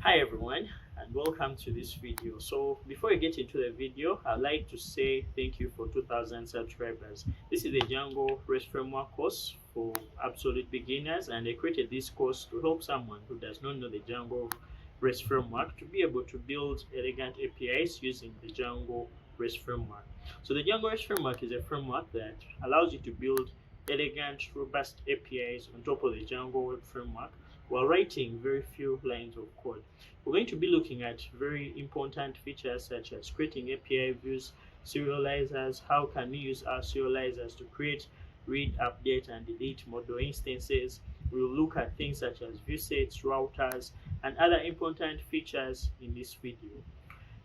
Hi everyone, and welcome to this video. So before we get into the video, I'd like to say thank you for 2,000 subscribers. This is the Django REST Framework course for absolute beginners, and I created this course to help someone who does not know the Django REST Framework to be able to build elegant APIs using the Django REST Framework. So the Django REST Framework is a framework that allows you to build elegant, robust APIs on top of the Django Web Framework while writing very few lines of code. We're going to be looking at very important features such as creating API views, serializers, how can we use our serializers to create, read, update, and delete model instances. We'll look at things such as Viewsets, routers, and other important features in this video.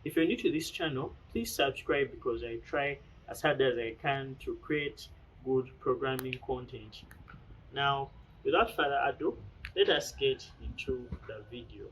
If you're new to this channel, please subscribe because I try as hard as I can to create good programming content. Now, without further ado, let us get into the video.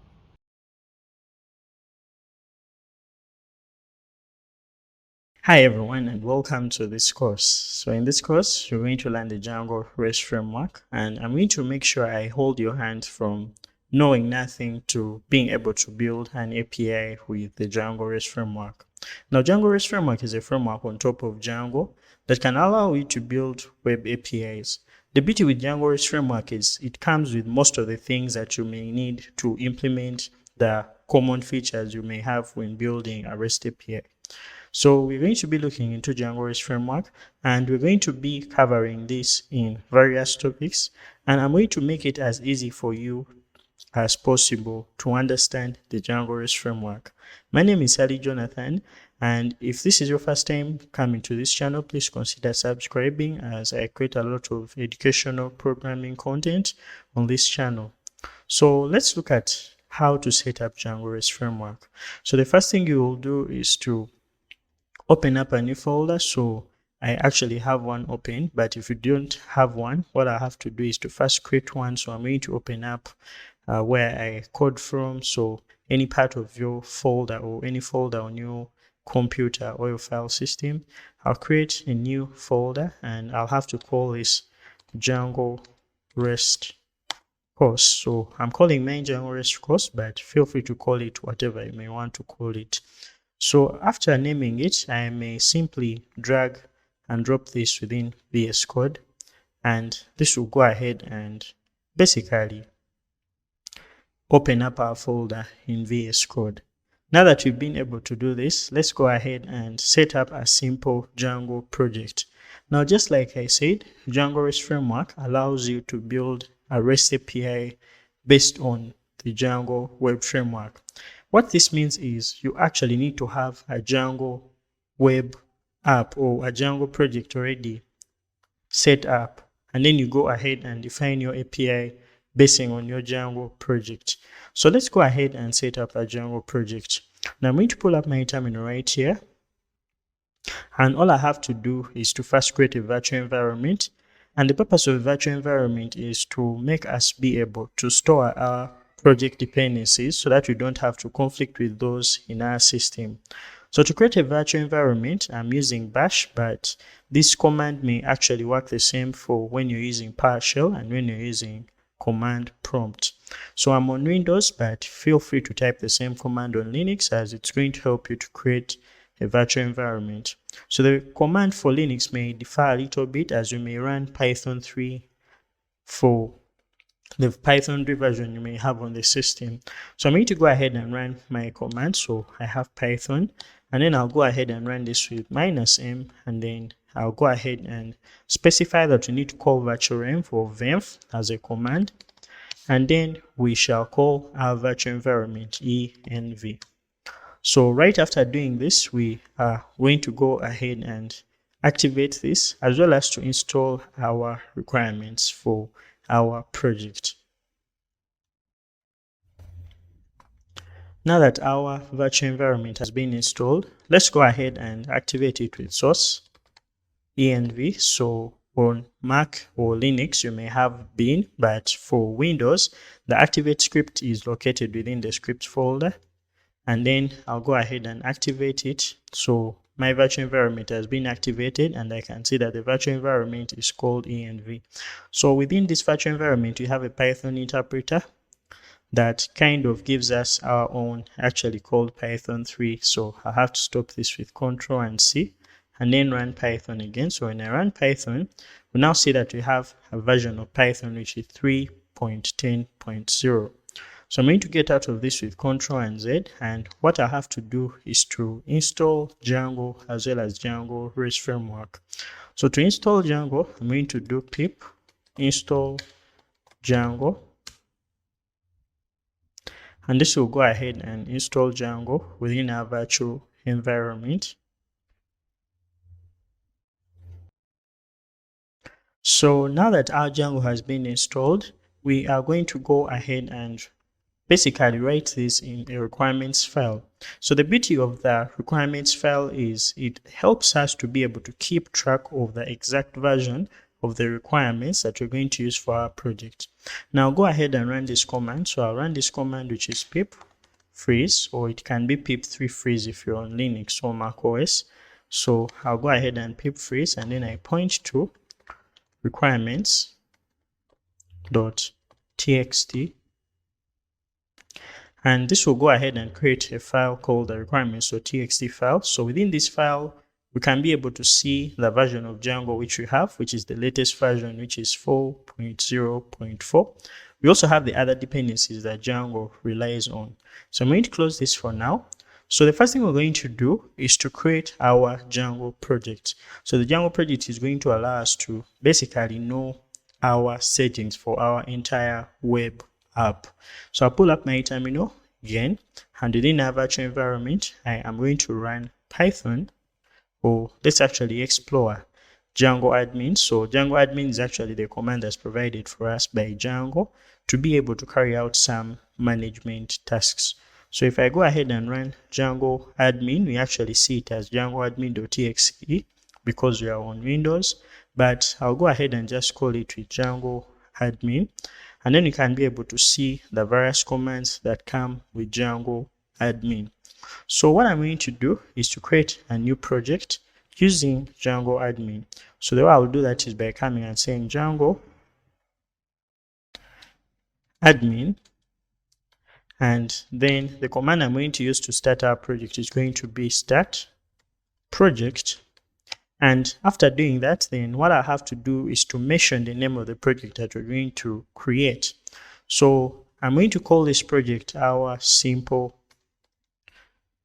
Hi everyone, and welcome to this course. So in this course, you're going to learn the Django REST Framework, and I'm going to make sure I hold your hand from knowing nothing to being able to build an API with the Django REST Framework. Now, Django REST Framework is a framework on top of Django that can allow you to build web APIs. The beauty with Django REST Framework is it comes with most of the things that you may need to implement the common features you may have when building a REST API. So we're going to be looking into Django REST Framework, and we're going to be covering this in various topics, and I'm going to make it as easy for you as possible to understand the Django REST Framework. My name is Ali Jonathan, and if this is your first time coming to this channel, please consider subscribing as I create a lot of educational programming content on this channel. So let's look at how to set up Django REST Framework. So the first thing you will do is to open up a new folder. So I actually have one open, but if you don't have one, what I have to do is to first create one. So I'm going to open up where I code from. So any part of your folder or any folder on your computer or your file system, I'll create a new folder and I'll have to call this Django REST course. So I'm calling main Django REST course, but feel free to call it whatever you may want to call it. So after naming it, I may simply drag and drop this within VS Code, and this will go ahead and basically open up our folder in VS Code. Now that we've been able to do this, let's go ahead and set up a simple Django project. Now, just like I said, Django REST Framework allows you to build a REST API based on the Django Web Framework. What this means is you actually need to have a Django web app or a Django project already set up, and then you go ahead and define your API basing on your Django project. So let's go ahead and set up a Django project. Now I'm going to pull up my terminal right here, and all I have to do is to first create a virtual environment, and the purpose of a virtual environment is to make us be able to store our project dependencies so that we don't have to conflict with those in our system. So to create a virtual environment, I'm using bash, but this command may actually work the same for when you're using PowerShell and when you're using command prompt. So I'm on Windows, but feel free to type the same command on Linux as it's going to help you to create a virtual environment. So the command for Linux may differ a little bit as you may run Python 3 for the Python 3 version you may have on the system. So I'm going to go ahead and run my command. So I have Python, and then I'll go ahead and run this with -m, and then I'll go ahead and specify that we need to call virtualenv or venv as a command, and then we shall call our virtual environment env. So right after doing this, we are going to go ahead and activate this as well as to install our requirements for our project. Now that our virtual environment has been installed, let's go ahead and activate it with source env. So on Mac or Linux, you may have bin, but for Windows, the activate script is located within the script folder. And then I'll go ahead and activate it. So my virtual environment has been activated, and I can see that the virtual environment is called env. So within this virtual environment, we have a Python interpreter. that kind of gives us our own, actually called Python 3. So I have to stop this with Control and C and then run Python again. So when I run Python, we now see that we have a version of Python which is 3.10.0. So I'm going to get out of this with Control and Z, and what I have to do is to install Django as well as Django REST Framework. So to install Django, I'm going to do pip install Django, and this will go ahead and install Django within our virtual environment. So now that our Django has been installed, we are going to go ahead and basically write this in a requirements file. So the beauty of the requirements file is it helps us to be able to keep track of the exact version of the requirements that we're going to use for our project. Now go ahead and run this command. So I'll run this command, which is pip freeze, or it can be pip3 freeze if you're on Linux or Mac OS. So I'll go ahead and pip freeze, and then I point to requirements.txt, and this will go ahead and create a file called the requirements.txt file. So within this file, we can be able to see the version of Django which we have, which is the latest version, which is 4.0.4. We also have the other dependencies that Django relies on. So I'm going to close this for now. So the first thing we're going to do is to create our Django project. So the Django project is going to allow us to basically know our settings for our entire web app. So I'll pull up my terminal again, and within our virtual environment, I am going to run Python, or let's actually explore Django admin. So Django admin is actually the command that's provided for us by Django to be able to carry out some management tasks. So if I go ahead and run Django admin, we actually see it as Django admin.txt because we are on Windows, but I'll go ahead and just call it with Django admin, and then you can be able to see the various commands that come with Django admin. So what I'm going to do is to create a new project using Django admin. So the way I'll do that is by coming and saying Django admin, and then the command I'm going to use to start our project is going to be start project. And after doing that, then what I have to do is to mention the name of the project that we're going to create. So I'm going to call this project our simple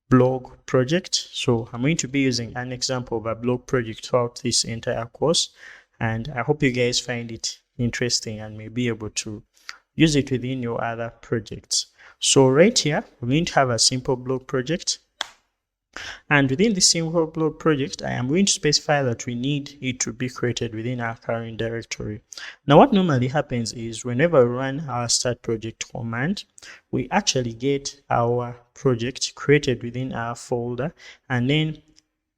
blog project. So I'm going to be using an example of a blog project throughout this entire course, and I hope you guys find it interesting and may be able to use it within your other projects. So right here, we're going to have a simple blog project. And within this simple blog project, I am going to specify that we need it to be created within our current directory. Now, what normally happens is whenever we run our start project command, we actually get our project created within our folder, and then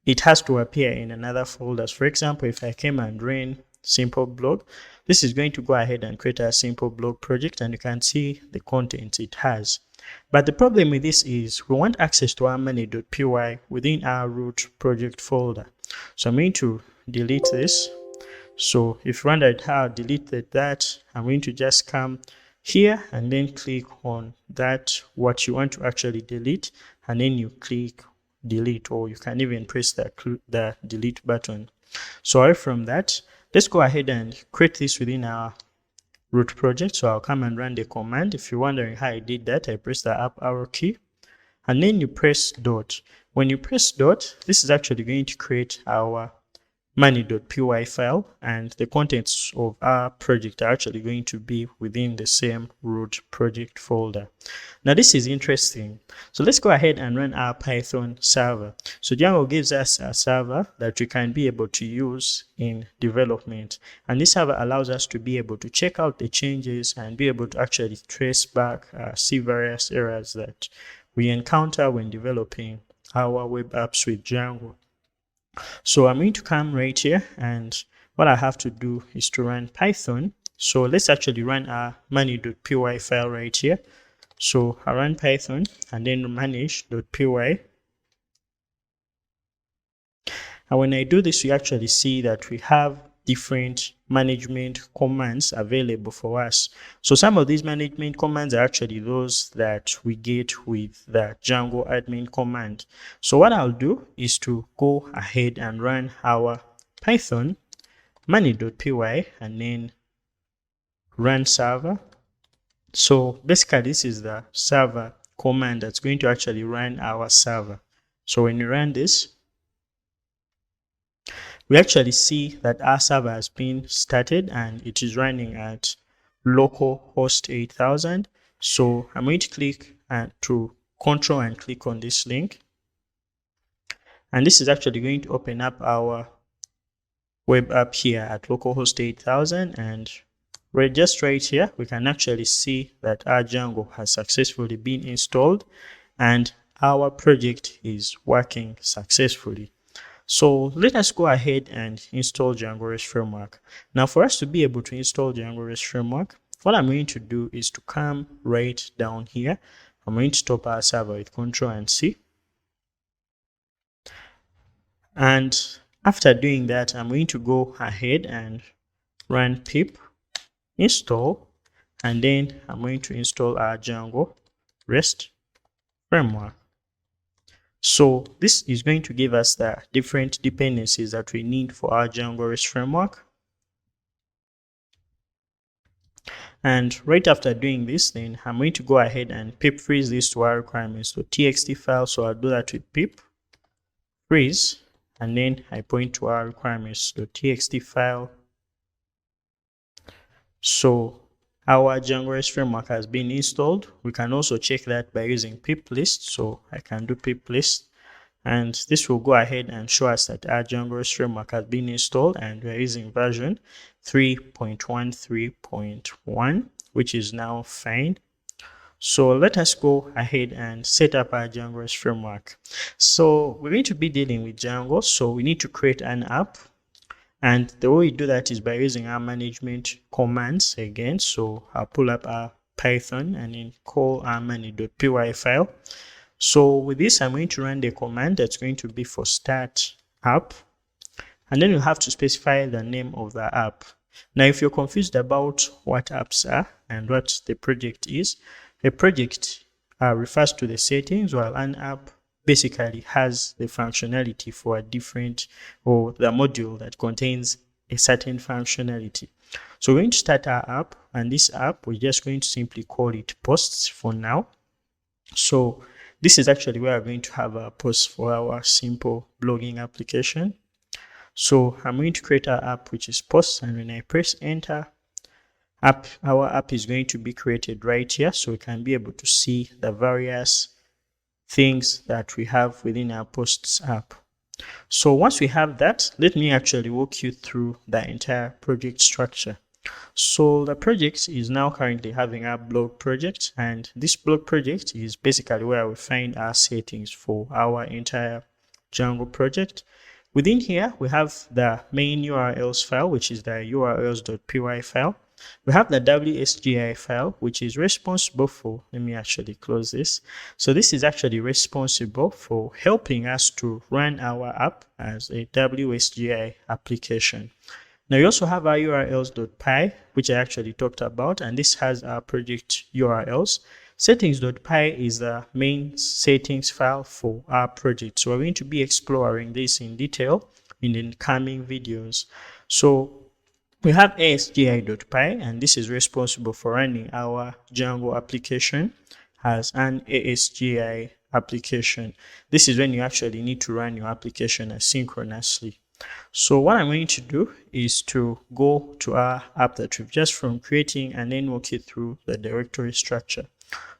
it has to appear in another folder. For example, if I came and ran simple blog, this is going to go ahead and create a simple blog project, and you can see the contents it has. But the problem with this is we want access to our money.py within our root project folder. So I'm going to delete this. So if you wondered how I deleted that, I'm going to just come here and then click on that, what you want to actually delete, and then you click delete, or you can even press the delete button. So away from that, let's go ahead and create this within our root project. So I'll come and run the command. If you're wondering how I did that, I press the up arrow key and then you press dot. When you press dot, this is actually going to create our money.py file, and the contents of our project are actually going to be within the same root project folder. Now this is interesting. So let's go ahead and run our Python server. So Django gives us a server that we can be able to use in development, and this server allows us to be able to check out the changes and be able to actually trace back, see various errors that we encounter when developing our web apps with Django. So I'm going to come right here, and what I have to do is to run Python. So let's actually run our money.py file right here. So I run Python and then manage.py. And when I do this, we actually see that we have different management commands available for us. So some of these management commands are actually those that we get with the Django admin command. So what I'll do is to go ahead and run our Python money.py and then run server. So basically this is the server command that's going to actually run our server. So when you run this, we actually see that our server has been started and it is running at localhost 8000. So I'm going to click to control and click on this link. And this is actually going to open up our web app here at localhost 8000. And just right here, we can actually see that our Django has successfully been installed and our project is working successfully. So let us go ahead and install Django REST Framework. Now for us to be able to install Django REST Framework, what I'm going to do is to come right down here. I'm going to stop our server with Control and C. And after doing that, I'm going to go ahead and run pip install, and then I'm going to install our Django REST Framework. So this is going to give us the different dependencies that we need for our Django REST Framework. And right after doing this, then I'm going to go ahead and pip freeze this to our requirements.txt file. So I'll do that with pip freeze, and then I point to our requirements.txt file. So our Django REST Framework has been installed. We can also check that by using pip list. So I can do pip list, and this will go ahead and show us that our Django REST Framework has been installed and we're using version 3.13.1, which is now fine. So let us go ahead and set up our Django REST Framework. So we're going to be dealing with Django, so we need to create an app. And the way we do that is by using our management commands again. So I'll pull up our Python and then call our money.py file. So with this, I'm going to run the command that's going to be for start app. And then you have to specify the name of the app. Now, if you're confused about what apps are and what the project is, a project refers to the settings, while an app basically has the functionality for a different, or the module that contains a certain functionality. So we're going to start our app, and this app, we're just going to simply call it posts for now. So this is actually where we're going to have our posts for our simple blogging application. So I'm going to create our app, which is posts, and when I press enter, our app is going to be created right here, so we can be able to see the various things that we have within our posts app. So once we have that, let me actually walk you through the entire project structure. So the project is now currently having our blog project, and this blog project is basically where we find our settings for our entire Django project. Within here, we have the main URLs file, which is the urls.py file. We have the WSGI file, which is responsible for, let me actually close this. So this is actually responsible for helping us to run our app as a WSGI application. Now we also have our urls.py, which I actually talked about, and this has our project URLs. Settings.py is the main settings file for our project. So we're going to be exploring this in detail in the coming videos. So we have asgi.py, and this is responsible for running our Django application as an ASGI application. This is when you actually need to run your application asynchronously. So what I'm going to do is to go to our app that we've just from creating and then walk you through the directory structure.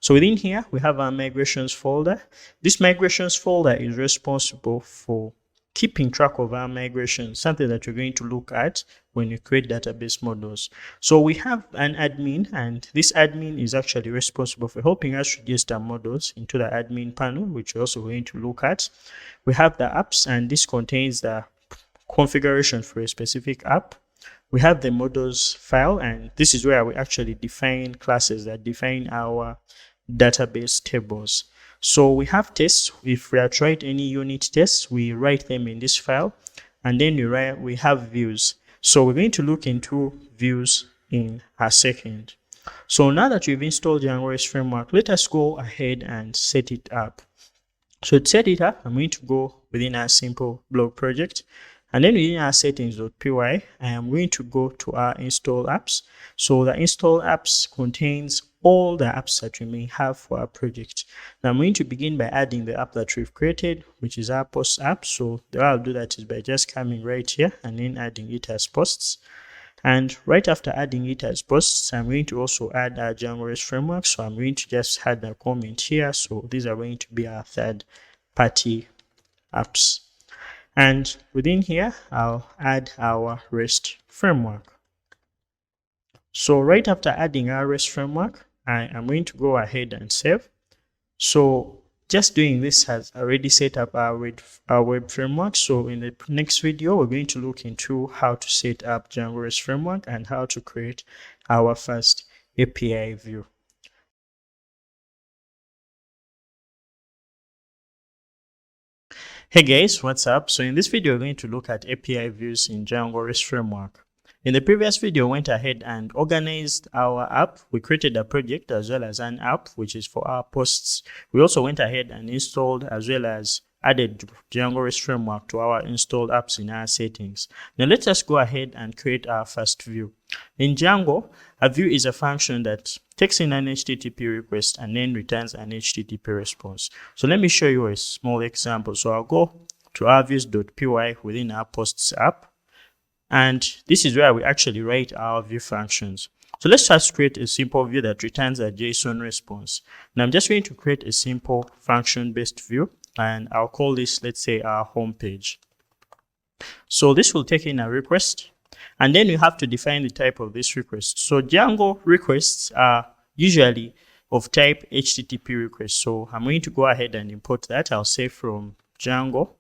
So within here, we have our migrations folder. This migrations folder is responsible for keeping track of our migration, something that we're going to look at when you create database models. So we have an admin, and this admin is actually responsible for helping us register models into the admin panel, which we're also going to look at. We have the apps, and this contains the configuration for a specific app. We have the models file, and this is where we actually define classes that define our database tables. So we have tests. If we are trying any unit tests, we write them in this file, and then we have views. So we're going to look into views in a second. So now that you've installed Django REST Framework, let us go ahead and set it up. So to set it up, I'm going to go within our simple blog project, and then within our settings.py, I am going to go to our install apps. So the install apps contains all the apps that we may have for our project. Now I'm going to begin by adding the app that we've created, which is our post app. So the way I'll do that is by just coming right here and then adding it as posts. And right after adding it as posts, I'm going to also add our Django REST framework. So I'm going to just add a comment here. So these are going to be our third-party apps. And within here, I'll add our REST framework. So right after adding our REST framework, I am going to go ahead and save. So just doing this has already set up our web framework. So in the next video, we're going to look into how to set up Django REST framework and how to create our first API view. Hey guys, what's up? So in this video, we're going to look at API views in Django REST framework. In the previous video, we went ahead and organized our app. We created a project as well as an app, which is for our posts. We also went ahead and installed as well as added Django REST framework to our installed apps in our settings. Now let's just go ahead and create our first view. In Django, a view is a function that takes in an HTTP request and then returns an HTTP response. So let me show you a small example. So I'll go to our views.py within our posts app. And this is where we actually write our view functions. So let's just create a simple view that returns a JSON response. Now I'm just going to create a simple function-based view, and I'll call this, let's say, our home page. So this will take in a request, and then you have to define the type of this request. So Django requests are usually of type HTTP request. So I'm going to go ahead and import that. I'll say from Django.http,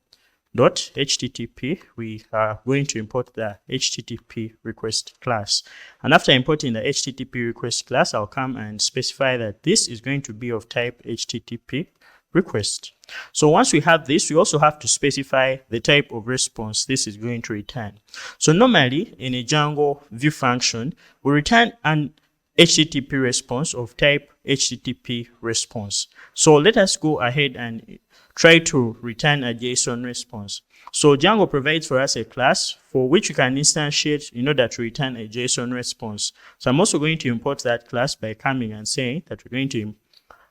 we are going to import the HTTP request class. And after importing the HTTP request class, I'll come and specify that this is going to be of type HTTP request. So once we have this, we also have to specify the type of response this is going to return. So normally in a Django view function, we return an HTTP response of type HTTP response. So let us go ahead and try to return a JSON response. So Django provides for us a class for which we can instantiate in order to return a JSON response. So I'm also going to import that class by coming and saying that we're going to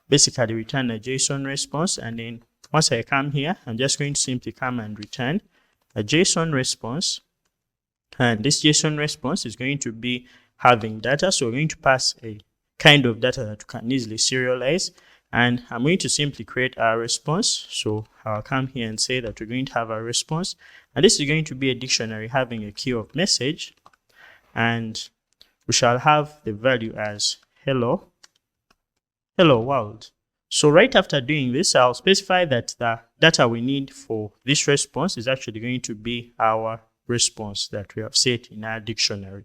basically return a JSON response. And then once I come here, I'm just going to simply come and return a JSON response. And this JSON response is going to be having data. So we're going to pass a kind of data that we can easily serialize. And I'm going to simply create our response. So I'll come here and say that we're going to have a response. And this is going to be a dictionary having a key of message. And we shall have the value as hello world. So right after doing this, I'll specify that the data we need for this response is actually going to be our response that we have set in our dictionary.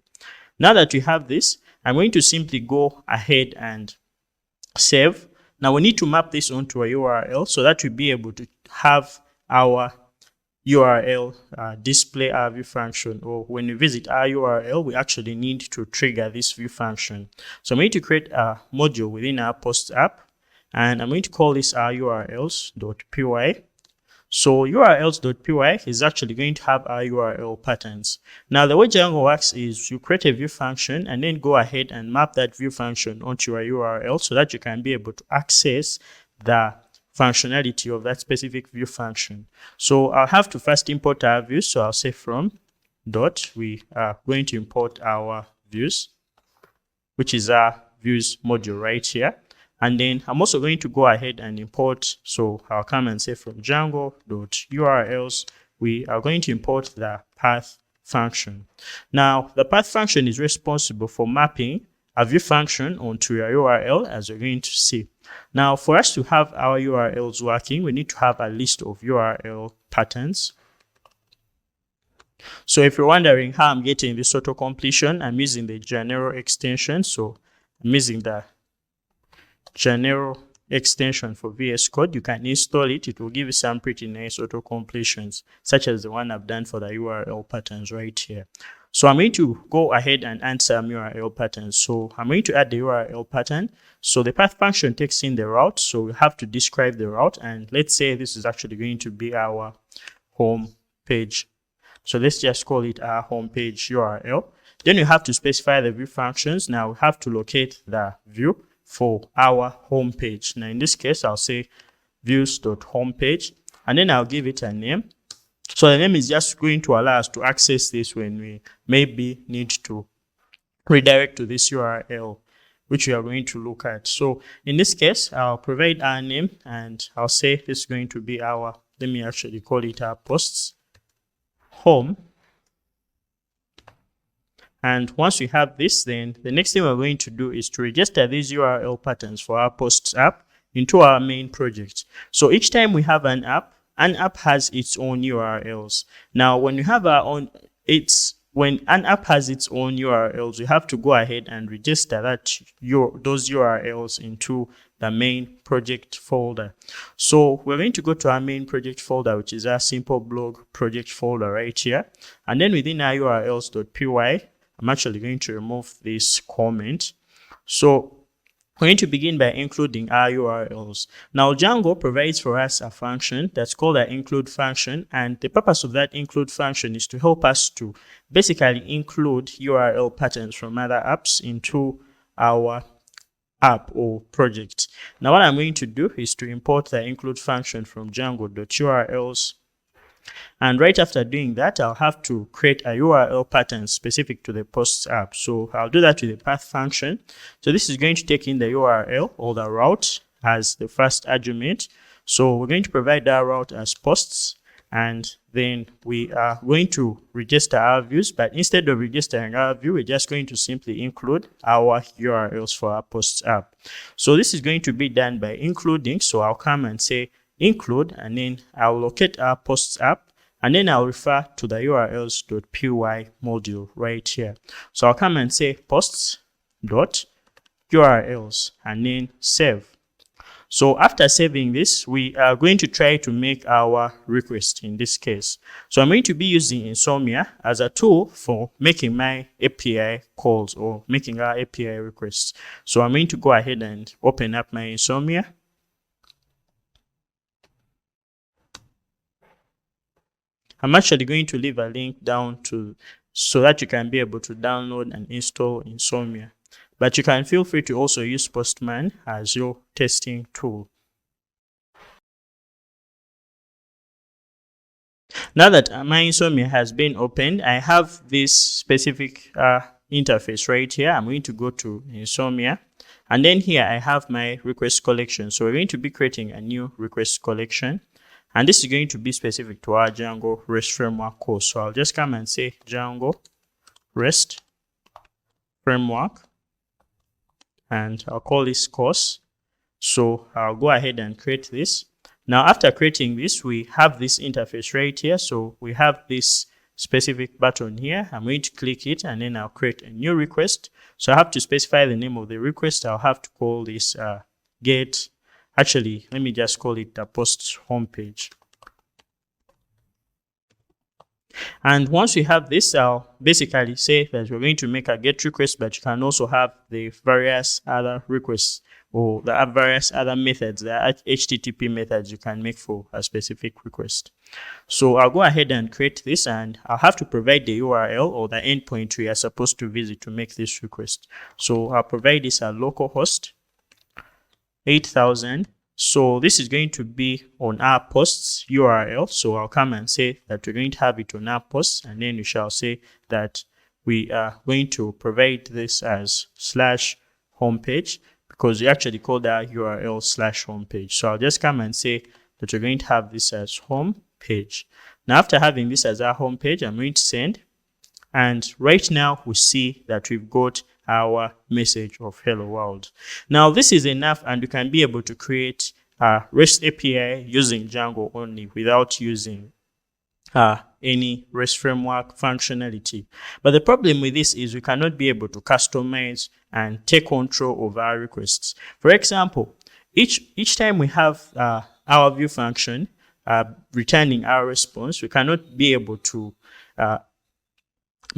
Now that we have this, I'm going to simply go ahead and save. Now we need to map this onto a URL so that we'll be able to have our URL display our view function, or when we visit our URL, we actually need to trigger this view function. So I'm going to create a module within our post app, and I'm going to call this our urls.py. So urls.py is actually going to have our URL patterns. Now the way Django works is you create a view function and then go ahead and map that view function onto your URL so that you can be able to access the functionality of that specific view function. So I'll have to first import our views. So I'll say from dot, we are going to import our views, which is our views module right here. And then I'm also going to go ahead and import. So I'll come and say from Django.urls, we are going to import the path function. Now, the path function is responsible for mapping a view function onto your URL, as we're going to see. Now, for us to have our URLs working, we need to have a list of URL patterns. So if you're wondering how I'm getting this auto completion, I'm using the Django extension. So I'm using the Django extension for VS Code. You can install it. It will give you some pretty nice auto completions, such as the one I've done for the URL patterns right here. So I'm going to go ahead and add some URL patterns. So I'm going to add the URL pattern. So the path function takes in the route. So we have to describe the route. And let's say this is actually going to be our home page. So let's just call it our home page URL. Then you have to specify the view functions. Now we have to locate the view for our home page. Now in this case, I'll say views.homepage, and then I'll give it a name. So the name is just going to allow us to access this when we maybe need to redirect to this URL, which we are going to look at. So in this case, I'll provide our name, and I'll say this is going to be our, let me actually call it our posts home. And once we have this, then the next thing we're going to do is to register these URL patterns for our posts app into our main project. So each time we have an app has its own URLs. Now, when you have our own, when an app has its own URLs, you have to go ahead and register those URLs into the main project folder. So we're going to go to our main project folder, which is our simple blog project folder right here. And then within our urls.py, I'm actually going to remove this comment. So we're going to begin by including our URLs. Now, Django provides for us a function that's called an include function, and the purpose of that include function is to help us to basically include URL patterns from other apps into our app or project. Now, what I'm going to do is to import the include function from django.urls. And right after doing that, I'll have to create a URL pattern specific to the posts app. So I'll do that with the path function. So this is going to take in the URL or the route as the first argument. So we're going to provide that route as posts, and then we are going to register our views. But instead of registering our view, we're just going to simply include our URLs for our posts app. So this is going to be done by including. So I'll come and say include, and then I'll locate our posts app, and then I'll refer to the urls.py module right here. So I'll come and say posts.urls and then save. So after saving this, we are going to try to make our request in this case. So I'm going to be using Insomnia as a tool for making my API calls or making our API requests. So I'm going to go ahead and open up my Insomnia. I'm actually going to leave a link down so that you can be able to download and install Insomnia. But you can feel free to also use Postman as your testing tool. Now that my Insomnia has been opened, I have this specific interface right here. I'm going to go to Insomnia. And then here I have my request collection. So we're going to be creating a new request collection. And this is going to be specific to our Django REST Framework course. So I'll just come and say Django REST Framework, and I'll call this course. So I'll go ahead and create this. Now, after creating this, we have this interface right here. So we have this specific button here. I'm going to click it, and then I'll create a new request. So I have to specify the name of the request. I'll have to call this get. Actually, let me just call it the posts homepage. And once we have this, I'll basically say that we're going to make a get request, but you can also have the various other requests or the various other methods, the HTTP methods you can make for a specific request. So I'll go ahead and create this, and I'll have to provide the URL or the endpoint we are supposed to visit to make this request. So I'll provide this at localhost 8000. So this is going to be on our posts URL. So I'll come and say that we're going to have it on our posts, and then we shall say that we are going to provide this as /homepage because we actually called our URL /homepage. So I'll just come and say that we're going to have this as home page. Now, after having this as our home page, I'm going to send. And right now we see that we've got our message of hello world. Now this is enough, and you can be able to create a REST API using Django only without using any REST framework functionality. But the problem with this is we cannot be able to customize and take control of our requests. For example, each time we have our view function returning our response, we cannot be able to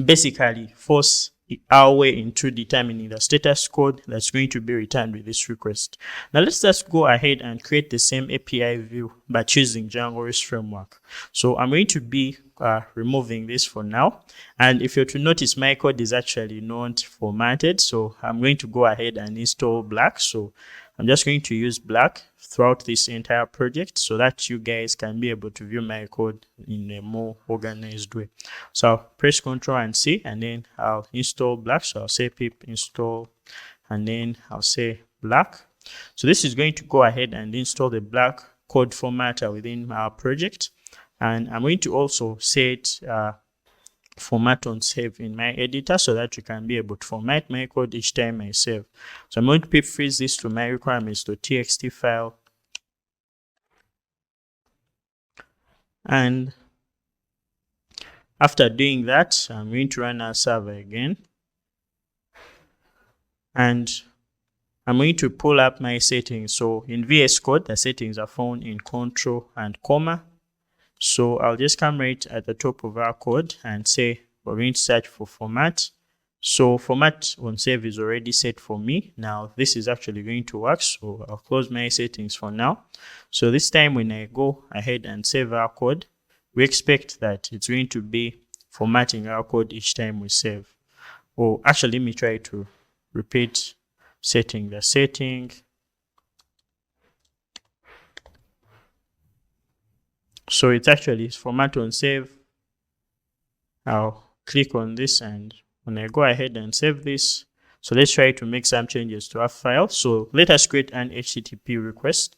basically force our way into determining the status code that's going to be returned with this request. Now let's just go ahead and create the same API view by choosing Django REST Framework. So I'm going to be removing this for now. And if you're to notice, my code is actually not formatted. So I'm going to go ahead and install Black. So I'm just going to use Black throughout this entire project so that you guys can be able to view my code in a more organized way. So I'll press Ctrl and C, and then I'll install Black. So I'll say pip install, and then I'll say Black. So this is going to go ahead and install the Black code formatter within our project. And I'm going to also set format on save in my editor so that you can be able to format my code each time I save. So I'm going to pip freeze this to my requirements.txt file. And after doing that, I'm going to run our server again. And I'm going to pull up my settings. So in VS Code, the settings are found in Control and comma. So I'll just come right at the top of our code and say we're going to search for format. So format on save is already set for me. Now this is actually going to work. So I'll close my settings for now. So this time when I go ahead and save our code, we expect that it's going to be formatting our code each time we save. Or actually, let me try to repeat setting the setting. So it's actually format on save. I'll click on this, and when I go ahead and save this, so let's try to make some changes to our file. So let us create an HTTP request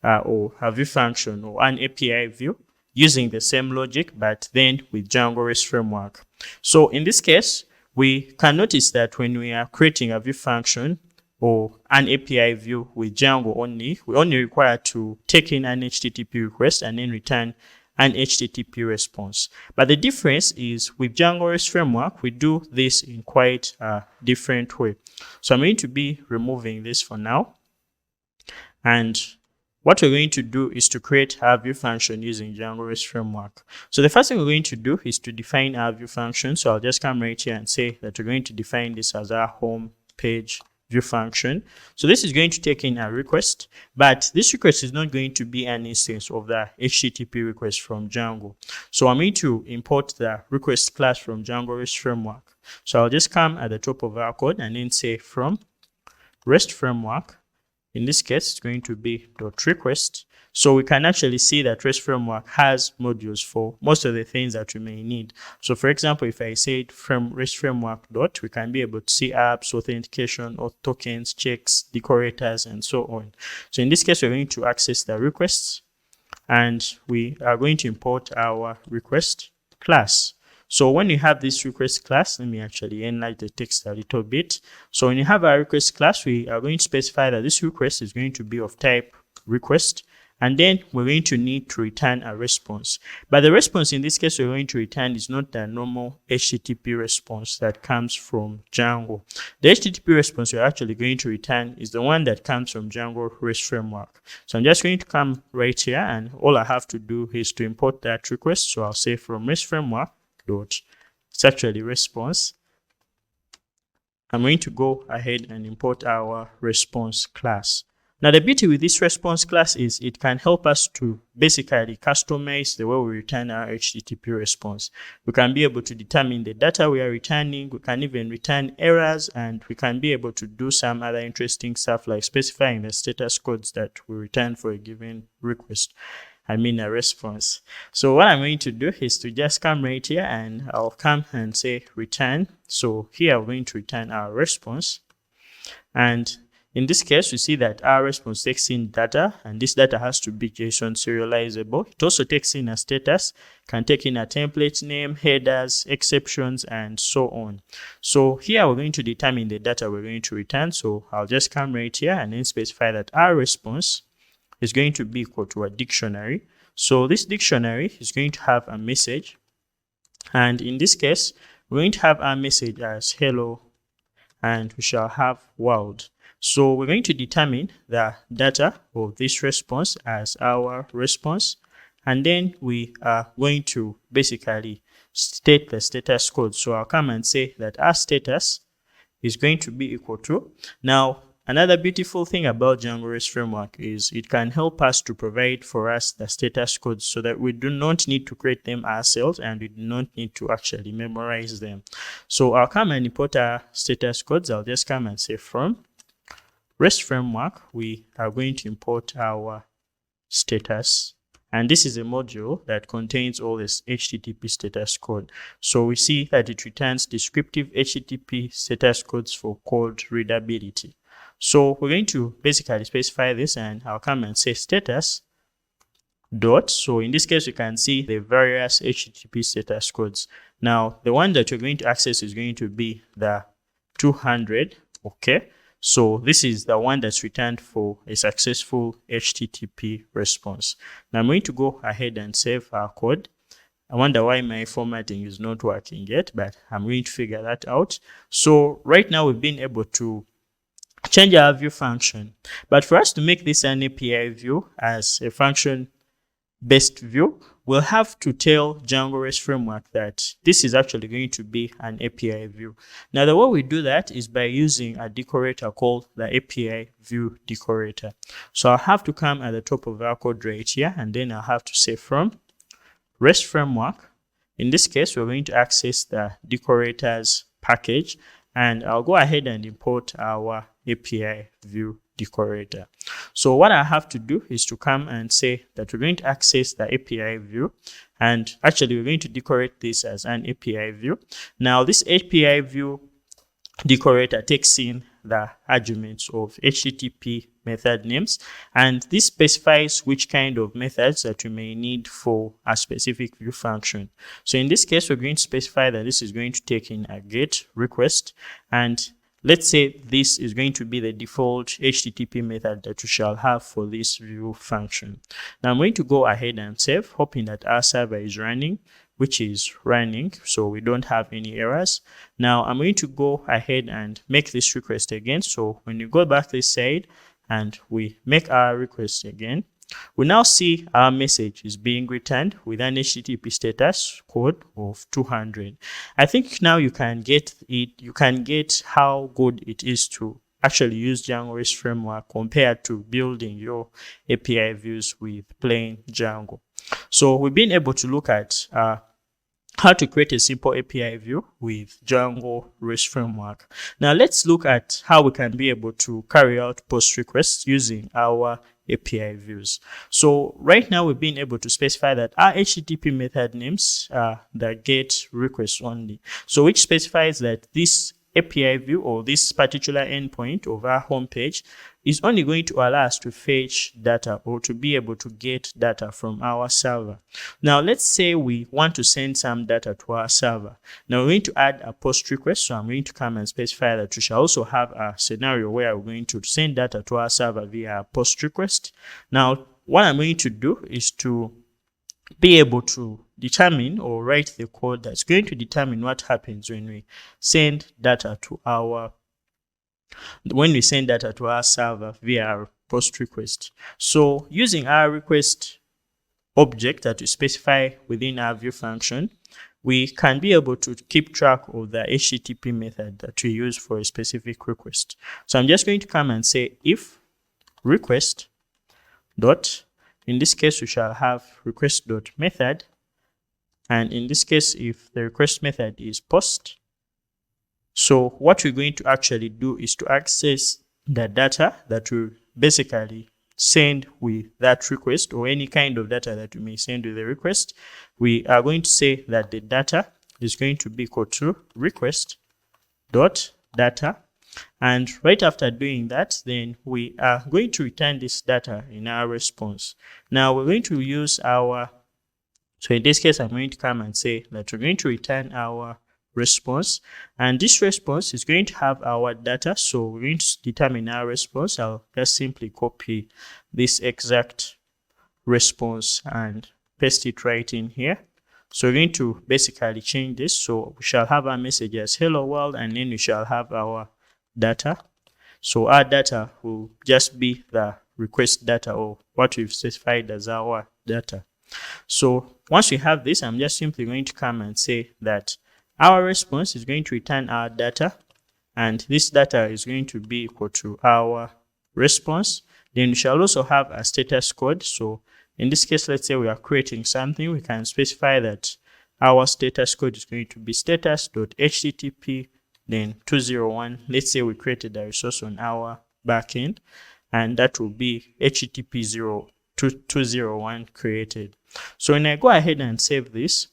or a view function or an API view using the same logic, but then with Django REST Framework. So in this case, we can notice that when we are creating a view function or an API view with Django only, we only require to take in an HTTP request and then return an HTTP response. But the difference is with Django REST Framework, we do this in quite a different way. So I'm going to be removing this for now. And what we're going to do is to create our view function using Django REST Framework. So the first thing we're going to do is to define our view function. So I'll just come right here and say that we're going to define this as our home page view function. So this is going to take in a request, but this request is not going to be an instance of the HTTP request from Django. So I'm going to import the request class from Django REST Framework. So I'll just come at the top of our code and then say from REST Framework. In this case, it's going to be .request. So we can actually see that REST Framework has modules for most of the things that we may need. So for example, if I said from REST Framework dot, we can be able to see apps, authentication, auth tokens, checks, decorators, and so on. So in this case, we're going to access the requests, and we are going to import our request class. So when you have this request class, let me actually enlarge the text a little bit. So when you have our request class, we are going to specify that this request is going to be of type request, and then we're going to need to return a response. But the response in this case we're going to return is not the normal HTTP response that comes from Django. The HTTP response we're actually going to return is the one that comes from Django REST Framework. So I'm just going to come right here, and all I have to do is to import that request. So I'll say from REST Framework dot, it's actually response. I'm going to go ahead and import our response class. Now the beauty with this response class is it can help us to basically customize the way we return our HTTP response. We can be able to determine the data we are returning. We can even return errors, and we can be able to do some other interesting stuff like specifying the status codes that we return for a given request. A response. So what I'm going to do is to just come right here, and I'll come and say return. So here we're going to return our response. And in this case, we see that our response takes in data, and this data has to be JSON serializable. It also takes in a status, can take in a template name, headers, exceptions, and so on. So here we're going to determine the data we're going to return. So I'll just come right here and then specify that our response is going to be equal to a dictionary. So this dictionary is going to have a message, and in this case we're going to have our message as hello, and we shall have world. So we're going to determine the data of this response as our response, and then we are going to basically state the status code. So I'll come and say that our status is going to be equal to. Now, another beautiful thing about Django REST Framework is it can help us to provide for us the status codes so that we do not need to create them ourselves and we do not need to actually memorize them. So I'll come and import our status codes. I'll just come and say from REST Framework, we are going to import our status. And this is a module that contains all this HTTP status code. So we see that it returns descriptive HTTP status codes for code readability. So we're going to basically specify this, and I'll come and say status dot. So in this case, you can see the various HTTP status codes. Now, the one that you're going to access is going to be the 200. Okay. So this is the one that's returned for a successful HTTP response. Now I'm going to go ahead and save our code. I wonder why my formatting is not working yet, but I'm going to figure that out. So right now we've been able to change our view function. But for us to make this an API view as a function-based view, we'll have to tell Django REST Framework that this is actually going to be an API view. Now, the way we do that is by using a decorator called the API view decorator. So I'll have to come at the top of our code right here, and then I'll have to say from REST Framework. In this case, we're going to access the decorators package, and I'll go ahead and import our API view decorator. So what I have to do is to come and say that we're going to access the API view, and actually we're going to decorate this as an API view. Now this API view decorator takes in the arguments of HTTP method names, and this specifies which kind of methods that you may need for a specific view function. So in this case, we're going to specify that this is going to take in a GET request, and let's say this is going to be the default HTTP method that you shall have for this view function. Now I'm going to go ahead and save, hoping that our server is running, which is running, so we don't have any errors. Now I'm going to go ahead and make this request again. So when you go back this side and we make our request again, we now see our message is being returned with an HTTP status code of 200. I think now you can get it. You can get how good it is to actually use Django REST Framework compared to building your API views with plain Django. So we've been able to look at how to create a simple API view with Django REST Framework. Now let's look at how we can be able to carry out post requests using our API views. So right now we've been able to specify that our HTTP method names are the GET request only. So which specifies that this API view or this particular endpoint of our homepage is only going to allow us to fetch data or to be able to get data from our server. Now let's say we want to send some data to our server. Now we're going to add a post request, so I'm going to come and specify that we shall also have a scenario where we're going to send data to our server via a post request. Now what I'm going to do is to be able to determine or write the code that's going to determine what happens when we send data to our server via our post request. So using our request object that we specify within our view function, we can be able to keep track of the HTTP method that we use for a specific request. So I'm just going to come and say if request dot, in this case we shall have request dot method, and in this case if the request method is post. So what we're going to actually do is to access the data that we basically send with that request, or any kind of data that we may send with the request. We are going to say that the data is going to be equal to request dot data, and right after doing that, then we are going to return this data in our response. Now we're going to use our, so in this case I'm going to come and say that we're going to return our response, and this response is going to have our data. So we're going to determine our response. I'll just simply copy this exact response and paste it right in here. So we're going to basically change this. So we shall have our message as hello world, and then we shall have our data. So our data will just be the request data, or what we've specified as our data. So once we have this, I'm just simply going to come and say that our response is going to return our data, and this data is going to be equal to our response. Then we shall also have a status code. So in this case, let's say we are creating something, we can specify that our status code is going to be status.http then 201. Let's say we created a resource on our backend, and that will be http 201 created. So when I go ahead and save this,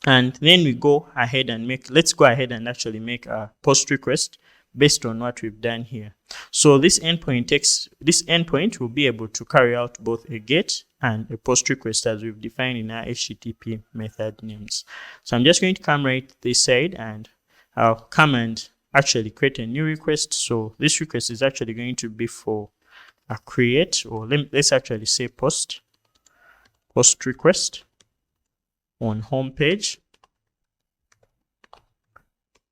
and then we go ahead and let's go ahead and actually make a post request based on what we've done here. So this endpoint will be able to carry out both a GET and a post request as we've defined in our HTTP method names. So I'm just going to come right this side, and I'll come and actually create a new request. So this request is actually going to be for a create, or let's actually say post request on home page.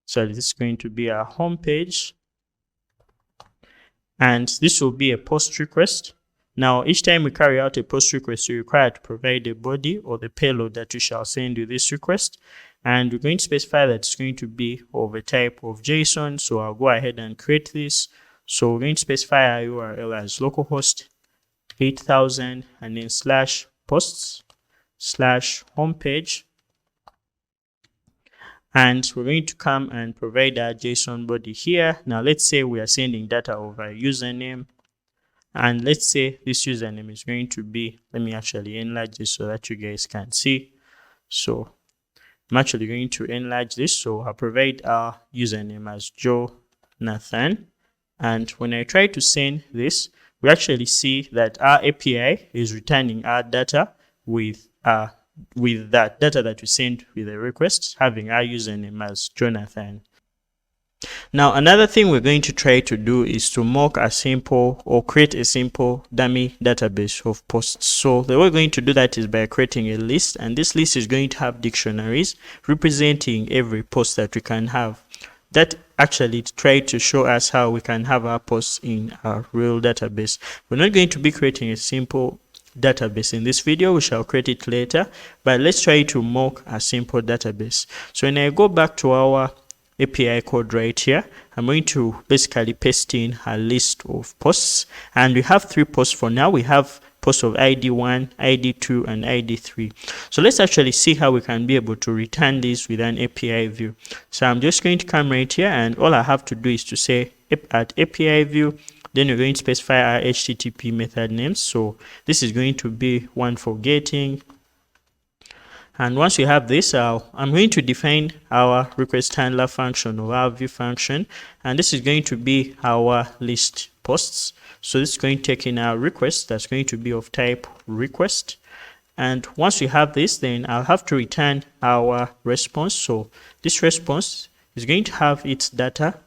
So this is going to be our home page, and this will be a post request. Now, each time we carry out a post request, we require to provide a body or the payload that we shall send with this request, and we're going to specify that it's going to be of a type of JSON. So I'll go ahead and create this. So we're going to specify our URL as localhost 8000 and then /posts/homepage. And we're going to come and provide our JSON body here. Now let's say we are sending data over a username, and let's say this username is going to be, let me actually enlarge this so that you guys can see. So I'm actually going to enlarge this. So I'll provide our username as Jonathan. And when I try to send this, we actually see that our API is returning our data with that data that we sent with a request, having our username as Jonathan. Now, another thing we're going to try to do is to mock a simple or create a simple dummy database of posts. So the way we're going to do that is by creating a list, and this list is going to have dictionaries representing every post that we can have. That actually try to show us how we can have our posts in our real database. We're not going to be creating a simple database in this video, we shall create it later, but let's try to mock a simple database. So when I go back to our API code right here, I'm going to basically paste in a list of posts, and we have 3 posts for now. We have posts of ID1, ID2, and ID3. So let's actually see how we can be able to return this with an API view. So I'm just going to come right here, and all I have to do is to say at API view, then we're going to specify our HTTP method names. So this is going to be one for getting. And once we have this, I'm going to define our request handler function or our view function. And this is going to be our list posts. So this is going to take in our request that's going to be of type request. And once we have this, then I'll have to return our response. So this response is going to have its data.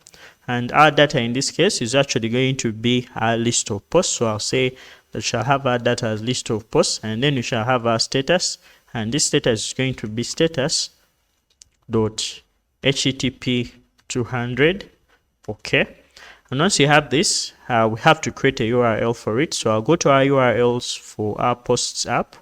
And our data in this case is actually going to be our list of posts. So I'll say that we shall have our data as list of posts, and then we shall have our status. And this status is going to be status.http 200. Okay. And once you have this, we have to create a URL for it. So I'll go to our URLs for our posts app.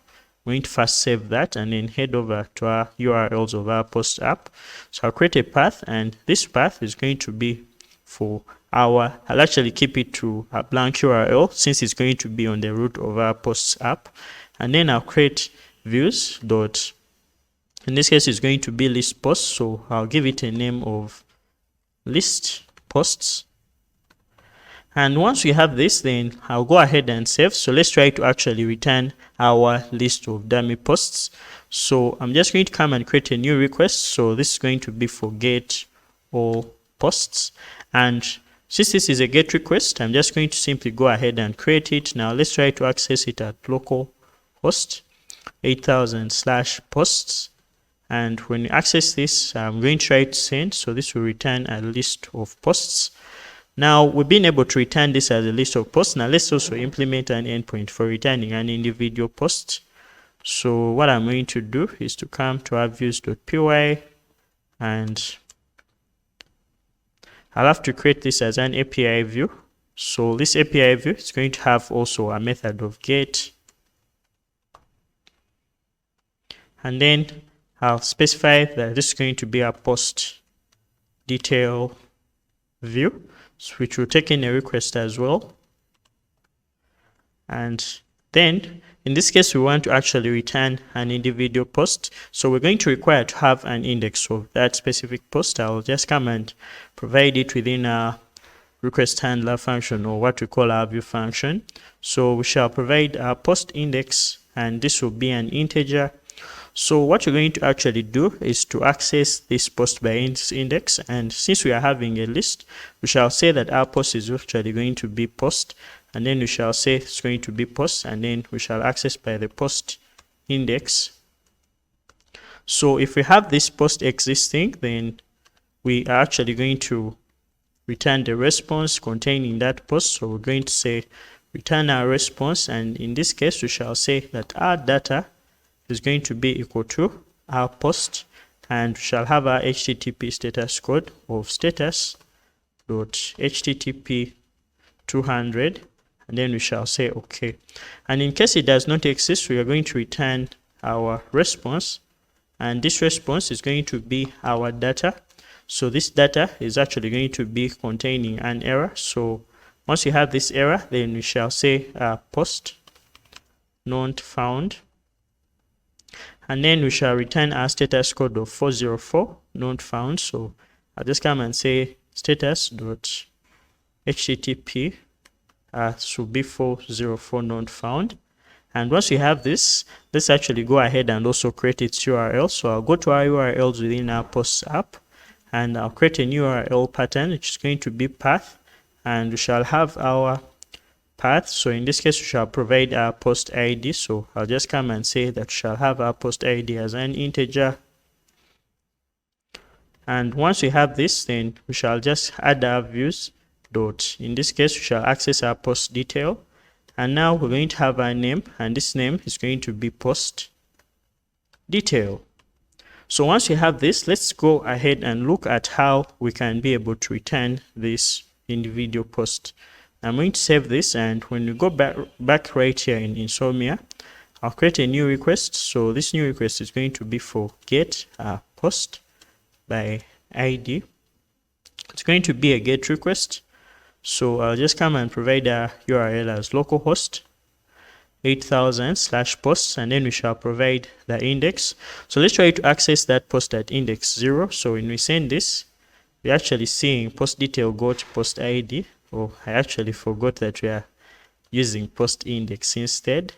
I'm going to first save that and then head over to our URLs of our post app. So I'll create a path, and this path is going to be for I'll actually keep it to a blank URL since it's going to be on the root of our posts app. And then I'll create views dot, in this case it's going to be list posts, so I'll give it a name of list posts. And once we have this, then I'll go ahead and save. So let's try to actually return our list of dummy posts. So I'm just going to come and create a new request. So this is going to be for get all posts, and since this is a get request, I'm just going to simply go ahead and create it. Now let's try to access it at localhost 8000/posts, and when you access this, I'm going to try to send. So this will return a list of posts. Now we've been able to return this as a list of posts. Now let's also implement an endpoint for returning an individual post. So what I'm going to do is to come to our views.py, and I'll have to create this as an API view. So this API view is going to have also a method of get. and then I'll specify that this is going to be a post detail view, which will take in a request as well. And then in this case, we want to actually return an individual post. So we're going to require to have an index of that specific post. I'll just come and provide it within our request handler function, or what we call our view function. So we shall provide our post index, and this will be an integer. So what we're going to actually do is to access this post by index, and since we are having a list, we shall say that our post is actually going to be post, and then we shall say it's going to be post, and then we shall access by the post index. So if we have this post existing, then we are actually going to return the response containing that post. So we're going to say return our response, and in this case we shall say that our data is going to be equal to our post, and we shall have our HTTP status code of status.http 200, and then we shall say OK. And in case it does not exist, we are going to return our response, and this response is going to be our data. So this data is actually going to be containing an error. So once you have this error, then we shall say post not found, and then we shall return our status code of 404 not found. So I'll just come and say status.http should be 404 not found. And once we have this, let's actually go ahead and also create its URL. So I'll go to our URLs within our posts app, and I'll create a new URL pattern, which is going to be path, and we shall have our path. So in this case, we shall provide our post ID. So I'll just come and say that we shall have our post ID as an integer. And once we have this, then we shall just add our views dot. In this case, we shall access our post detail, and now we're going to have our name, and this name is going to be post detail. So once we have this, let's go ahead and look at how we can be able to return this individual post. I'm going to save this, and when we go back right here in Insomnia, I'll create a new request. So this new request is going to be for get post by ID. It's going to be a get request. So I'll just come and provide a URL as localhost 8000/posts, and then we shall provide the index. So let's try to access that post at index 0. So when we send this, we're actually seeing post detail got post ID. Oh, I actually forgot that we are using post index instead.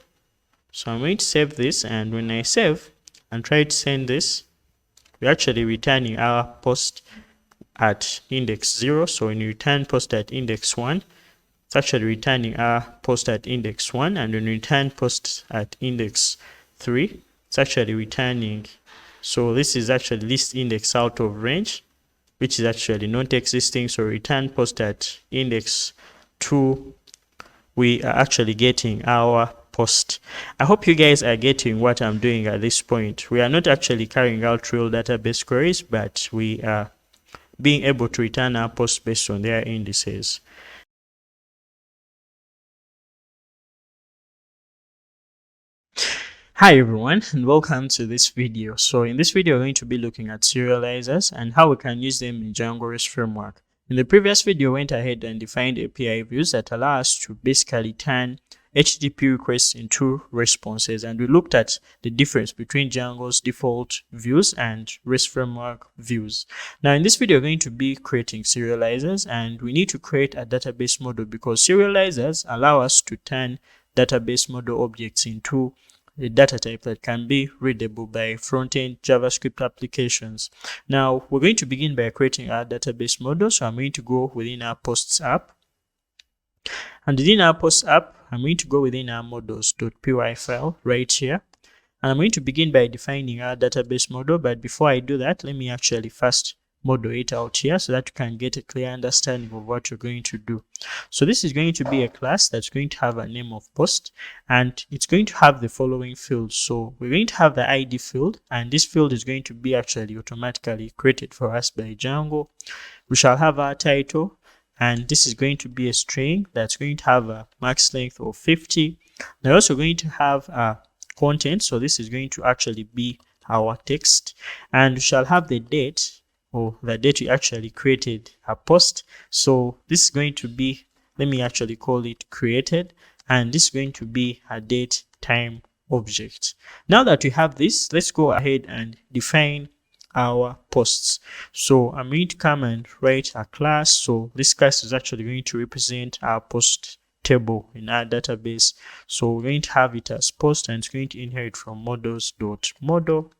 So I'm going to save this, and when I save and try to send this, we're actually returning our post at index 0. So when you return post at index 1, it's actually returning our post at index 1, and when you return post at index 3, it's actually returning. So this is actually list index out of range, which is actually not existing. So return post at index 2, we are actually getting our post. I hope you guys are getting what I'm doing at this point. We are not actually carrying out real database queries, but we are being able to return our post based on their indices. Hi everyone, and welcome to this video. So in this video, we're going to be looking at serializers and how we can use them in Django REST Framework. In the previous video, we went ahead and defined API views that allow us to basically turn HTTP requests into responses, and we looked at the difference between Django's default views and REST Framework views. Now in this video, we're going to be creating serializers, and we need to create a database model because serializers allow us to turn database model objects into a data type that can be readable by front-end JavaScript applications. Now we're going to begin by creating our database model. So I'm going to go within our posts app, and within our posts app, I'm going to go within our models.py file right here, and I'm going to begin by defining our database model. But before I do that, let me actually first model it out here so that you can get a clear understanding of what you're going to do. So this is going to be a class that's going to have a name of post, and it's going to have the following fields. So we're going to have the ID field, and this field is going to be actually automatically created for us by Django. We shall have our title, and this is going to be a string that's going to have a max length of 50. We're also going to have a content, so this is going to actually be our text, and we shall have the date, or the date we actually created a post. So this is going to be, let me actually call it created, and this is going to be a date time object. Now that we have this, let's go ahead and define our posts. So I'm going to come and write a class. So this class is actually going to represent our post table in our database. So we're going to have it as post, and it's going to inherit from models.model.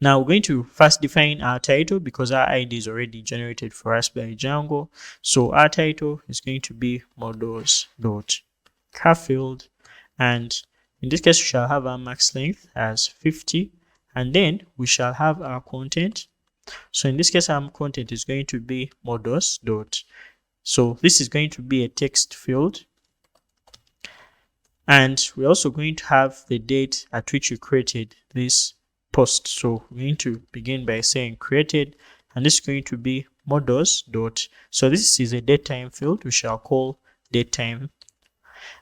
Now we're going to first define our title, because our ID is already generated for us by Django. So our title is going to be models.carfield, and in this case we shall have our max length as 50, and then we shall have our content. So in this case our content is going to be models. So this is going to be a text field, and we're also going to have the date at which you created this post. So we're going to begin by saying created, and this is going to be models. So this is a datetime field we shall call datetime,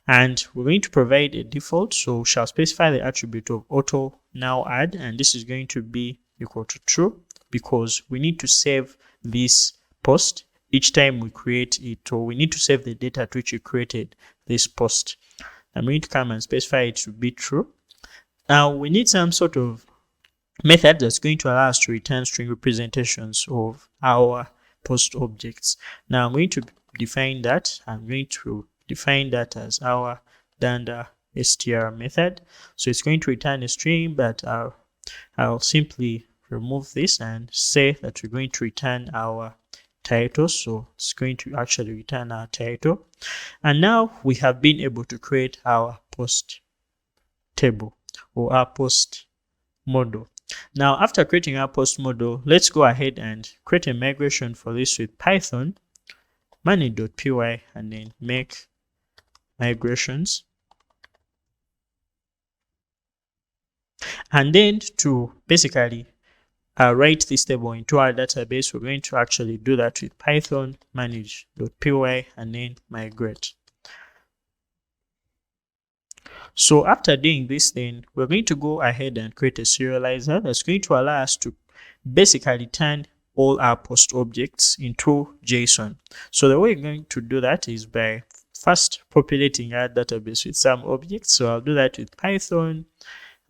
and we're going to provide a default. So we shall specify the attribute of auto now add, and this is going to be equal to true, because we need to save this post each time we create it, or we need to save the data at which you created this post. I'm going to come and specify it to be true. Now we need some sort of method that's going to allow us to return string representations of our post objects. Now I'm going to define that. I'm going to define that as our dunder str method. So it's going to return a string, but I'll simply remove this and say that we're going to return our title. So it's going to actually return our title. And now we have been able to create our post table, or our post model. Now after creating our post model, let's go ahead and create a migration for this with Python manage.py, and then make migrations. And then to basically write this table into our database, we're going to actually do that with Python manage.py and then migrate. So after doing this, then we're going to go ahead and create a serializer that's going to allow us to basically turn all our post objects into JSON. So the way we're going to do that is by first populating our database with some objects. So I'll do that with Python.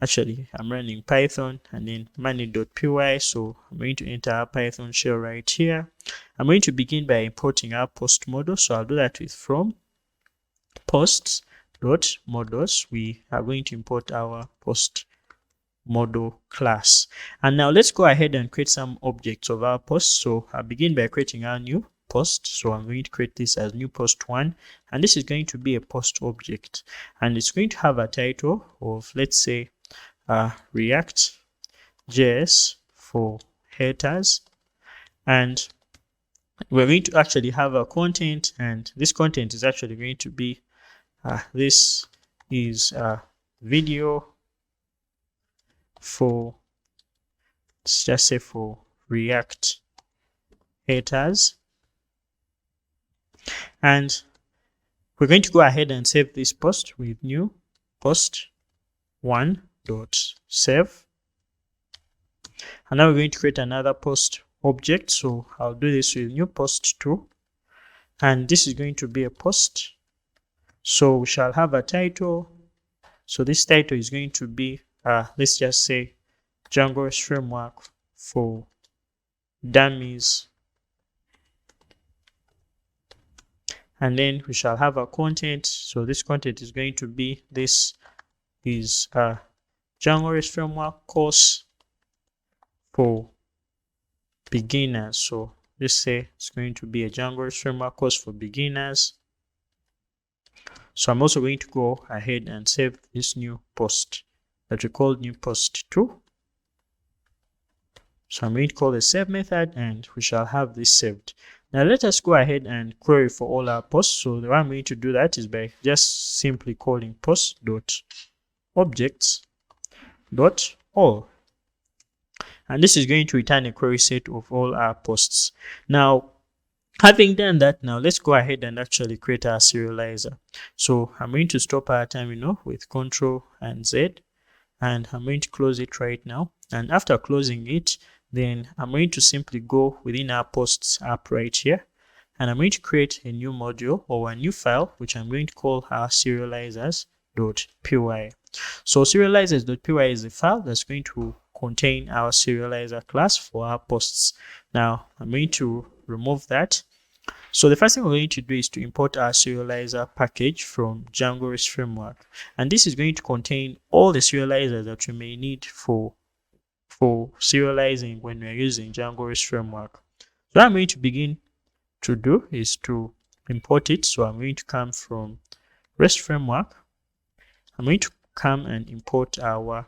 Actually, I'm running Python and then manage.py. So I'm going to enter our Python shell right here. I'm going to begin by importing our post model. So I'll do that with from posts.models. We are going to import our post model class. And now let's go ahead and create some objects of our post. So I'll begin by creating our new post. So I'm going to create this as new post 1, and this is going to be a post object, and it's going to have a title of, let's say, React JS for haters, and we're going to actually have a content, and this content is actually going to be this is a video for, let's just say, for React haters. And we're going to go ahead and save this post with new post 1.save. And now we're going to create another post object. So I'll do this with new post 2, and this is going to be a post. So we shall have a title. So this title is going to be let's just say Django REST Framework for dummies. And then we shall have a content. So this content is going to be, this is a Django REST Framework course for beginners. So let's say it's going to be a Django REST Framework course for beginners. So I'm also going to go ahead and save this new post that we called new post 2. So I'm going to call the save method, and we shall have this saved. Now let us go ahead and query for all our posts. So the way I'm going to do that is by just simply calling post.objects.all. And this is going to return a query set of all our posts. Now, having done that, now let's go ahead and actually create our serializer. So I'm going to stop our terminal with Ctrl and Z, and I'm going to close it right now. And after closing it, then I'm going to simply go within our posts app right here, and I'm going to create a new module or a new file, which I'm going to call our serializers.py. So serializers.py is a file that's going to contain our serializer class for our posts. Now I'm going to remove that. So the first thing we're going to do is to import our serializer package from Django REST Framework. And this is going to contain all the serializers that you may need for serializing when we're using Django REST Framework. So what I'm going to begin to do is to import it. So I'm going to come from REST Framework. I'm going to come and import our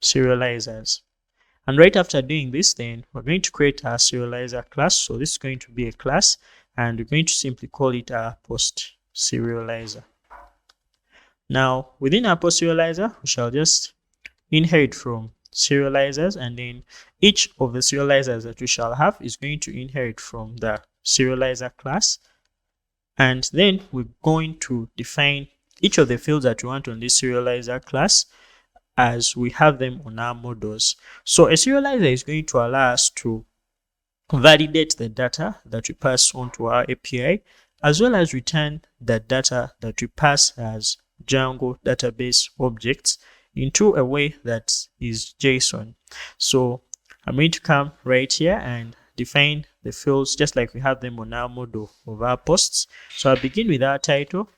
serializers. And right after doing this, then we're going to create our serializer class. So this is going to be a class, and we're going to simply call it our post serializer. Now, within our post serializer, we shall just inherit from serializers, and then each of the serializers that we shall have is going to inherit from the serializer class. And then we're going to define each of the fields that we want on this serializer class as we have them on our models. So a serializer is going to allow us to validate the data that we pass onto our API, as well as return the data that we pass as Django database objects into a way that is JSON. So I'm going to come right here and define the fields just like we have them on our model of our posts. So I'll begin with our title,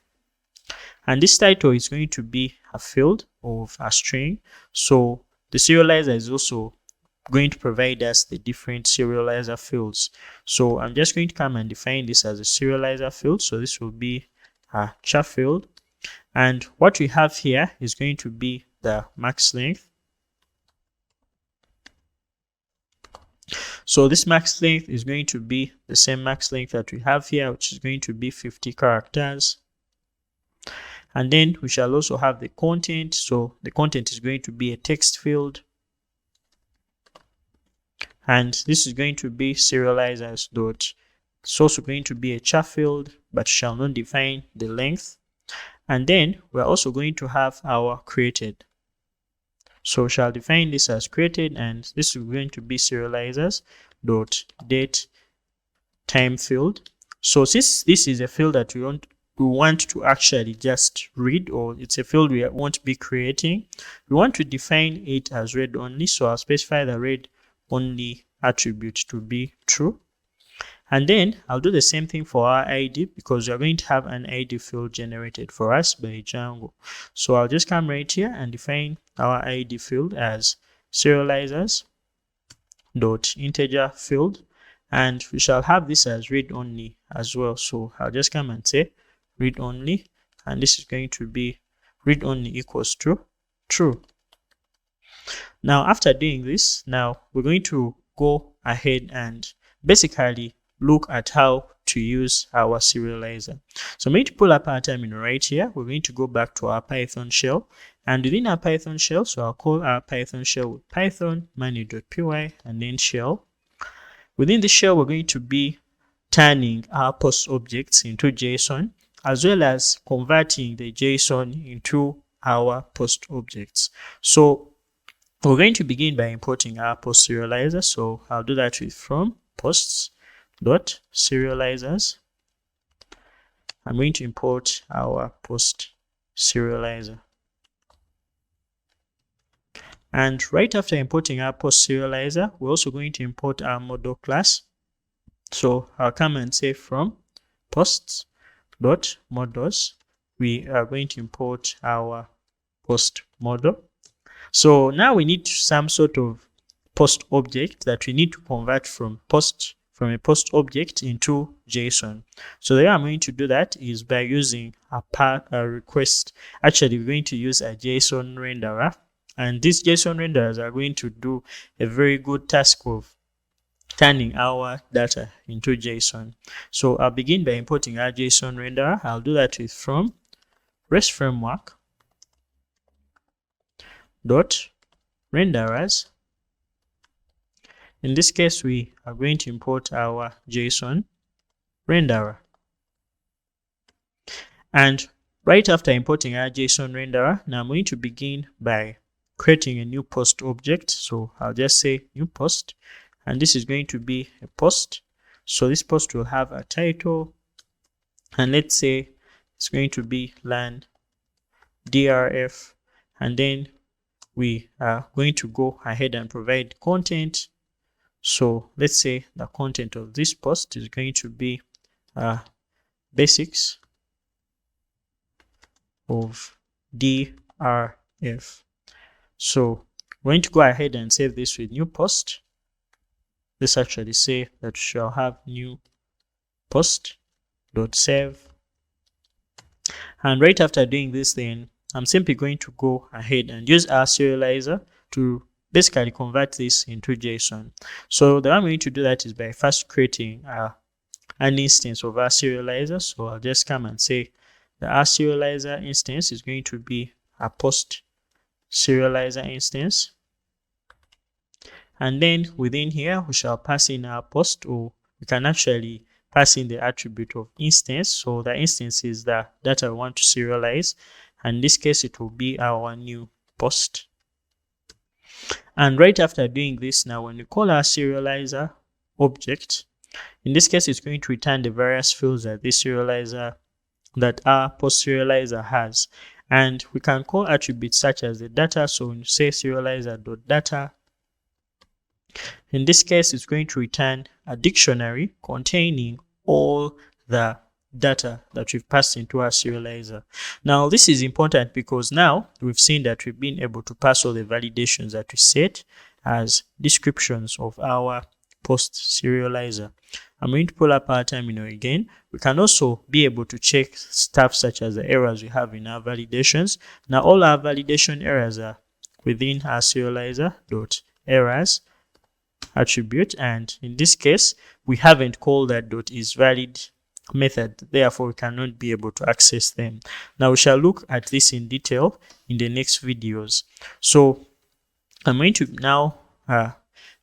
and this title is going to be a field of a string. So the serializer is also going to provide us the different serializer fields. So I'm just going to come and define this as a serializer field. So this will be a char field, and what we have here is going to be the max length. So this max length is going to be the same max length that we have here, which is going to be 50 characters. And then we shall also have the content. So the content is going to be a text field, and this is going to be serializers dot. It's also going to be a char field, but shall not define the length. And then we're also going to have our created. So shall define this as created, and this is going to be serializers dot date time field. So since this is a field that we want to actually just read, or it's a field we won't be creating, we want to define it as read only. So I'll specify the read only attribute to be true. And then I'll do the same thing for our ID, because we're going to have an ID field generated for us by Django. So I'll just come right here and define our ID field as serializers dot integer field, and we shall have this as read only as well. So I'll just come and say read only, and this is going to be read only equals to true. Now after doing this, now we're going to go ahead and basically look at how to use our serializer. So I'm going to pull up our terminal right here. We're going to go back to our Python shell, and within our Python shell, so I'll call our Python shell with python manual.py and then shell. Within the shell, we're going to be turning our post objects into JSON, as well as converting the JSON into our post objects. So we're going to begin by importing our post serializer. So I'll do that with from posts dot serializers. I'm going to import our post serializer. And right after importing our post serializer, we're also going to import our model class. So I'll come and say from posts dot models, we are going to import our post model. So now we need some sort of post object that we need to convert from a post object into JSON. So the way I'm going to do that is by using a request. Actually, we're going to use a JSON renderer, and these JSON renderers are going to do a very good task of turning our data into JSON. So I'll begin by importing our JSON renderer. I'll do that with from REST Framework dot renderers. In this case, we are going to import our JSON renderer. And right after importing our JSON renderer, now I'm going to begin by creating a new post object. So I'll just say new post, and this is going to be a post. So this post will have a title, and let's say it's going to be LAN DRF, and then we are going to go ahead and provide content. So let's say the content of this post is going to be basics of DRF. So we're going to go ahead and save this with new post. Let's actually say that we shall have new post dot save. And right after doing this, then I'm simply going to go ahead and use our serializer to basically convert this into JSON. So the way I'm going to do that is by first creating an instance of our serializer. So I'll just come and say the our serializer instance is going to be a post serializer instance. And then within here, we shall pass in our post, or we can actually pass in the attribute of instance. So the instance is the data we want to serialize. And in this case, it will be our new post. And right after doing this, now when we call our serializer object, in this case, it's going to return the various fields that this serializer, that our post serializer has. And we can call attributes such as the data. So when you say serializer.data, in this case, it's going to return a dictionary containing all the data that we've passed into our serializer. Now, this is important because now we've seen that we've been able to pass all the validations that we set as descriptions of our post serializer. I'm going to pull up our terminal again. We can also be able to check stuff such as the errors we have in our validations. Now, all our validation errors are within our serializer.errors attribute, and in this case we haven't called that .isValid method, therefore we cannot be able to access them. Now we shall look at this in detail in the next videos. So I'm going to now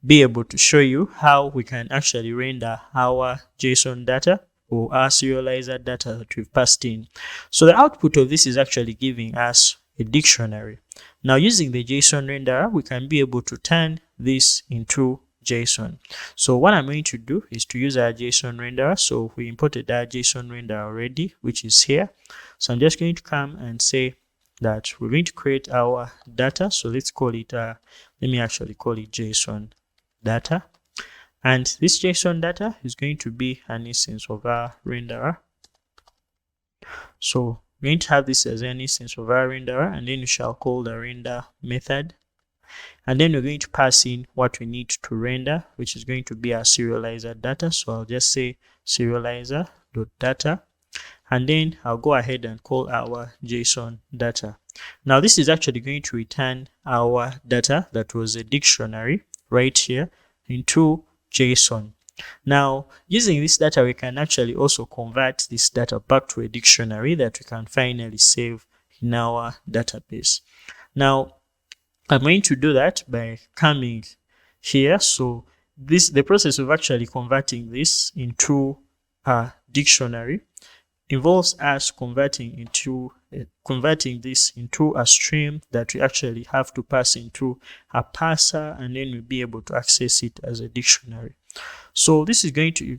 be able to show you how we can actually render our JSON data or our serializer data that we've passed in. So the output of this is actually giving us a dictionary. Now using the JSON renderer, we can be able to turn this into JSON. So what I'm going to do is to use our JSON renderer. So we imported our JSON renderer already, which is here. So I'm just going to come and say that we're going to create our data. So let's call it, let me actually call it JSON data. And this JSON data is going to be an instance of our renderer. So we're going to have this as an instance of our renderer, and then we shall call the render method. And then we're going to pass in what we need to render, which is going to be our serializer data. So I'll just say serializer.data, and then I'll go ahead and call our JSON data. Now this is actually going to return our data that was a dictionary right here into JSON. Now using this data, we can actually also convert this data back to a dictionary that we can finally save in our database. Now I'm going to do that by coming here. So the process of actually converting this into a dictionary involves us converting this into a stream that we actually have to pass into a parser, and then we'll be able to access it as a dictionary. So this is going to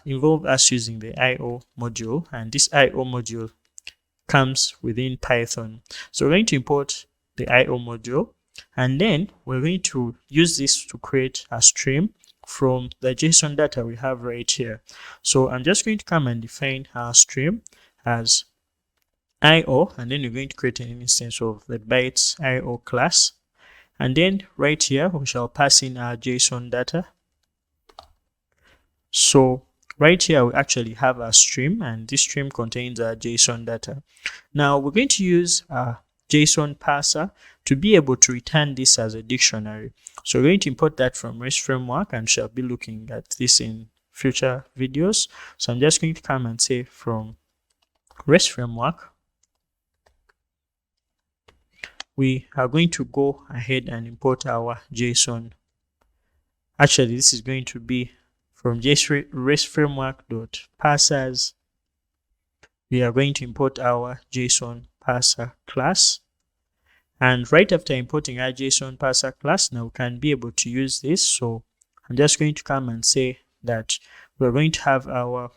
involve us using the IO module, and this IO module comes within Python. So we're going to import the IO module, and then we're going to use this to create a stream from the JSON data we have right here. So I'm just going to come and define our stream as IO, and then we're going to create an instance of the bytes IO class, and then right here we shall pass in our JSON data. So right here we actually have a stream, and this stream contains our JSON data. Now we're going to use a JSON parser to be able to return this as a dictionary. So we're going to import that from REST Framework, and shall be looking at this in future videos. So I'm just going to come and say from REST Framework, we are going to go ahead and import our JSON. Actually, this is going to be from REST Framework.parsers we are going to import our JSON parser class. And right after importing our JSON parser class, now we can be able to use this. So I'm just going to come and say that we're going to have our,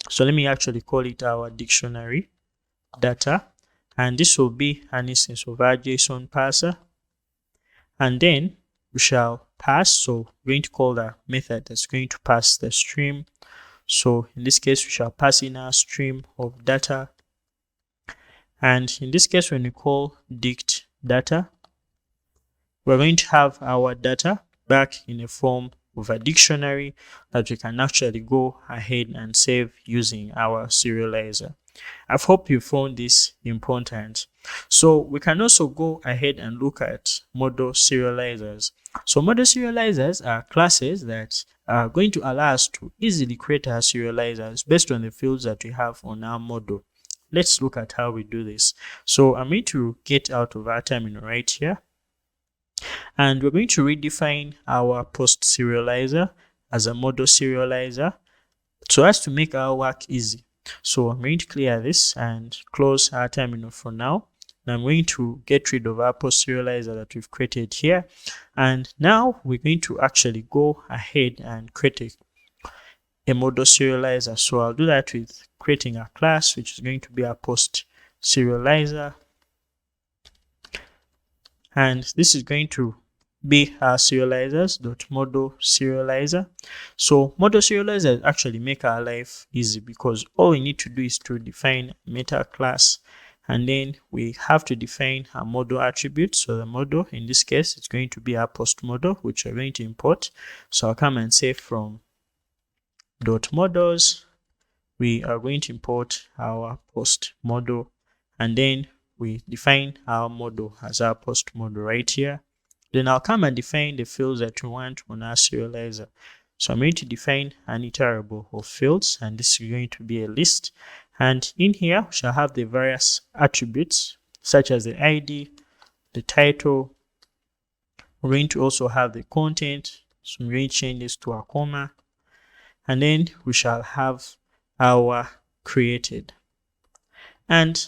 so let me actually call it our dictionary data. And this will be an instance of our JSON parser. And then we shall pass. So we're going to call the method that's going to pass the stream. So in this case, we shall pass in our stream of data. And in this case, when we call dict data, we're going to have our data back in the form of a dictionary that we can actually go ahead and save using our serializer. I hope you found this important. So we can also go ahead and look at model serializers. So model serializers are classes that are going to allow us to easily create our serializers based on the fields that we have on our model. Let's look at how we do this. So I'm going to get out of our terminal right here. And we're going to redefine our post serializer as a model serializer so as to make our work easy. So I'm going to clear this and close our terminal for now. Now I'm going to get rid of our post serializer that we've created here. And now we're going to actually go ahead and create a model serializer. So I'll do that with creating a class, which is going to be our post serializer. And this is going to be our serializers.model serializer. So model serializers actually make our life easy because all we need to do is to define a meta class, and then we have to define our model attributes. So the model, in this case, it's going to be our post model, which we're going to import. So I'll come and say from .models, we are going to import our post model, and then we define our model as our post model right here. Then I'll come and define the fields that we want on our serializer. So I'm going to define an iterable of fields, and this is going to be a list. And in here, we shall have the various attributes such as the ID, the title. We're going to also have the content. So I'm going to change this to a comma. And then we shall have our created. And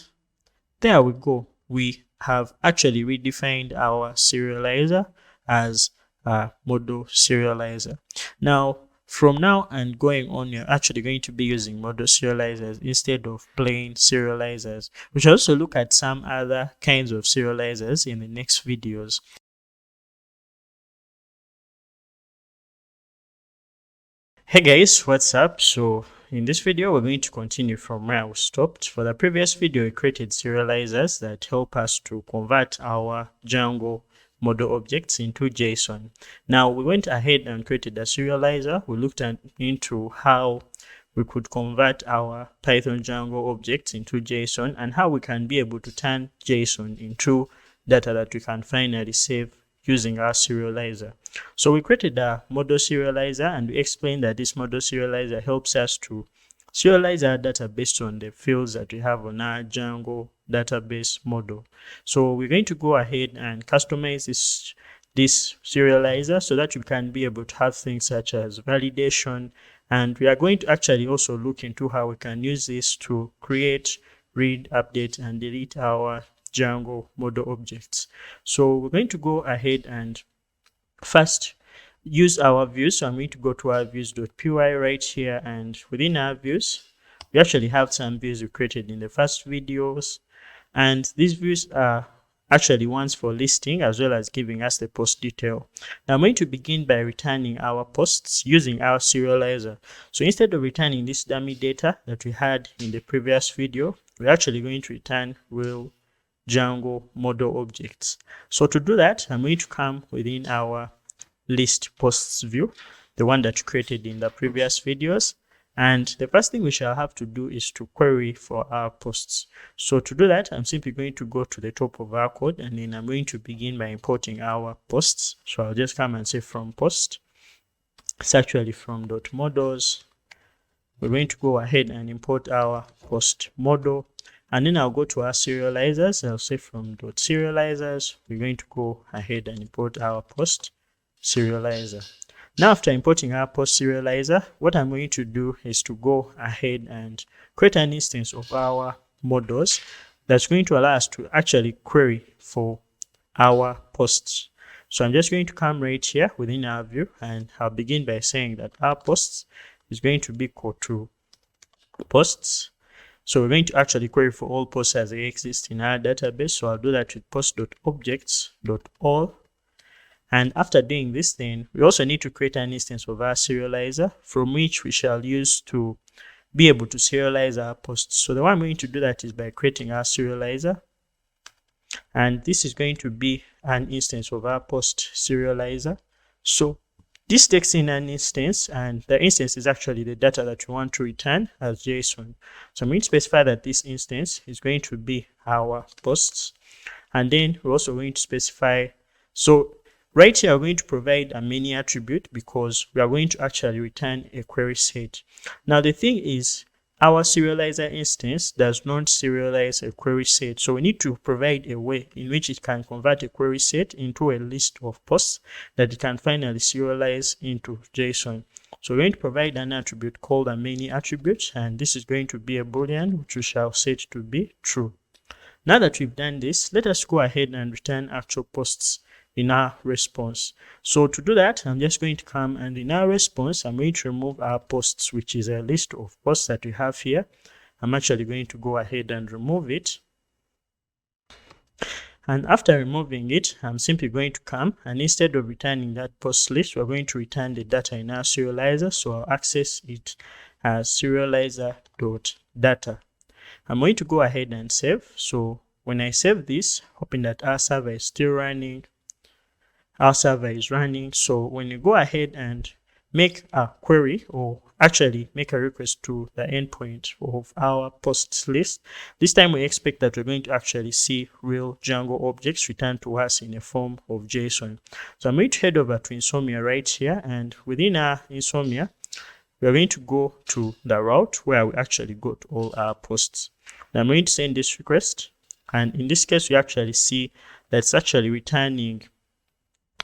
there we go. We have actually redefined our serializer as a model serializer. Now, from now and going on, you're actually going to be using model serializers instead of plain serializers. We shall also look at some other kinds of serializers in the next videos. Hey guys, what's up? So in this video, we're going to continue from where we stopped. For the previous video, we created serializers that help us to convert our Django model objects into JSON. Now we went ahead and created a serializer. We looked into how we could convert our Python Django objects into JSON and how we can be able to turn JSON into data that we can finally save using our serializer. So we created a model serializer, and we explained that this model serializer helps us to serialize our data based on the fields that we have on our Django database model. So we're going to go ahead and customize this serializer so that we can be able to have things such as validation, and we are going to actually also look into how we can use this to create, read, update, and delete our Django model objects. So we're going to go ahead and first use our views. So I'm going to go to our views.py right here, and within our views, we actually have some views we created in the first videos, and these views are actually ones for listing as well as giving us the post detail. Now I'm going to begin by returning our posts using our serializer. So instead of returning this dummy data that we had in the previous video, we're actually going to return real Django model objects. So to do that, I'm going to come within our list posts view, the one that you created in the previous videos. And the first thing we shall have to do is to query for our posts. So to do that, I'm simply going to go to the top of our code, and then I'm going to begin by importing our posts. So I'll just come and say from post. It's actually from .models. We're going to go ahead and import our post model. And then I'll go to our serializers. I'll say from .serializers, we're going to go ahead and import our post serializer. Now, after importing our post serializer, what I'm going to do is to go ahead and create an instance of our models that's going to allow us to actually query for our posts. So I'm just going to come right here within our view, and I'll begin by saying that our posts is going to be equal to posts. So we're going to actually query for all posts as they exist in our database. So I'll do that with post.objects.all. And after doing this, then we also need to create an instance of our serializer from which we shall use to be able to serialize our posts. So the way I'm going to do that is by creating our serializer. And this is going to be an instance of our post serializer. So this takes in an instance, and the instance is actually the data that we want to return as JSON. So I'm going to specify that this instance is going to be our posts. And then we're also going to specify, so right here, we're going to provide a many attribute because we are going to actually return a query set. Now, the thing is, our serializer instance does not serialize a query set. So we need to provide a way in which it can convert a query set into a list of posts that it can finally serialize into JSON. So we're going to provide an attribute called a many attribute, and this is going to be a boolean which we shall set to be true. Now that we've done this, let us go ahead and return actual posts in our response. So to do that, I'm just going to come, and in our response, I'm going to remove our posts, which is a list of posts that we have here. I'm actually going to go ahead and remove it. And after removing it, I'm simply going to come, and instead of returning that post list, we're going to return the data in our serializer. So I'll access it as serializer.data. I'm going to go ahead and save. So when I save this, hoping that our server is still running, our server is running. So when you go ahead and make a query, or actually make a request to the endpoint of our posts list, this time we expect that we're going to actually see real Django objects returned to us in a form of JSON. So I'm going to head over to Insomnia right here, and within our Insomnia, we're going to go to the route where we actually got all our posts. Now I'm going to send this request, and in this case, we actually see that it's actually returning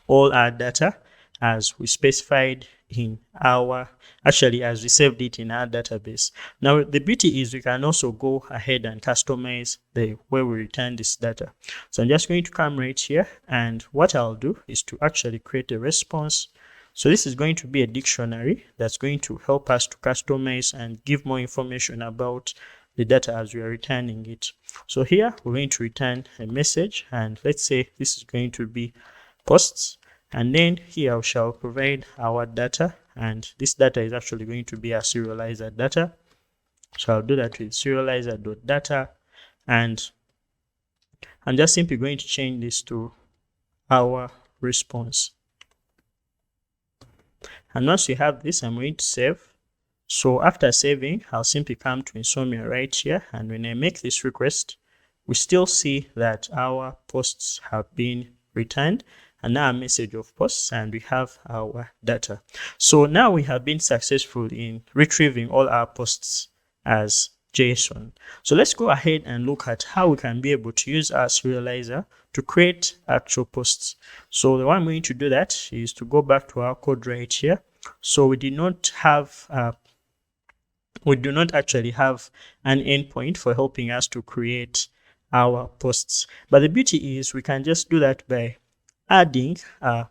all our data as we specified in our, actually as we saved it in our database. Now the beauty is we can also go ahead and customize the way we return this data. So I'm just going to come right here, and what I'll do is to actually create a response. So this is going to be a dictionary that's going to help us to customize and give more information about the data as we are returning it. So here we're going to return a message, and let's say this is going to be posts, and then here we shall provide our data, and this data is actually going to be our serializer data. So I'll do that with serializer.data, and I'm just simply going to change this to our response. And once we have this, I'm going to save. So after saving, I'll simply come to Insomnia right here, and when I make this request, we still see that our posts have been returned, and now a message of posts, and we have our data. So now we have been successful in retrieving all our posts as JSON. So let's go ahead and look at how we can be able to use our serializer to create actual posts. So the way I'm going to do that is to go back to our code right here. So we do not actually have an endpoint for helping us to create our posts. But the beauty is we can just do that by adding a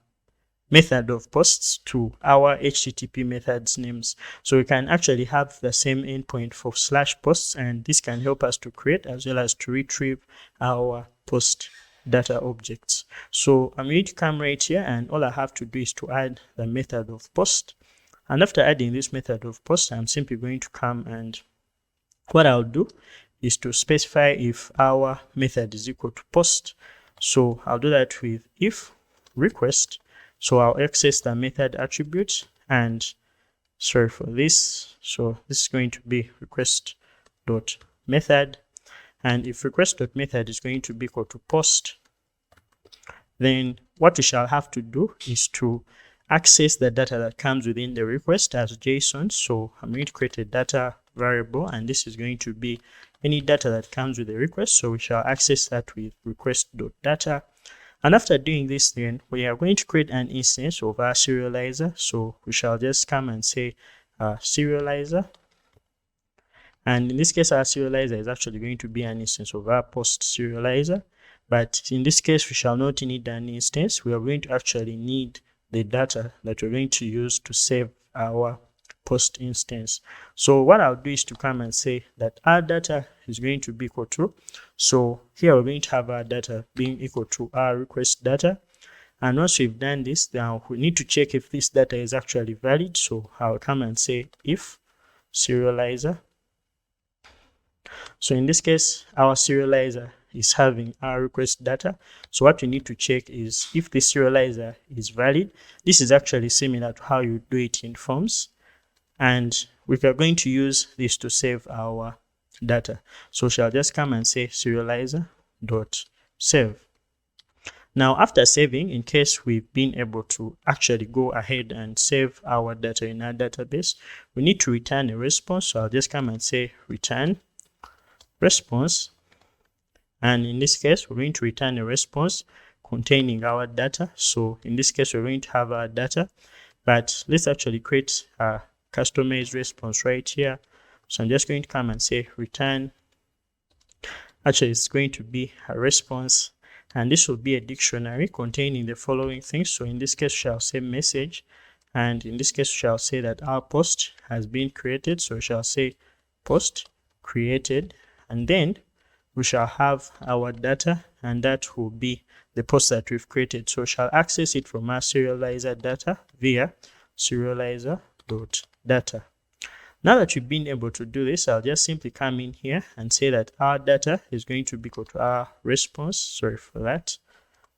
method of posts to our HTTP methods names. So we can actually have the same endpoint for /posts, and this can help us to create as well as to retrieve our post data objects. So I'm going to come right here, and all I have to do is to add the method of post. And after adding this method of post, I'm simply going to come, and what I'll do is to specify if our method is equal to post. So I'll do that with if request. So I'll access the method attribute, and sorry for this. So this is going to be request.method. And if request.method is going to be equal to post, then what we shall have to do is to access the data that comes within the request as JSON. So I'm going to create a data variable, and this is going to be any data that comes with the request. So we shall access that with request.data. And after doing this, then we are going to create an instance of our serializer. So we shall just come and say serializer. And in this case, our serializer is actually going to be an instance of our post serializer. But in this case, we shall not need an instance. We are going to actually need the data that we're going to use to save our post instance. So what I'll do is to come and say that our data is going to be equal to, so here we're going to have our data being equal to our request data. And once we've done this, now we need to check if this data is actually valid. So I'll come and say if serializer. So in this case, our serializer is having our request data. So what we need to check is if the serializer is valid. This is actually similar to how you do it in forms. And we are going to use this to save our data. So shall just come and say serializer.save. Now, after saving, in case we've been able to actually go ahead and save our data in our database, we need to return a response. So I'll just come and say return response. And in this case, we're going to return a response containing our data. So in this case, we're going to have our data, but let's actually create a customized response right here. So I'm just going to come and say return. Actually, it's going to be a response, and this will be a dictionary containing the following things. So in this case, we shall say message, and in this case, we shall say that our post has been created. So we shall say post created, and then we shall have our data, and that will be the post that we've created. So we shall access it from our serializer data via serializer.data. Now that we've been able to do this, I'll just simply come in here and say that our data is going to be equal to our response. Sorry for that.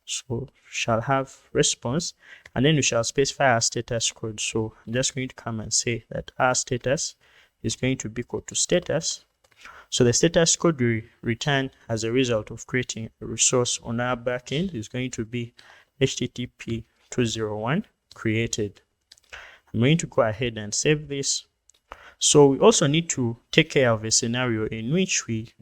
So we shall have response, and then we shall specify our status code. So I'm just going to come and say that our status is going to be equal to status. So the status code we return as a result of creating a resource on our backend is going to be HTTP 201 created. I'm going to go ahead and save this. So we also need to take care of a scenario in which we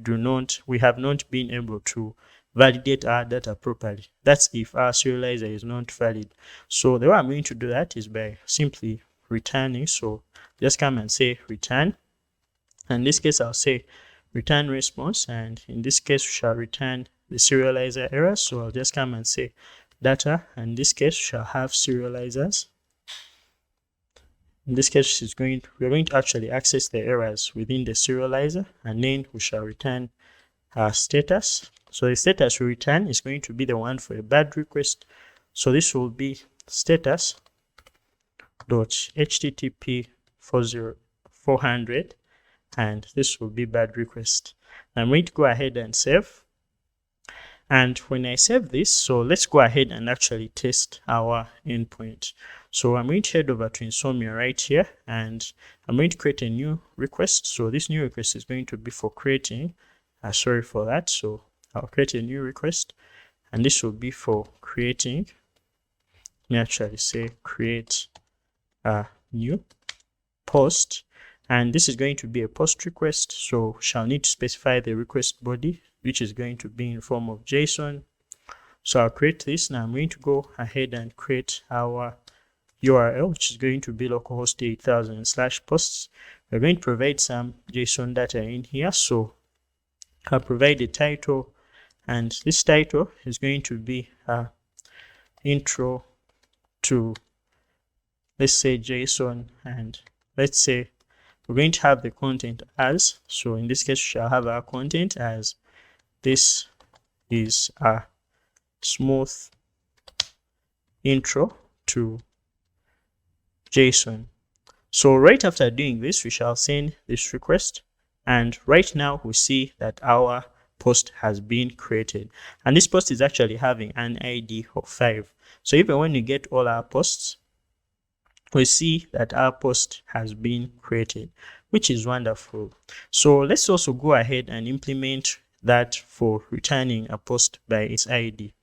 have not been able to validate our data properly. That's if our serializer is not valid. So the way I'm going to do that is by simply returning. So just come and say return. In this case, I'll say return response, and in this case, we shall return the serializer error. So I'll just come and say data, and in this case, we shall have serializers. In this case, we're going to actually access the errors within the serializer, and then we shall return our status. So the status we return is going to be the one for a bad request. So this will be status.http 400, and this will be bad request. I'm going to go ahead and save. And when I save this, so let's go ahead and actually test our endpoint. So I'm going to head over to Insomnia right here, and I'm going to create a new request. So this new request is going to be for creating, sorry for that. So I'll create a new request, and this will be for creating, let me actually say create a new post. And this is going to be a post request. So we shall need to specify the request body, which is going to be in form of JSON. So I'll create this. Now I'm going to go ahead and create our URL, which is going to be localhost 8000/posts. We're going to provide some JSON data in here. So I'll provide a title, and this title is going to be intro to, let's say, JSON, and let's say we're going to have the content as, so in this case, we shall have our content as this is a smooth intro to JSON. So right after doing this, we shall send this request, and right now we see that our post has been created, and this post is actually having an ID of 5. So even when you get all our posts, we see that our post has been created, which is wonderful. So let's also go ahead and implement that for returning a post by its ID.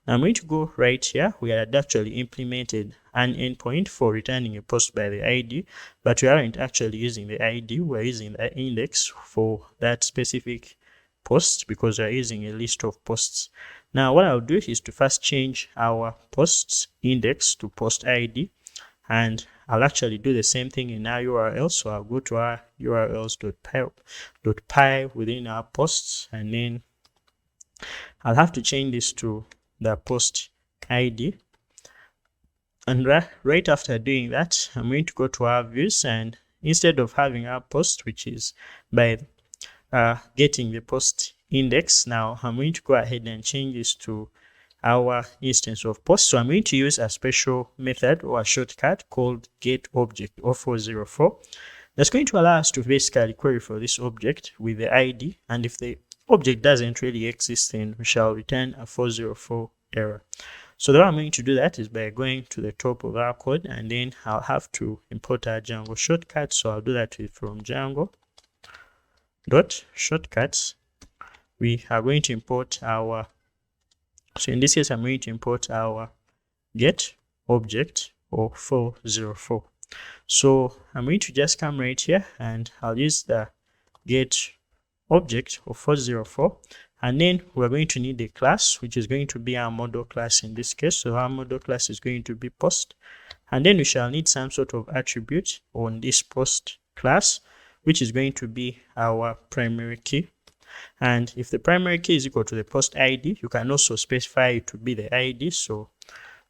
Now I'm going to go right here. We had actually implemented an endpoint for returning a post by the ID, but we aren't actually using the ID. We're using the index for that specific posts because we're using a list of posts. Now what I'll do is to first change our posts index to post ID, and I'll actually do the same thing in our URL. So I'll go to our urls.py within our posts, and then I'll have to change this to the post ID. And right after doing that, I'm going to go to our views, and instead of having our post, which is by getting the post index, now I'm going to go ahead and change this to our instance of post. So I'm going to use a special method or a shortcut called getObject0404. That's going to allow us to basically query for this object with the ID, and if the object doesn't really exist, then we shall return a 404 error. So the way I'm going to do that is by going to the top of our code, and then I'll have to import our Django shortcut. So I'll do that from Django.shortcuts. We are going to import our, so in this case, I'm going to import our get object or 404. So I'm going to just come right here, and I'll use the get object of 404, and then we're going to need a class which is going to be our model class in this case. So our model class is going to be post, and then we shall need some sort of attribute on this post class, which is going to be our primary key. And if the primary key is equal to the post ID, you can also specify it to be the ID. So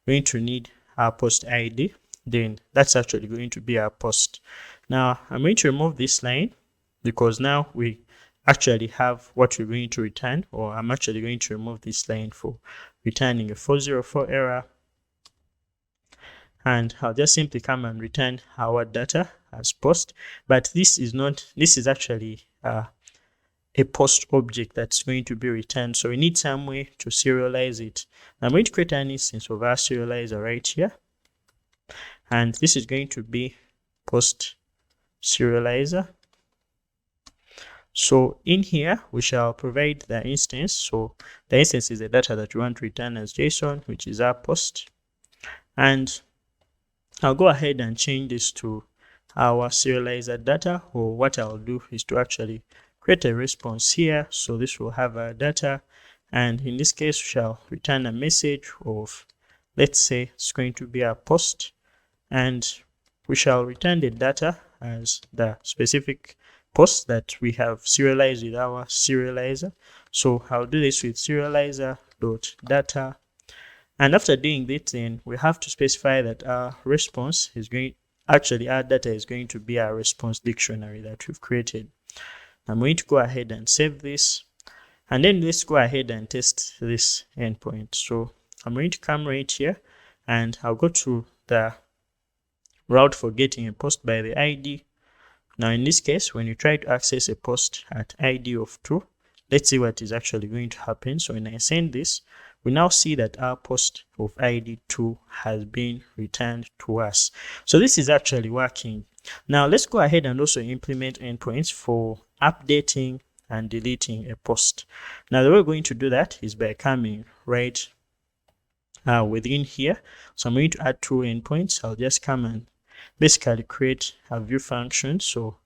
we're going to need our post ID, then that's actually going to be our post. Now I'm going to remove this line because now we actually have what we're going to return, or I'm actually going to remove this line for returning a 404 error, and I'll just simply come and return our data as post. But this is actually a post object that's going to be returned, so we need some way to serialize it. I'm going to create an instance of our serializer right here, and this is going to be post serializer. So in here we shall provide the instance. So the instance is the data that we want to return as JSON, which is our post, and I'll go ahead and change this to our serializer data, or what I'll do is to actually create a response here. So this will have our data, and in this case we shall return a message of, let's say it's going to be our post, and we shall return the data as the specific post that we have serialized with our serializer. So I'll do this with serializer.data, and after doing this, then we have to specify that our response is going, actually our data is going to be our response dictionary that we've created. I'm going to go ahead and save this, and then let's go ahead and test this endpoint. So I'm going to come right here, and I'll go to the route for getting a post by the ID. Now in this case, when you try to access a post at ID of 2, let's see what is actually going to happen. So when I send this, we now see that our post of ID 2 has been returned to us. So this is actually working. Now let's go ahead and also implement endpoints for updating and deleting a post. Now the way we're going to do that is by coming right within here. So I'm going to add 2 endpoints. I'll just come and basically create a view function. So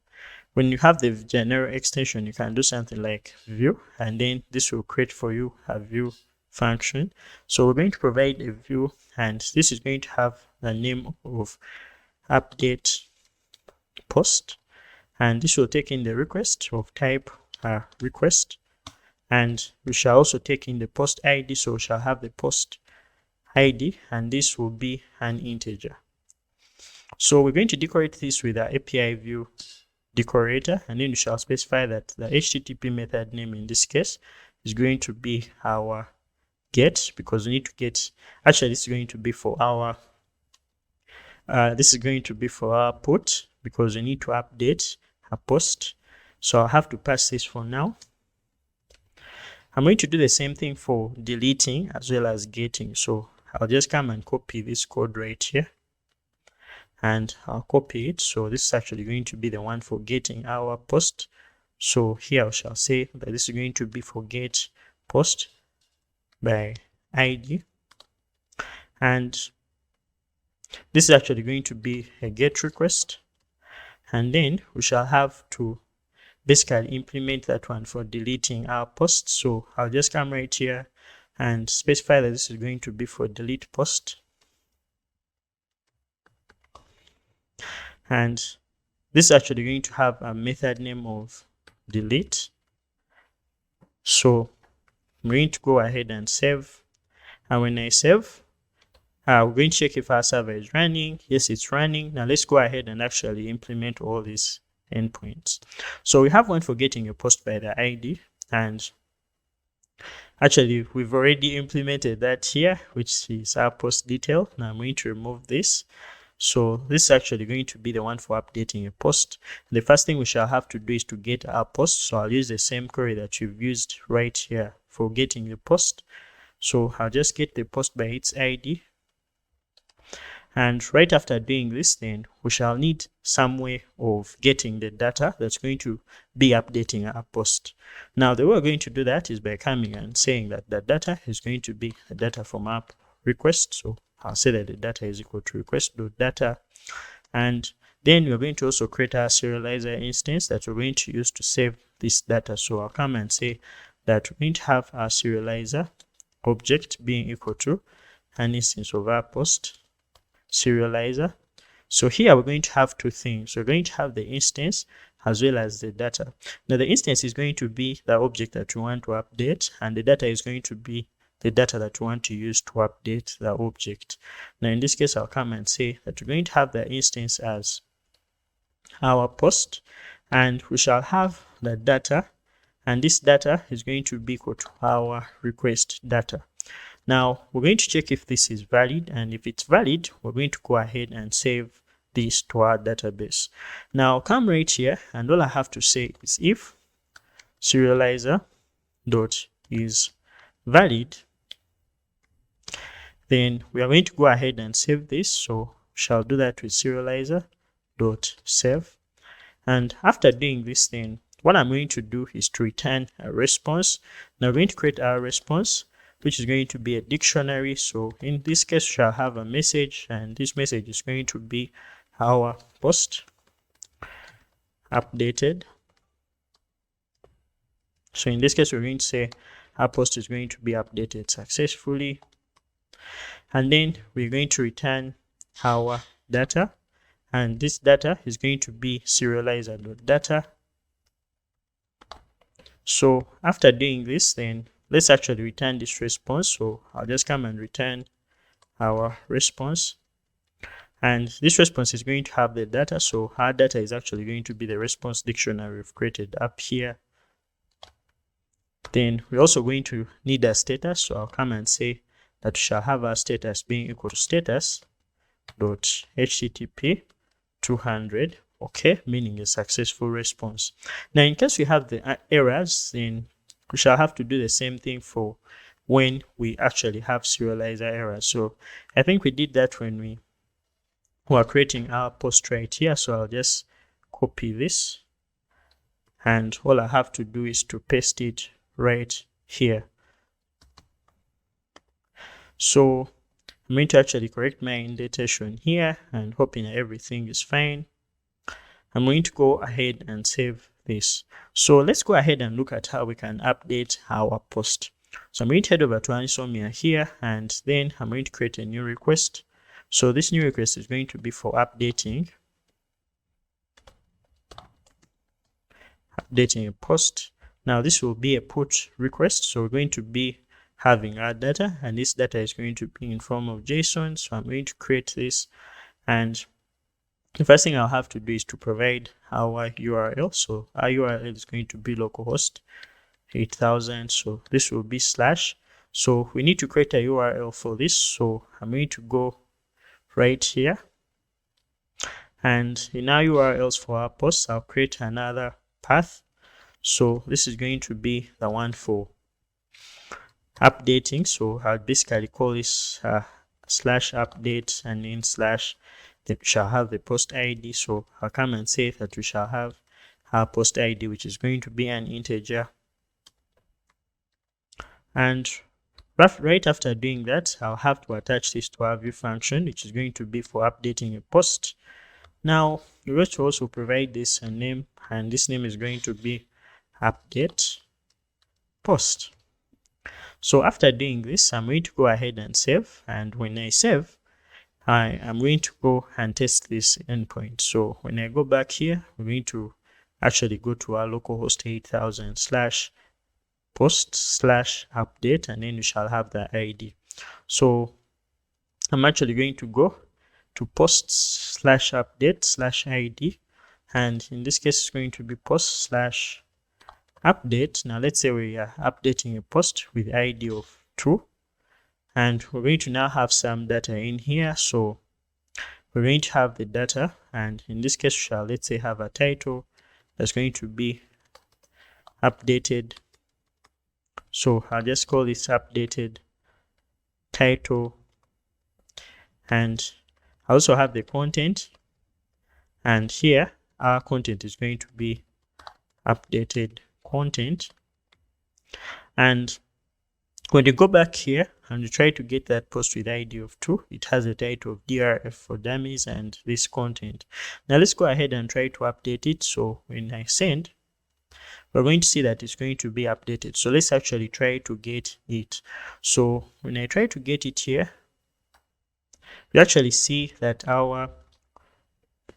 when you have the generic extension, you can do something like view, and then this will create for you a view function. So we're going to provide a view, and this is going to have the name of update post, and this will take in the request of type request, and we shall also take in the post ID. So we shall have the post ID, and this will be an integer. So we're going to decorate this with our API view decorator, and then we shall specify that the HTTP method name in this case is going to be our get, because we need to get, actually this is going to be for our put, because we need to update a post. So I'll have to pass this for now. I'm going to do the same thing for deleting as well as getting. So I'll just come and copy this code right here, and I'll copy it. So this is actually going to be the one for getting our post. So here I shall say that this is going to be for get post by ID, and this is actually going to be a get request, and then we shall have to basically implement that one for deleting our post. So I'll just come right here and specify that this is going to be for delete post. And this is actually going to have a method name of delete. So I'm going to go ahead and save. And when I save, we're going to check if our server is running. Yes, it's running. Now let's go ahead and actually implement all these endpoints. So we have one for getting a post by the ID, and actually we've already implemented that here, which is our post detail. Now I'm going to remove this. So this is actually going to be the one for updating a post. The first thing we shall have to do is to get our post. So I'll use the same query that you've used right here for getting the post. So I'll just get the post by its ID. And right after doing this, then we shall need some way of getting the data that's going to be updating our post. Now, the way we're going to do that is by coming and saying that the data is going to be the data from our request. So I'll say that the data is equal to request.data. And then we're going to also create our serializer instance that we're going to use to save this data. So I'll come and say that we're going to have our serializer object being equal to an instance of our post serializer. So here we're going to have two things. We're going to have the instance as well as the data. Now the instance is going to be the object that we want to update, and the data is going to be the data that we want to use to update the object. Now in this case, I'll come and say that we're going to have the instance as our post, and we shall have the data, and this data is going to be equal to our request data. Now we're going to check if this is valid, and if it's valid, we're going to go ahead and save this to our database. Now come right here, and all I have to say is if serializer dot is valid, then we are going to go ahead and save this. So we shall do that with serializer dot save. And after doing this, then what I'm going to do is to return a response. Now we're going to create our response, which is going to be a dictionary. So in this case, we shall have a message, and this message is going to be our post updated. So in this case, we're going to say our post is going to be updated successfully. And then we're going to return our data, and this data is going to be serializer.data. So after doing this, then let's actually return this response. So I'll just come and return our response, and this response is going to have the data. So our data is actually going to be the response dictionary we've created up here. Then we're also going to need a status. So I'll come and say that we shall have our status being equal to status dot http 200, okay, meaning a successful response. Now in case we have the errors, then we shall have to do the same thing for when we actually have serializer errors. So I think we did that when we were creating our post right here. So I'll just copy this, and all I have to do is to paste it right here. So I'm going to actually correct my indentation here, and hoping that everything is fine. I'm going to go ahead and save this. So let's go ahead and look at how we can update our post. So I'm going to head over to Insomnia here, and then I'm going to create a new request. So this new request is going to be for updating a post. Now this will be a put request. So we're going to be having our data, and this data is going to be in form of JSON. So I'm going to create this, and the first thing I'll have to do is to provide our URL. So our URL is going to be localhost 8000. So this will be slash. So we need to create a URL for this. So I'm going to go right here, and in our URLs for our posts, I'll create another path. So this is going to be the one for updating. So I'll basically call this slash update, and then slash, we shall have the post ID. So I'll come and say that we shall have our post ID, which is going to be an integer. And right after doing that, I'll have to attach this to our view function, which is going to be for updating a post. Now we're going to also provide this a name, and this name is going to be update post. So after doing this, I'm going to go ahead and save, and when I save, I am going to go and test this endpoint. So when I go back here, we're going to actually go to our localhost 8000 / post / update, and then we shall have the ID. So I'm actually going to go to post / update / ID, and in this case it's going to be post / update. Now let's say we are updating a post with ID of 2, and we're going to now have some data in here. So we're going to have the data, and in this case we shall, let's say, have a title that's going to be updated. So I'll just call this updated title, and I also have the content, and here our content is going to be updated content. And when you go back here and you try to get that post with ID of 2, it has a title of DRF for dummies and this content. Now let's go ahead and try to update it. So when I send, we're going to see that it's going to be updated. So let's actually try to get it. So when I try to get it here, we actually see that our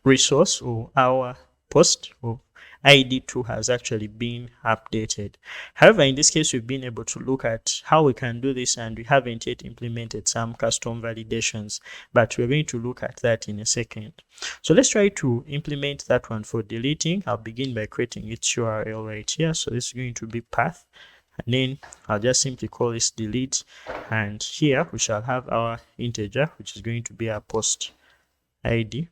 resource or our post or ID2 has actually been updated. However, in this case, we've been able to look at how we can do this, and we haven't yet implemented some custom validations, but we're going to look at that in a second. So let's try to implement that one for deleting. I'll begin by creating its URL right here. So this is going to be path, and then I'll just simply call this delete, and here we shall have our integer, which is going to be our post ID.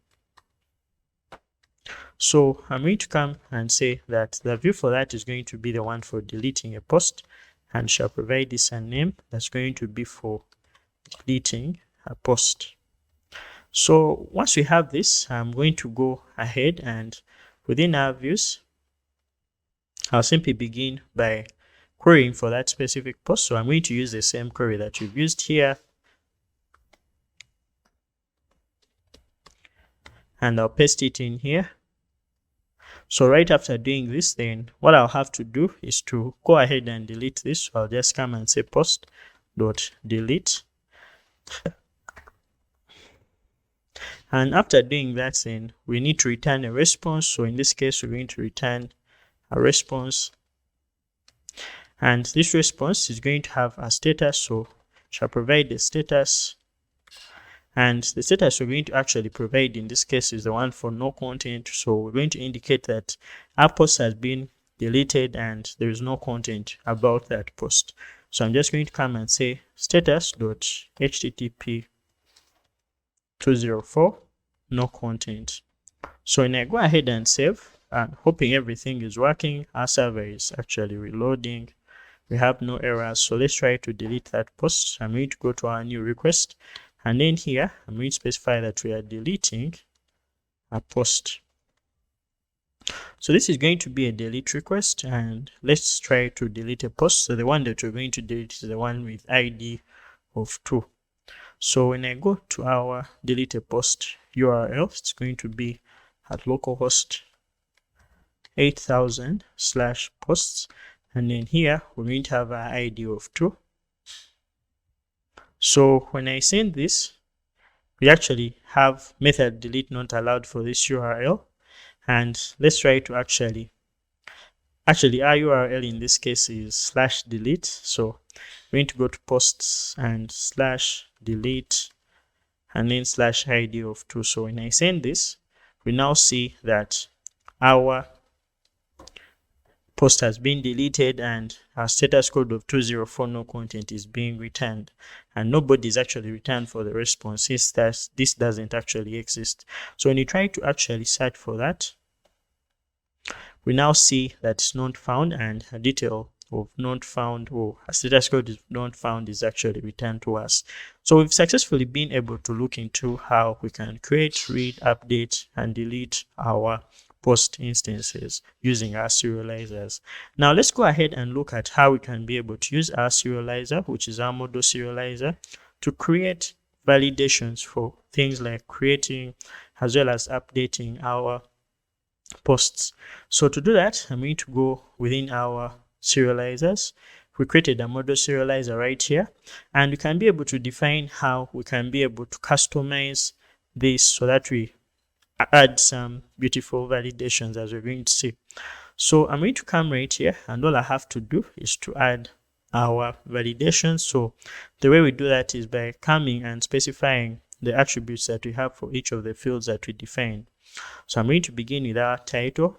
So I'm going to come and say that the view for that is going to be the one for deleting a post, and shall provide this a name that's going to be for deleting a post. So once we have this, I'm going to go ahead and within our views, I'll simply begin by querying for that specific post. So I'm going to use the same query that you've used here, and I'll paste it in here. So right after doing this, then what I'll have to do is to go ahead and delete this. So I'll just come and say post.delete. And after doing that, then we need to return a response. So in this case, we're going to return a response. And this response is going to have a status. So shall provide the status. And the status we're going to actually provide in this case is the one for no content. So we're going to indicate that our post has been deleted and there is no content about that post. So I'm just going to come and say status.http 204 no content. So when I go ahead and save, and hoping everything is working, our server is actually reloading. We have no errors. So let's try to delete that post. I'm going to go to our new request. And then here, I'm going to specify that we are deleting a post. So this is going to be a delete request, and let's try to delete a post. So the one that we're going to delete is the one with ID of 2. So when I go to our delete a post URL, it's going to be at localhost 8000 / posts. And then here, we're going to have our ID of 2. So when I send this, we actually have method delete not allowed for this URL. And let's try to actually our URL in this case is /delete. So we're going to go to posts and /delete and then /ID of 2. So when I send this, we now see that our post has been deleted and our status code of 204 no content is being returned, and nobody is actually returned for the response since this doesn't actually exist. So when you try to actually search for that, we now see that it's not found, and a detail of not found or a status code is not found is actually returned to us. So we've successfully been able to look into how we can create, read, update, and delete our post instances using our serializers. Now let's go ahead and look at how we can be able to use our serializer, which is our model serializer, to create validations for things like creating as well as updating our posts. So to do that, I'm going to go within our serializers. We created a model serializer right here, and we can be able to define how we can be able to customize this so that we add some beautiful validations, as we're going to see. So I'm going to come right here, and all I have to do is to add our validation. So the way we do that is by coming and specifying the attributes that we have for each of the fields that we define. So I'm going to begin with our title.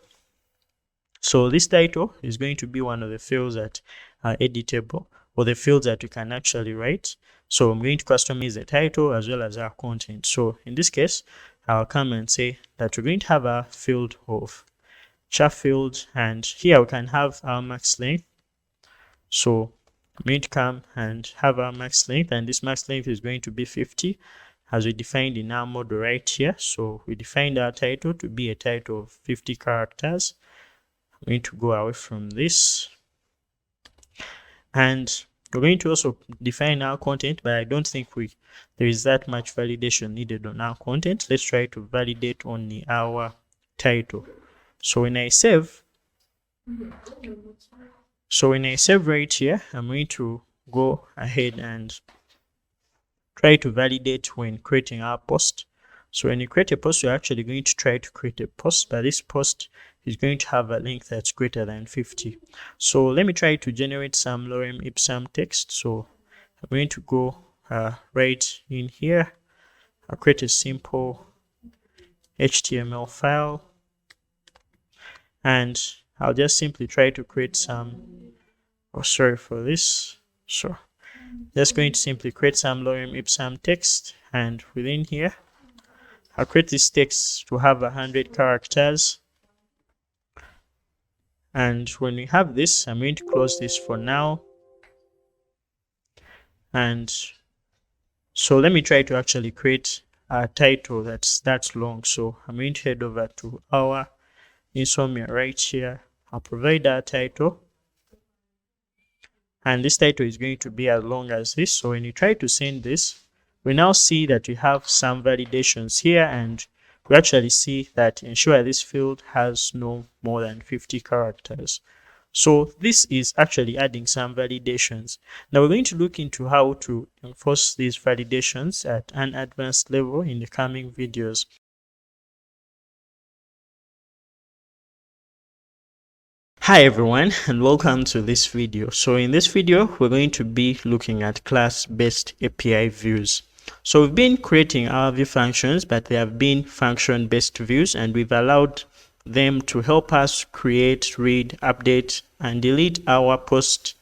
So this title is going to be one of the fields that are editable, or the fields that we can actually write. So I'm going to customize the title as well as our content. So in this case, I'll come and say that we're going to have a field of char field, and here we can have our max length. So I'm going to come and have our max length, and this max length is going to be 50 as we defined in our model right here. So we defined our title to be a title of 50 characters. I'm going to go away from this, and we're going to also define our content, but I don't think there is that much validation needed on our content. Let's try to validate only our title. So when I save right here, I'm going to go ahead and try to validate when creating our post. So when you create a post, you're actually going to try to create a post, but this post is going to have a length that's greater than 50. So let me try to generate some lorem ipsum text. So I'm going to go right in here. I'll create a simple HTML file, and I'll just simply try to create some, sorry for this. So just going to simply create some lorem ipsum text, and within here, I'll create this text to have 100 characters. And when we have this, I'm going to close this for now. And so let me try to actually create a title that's long. So I'm going to head over to our Insomnia right here. I'll provide our title, and this title is going to be as long as this. So when you try to send this, we now see that we have some validations here, and we actually see that ensure this field has no more than 50 characters. So this is actually adding some validations. Now we're going to look into how to enforce these validations at an advanced level in the coming videos. Hi everyone, and welcome to this video. So in this video, we're going to be looking at class-based API views. So we've been creating our view functions, but they have been function-based views, and we've allowed them to help us create, read, update, and delete our post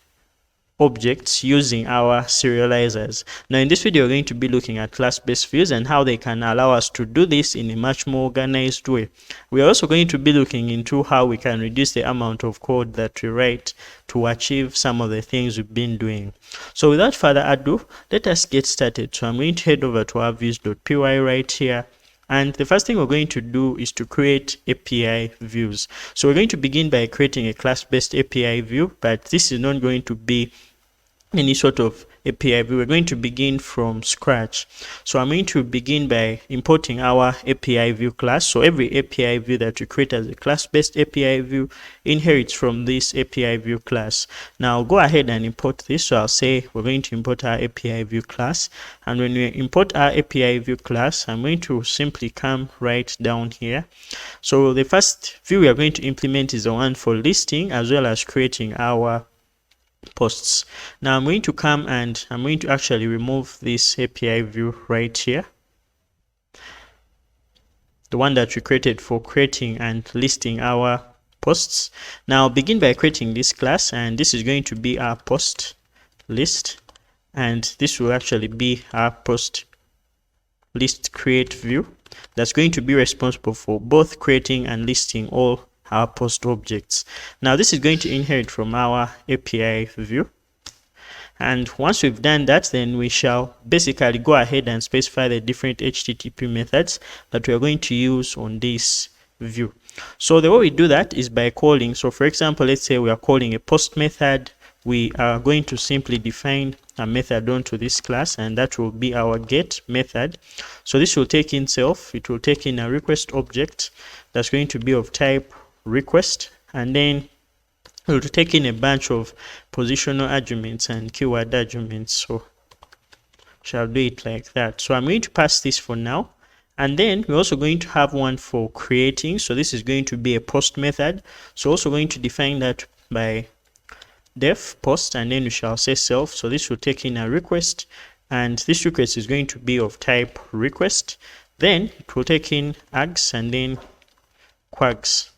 objects using our serializers. Now in this video, we're going to be looking at class-based views and how they can allow us to do this in a much more organized way. We are also going to be looking into how we can reduce the amount of code that we write to achieve some of the things we've been doing. So without further ado, let us get started. So I'm going to head over to our views.py right here. And the first thing we're going to do is to create API views. So we're going to begin by creating a class-based API view, but this is not going to be any sort of API view. We're going to begin from scratch. So I'm going to begin by importing our API view class. So every API view that we create as a class-based API view inherits from this API view class. Now I'll go ahead and import this. So I'll say we're going to import our API view class. And when we import our API view class, I'm going to simply come right down here. So the first view we are going to implement is the one for listing, as well as creating our posts. Now I'm going to come and I'm going to actually remove this API view right here, the one that we created for creating and listing our posts. Now I'll begin by creating this class, and this is going to be our post list, and this will actually be our post list create view that's going to be responsible for both creating and listing all our post objects. Now this is going to inherit from our API view, and once we've done that, then we shall basically go ahead and specify the different HTTP methods that we are going to use on this view. So the way we do that is by calling. So for example, let's say we are calling a post method we are going to simply define a method onto this class, and that will be our get method. So this will take in self, it will take in a request object that's going to be of type request, and then it will take in a bunch of positional arguments and keyword arguments. So shall do it like that. So I'm going to pass this for now, and then we're also going to have one for creating. So this is going to be a post method, so also going to define that by def post, and then we shall say self. So this will take in a request, and this request is going to be of type request. Then it will take in args and then quags.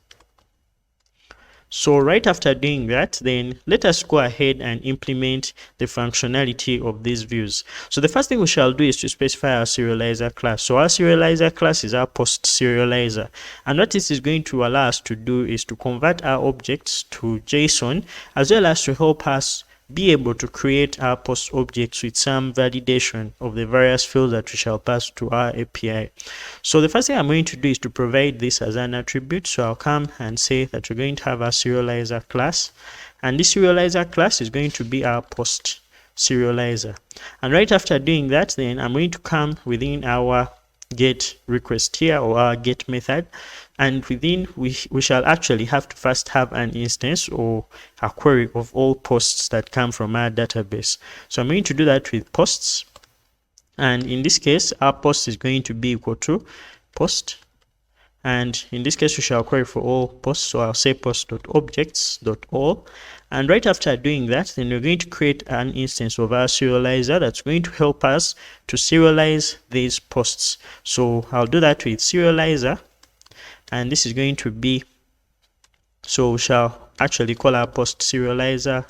So right after doing that, then let us go ahead and implement the functionality of these views. So the first thing we shall do is to specify our serializer class. So our serializer class is our post serializer, and what this is going to allow us to do is to convert our objects to JSON, as well as to help us be able to create our post objects with some validation of the various fields that we shall pass to our API. So the first thing I'm going to do is to provide this as an attribute. So I'll come and say that we're going to have a serializer class, and this serializer class is going to be our post serializer. And right after doing that, then I'm going to come within our get request here, or our get method, and within we shall actually have to first have an instance or a query of all posts that come from our database. So I'm going to do that with posts, and in this case our post is going to be equal to post, and in this case we shall query for all posts. So I'll say post.objects.all, and right after doing that, then we're going to create an instance of our serializer that's going to help us to serialize these posts. So I'll do that with serializer, and this is going to be, so we shall actually call our post serializer,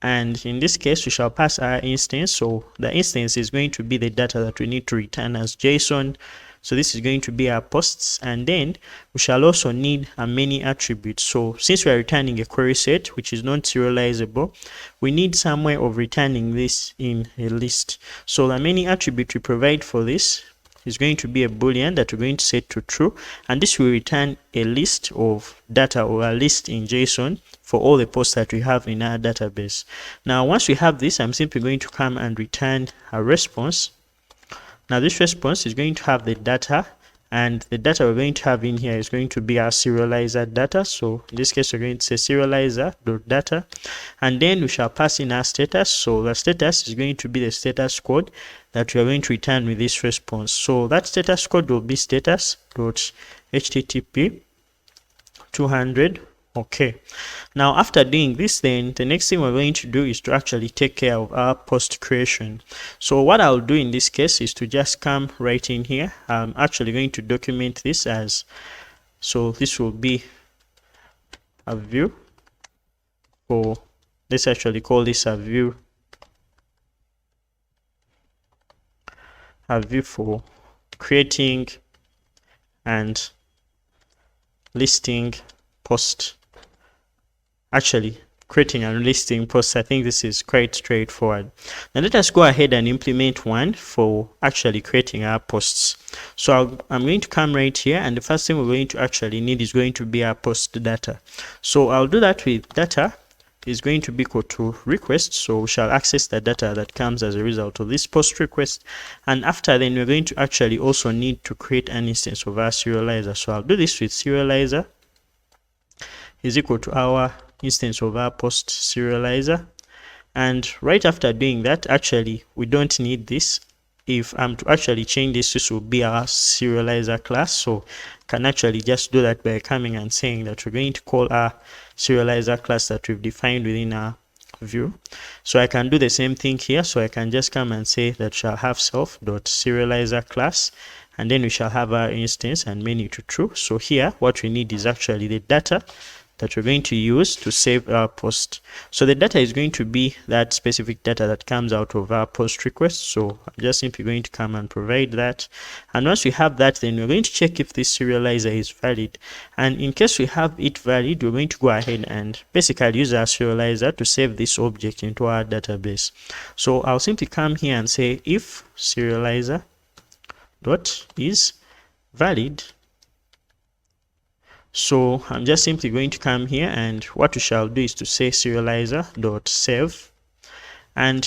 and in this case we shall pass our instance. So the instance is going to be the data that we need to return as JSON. So this is going to be our posts, and then we shall also need a many attribute. So since we are returning a query set which is not serializable, we need some way of returning this in a list. So the many attribute we provide for this is going to be a boolean that we're going to set to true, and this will return a list of data, or a list in JSON, for all the posts that we have in our database. Now once we have this, I'm simply going to come and return a response. Now this response is going to have the data, and the data we're going to have in here is going to be our serializer data. So in this case we're going to say serializer.data, and then we shall pass in our status. So the status is going to be the status code that we are going to return with this response. So that status code will be status.http 200. Okay, now after doing this, then the next thing we're going to do is to actually take care of our post creation. So what I'll do in this case is to just come right in here. I'm actually going to document this as, so this will be a view, or let's actually call this a view for creating and listing post. Actually creating and listing posts. I think this is quite straightforward. Now let us go ahead and implement one for actually creating our posts. So I'm going to come right here, and the first thing we're going to actually need is going to be our post data. So I'll do that with data is going to be equal to request. So we shall access the data that comes as a result of this post request, and after then we're going to actually also need to create an instance of our serializer. So I'll do this with serializer is equal to our instance of our post serializer, and right after doing that, actually we don't need this. If I'm to actually change this will be our serializer class. So can actually just do that by coming and saying that we're going to call our serializer class that we've defined within our view. So I can do the same thing here. So I can just come and say that shall have self.serializer class, and then we shall have our instance and many to true. So here what we need is actually the data that we're going to use to save our post. So the data is going to be that specific data that comes out of our post request. So I'm just simply going to come and provide that, and once we have that, then we're going to check if this serializer is valid, and in case we have it valid, we're going to go ahead and basically use our serializer to save this object into our database. So I'll simply come here and say if serializer dot is valid. So I'm just simply going to come here, and what we shall do is to say serializer.save. And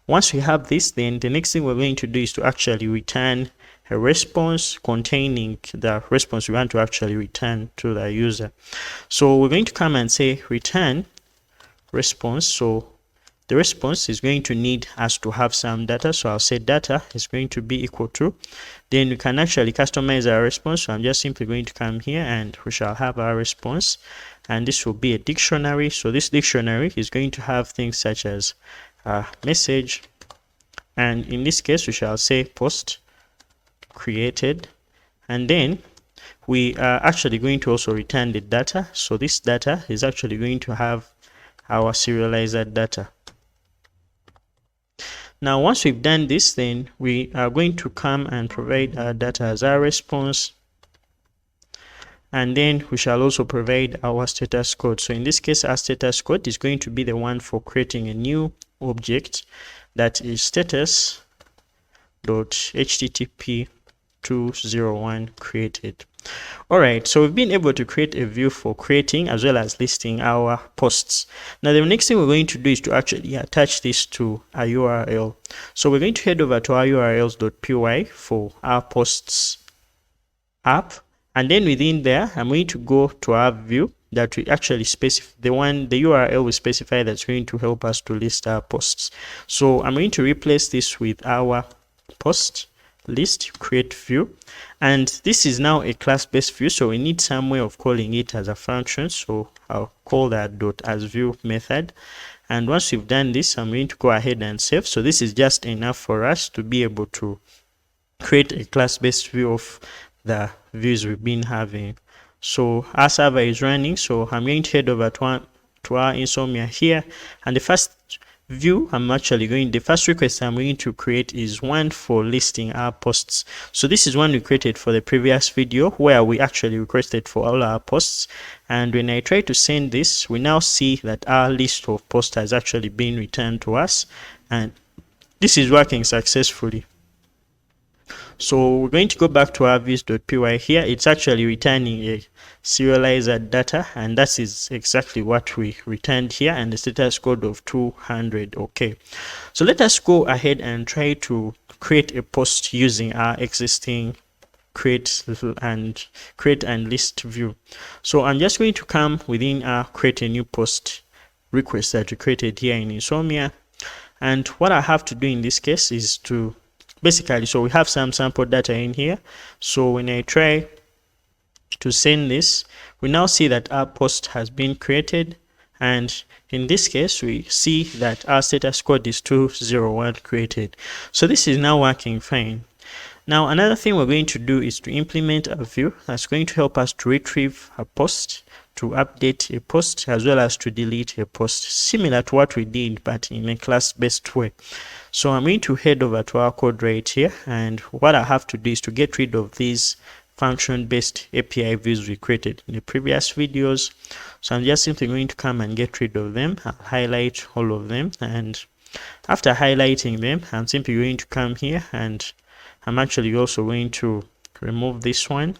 once we have this, then the next thing we're going to do is to actually return a response containing the response we want to actually return to the user. So we're going to come and say return response. So the response is going to need us to have some data. So I'll say data is going to be equal to, then we can actually customize our response. So I'm just simply going to come here, and we shall have our response, and this will be a dictionary. So this dictionary is going to have things such as message, and in this case we shall say post created, and then we are actually going to also return the data. So this data is actually going to have our serializer data. Now once we've done this, then we are going to come and provide our data as our response, and then we shall also provide our status code. So in this case, our status code is going to be the one for creating a new object, that is status.http201 created. Alright, so we've been able to create a view for creating as well as listing our posts. Now the next thing we're going to do is to actually attach this to a URL. So we're going to head over to our urls.py for our posts app, and then within there I'm going to go to our view that we actually specify the URL we specify that's going to help us to list our posts. So I'm going to replace this with our post list create view, and this is now a class-based view, so we need some way of calling it as a function. So I'll call that .asView method, and once we've done this, I'm going to go ahead and save. So this is just enough for us to be able to create a class-based view of the views we've been having. So our server is running, so I'm going to head over to our Insomnia here, and the first view the first request I'm going to create is one for listing our posts. So this is one we created for the previous video, where we actually requested for all our posts, and when I try to send this, we now see that our list of posts has actually been returned to us, and this is working successfully. So we're going to go back to our views.py here. It's actually returning a serializer data, and that is exactly what we returned here, and the status code of 200. Okay, so let us go ahead and try to create a post using our existing create and list view. So I'm just going to come within our create a new post request that we created here in Insomnia, and what I have to do in this case is to basically, so we have some sample data in here. So when I try to send this, we now see that our post has been created, and in this case we see that our status code is 201 created. So this is now working fine. Now another thing we're going to do is to implement a view that's going to help us to retrieve a post, to update a post, as well as to delete a post, similar to what we did but in a class-based way. So I'm going to head over to our code right here, and what I have to do is to get rid of these function-based API views we created in the previous videos. So I'm just simply going to come and get rid of them. I'll highlight all of them, and after highlighting them, I'm simply going to come here, and I'm actually also going to remove this one.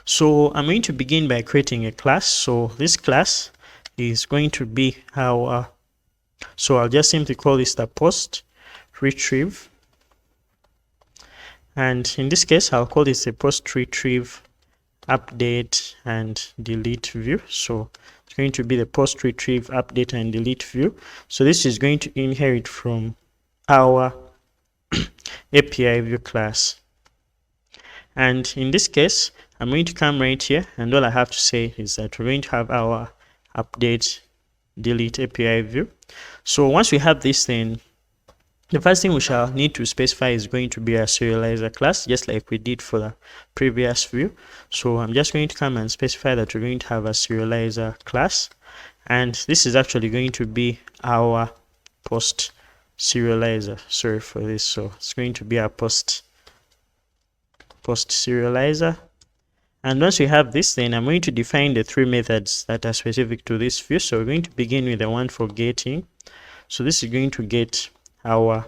So I'm going to begin by creating a class. So this class is going to be our, so I'll just simply call this the post retrieve, and in this case I'll call this a post retrieve update and delete view. So it's going to be the post retrieve update and delete view. So this is going to inherit from our API view class, and in this case I'm going to come right here, and all I have to say is that we're going to have our update delete API view. So once we have this, then the first thing we shall need to specify is going to be a serializer class, just like we did for the previous view. So I'm just going to come and specify that we're going to have a serializer class, and this is actually going to be our post serializer. Sorry for this. So it's going to be our post serializer. And once we have this, then I'm going to define the three methods that are specific to this view. So we're going to begin with the one for getting. So this is going to get our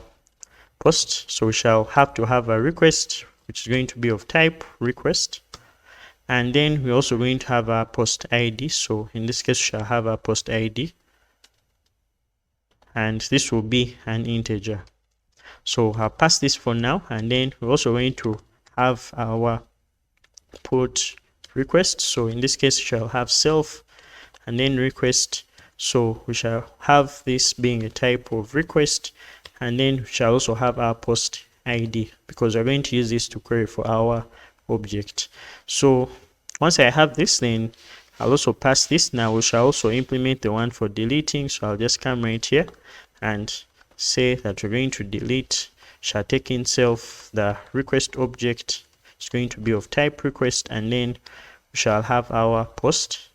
post. So we shall have to have a request, which is going to be of type request. And then we're also going to have our post ID. So in this case, we shall have our post ID, and this will be an integer. So I'll pass this for now, and then we're also going to have our put request. So in this case, we shall have self and then request. So we shall have this being a type of request, and then we shall also have our post ID, because we're going to use this to query for our object. So once I have this, then I'll also pass this. Now we shall also implement the one for deleting. So I'll just come right here and say that we're going to delete, shall take in self the request object. It's going to be of type request, and then we shall have our post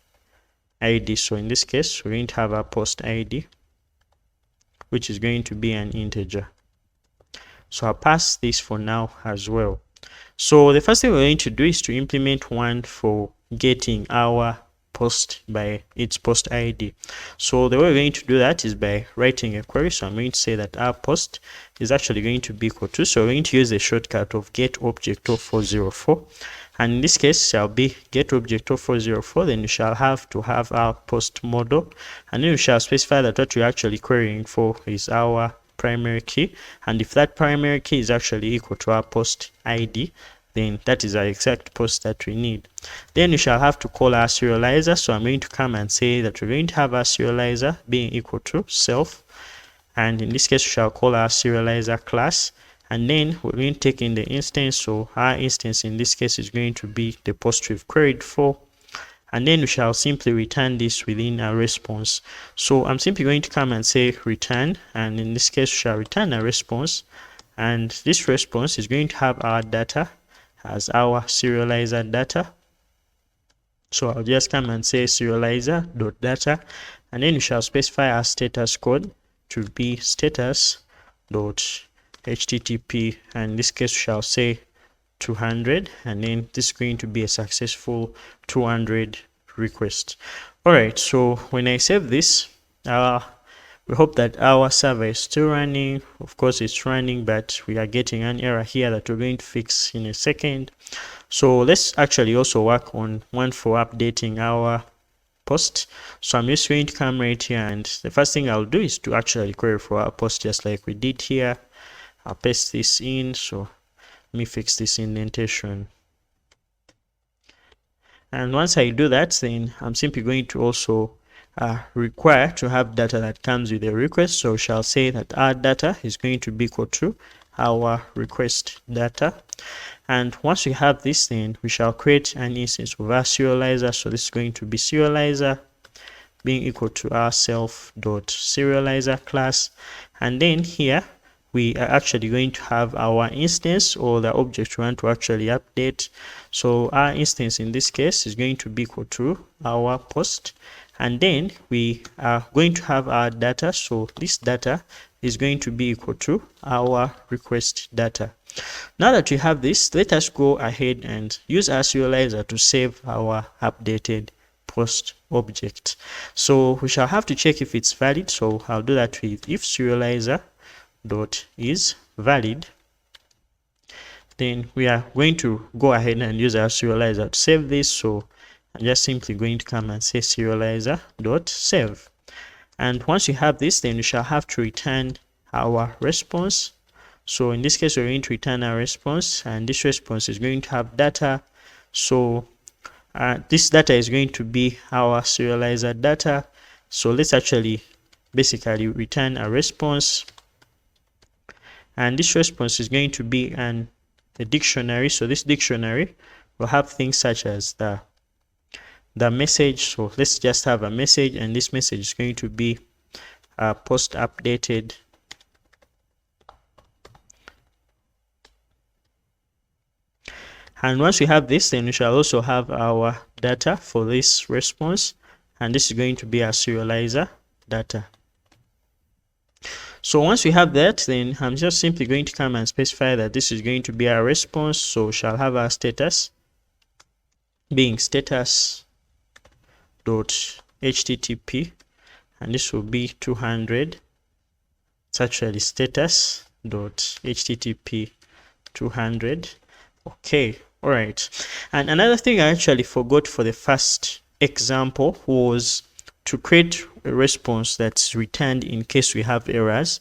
ID. So in this case, we're going to have our post ID, which is going to be an integer. So I'll pass this for now as well. So the first thing we're going to do is to implement one for getting our post by its post ID. So the way we're going to do that is by writing a query. So I'm going to say that our post is actually going to be equal to, so we're going to use the shortcut of get object of 404, and in this case shall be get object of 404. Then we shall have to have our post model, and then we shall specify that what we're actually querying for is our primary key, and if that primary key is actually equal to our post ID, then that is our exact post that we need. Then we shall have to call our serializer. So I'm going to come and say that we're going to have our serializer being equal to self, and in this case we shall call our serializer class, and then we're going to take in the instance. So our instance in this case is going to be the post we've queried for, and then we shall simply return this within our response. So I'm simply going to come and say return, and in this case we shall return a response, and this response is going to have our data as our serializer data. So I'll just come and say serializer.data, and then we shall specify our status code to be status.http, and in this case we shall say 200, and then this is going to be a successful 200 request. All right, so when I save this, we hope that our server is still running. Of course it's running, but we are getting an error here that we're going to fix in a second. So let's actually also work on one for updating our post. So I'm just going to come right here, and the first thing I'll do is to actually query for our post just like we did here. I'll paste this in. So let me fix this indentation. And once I do that, then I'm simply going to also require to have data that comes with a request. So we shall say that our data is going to be equal to our request data. And once we have this, then we shall create an instance of our serializer. So this is going to be serializer being equal to our self.serializer class. And then here we are actually going to have our instance, or the object we want to actually update. So our instance in this case is going to be equal to our post, and then we are going to have our data. So this data is going to be equal to our request data. Now that we have this, let us go ahead and use our serializer to save our updated post object. So we shall have to check if it's valid. So I'll do that with if serializer dot is valid, then we are going to go ahead and use our serializer to save this. So I'm just simply going to come and say serializer dot save, and once you have this, then we shall have to return our response. So in this case we're going to return our response, and this response is going to have data. So this data is going to be our serializer data. So let's actually basically return a response, and this response is going to be a dictionary. So this dictionary will have things such as the message. So let's just have a message, and this message is going to be post updated. And once we have this, then we shall also have our data for this response, and this is going to be our serializer data. So once we have that, then I'm just simply going to come and specify that this is going to be our response. So we shall have our status being status.http, and this will be 200. It's actually status.http 200. Okay, All right. And another thing I actually forgot for the first example was to create a response that's returned in case we have errors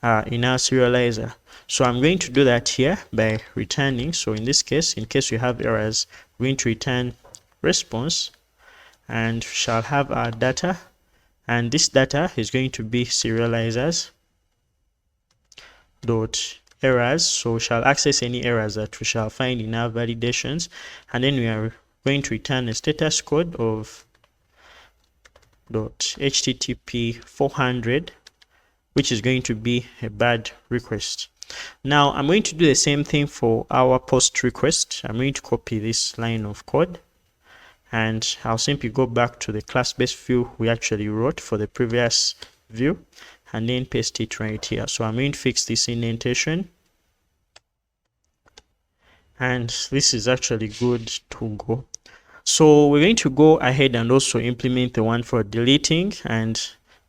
in our serializer. So I'm going to do that here by returning. So in this case, in case we have errors, we're going to return response, and shall have our data, and this data is going to be serializers dot errors. So shall access any errors that we shall find in our validations, and then we are going to return a status code of .http 400, which is going to be a bad request. Now I'm going to do the same thing for our post request. I'm going to copy this line of code, and I'll simply go back to the class-based view we actually wrote for the previous view, and then paste it right here. So I'm going to fix this indentation, and this is actually good to go. So we're going to go ahead and also implement the one for deleting, and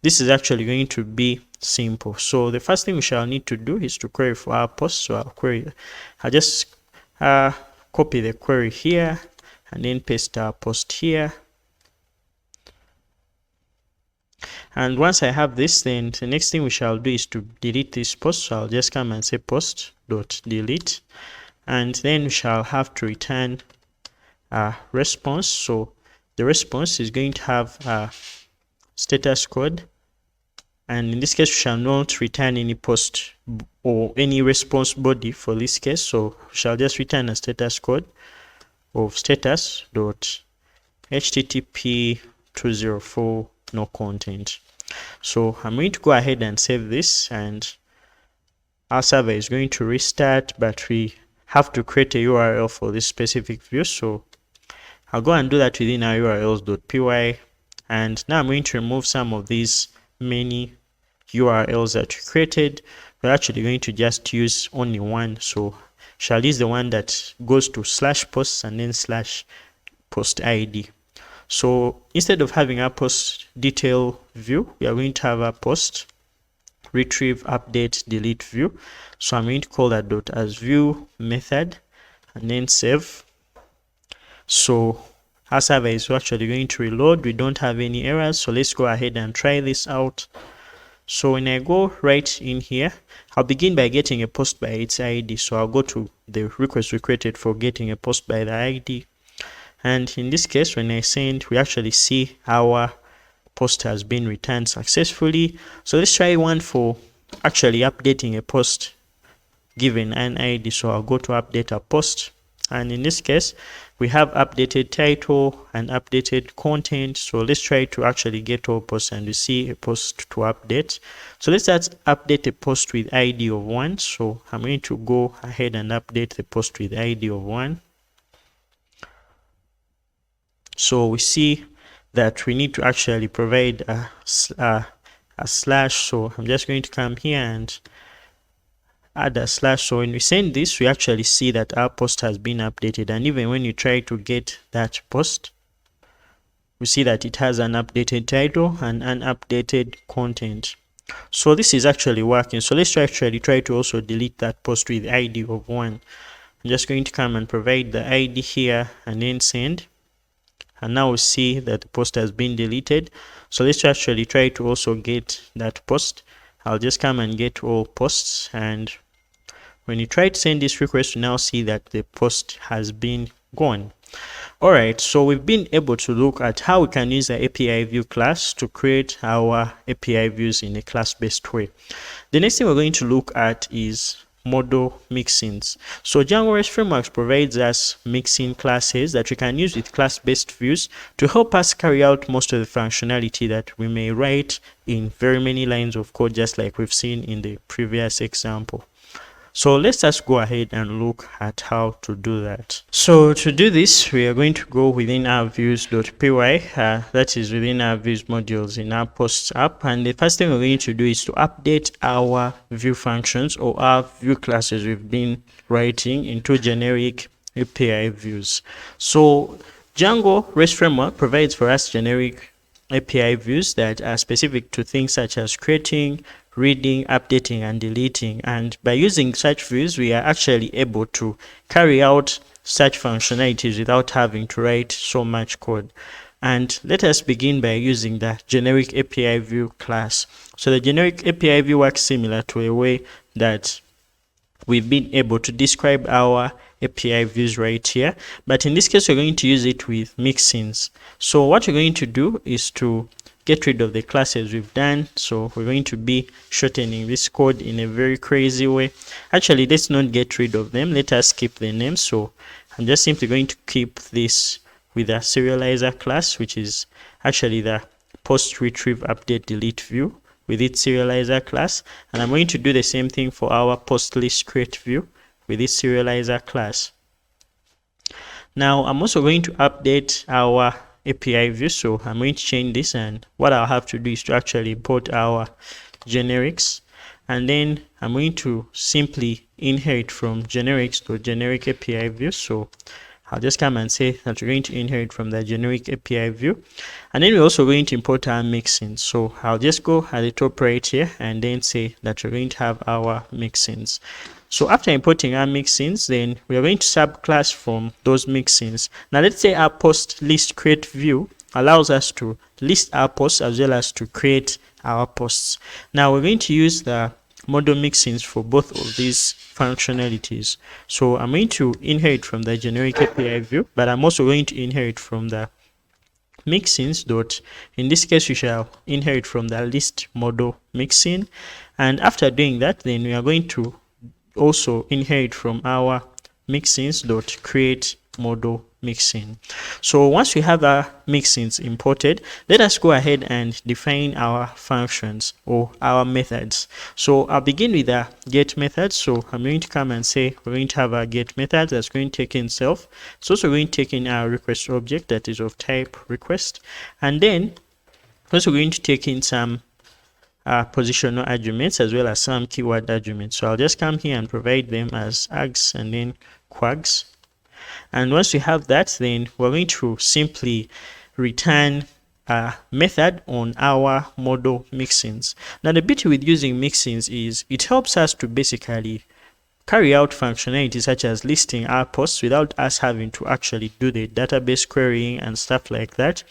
this is actually going to be simple. So the first thing we shall need to do is to query for our post. So I'll just copy the query here and then paste our post here. And once I have this, then the next thing we shall do is to delete this post. So I'll just come and say post.delete, and then we shall have to return a response. So the response is going to have a status code, and in this case we shall not return any post or any response body for this case. So we shall just return a status code of status.http 204 no content. So I'm going to go ahead and save this, and our server is going to restart, but we have to create a URL for this specific view. So I'll go and do that within our urls.py, and now I'm going to remove some of these many URLs that we created. We're actually going to just use only one. So shall use the one that goes to /posts and then /post ID. So instead of having a post detail view, we are going to have a post retrieve update delete view. So I'm going to call that .as view method and then save. So our server is actually going to reload. We don't have any errors, so let's go ahead and try this out. So when I go right in here, I'll begin by getting a post by its ID. So I'll go to the request we created for getting a post by the ID, and in this case when I send, we actually see our post has been returned successfully. So let's try one for actually updating a post given an ID. So I'll go to update a post, and in this case we have updated title and updated content. So let's try to actually get all posts, and we see a post to update. So let's update a post with ID of 1. So I'm going to go ahead and update the post with ID of 1. So we see that we need to actually provide a slash. So I'm just going to come here and add a slash. So when we send this, we actually see that our post has been updated, and even when you try to get that post, we see that it has an updated title and an updated content. So this is actually working. So let's actually try to also delete that post with ID of 1. I'm just going to come and provide the ID here and then send, and now we see that the post has been deleted. So let's actually try to also get that post. I'll just come and get all posts, and when you try to send this request, you now see that the post has been gone. Alright, so we've been able to look at how we can use the API view class to create our API views in a class-based way. The next thing we're going to look at is model mixins. So Django REST Framework provides us mixin classes that we can use with class-based views to help us carry out most of the functionality that we may write in very many lines of code, just like we've seen in the previous example. So let's just go ahead and look at how to do that. So to do this, we are going to go within our views.py, that is within our views modules in our posts app. And the first thing we're going to do is to update our view functions or our view classes we've been writing into generic API views. So Django REST Framework provides for us generic API views that are specific to things such as creating, reading, updating, and deleting. And by using such views, we are actually able to carry out such functionalities without having to write so much code. And let us begin by using the generic API view class. So the generic API view works similar to a way that we've been able to describe our API views right here, but in this case we're going to use it with mixins. So what we're going to do is to get rid of the classes we've done. So we're going to be shortening this code in a very crazy way. Actually, let's not get rid of them, let us keep the names. So I'm just simply going to keep this with a serializer class, which is actually the post retrieve update delete view with its serializer class, and I'm going to do the same thing for our post list create view with its serializer class. Now I'm also going to update our API view, so I'm going to change this, and what I'll have to do is to actually import our generics, and then I'm going to simply inherit from generics to generic API view. So I'll just come and say that we're going to inherit from the generic API view, and then we're also going to import our mixins. So I'll just go at the top right here and then say that we're going to have our mixins. So after importing our mixins, then we are going to subclass from those mixins. Now let's say our post list create view allows us to list our posts as well as to create our posts. Now we're going to use the model mixins for both of these functionalities. So I'm going to inherit from the generic API view, but I'm also going to inherit from the mixins dot, in this case we shall inherit from the list model mixin, and after doing that, then we are going to also inherit from our mixins dot create model mixin. So once we have our mixins imported, let us go ahead and define our functions or our methods. So I'll begin with a get method. So I'm going to come and say we're going to have a get method that's going to take in self. It's also going to take in our request object that is of type request, and then also going to take in some positional arguments as well as some keyword arguments. So I'll just come here and provide them as args and then quags. And once we have that, then we're going to simply return a method on our model mixins. Now the beauty with using mixins is it helps us to basically carry out functionality such as listing our posts without us having to actually do the database querying and stuff like that.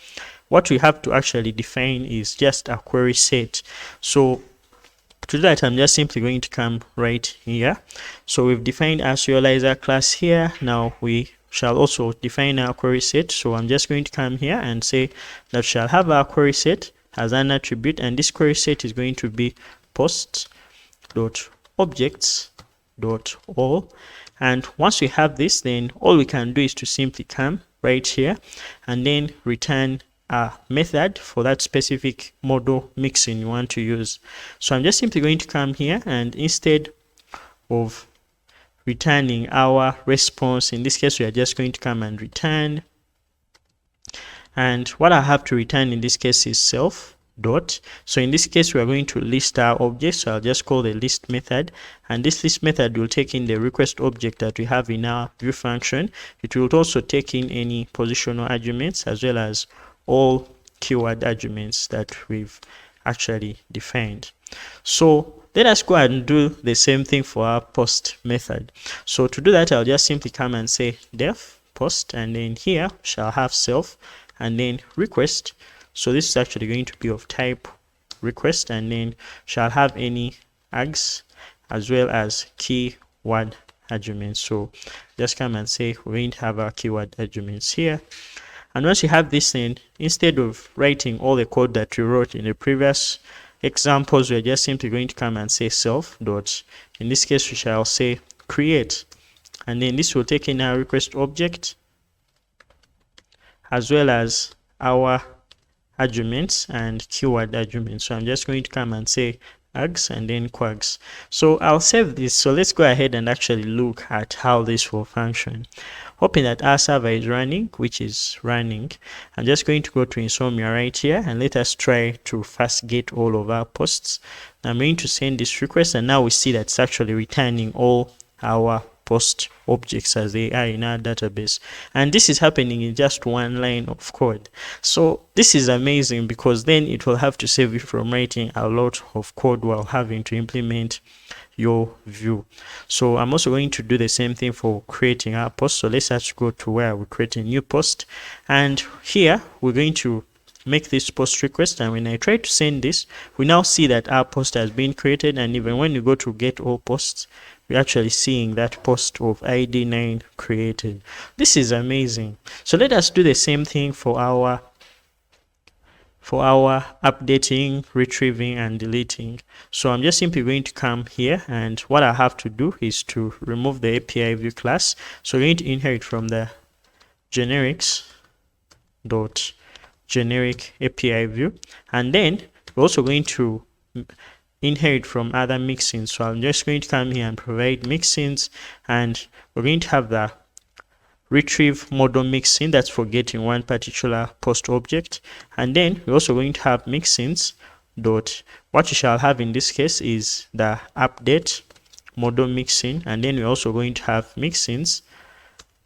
What we have to actually define is just a query set. So to do that, I'm just simply going to come right here. So we've defined our serializer class here. Now we shall also define our query set. So I'm just going to come here and say that shall have our query set as an attribute, and this query set is going to be post dot objects dot all. And once we have this, then all we can do is to simply come right here and then return a method for that specific model mixin you want to use. So I'm just simply going to come here, and instead of returning our response, in this case we are just going to come and return, and what I have to return in this case is self dot. So in this case we are going to list our object, so I'll just call the list method, and this list method will take in the request object that we have in our view function. It will also take in any positional arguments as well as all keyword arguments that we've actually defined. So let us go and do the same thing for our post method. So to do that, I'll just simply come and say def post, and then here shall have self and then request. So this is actually going to be of type request, and then shall have any args as well as keyword arguments. So just come and say we're going to have our keyword arguments here. And once you have this in, instead of writing all the code that we wrote in the previous examples, we're just simply going to come and say self dot, in this case we shall say create, and then this will take in our request object as well as our arguments and keyword arguments. So I'm just going to come and say args and then quags. So I'll save this. So let's go ahead and actually look at how this will function. Hoping that our server is running, which is running. I'm just going to go to Insomnia right here, and let us try to first get all of our posts. I'm going to send this request, and now we see that it's actually returning all our post objects as they are in our database. And this is happening in just one line of code. So this is amazing, because then it will have to save you from writing a lot of code while having to implement your view. So I'm also going to do the same thing for creating our post. So let's just go to where we create a new post, and here we're going to make this post request, and when I try to send this, we now see that our post has been created. And even when you go to get all posts, we're actually seeing that post of ID 9 created. This is amazing. So let us do the same thing for our updating, retrieving, and deleting. So I'm just simply going to come here, and what I have to do is to remove the API view class. So we're going to inherit from the generics dot generic API view, and then we're also going to inherit from other mixins. So I'm just going to come here and provide mixins, and we're going to have the retrieve model mixin, that's for getting one particular post object. And then we're also going to have mixins dot, what you shall have in this case is the update model mixin, and then we're also going to have mixins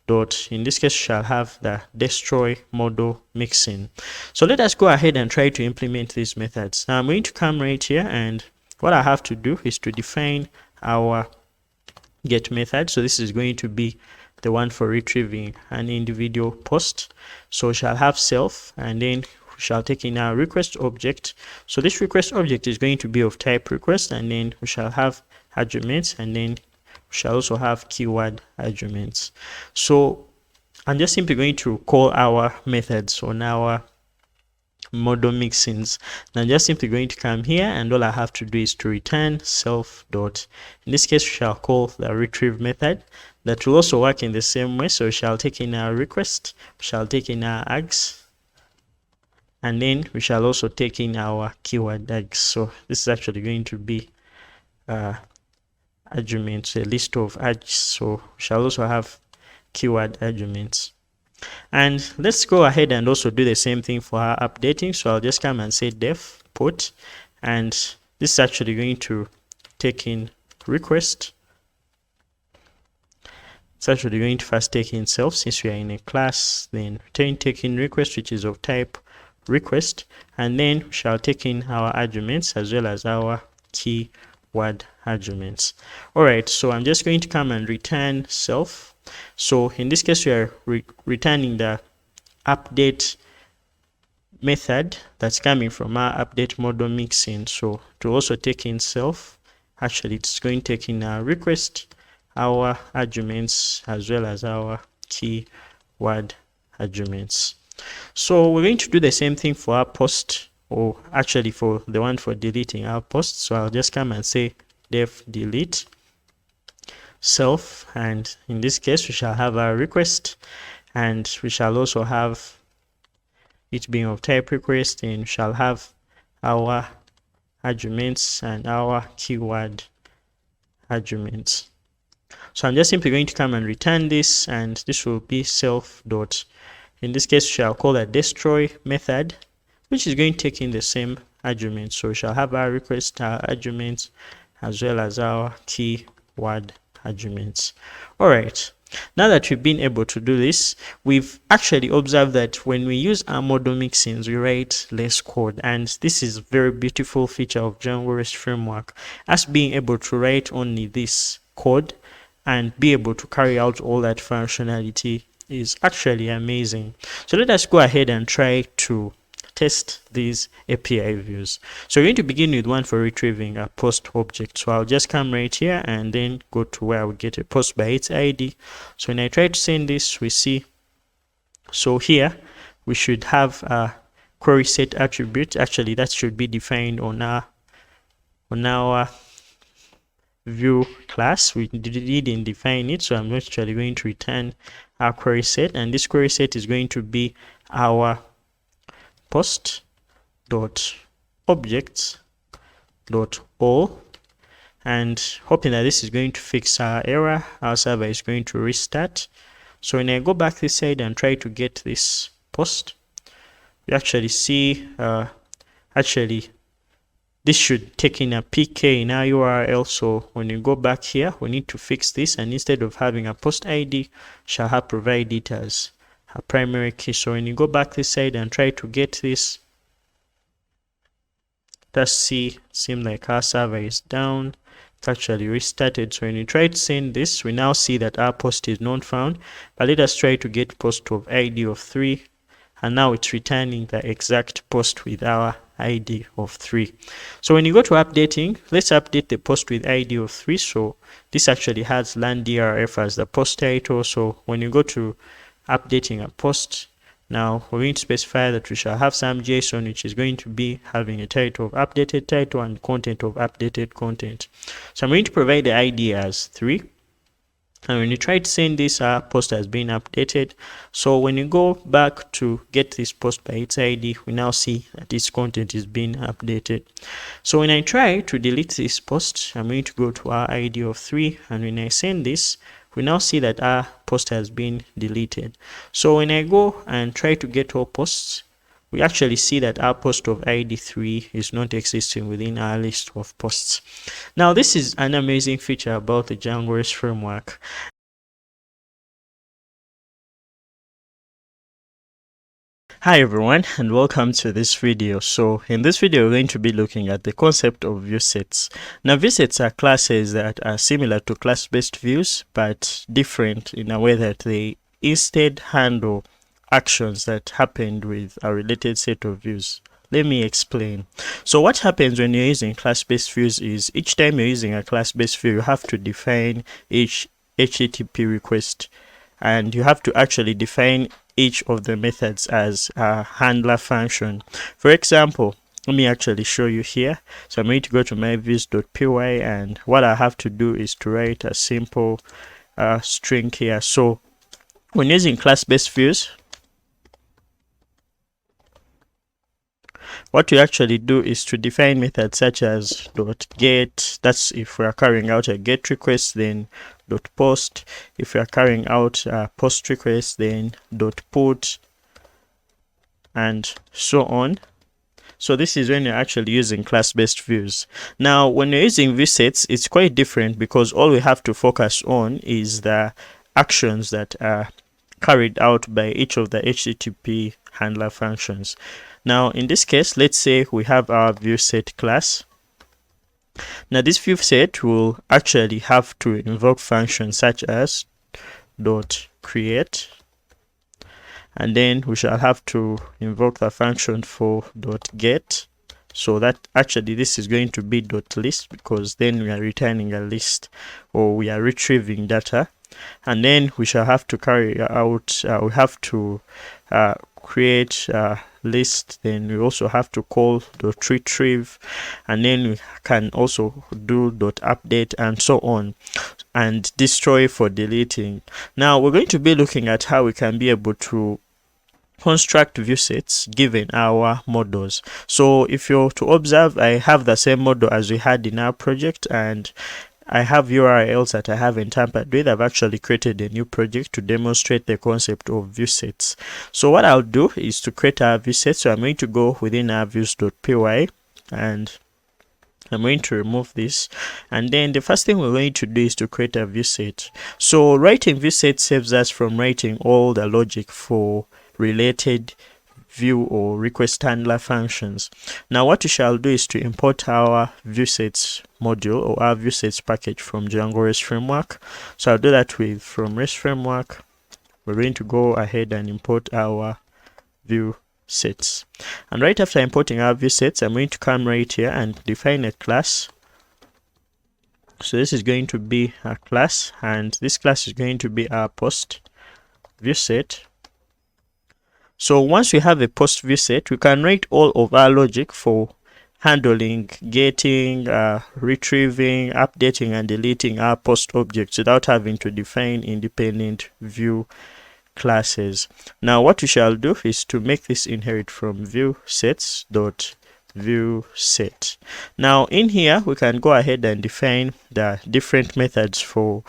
dot, in this case shall have the destroy model mixin. So let us go ahead and try to implement these methods. Now I'm going to come right here, and what I have to do is to define our get method. So this is going to be the one for retrieving an individual post. So we shall have self, and then we shall take in our request object. So this request object is going to be of type request, and then we shall have arguments, and then we shall also have keyword arguments. So I'm just simply going to call our methods on our model mixins. Now I'm just simply going to come here, and all I have to do is to return self dot, in this case we shall call the retrieve method. That will also work in the same way. So we shall take in our request, we shall take in our args, and then we shall also take in our keyword args. So this is actually going to be arguments, a list of args. So we shall also have keyword arguments. And let's go ahead and also do the same thing for our updating. So I'll just come and say def put, and this is actually going to take in request. It's actually going to first take in self, since we are in a class, then return take in request, which is of type request, and then we shall take in our arguments as well as our keyword arguments. All right, so I'm just going to come and return self. So in this case, we are returning the update method that's coming from our update model mixin. So to also take in self, actually it's going to take in our request, our arguments, as well as our keyword arguments. So we're going to do the same thing for our post, or actually for the one for deleting our post. So I'll just come and say def delete self, and in this case we shall have our request, and we shall also have it being of type request, and we shall have our arguments and our keyword arguments. So I'm just simply going to come and return this, and this will be self dot, in this case we shall call a destroy method, which is going to take in the same arguments. So we shall have our request, our arguments, as well as our keyword arguments. All right, now that we've been able to do this, we've actually observed that when we use our model mixins, we write less code, and this is a very beautiful feature of Django REST Framework. Us being able to write only this code and be able to carry out all that functionality is actually amazing. So let us go ahead and try to test these API views. So we're going to begin with one for retrieving a post object. So I'll just come right here and then go to where we get a post by its ID. So when I try to send this, we see, so here we should have a query set attribute. Actually, that should be defined on our view class. We didn't define it, so I'm actually going to return our query set, and this query set is going to be our post dot objects dot all, and hoping that this is going to fix our error, our server is going to restart. So when I go back this side and try to get this post, we actually see actually this should take in a PK in our URL. So when you go back here, we need to fix this, and instead of having a post ID, shall have provide it as a primary key. So when you go back this side and try to get this, let's see, seems like our server is down. It's actually restarted. So when you try to send this, we now see that our post is not found. But let us try to get post of ID of 3, and now it's returning the exact post with our ID of 3. So when you go to updating, let's update the post with ID of 3. So this actually has LandDRF as the post title. So when you go to updating a post, now we're going to specify that we shall have some JSON which is going to be having a title of updated title and content of updated content. So I'm going to provide the ID as 3. And when you try to send this, our post has been updated. So when you go back to get this post by its ID, we now see that its content is being updated. So when I try to delete this post, I'm going to go to our ID of 3, and when I send this, we now see that our post has been deleted. So when I go and try to get all posts, we actually see that our post of ID 3 is not existing within our list of posts. Now, this is an amazing feature about the Django REST framework. Hi everyone, and welcome to this video. So in this video, we're going to be looking at the concept of view sets. Now, view sets are classes that are similar to class-based views, but different in a way that they instead handle actions that happened with a related set of views. Let me explain. So what happens when you're using class-based views is each time you're using a class-based view, you have to define each HTTP request, and you have to actually define each of the methods as a handler function. For example, let me actually show you here. So I'm going to go to my views.py, and what I have to do is to write a simple string here. So when using class-based views, what we actually do is to define methods such as .get, that's if we are carrying out a get request, then .post, if we are carrying out a post request, then .put, and so on. So this is when you're actually using class-based views. Now, when you're using view sets, it's quite different because all we have to focus on is the actions that are carried out by each of the HTTP handler functions. Now, in this case, let's say we have our view set class. Now, this view set will actually have to invoke functions such as .create, and then we shall have to invoke the function for .get. So that actually this is going to be .list, because then we are returning a list, or we are retrieving data. And then we shall have to carry out, we have to create a list, then we also have to call .retrieve, and then we can also do .update and so on, and destroy for deleting. Now we're going to be looking at how we can be able to construct view sets given our models. So if you're to observe, I have the same model as we had in our project, and I have URLs that I haven't tampered with. I've actually created a new project to demonstrate the concept of view sets. So what I'll do is to create our view set. So I'm going to go within our views.py, and I'm going to remove this, and then the first thing we're going to do is to create a view set. So writing view set saves us from writing all the logic for related view or request handler functions. Now what we shall do is to import our viewsets module or our viewsets package from Django REST Framework. So I'll do that with from REST Framework. We're going to go ahead and import our view sets, and right after importing our view sets, I'm going to come right here and define a class. So this is going to be a class, and this class is going to be our post view set. So once we have a post view set, we can write all of our logic for handling, getting, retrieving, updating, and deleting our post objects without having to define independent view classes. Now what we shall do is to make this inherit from view sets dot view set. Now in here we can go ahead and define the different methods for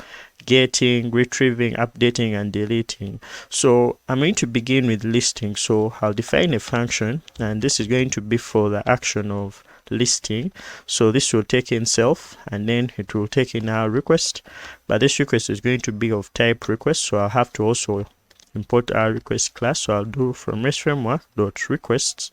getting, retrieving, updating, and deleting. So I'm going to begin with listing. So I'll define a function, and this is going to be for the action of listing. So this will take in self, and then it will take in our request, but this request is going to be of type request, so I'll have to also import our request class. So I'll do from REST framework dot requests.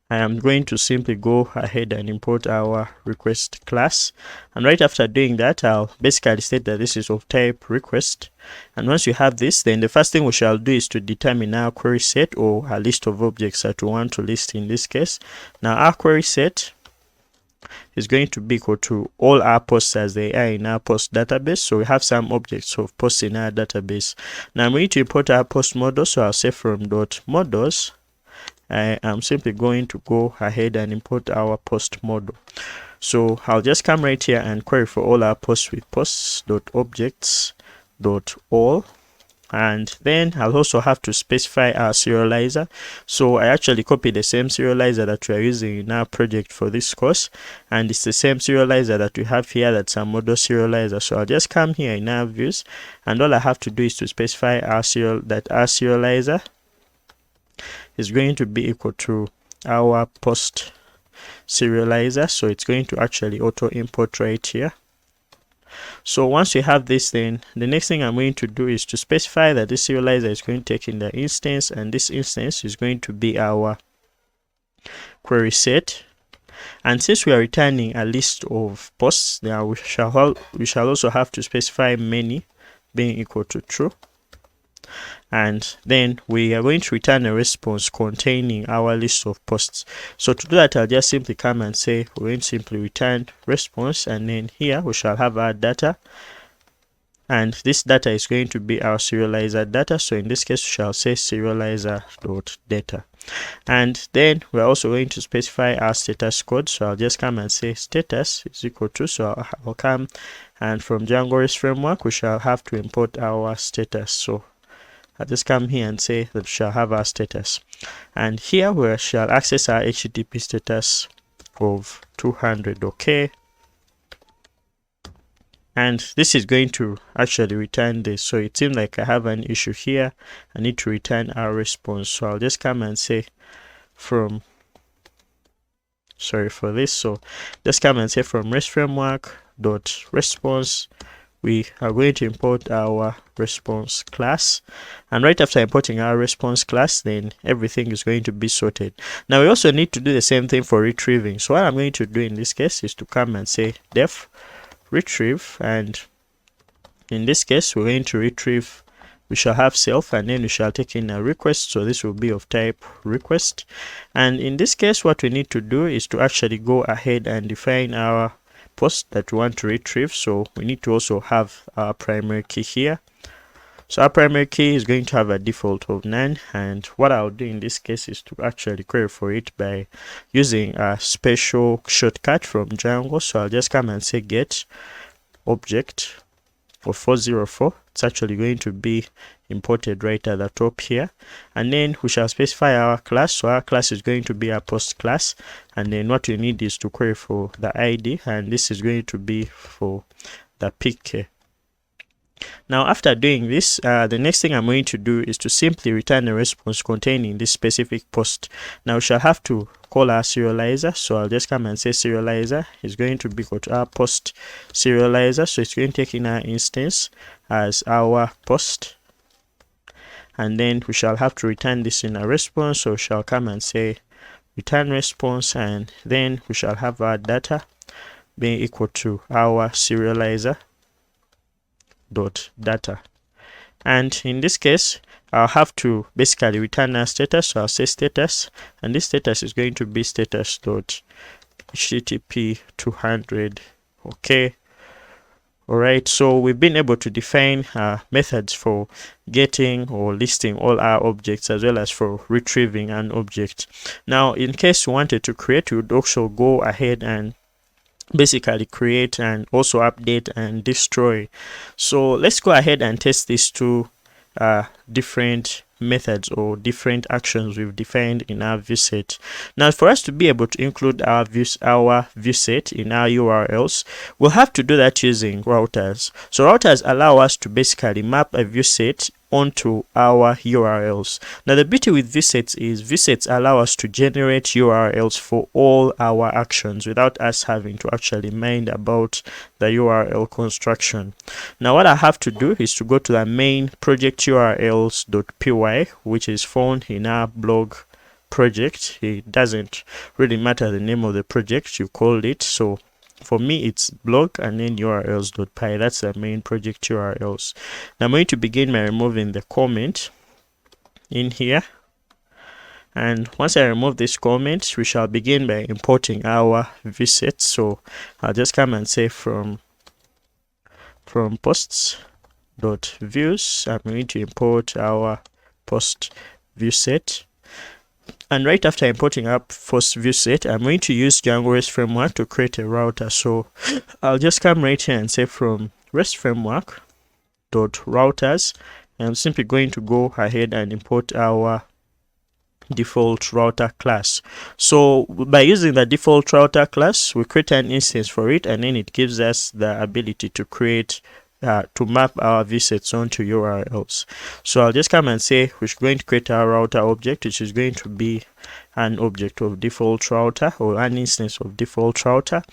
I am going to simply go ahead and import our request class, and right after doing that, I'll basically state that this is of type request. And once you have this, then the first thing we shall do is to determine our query set, or a list of objects that we want to list in this case. Now our query set is going to be equal to all our posts as they are in our post database. So we have some objects of posts in our database. Now I'm going to import our post model, so I'll say from .models. I am simply going to go ahead and import our post model. So I'll just come right here and query for all our posts with posts.objects.all, and then I'll also have to specify our serializer. So I actually copied the same serializer that we are using in our project for this course, and it's the same serializer that we have here, that's our model serializer. So I'll just come here in our views, and all I have to do is to specify our serializer is going to be equal to our post serializer. So it's going to actually auto import right here. So once we have this, then the next thing I'm going to do is to specify that this serializer is going to take in the instance, and this instance is going to be our query set. And since we are returning a list of posts, now we shall also have to specify many being equal to true. And then we are going to return a response containing our list of posts. So to do that, I'll just simply come and say we're going to simply return response, and then here we shall have our data, and this data is going to be our serializer data. So in this case, we shall say serializer.data, and then we're also going to specify our status code. So I'll just come and say status is equal to, so I'll come, and from Django REST Framework we shall have to import our status. So I'll just come here and say that we shall have our status, and here we shall access our HTTP status of 200. Okay, and this is going to actually return this. So it seems like I have an issue here. I need to return our response. So I'll just come and say from, sorry for this, so just come and say from REST framework dot response, we are going to import our response class, and right after importing our response class, then everything is going to be sorted. Now we also need to do the same thing for retrieving. So what I'm going to do in this case is to come and say def retrieve, and in this case we're going to retrieve, we shall have self, and then we shall take in a request. So this will be of type request, and in this case what we need to do is to actually go ahead and define our post that we want to retrieve. So we need to also have our primary key here. So our primary key is going to have a default of none, and what I'll do in this case is to actually query for it by using a special shortcut from Django. So I'll just come and say get object of 404. It's actually going to be imported right at the top here, and then we shall specify our class. So our class is going to be our post class, and then what you need is to query for the ID, and this is going to be for the PK. Now after doing this, the next thing I'm going to do is to simply return a response containing this specific post. Now we shall have to call our serializer. So I'll just come and say serializer is going to be equal to our post serializer. So it's going to take in our instance as our post, and then we shall have to return this in a response. So we shall come and say return response, and then we shall have our data being equal to our serializer dot data, and in this case I'll have to basically return our status. So I'll say status, and this status is going to be status dot http 200. Okay, all right, so we've been able to define methods for getting or listing all our objects, as well as for retrieving an object. Now in case you wanted to create, you would also go ahead and basically create and also update and destroy. So let's go ahead and test these two different methods or different actions we've defined in our view set. Now for us to be able to include our view set in our URLs, we'll have to do that using routers. So routers allow us to basically map a view set onto our URLs. Now the beauty with Viewsets is Viewsets allow us to generate URLs for all our actions without us having to actually mind about the URL construction. Now what I have to do is to go to the main project urls.py, which is found in our blog project. It doesn't really matter the name of the project you called it. So for me it's blog and then urls.py. That's the main project URLs. Now I'm going to begin by removing the comment in here, and once I remove this comment, we shall begin by importing our Viewsets. So I'll just come and say from posts.views, I'm going to import our post Viewset. And right after importing our first Viewset, I'm going to use Django REST Framework to create a router. So I'll just come right here and say from REST Framework .routers. I'm simply going to go ahead and import our default router class. So by using the default router class, we create an instance for it, and then it gives us the ability to create to map our Viewsets onto URLs. So I'll just come and say we're going to create our router object, which is going to be an object of default router or an instance of default router.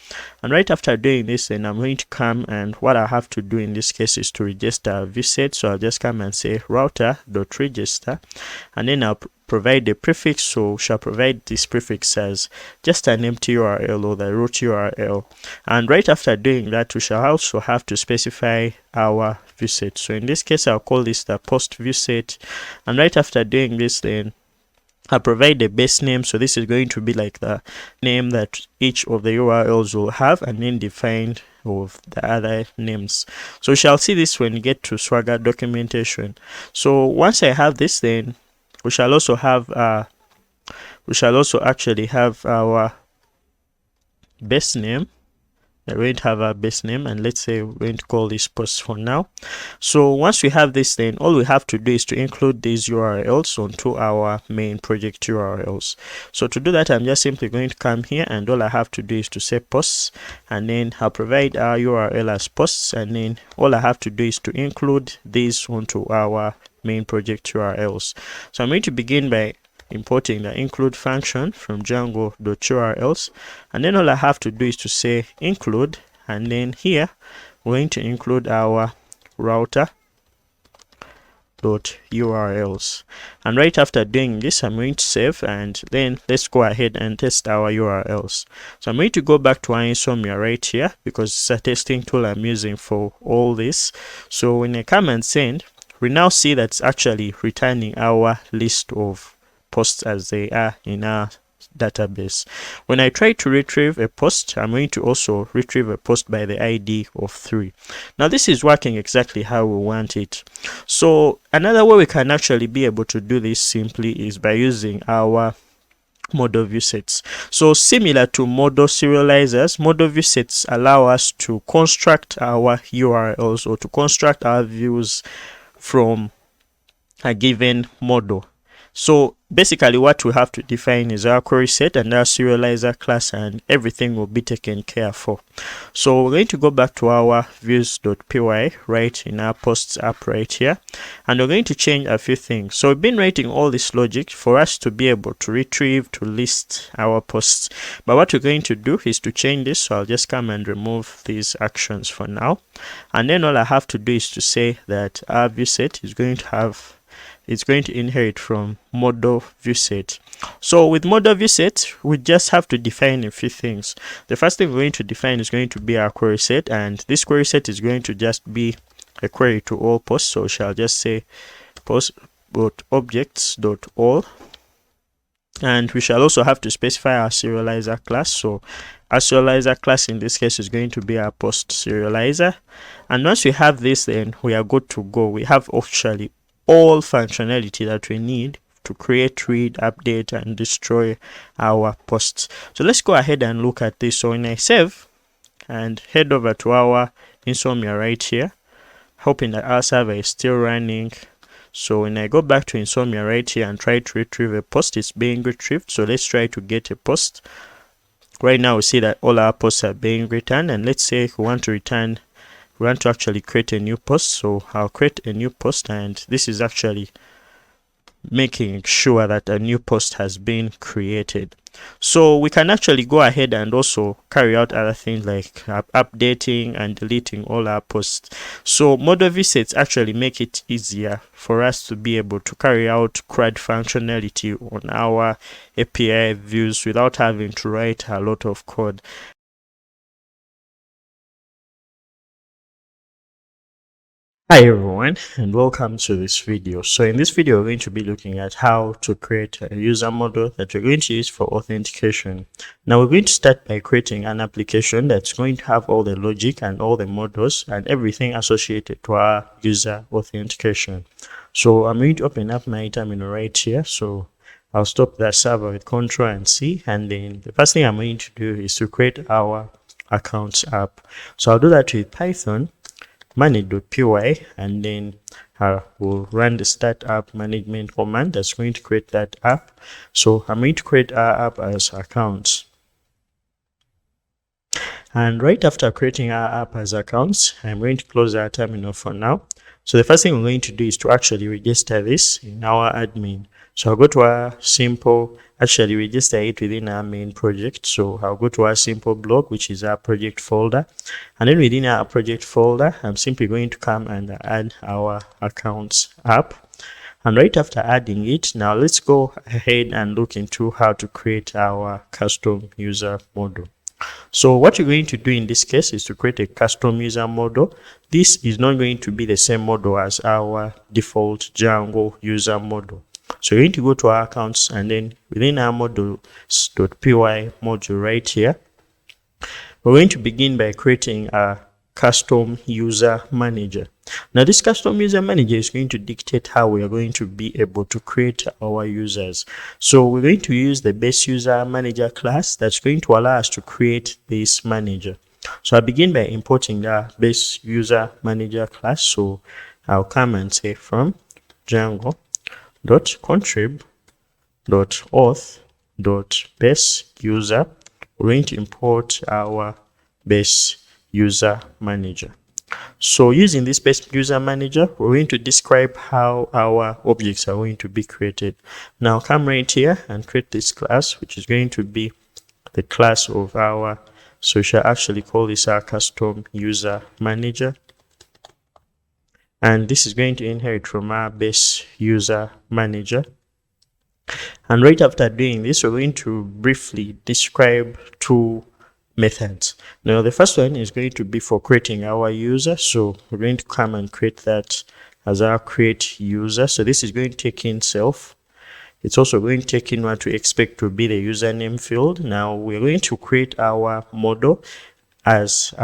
And right after doing this, then I'm going to come, and what I have to do in this case is to register a Viewset. So I'll just come and say router.register, and then I'll provide the prefix. So shall provide this prefix as just an empty URL or the root URL. And right after doing that, we shall also have to specify our Viewset. So in this case, I'll call this the post Viewset. And right after doing this, then I'll provide the base name. So this is going to be like the name that each of the URLs will have, and then defined of the other names. So we shall see this when we get to Swagger documentation. So once I have this, then we shall also actually have our base name. We're going to have our base name, and let's say we're going to call this post for now. So once we have this, then all we have to do is to include these URLs onto our main project URLs. So to do that, I'm just simply going to come here, and all I have to do is to say posts, and then I'll provide our URL as posts, and then all I have to do is to include these onto our main project URLs. So I'm going to begin by importing the include function from django.urls, and then all I have to do is to say include, and then here we're going to include our router.urls. And right after doing this, I'm going to save, and then let's go ahead and test our URLs. So I'm going to go back to our Insomnia right here, because it's a testing tool I'm using for all this. So when I come and send, we now see that it's actually returning our list of posts as they are in our database. When I try to retrieve a post, I'm going to also retrieve a post by the ID of 3. Now this is working exactly how we want it. So another way we can actually be able to do this simply is by using our model Viewsets. So similar to model serializers, model Viewsets allow us to construct our URLs or to construct our views from a given model. So basically what we have to define is our query set and our serializer class, and everything will be taken care of. So we're going to go back to our views.py right in our posts app right here, and we're going to change a few things. So we've been writing all this logic for us to be able to retrieve, to list our posts, but what we're going to do is to change this. So I'll just come and remove these actions for now, and then all I have to do is to say that our Viewset is going to have, it's going to inherit from model Viewset. So with model Viewset, we just have to define a few things. The first thing we're going to define is going to be our query set, and this query set is going to just be a query to all posts. So we shall just say post.objects.all, and we shall also have to specify our serializer class. So our serializer class in this case is going to be our post serializer, and once we have this, then we are good to go. We have actually all functionality that we need to create, read, update, and destroy our posts. So let's go ahead and look at this. So when I save and head over to our Insomnia right here, hoping that our server is still running. So when I go back to Insomnia right here and try to retrieve a post, it's being retrieved. So let's try to get a post. Right now we see that all our posts are being returned, and let's say we want to return we want to actually create a new post. So I'll create a new post, and this is actually making sure that a new post has been created. So we can actually go ahead and also carry out other things like updating and deleting all our posts. So model Viewsets actually make it easier for us to be able to carry out CRUD functionality on our API views without having to write a lot of code. Hi everyone, and welcome to this video. So in this video, we're going to be looking at how to create a user model that we're going to use for authentication. Now we're going to start by creating an application that's going to have all the logic and all the models and everything associated to our user authentication. So I'm going to open up my terminal right here. So I'll stop the server with Ctrl and C, and then the first thing I'm going to do is to create our accounts app. So I'll do that with Python manage.py, and then we'll run the start app management command that's going to create that app. So I'm going to create our app as accounts. And right after creating our app as accounts, I'm going to close our terminal for now. So the first thing we're going to do is to actually register this in our admin. So I'll go to our simple, actually register it within our main project. So I'll go to our simple blog, which is our project folder. And then within our project folder, I'm simply going to come and add our accounts app. And right after adding it, now let's go ahead and look into how to create our custom user model. So what you're going to do in this case is to create a custom user model. This is not going to be the same model as our default Django user model. So you're going to go to our accounts, and then within our models.py module right here, we're going to begin by creating a custom user manager. Now this custom user manager is going to dictate how we are going to be able to create our users. So we're going to use the base user manager class that's going to allow us to create this manager. So I begin by importing the base user manager class. So I'll come and say from Django.contrib.auth.base user, we're going to import our base user manager. So using this base user manager, we're going to describe how our objects are going to be created. Now come right here and create this class, which is going to be the class of our, so we shall actually call this our custom user manager. And this is going to inherit from our base user manager. And right after doing this, we're going to briefly describe two methods. Now the first one is going to be for creating our user. So we're going to come and create that as our create user. So this is going to take in self. It's also going to take in what we expect to be the username field. Now we're going to create our model as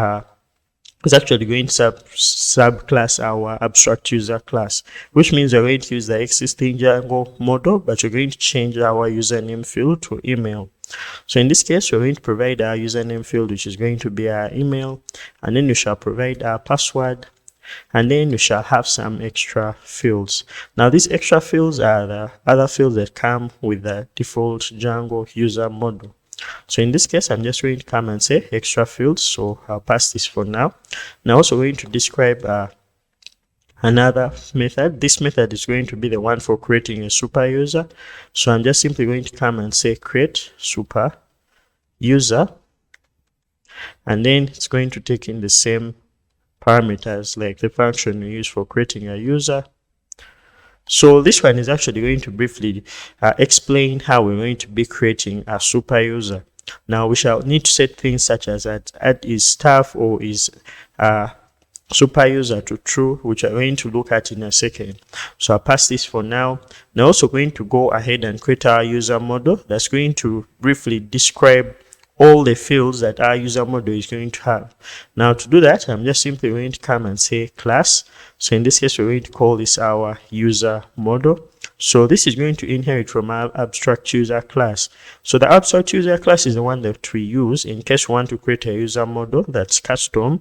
it's actually going to subclass our abstract user class, which means we're going to use the existing Django model, but we're going to change our username field to email. So in this case, we're going to provide our username field, which is going to be our email, and then we shall provide our password, and then we shall have some extra fields. Now these extra fields are the other fields that come with the default Django user model. So in this case, I'm just going to come and say extra fields. So I'll pass this for now. Now also going to describe another method. This method is going to be the one for creating a super user. So I'm just simply going to come and say create super user, and then it's going to take in the same parameters like the function we use for creating a user. So this one is actually going to briefly explain how we're going to be creating a super user. Now we shall need to set things such as add is staff or is super user to true, which I'm going to look at in a second. So I'll pass this for now. Now also going to go ahead and create our user model that's going to briefly describe all the fields that our user model is going to have. Now to do that, I'm just simply going to come and say class. So in this case, we're going to call this our user model. So this is going to inherit from our abstract user class. So the abstract user class is the one that we use in case we want to create a user model that's custom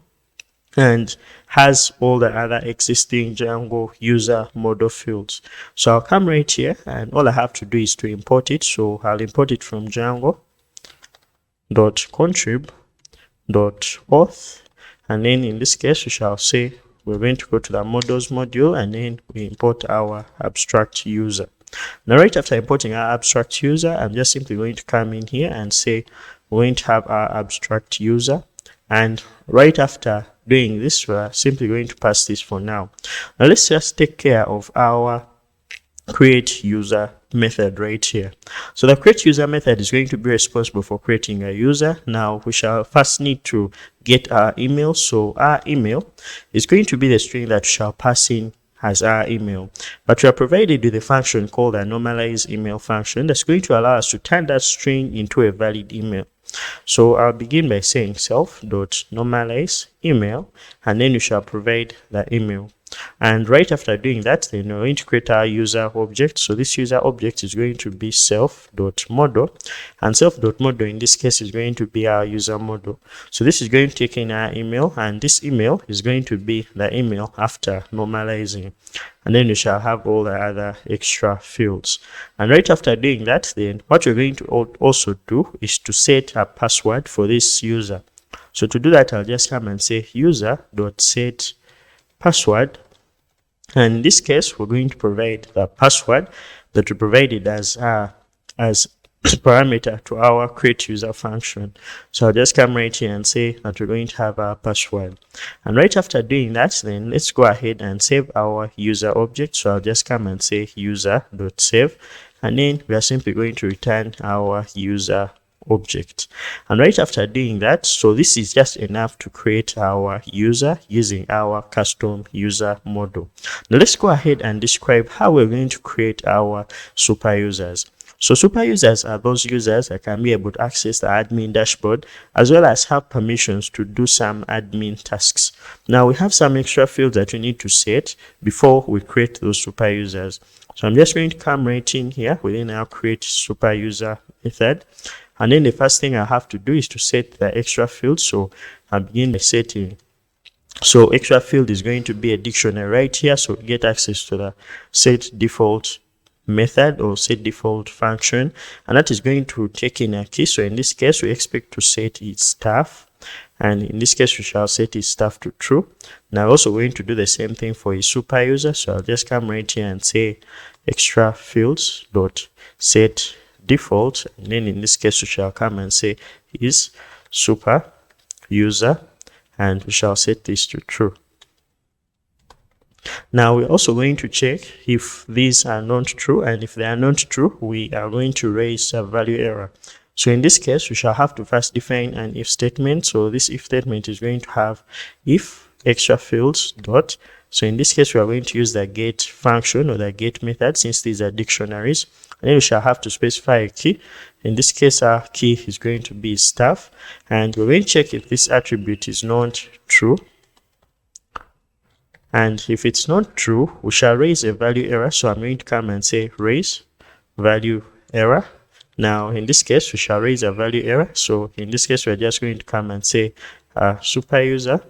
and has all the other existing Django user model fields. So I'll come right here, and all I have to do is to import it. So I'll import it from Django.contrib.auth, And then in this case, we shall say we're going to go to the models module, and then we import our abstract user. Now, right after importing our abstract user, I'm just simply going to come in here and say we're going to have our abstract user. And right after doing this, we're simply going to pass this for now. Now, let's just take care of our create user method right here. So the create user method is going to be responsible for creating a user. Now we shall first need to get our email. So our email is going to be the string that we shall pass in as our email, but we are provided with a function called a normalize email function that's going to allow us to turn that string into a valid email. So I'll begin by saying self.normalize email, and then we shall provide the email. And right after doing that, then we're going to create our user object. So this user object is going to be self.model, and self.model in this case is going to be our user model. So this is going to take in our email, and this email is going to be the email after normalizing. And then we shall have all the other extra fields. And right after doing that, then what we're going to also do is to set a password for this user. So to do that, I'll just come and say user.set password, and in this case we're going to provide the password that we provided as parameter to our create user function. So I'll just come right here and say that we're going to have our password. And right after doing that, then let's go ahead and save our user object. So I'll just come and say user.save, and then we are simply going to return our user object. And right after doing that, so this is just enough to create our user using our custom user model. Now let's go ahead and describe how we're going to create our super users. So super users are those users that can be able to access the admin dashboard as well as have permissions to do some admin tasks. Now we have some extra fields that we need to set before we create those super users. So I'm just going to come right in here within our create super user method. And then the first thing I have to do is to set the extra field. So I begin by setting. So extra field is going to be a dictionary right here. So get access to the set default method or set default function, and that is going to take in a key. So in this case, we expect to set its staff, and in this case, we shall set its staff to true. Now, also going to do the same thing for a super user. So I'll just come right here and say extra fields dot set default, and then in this case we shall come and say is super user, and we shall set this to true. Now we're also going to check if these are not true, and if they are not true, we are going to raise a value error. So in this case, we shall have to first define an if statement. So this if statement is going to have if extra fields dot. So in this case, we are going to use the get function or the get method, since these are dictionaries. And then we shall have to specify a key. In this case, our key is going to be staff. And we're going to check if this attribute is not true. And if it's not true, we shall raise a value error. So I'm going to come and say raise value error. Now, in this case, we shall raise a value error. So in this case, we're just going to come and say super user.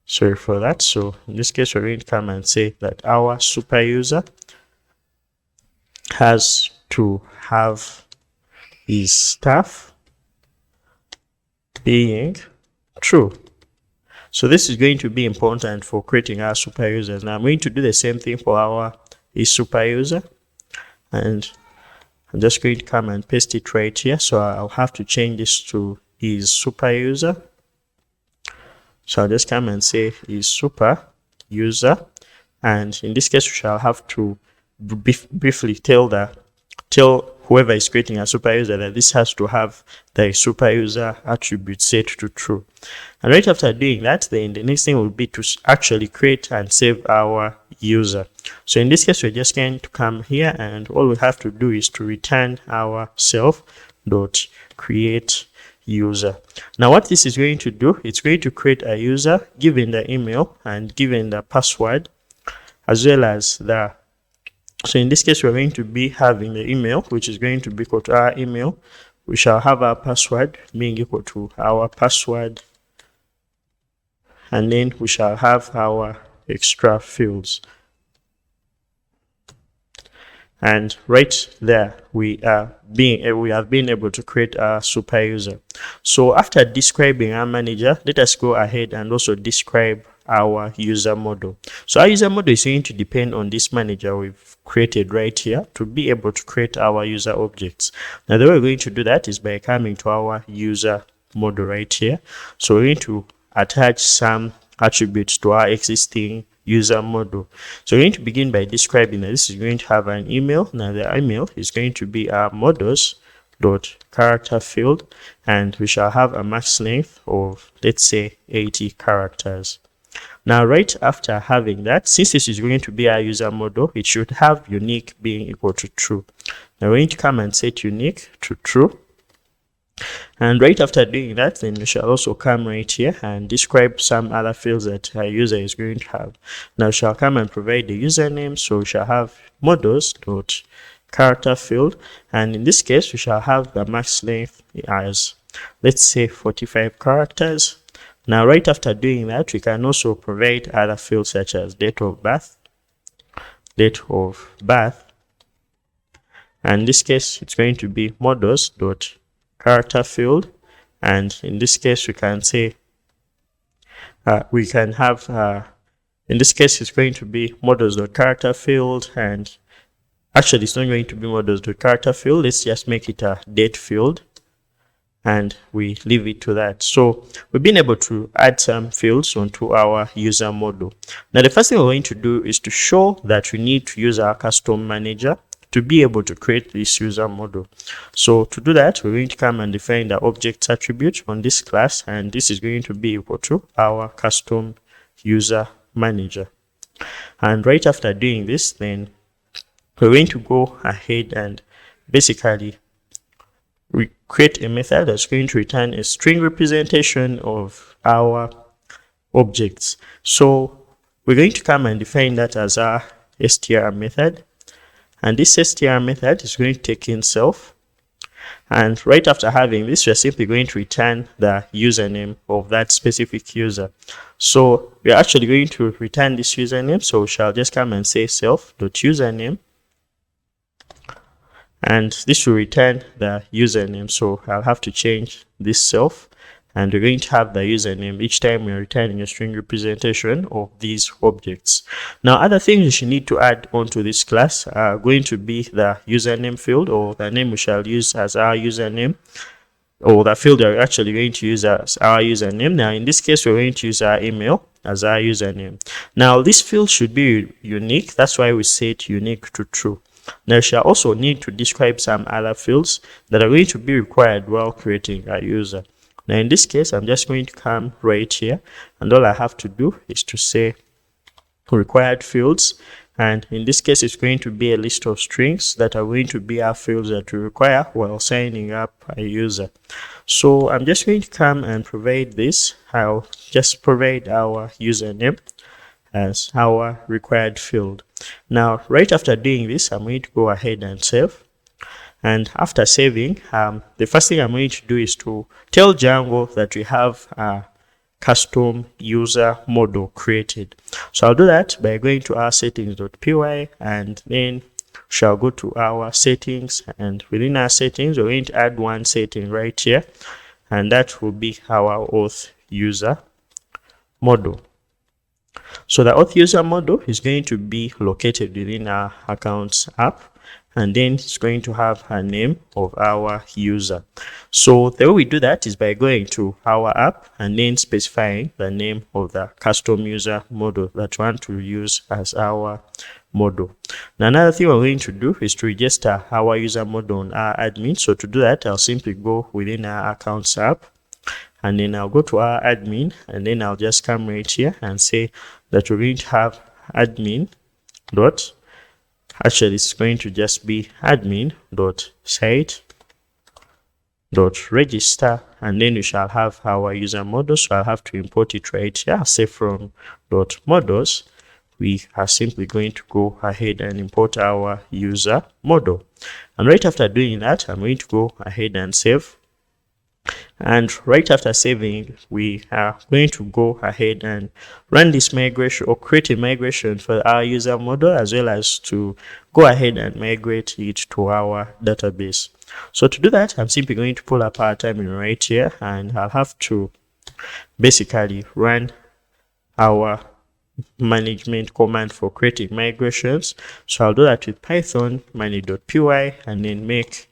Sorry for that. So in this case, we're going to come and say that our super user has to have his staff being true. So this is going to be important for creating our super users. Now I'm going to do the same thing for our super user, and I'm just going to come and paste it right here. So I'll have to change this to is super user. So I'll just come and say is super user, and in this case we shall have to briefly tell whoever is creating a super user that this has to have the super user attribute set to true. And right after doing that, then the next thing will be to actually create and save our user. So in this case, we're just going to come here, and all we have to do is to return our self.create user. Now what this is going to do, it's going to create a user given the email and given the password as well as the. So in this case, we're going to be having the email, which is going to be equal to our email. We shall have our password being equal to our password, and then we shall have our extra fields. And right there, we have been able to create a super user. So after describing our manager, let us go ahead and also describe our user model. So our user model is going to depend on this manager we've created right here to be able to create our user objects. Now the way we're going to do that is by coming to our user model right here. So we're going to attach some attributes to our existing user model. So we're going to begin by describing that this is going to have an email. Now the email is going to be our models.character field, and we shall have a max length of, let's say, 80 characters. Now right after having that, since this is going to be our user model, it should have unique being equal to true. Now we're going to come and set unique to true. And right after doing that, then we shall also come right here and describe some other fields that our user is going to have. Now we shall come and provide the username. So we shall have models.character field, and in this case we shall have the max length as, let's say, 45 characters. Now right after doing that, we can also provide other fields such as date of birth, and in this case it's going to be models.character field, and in this case we can say we can have in this case it's going to be models.character field, and actually it's not going to be models.character field. Let's just make it a date field and we leave it to that. So we've been able to add some fields onto our user model. Now the first thing we're going to do is to show that we need to use our custom manager to be able to create this user model. So to do that, we're going to come and define the objects attribute on this class, and this is going to be equal to our custom user manager. And right after doing this, then we're going to go ahead and basically we create a method that's going to return a string representation of our objects. So we're going to come and define that as our str method, and this str method is going to take in self, and right after having this, we're simply going to return the username of that specific user. So we're actually going to return this username, so we shall just come and say self.username, and this will return the username. So I'll have to change this self, and we're going to have the username each time we're returning a string representation of these objects. Now other things you need to add onto this class are going to be the username field, or the name we shall use as our username, or the field that we're actually going to use as our username. Now in this case, we're going to use our email as our username. Now this field should be unique. That's why we set unique to true. Now you shall also need to describe some other fields that are going to be required while creating a user. Now in this case, I'm just going to come right here, and all I have to do is to say required fields, and in this case it's going to be a list of strings that are going to be our fields that we require while signing up a user. So I'm just going to come and provide this. I'll just provide our username as our required field. Now right after doing this, I'm going to go ahead and save. And after saving, the first thing I'm going to do is to tell Django that we have a custom user model created. So I'll do that by going to our settings.py, and then shall go to our settings, and within our settings we're going to add one setting right here, and that will be our auth user model. So the auth user model is going to be located within our accounts app, and then it's going to have a name of our user. So the way we do that is by going to our app and then specifying the name of the custom user model that we want to use as our model. Now another thing we're going to do is to register our user model on our admin. So to do that, I'll simply go within our accounts app, and then I'll go to our admin, and then I'll just come right here and say that we're going to have admin dot, actually it's going to just be admin dot site dot register, and then we shall have our user model. So I'll have to import it right here. Say from dot models, we are simply going to go ahead and import our user model, and right after doing that, I'm going to go ahead and save. And right after saving, we are going to go ahead and run this migration or create a migration for our user model, as well as to go ahead and migrate it to our database. So to do that, I'm simply going to pull up our terminal right here, and I'll have to basically run our management command for creating migrations. So I'll do that with Python manage.py and then make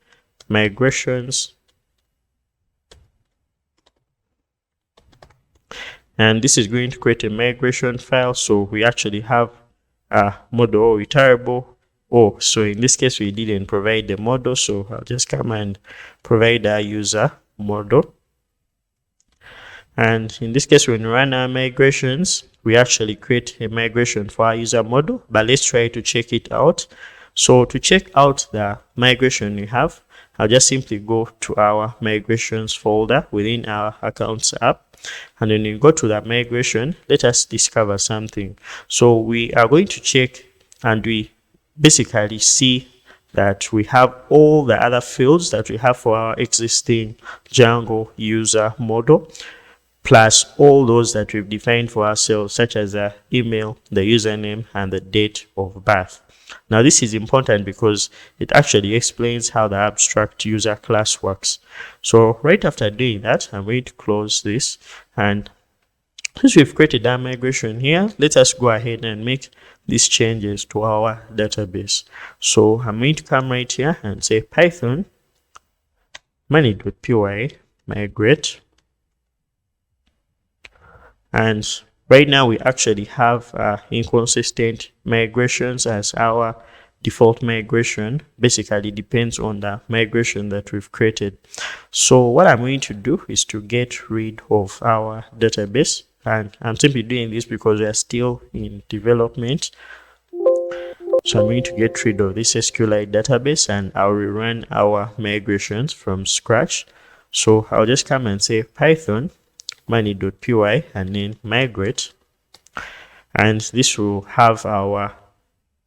migrations. And this is going to create a migration file. So we actually have a model or retriable. Oh, so in this case, we didn't provide the model. So I'll just come and provide our user model. And in this case, when we run our migrations, we actually create a migration for our user model, but let's try to check it out. So to check out the migration we have, I'll just simply go to our migrations folder within our accounts app. And then you go to that migration, let us discover something. So we are going to check, and we basically see that we have all the other fields that we have for our existing Django user model, plus all those that we've defined for ourselves, such as the email, the username, and the date of birth. Now, this is important because it actually explains how the abstract user class works. So right after doing that, I'm going to close this. And since we've created that migration here, let us go ahead and make these changes to our database. So I'm going to come right here and say Python manage.py migrate. And right now we actually have inconsistent migrations, as our default migration basically depends on the migration that we've created. So what I'm going to do is to get rid of our database, and I'm simply doing this because we are still in development. So I'm going to get rid of this SQLite database, and I'll rerun our migrations from scratch. So I'll just come and say Python manage.py and then migrate, and this will have our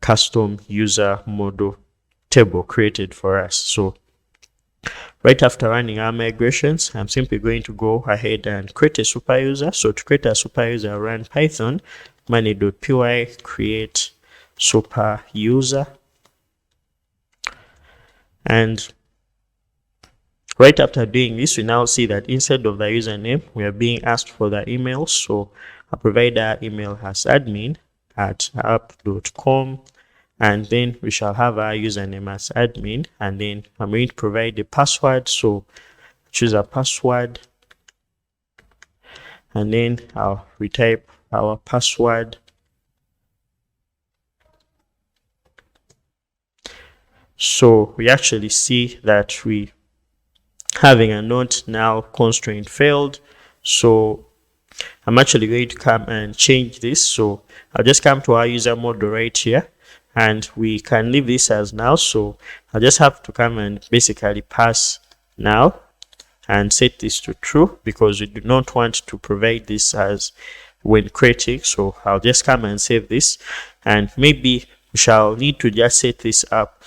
custom user model table created for us. So right after running our migrations, I'm simply going to go ahead and create a super user. So to create a super user, run Python manage.py create super user, and right after doing this, we now see that instead of the username, we are being asked for the email. So I'll provide our email as admin@app.com, and then we shall have our username as admin, and then I'm going to provide the password. So choose a password, and then I'll retype our password. So we actually see that we having a note now constraint failed. So I'm actually going to come and change this. So I'll just come to our user model right here, and we can leave this as now. So I'll just have to come and basically pass now and set this to true, because we do not want to provide this as when creating. So I'll just come and save this, and maybe we shall need to just set this up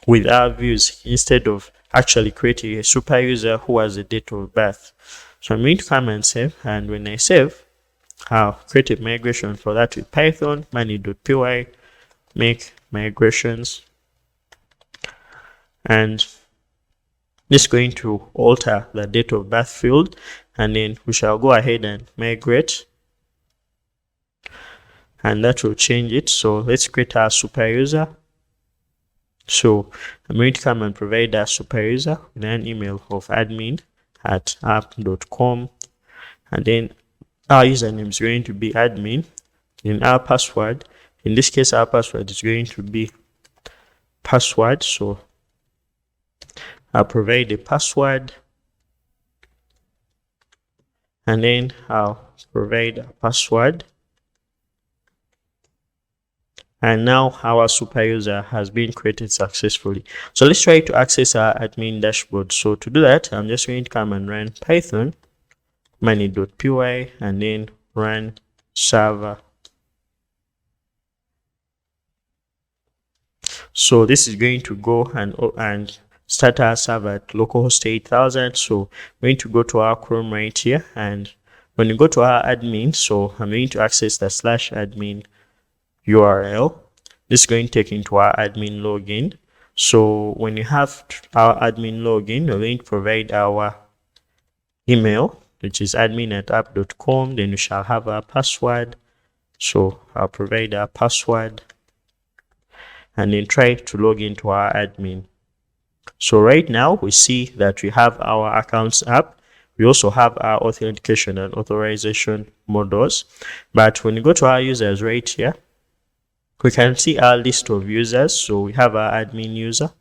with our views instead of actually creating a super user who has a date of birth. So I'm going to come and save, and when I save, I'll create a migration for that with Python manage.py make migrations, and this is going to alter the date of birth field, and then we shall go ahead and migrate, and that will change it. So let's create our super user. So I'm going to come and provide a super user with an email of admin@app.com, and then our username is going to be admin. In our password, in this case, our password is going to be password. So I'll provide a password, and then I'll provide a password. And now our super user has been created successfully. So let's try to access our admin dashboard. So to do that, I'm just going to come and run Python manage.py and then run server. So this is going to go and start our server at localhost 8000. So we're going to go to our Chrome right here, and when you go to our admin, so I'm going to access the /admin URL. This is going to take into our admin login. So when you have our admin login, we're going to provide our email, which is admin@app.com. Then we shall have our password. So I'll provide our password and then try to log into our admin. So right now we see that we have our accounts app. We also have our authentication and authorization modules. But when you go to our users right here, we can see our list of users. So we have our admin user,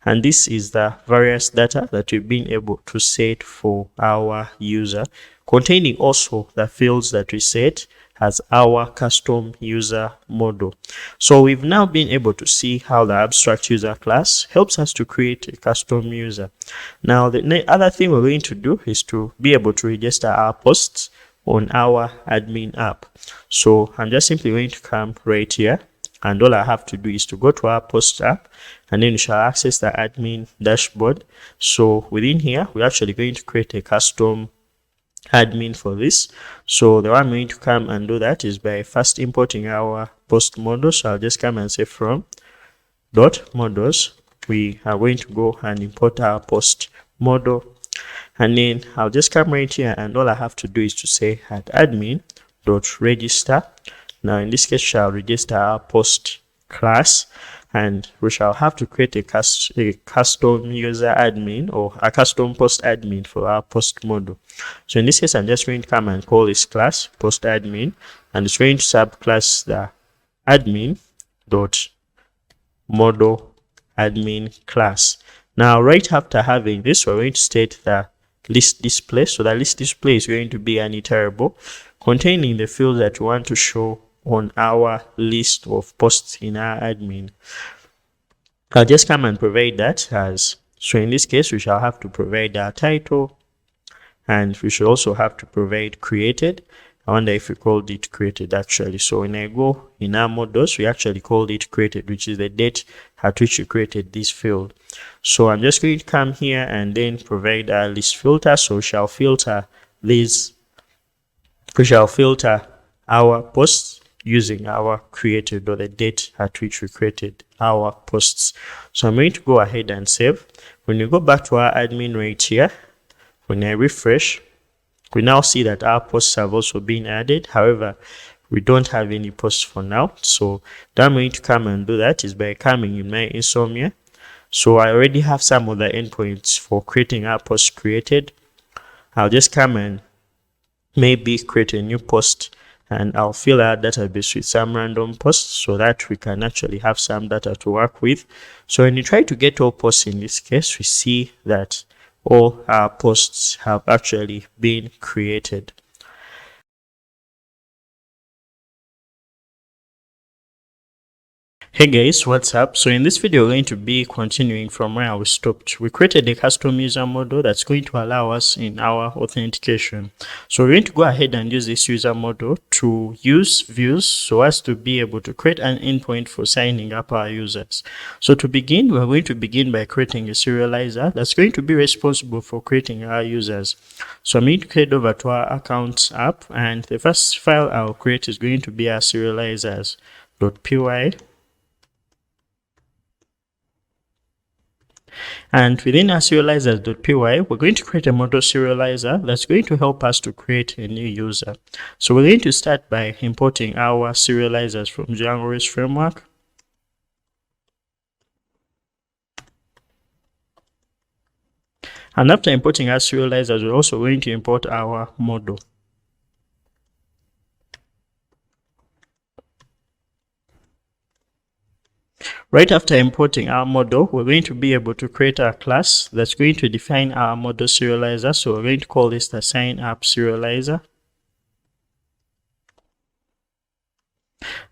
and this is the various data that we've been able to set for our user, containing also the fields that we set as our custom user model. So we've now been able to see how the abstract user class helps us to create a custom user. Now the other thing we're going to do is to be able to register our posts on our admin app. So I'm just simply going to come right here, and all I have to do is to go to our post app, and then we shall access the admin dashboard. So within here, we're actually going to create a custom admin for this. So the way I'm going to come and do that is by first importing our post model. So I'll just come and say from .models, we are going to go and import our post model, and then I'll just come right here, and all I have to do is to say at admin.register. Now in this case, shall register our post class, and we shall have to create a custom user admin or a custom post admin for our post model. So in this case, I'm just going to come and call this class post admin, and it's going to subclass the admin dot model admin class. Now right after having this, we're going to state the list display. So the list display is going to be an iterable containing the fields that we want to show on our list of posts in our admin. I'll just come and provide that as, so in this case, we shall have to provide our title, and we should also have to provide created. I wonder if we called it created actually. So when I go in our models, we actually called it created, which is the date at which you created this field. So I'm just going to come here and then provide our list filter. So we shall filter these, we shall filter our posts using our created, or the date at which we created our posts. So I'm going to go ahead and save. When you go back to our admin right here, when I refresh, we now see that our posts have also been added. However, we don't have any posts for now. So what I'm going to come and do that is by coming in my Insomnia. So I already have some of the endpoints for creating our posts created. I'll just come and maybe create a new post, and I'll fill our database with some random posts so that we can actually have some data to work with. So when you try to get all posts in this case, we see that all our posts have actually been created. Hey guys, what's up? So in this video, we're going to be continuing from where we stopped. We created a custom user model that's going to allow us in our authentication. So we're going to go ahead and use this user model to use views so as to be able to create an endpoint for signing up our users. So to begin, we're going to begin by creating a serializer that's going to be responsible for creating our users. So I'm going to head over to our accounts app, and the first file I'll create is going to be our serializers.py. And within our serializers.py, we're going to create a model serializer that's going to help us to create a new user. So we're going to start by importing our serializers from Django REST Framework. And after importing our serializers, we're also going to import our model. Right after importing our model, we're going to be able to create a class that's going to define our model serializer. So we're going to call this the sign up serializer.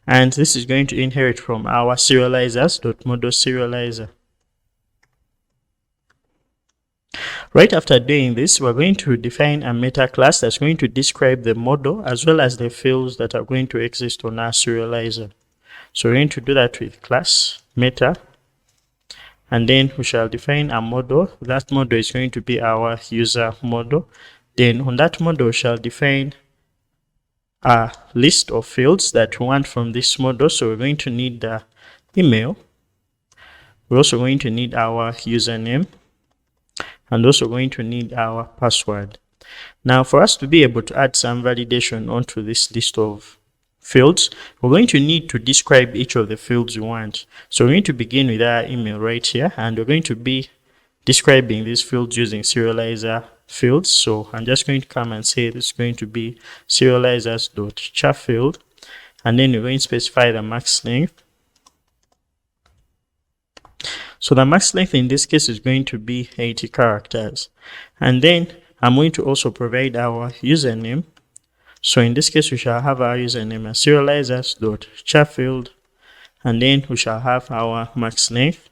And this is going to inherit from our serializers.model serializer. Right after doing this, we're going to define a meta class that's going to describe the model as well as the fields that are going to exist on our serializer. So we're going to do that with class meta, and then we shall define a model. That model is going to be our user model. Then on that model, we shall define a list of fields that we want from this model. So we're going to need the email. We're also going to need our username, and also going to need our password. Now, for us to be able to add some validation onto this list of fields, we're going to need to describe each of the fields we want. So we're going to begin with our email right here, and we're going to be describing these fields using serializer fields. So I'm just going to come and say this is going to be serializers.char field, and then we're going to specify the max length. So the max length in this case is going to be 80 characters. And then I'm going to also provide our username. So in this case, we shall have our username as serializers.char field, and then we shall have our max length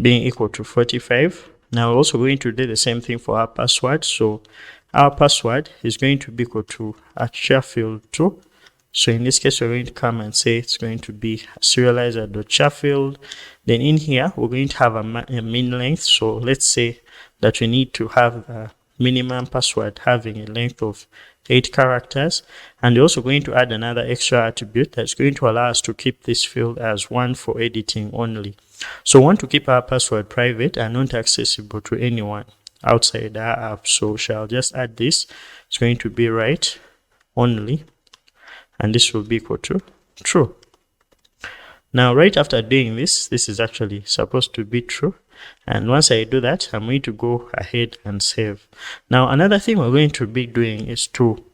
being equal to 45. Now we're also going to do the same thing for our password. So our password is going to be equal to a char field 2. So in this case, we're going to come and say it's going to be serializer.char field. Then in here, we're going to have a min length. So let's say that we need to have the minimum password having a length of 8 characters. And we're also going to add another extra attribute that's going to allow us to keep this field as one for editing only. So we want to keep our password private and not accessible to anyone outside our app. So we shall just add this. It's going to be write only, and this will be equal to true. Now, right after doing this, this is actually supposed to be true. And once I do that, I'm going to go ahead and save. Now, another thing we're going to be doing is to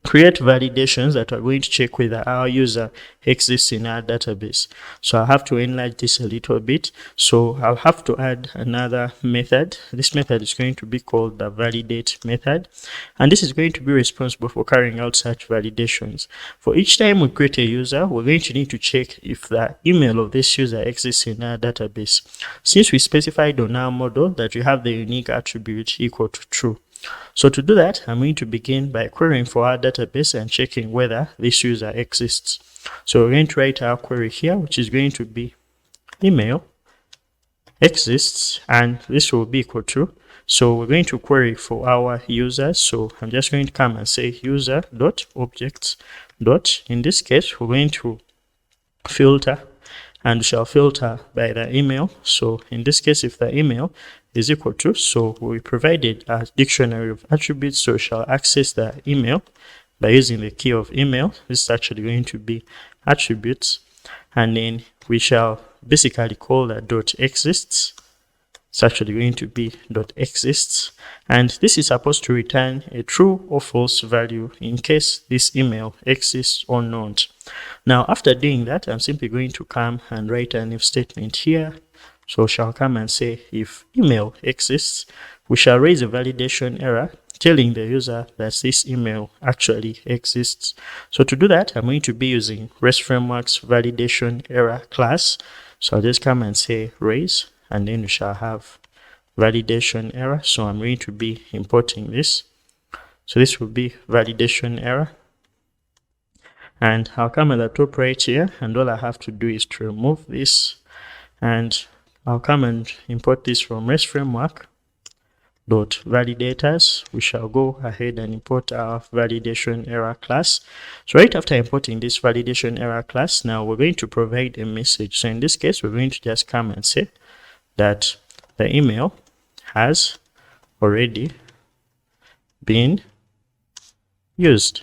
create validations that are going to check whether our user exists in our database. So I'll have to enlarge this a little bit. So I'll have to add another method. This method is going to be called the validate method. And this is going to be responsible for carrying out such validations. For each time we create a user, we're going to need to check if the email of this user exists in our database. Since we specified on our model that we have the unique attribute equal to true. So to do that, I'm going to begin by querying for our database and checking whether this user exists. So we're going to write our query here, which is going to be email exists, and this will be equal to. So we're going to query for our users. So I'm just going to come and say user.objects. In this case, we're going to filter, and we shall filter by the email. So in this case, if the email is equal to, so we provided a dictionary of attributes, so we shall access the email by using the key of email. This is actually going to be attributes, and then we shall basically call that dot exists. It's actually going to be dot exists, and this is supposed to return a true or false value in case this email exists or not. Now, after doing that, I'm simply going to come and write an if statement here. So we shall come and say if email exists, we shall raise a validation error telling the user that this email actually exists. So to do that, I'm going to be using REST Framework's validation error class. So I'll just come and say raise, and then we shall have validation error. So I'm going to be importing this. So this will be validation error. And I'll come at the top right here, and all I have to do is to remove this, and I'll come and import this from REST Framework dot validators. We shall go ahead and import our validation error class. So right after importing this validation error class, now we're going to provide a message. So in this case, we're going to just come and say that the email has already been used.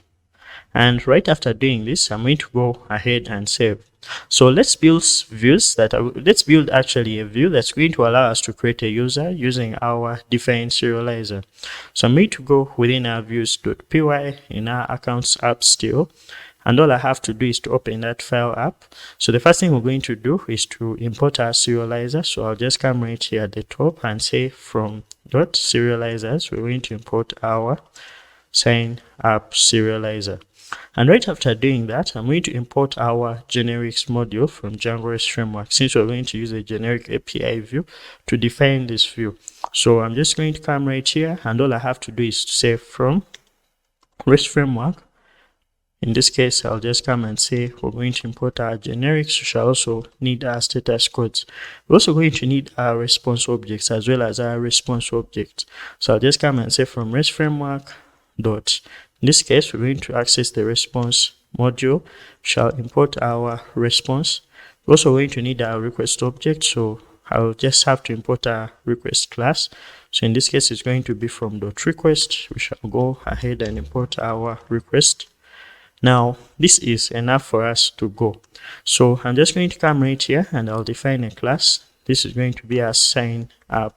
And right after doing this, I'm going to go ahead and save. So let's build views let's build actually a view that's going to allow us to create a user using our defined serializer. So I'm going to go within our views.py in our accounts app still, and all I have to do is to open that file up. So the first thing we're going to do is to import our serializer. So I'll just come right here at the top and say from .serializers, we're going to import our sign up serializer. And right after doing that, I'm going to import our generics module from Django REST Framework, since we're going to use a generic API view to define this view. So I'm just going to come right here, and all I have to do is to say from REST Framework In this case, I'll just come and say we're going to import our generics. We shall also need our status codes. We're also going to need our response objects as well as our response object. So I'll just come and say from REST framework dot. In this case, we're going to access the response module. We shall import our response. We're also going to need our request object. So I'll just have to import our request class. So in this case, it's going to be from .request. We shall go ahead and import our request. Now, this is enough for us to go. So I'm just going to come right here and I'll define a class. This is going to be our sign up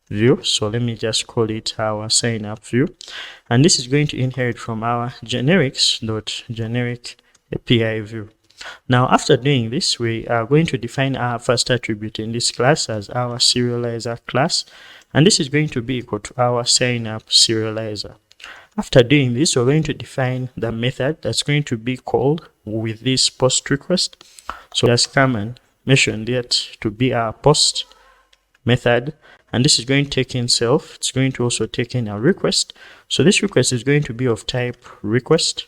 view. So let me just call it our sign up view. And this is going to inherit from our generics.generic API view. Now, after doing this, we are going to define our first attribute in this class as our serializer class. And this is going to be equal to our sign up serializer. After doing this, we're going to define the method that's going to be called with this post request. So just come and mention that to be our post method. And this is going to take in self. It's going to also take in a request. So this request is going to be of type request.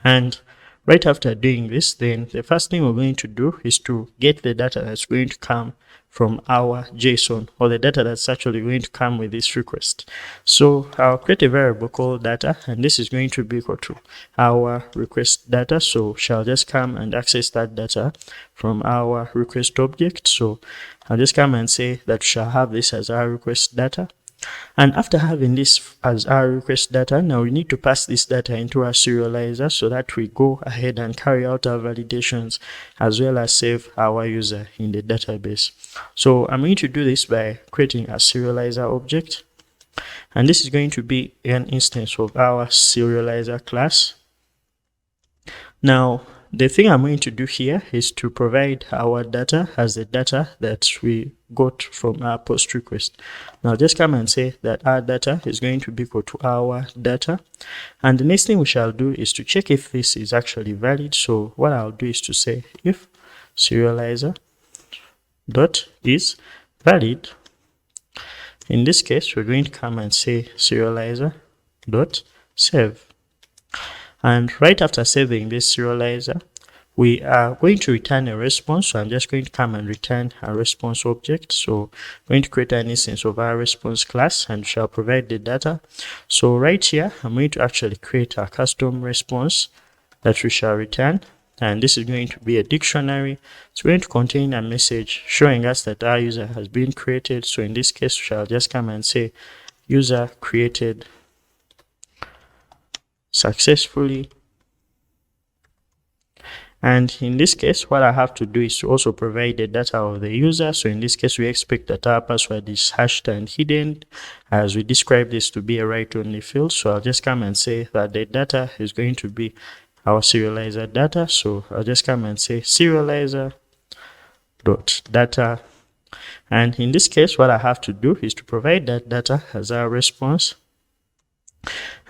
And right after doing this, then the first thing we're going to do is to get the data that's going to come from our JSON, or the data that's actually going to come with this request. So I'll create a variable called data, and this is going to be equal to our request data. So shall just come and access that data from our request object. So I'll just come and say that we shall have this as our request data. And after having this as our request data, now we need to pass this data into our serializer so that we go ahead and carry out our validations as well as save our user in the database. So I'm going to do this by creating a serializer object. And this is going to be an instance of our serializer class. Now, the thing I'm going to do here is to provide our data as the data that we got from our post request. Now just come and say that our data is going to be equal to our data. And the next thing we shall do is to check if this is actually valid. So what I'll do is to say if serializer dot is valid. In this case, we're going to come and say serializer dot save. And right after saving this serializer, we are going to return a response. So I'm just going to come and return a response object. So I'm going to create an instance of our response class and shall provide the data. So right here, I'm going to actually create a custom response that we shall return. And this is going to be a dictionary. It's going to contain a message showing us that our user has been created. So in this case, we shall just come and say user created successfully. And in this case, what I have to do is to also provide the data of the user. So in this case, we expect that our password is hashed and hidden, as we describe this to be a write-only field. So I'll just come and say that the data is going to be our serializer data. So I'll just come and say serializer.data. And in this case, what I have to do is to provide that data as our response.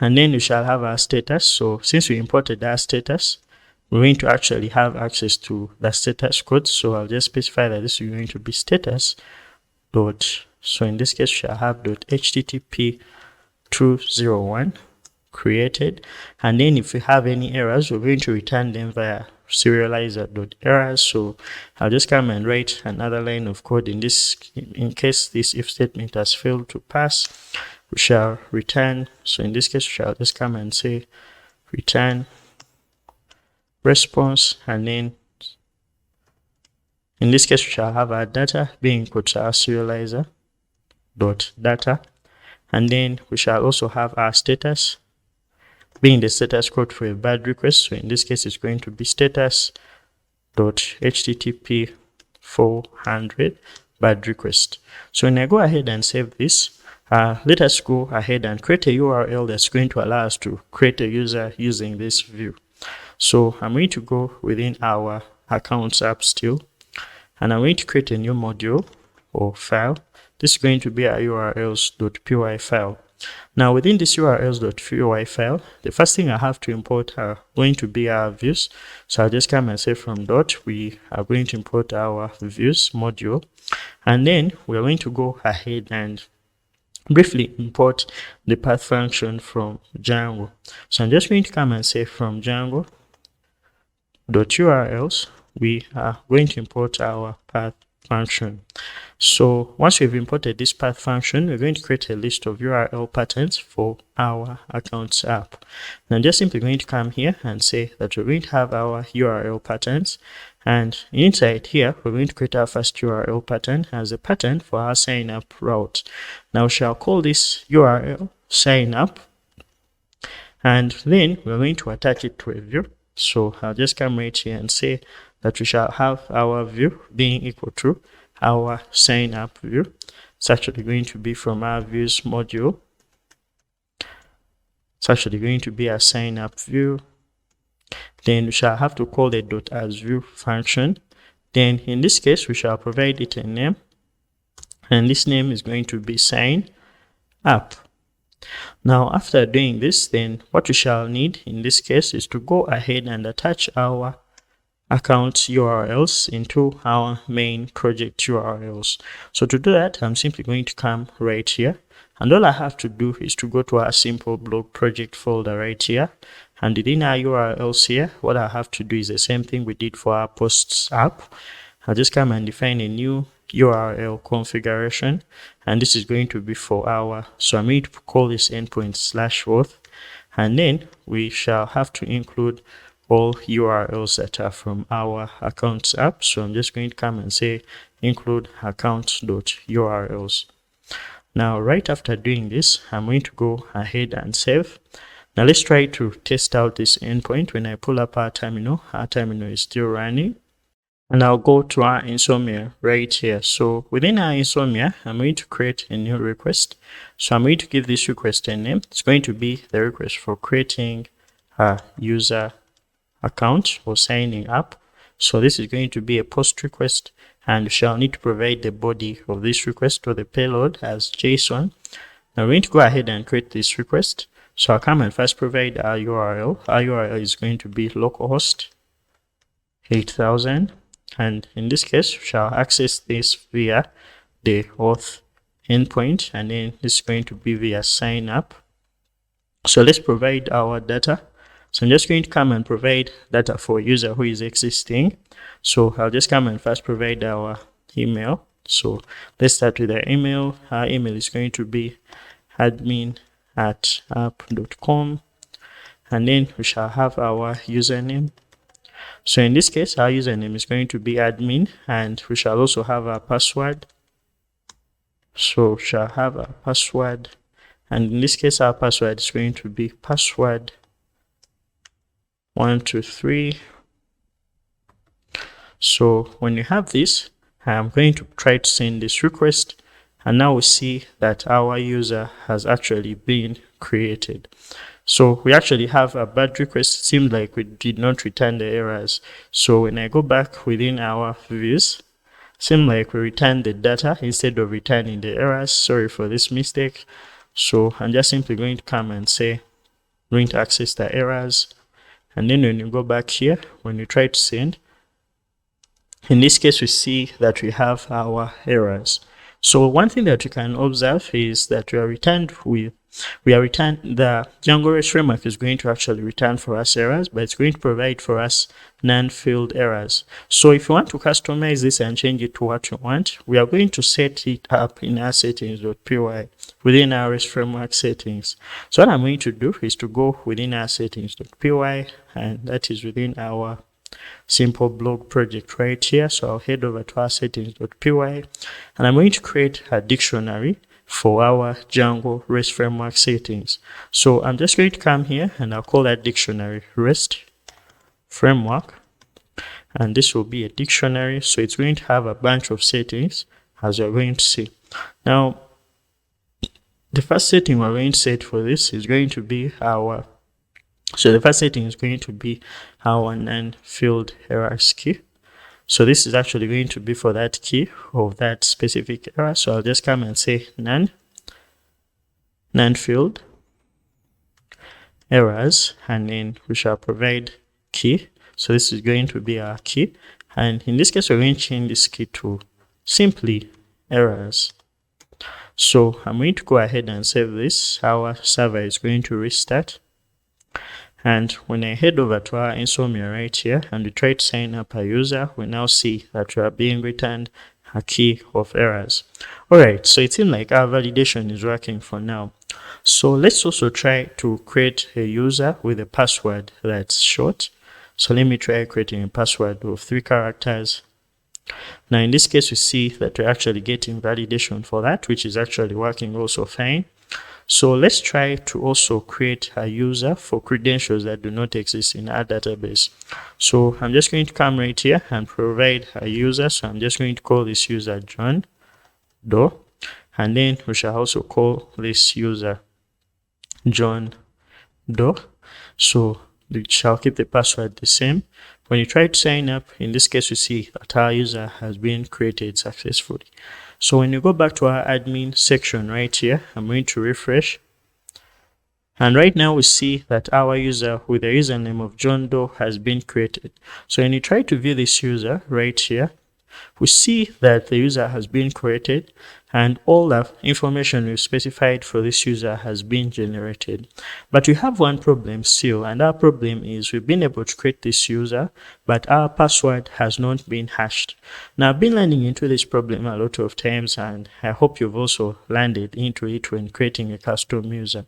And then we shall have our status. So since we imported our status, we're going to actually have access to the status code. So I'll just specify that this is going to be status dot. So in this case, we shall have .http 201 created. And then if we have any errors, we're going to return them via serializer.errors. So I'll just come and write another line of code in this, in case this if statement has failed to pass, we shall return. So in this case, we shall just come and say return response, and then in this case, we shall have our data being equal to our serializer dot data, and then we shall also have our status being the status code for a bad request. So in this case, it's going to be status dot http 400 bad request. So when I go ahead and save this, let us go ahead and create a URL that's going to allow us to create a user using this view. So I'm going to go within our accounts app still, and I'm going to create a new module or file. This is going to be our urls.py file. Now within this urls.py file, the first thing I have to import are going to be our views. So I'll just come and say from dot, we are going to import our views module, and then we're going to go ahead and briefly import the path function from Django. So I'm just going to come and say from Django.urls, we are going to import our path function. So once we've imported this path function, we're going to create a list of URL patterns for our accounts app. Now I'm just simply going to come here and say that we're going to have our URL patterns, and inside here we're going to create our first URL pattern as a pattern for our sign up route. Now we shall call this URL sign up, and then we're going to attach it to a view. So I'll just come right here and say that we shall have our view being equal to our sign up view. It's actually going to be from our views module. It's actually going to be a sign up view. Then we shall have to call the .asView function. Then in this case, we shall provide it a name, and this name is going to be sign up. Now after doing this, then what we shall need in this case is to go ahead and attach our account URLs into our main project URLs. So to do that, I'm simply going to come right here, and all I have to do is to go to our simple blog project folder right here, and within our URLs here, what I have to do is the same thing we did for our posts app. I'll just come and define a new URL configuration, and this is going to be for our, so I'm going to call this endpoint/auth, and then we shall have to include all URLs that are from our accounts app. So I'm just going to come and say include accounts.urls. Now right after doing this, I'm going to go ahead and save. Now let's try to test out this endpoint. When I pull up our terminal is still running, and I'll go to our Insomnia right here. So within our Insomnia, I'm going to create a new request. So I'm going to give this request a name. It's going to be the request for creating a user account or signing up. So this is going to be a post request, and we shall need to provide the body of this request or the payload as JSON. Now we're going to go ahead and create this request. So I'll come and first provide our URL. Our URL is going to be localhost 8000, and in this case we shall access this via the auth endpoint, and then this is going to be via sign up. So let's provide our data. So I'm just going to come and provide data for a user who is existing. So I'll just come and first provide our email. So let's start with our email. Our email is going to be admin@app.com, and then we shall have our username. So in this case, our username is going to be admin, and we shall also have our password. So we shall have our password, and in this case, our password is going to be password 123. So when you have this, I'm going to try to send this request, and now we see that our user has actually been created. So we actually have a bad request. It seems like we did not return the errors. So when I go back within our views, it seems like we returned the data instead of returning the errors. Sorry for this mistake. So I'm just simply going to come and say, going to access the errors. And then when you go back here, when you try to send, in this case, we see that we have our errors. So one thing that you can observe is that the Django REST Framework is going to actually return for us errors, but it's going to provide for us non-filled errors. So if you want to customize this and change it to what you want, we are going to set it up in our settings.py within our REST Framework settings. So what I'm going to do is to go within our settings.py, and that is within our simple blog project right here. So I'll head over to our settings.py, and I'm going to create a dictionary for our Django REST Framework settings. So I'm just going to come here and I'll call that dictionary REST Framework, and this will be a dictionary. So it's going to have a bunch of settings, as you're going to see. Now, the first setting we're going to set for this is going to be our, so the first setting is going to be our non-filled errors key. So this is actually going to be for that key of that specific error. So I'll just come and say non-filled errors, and then we shall provide key. So this is going to be our key, and in this case we're going to change this key to simply errors. So I'm going to go ahead and save this. Our server is going to restart. And when I head over to our Insomnia right here and we try to sign up a user, we now see that we are being returned a key of errors. Alright, so it seems like our validation is working for now. So let's also try to create a user with a password that's short. So let me try creating a password of 3 characters. Now in this case, we see that we're actually getting validation for that, which is actually working also fine. So let's try to also create a user for credentials that do not exist in our database. So I'm just going to come right here and provide a user. So I'm just going to call this user John Doe, and then we shall also call this user John Doe. So we shall keep the password the same. When you try to sign up, in this case, we see that our user has been created successfully. So when you go back to our admin section right here, I'm going to refresh. And right now we see that our user with the username of John Doe has been created. So when you try to view this user right here, we see that the user has been created and all the information we've specified for this user has been generated. But we have one problem still, and our problem is we've been able to create this user, but our password has not been hashed. Now, I've been landing into this problem a lot of times, and I hope you've also landed into it when creating a custom user.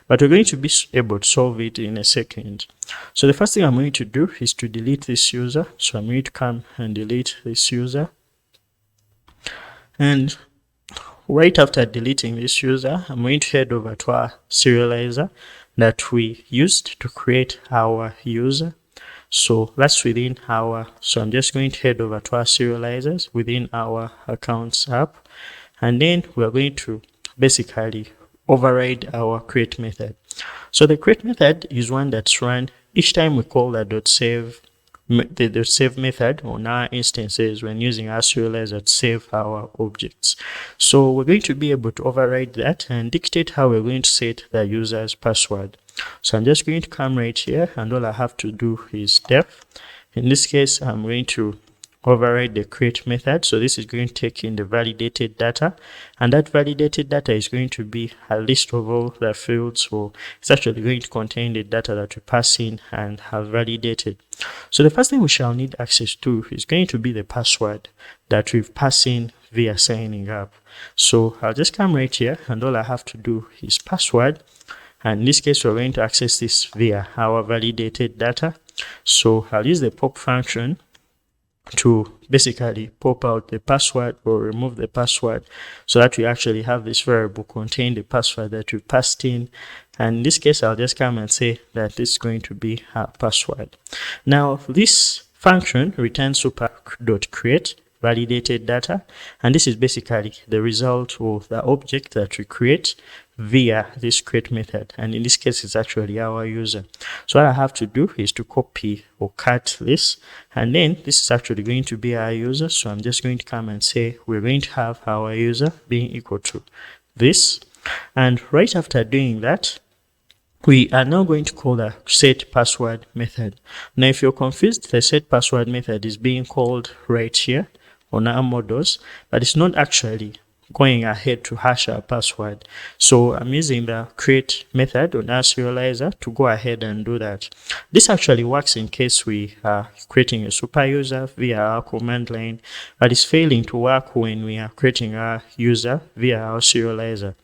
But we're going to be able to solve it in a second. So the first thing I'm going to do is to delete this user. So I'm going to come and delete this user. And right after deleting this user, I'm going to head over to our serializer that we used to create our user. So that's within our, so I'm just going to head over to our serializers within our accounts app. And then we're going to basically override our create method. So the create method is one that's run each time we call the .save method on our instances when using our serializer to save our objects. So we're going to be able to override that and dictate how we're going to set the user's password. So I'm just going to come right here, and all I have to do is def. In this case, I'm going to override the create method. So this is going to take in the validated data, and that validated data is going to be a list of all the fields. So it's actually going to contain the data that we pass in and have validated. So the first thing we shall need access to is going to be the password that we've passed in via signing up. So I'll just come right here, and all I have to do is password. And in this case, we're going to access this via our validated data. So I'll use the pop function to basically pop out the password or remove the password, so that we actually have this variable contain the password that we passed in. And in this case, I'll just come and say that this is going to be our password. Now, this function returns super.create validated data, and this is basically the result of the object that we create via this create method, and in this case it's actually our user. So what I have to do is to copy or cut this, and then this is actually going to be our user. So I'm just going to come and say we're going to have our user being equal to this, and right after doing that, we are now going to call the set password method. Now if you're confused, the set password method is being called right here on our models, but it's not actually going ahead to hash our password. So I'm using the create method on our serializer to go ahead and do that. This actually works in case we are creating a super user via our command line, but it's failing to work when we are creating our user via our serializer.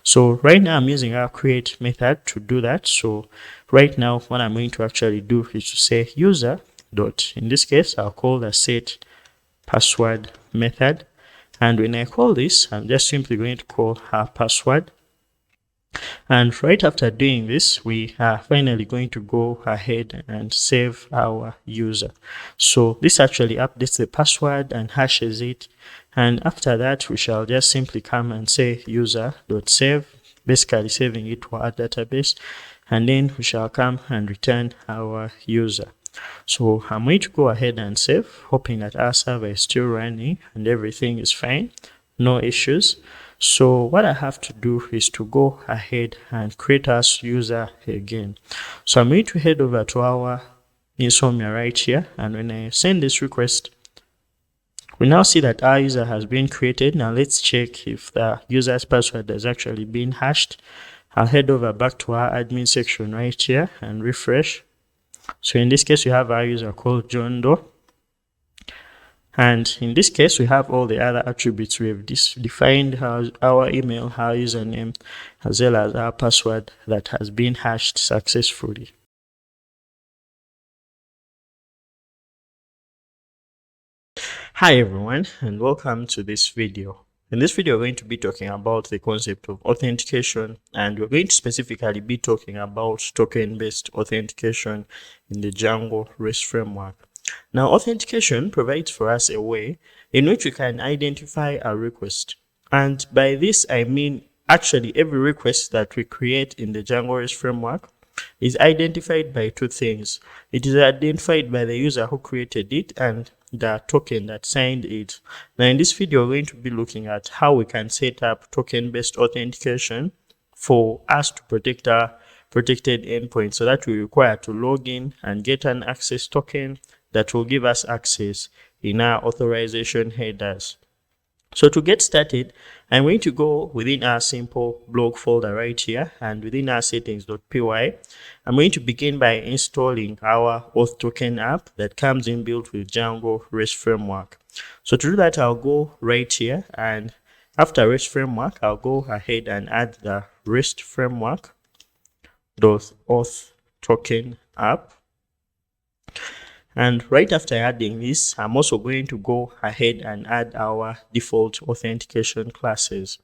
So right now I'm using our create method to do that. So right now what I'm going to actually do is to say user dot, in this case I'll call the set password method, and when I call this, I'm just simply going to call our password. And right after doing this, we are finally going to go ahead and save our user. So this actually updates the password and hashes it, and after that we shall just simply come and say user.save, basically saving it to our database, and then we shall come and return our user. So I'm going to go ahead and save, hoping that our server is still running and everything is fine, no issues. So what I have to do is to go ahead and create our user again. So I'm going to head over to our Insomnia right here, and when I send this request We now see that our user has been created. Now let's check if the user's password has actually been hashed. I'll head over back to our admin section right here and refresh. So in this case, we have our user called John Doe. And in this case, we have all the other attributes. We have defined our email, our username, as well as our password that has been hashed successfully. Hi everyone, and welcome to this video. In this video, we're going to be talking about the concept of authentication, and we're going to specifically be talking about token-based authentication in the Django REST framework. Now, authentication provides for us a way in which we can identify a request. And by this, I mean actually every request that we create in the Django REST framework is identified by two things. It is identified by the user who created it and the token that signed it. Now in this video, we're going to be looking at how we can set up token-based authentication for us to protect our protected endpoint, so that we require to log in and get an access token that will give us access in our authorization headers. So to get started, I'm going to go within our simple blog folder right here, and within our settings.py, I'm going to begin by installing our auth token app that comes inbuilt with Django REST framework. So to do that, I'll go right here, and after REST framework, I'll go ahead and add the REST framework auth token app. And right after adding this, I'm also going to go ahead and add our default authentication classes.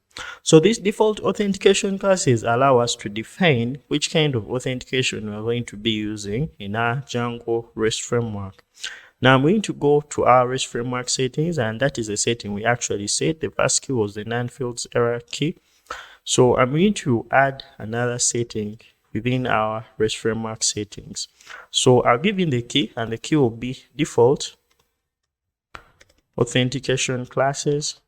So these default authentication classes allow us to define which kind of authentication we're going to be using in our Django REST framework. Now I'm going to go to our REST framework settings, and that is a setting we actually set. The first key was the non-fields error key. So I'm going to add another setting within our REST framework settings. So I'll give in the key, and the key will be default authentication classes.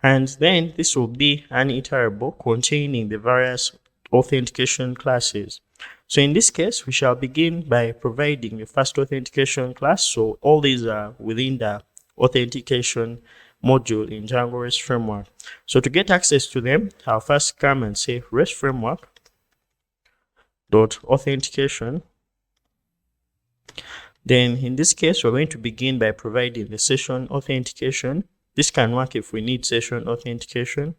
And then this will be an iterable containing the various authentication classes. So in this case, we shall begin by providing the first authentication class. So all these are within the authentication module in Django REST framework. So to get access to them, I'll first come and say REST framework .authentication. Then in this case, we're going to begin by providing the session authentication. This can work if we need session authentication.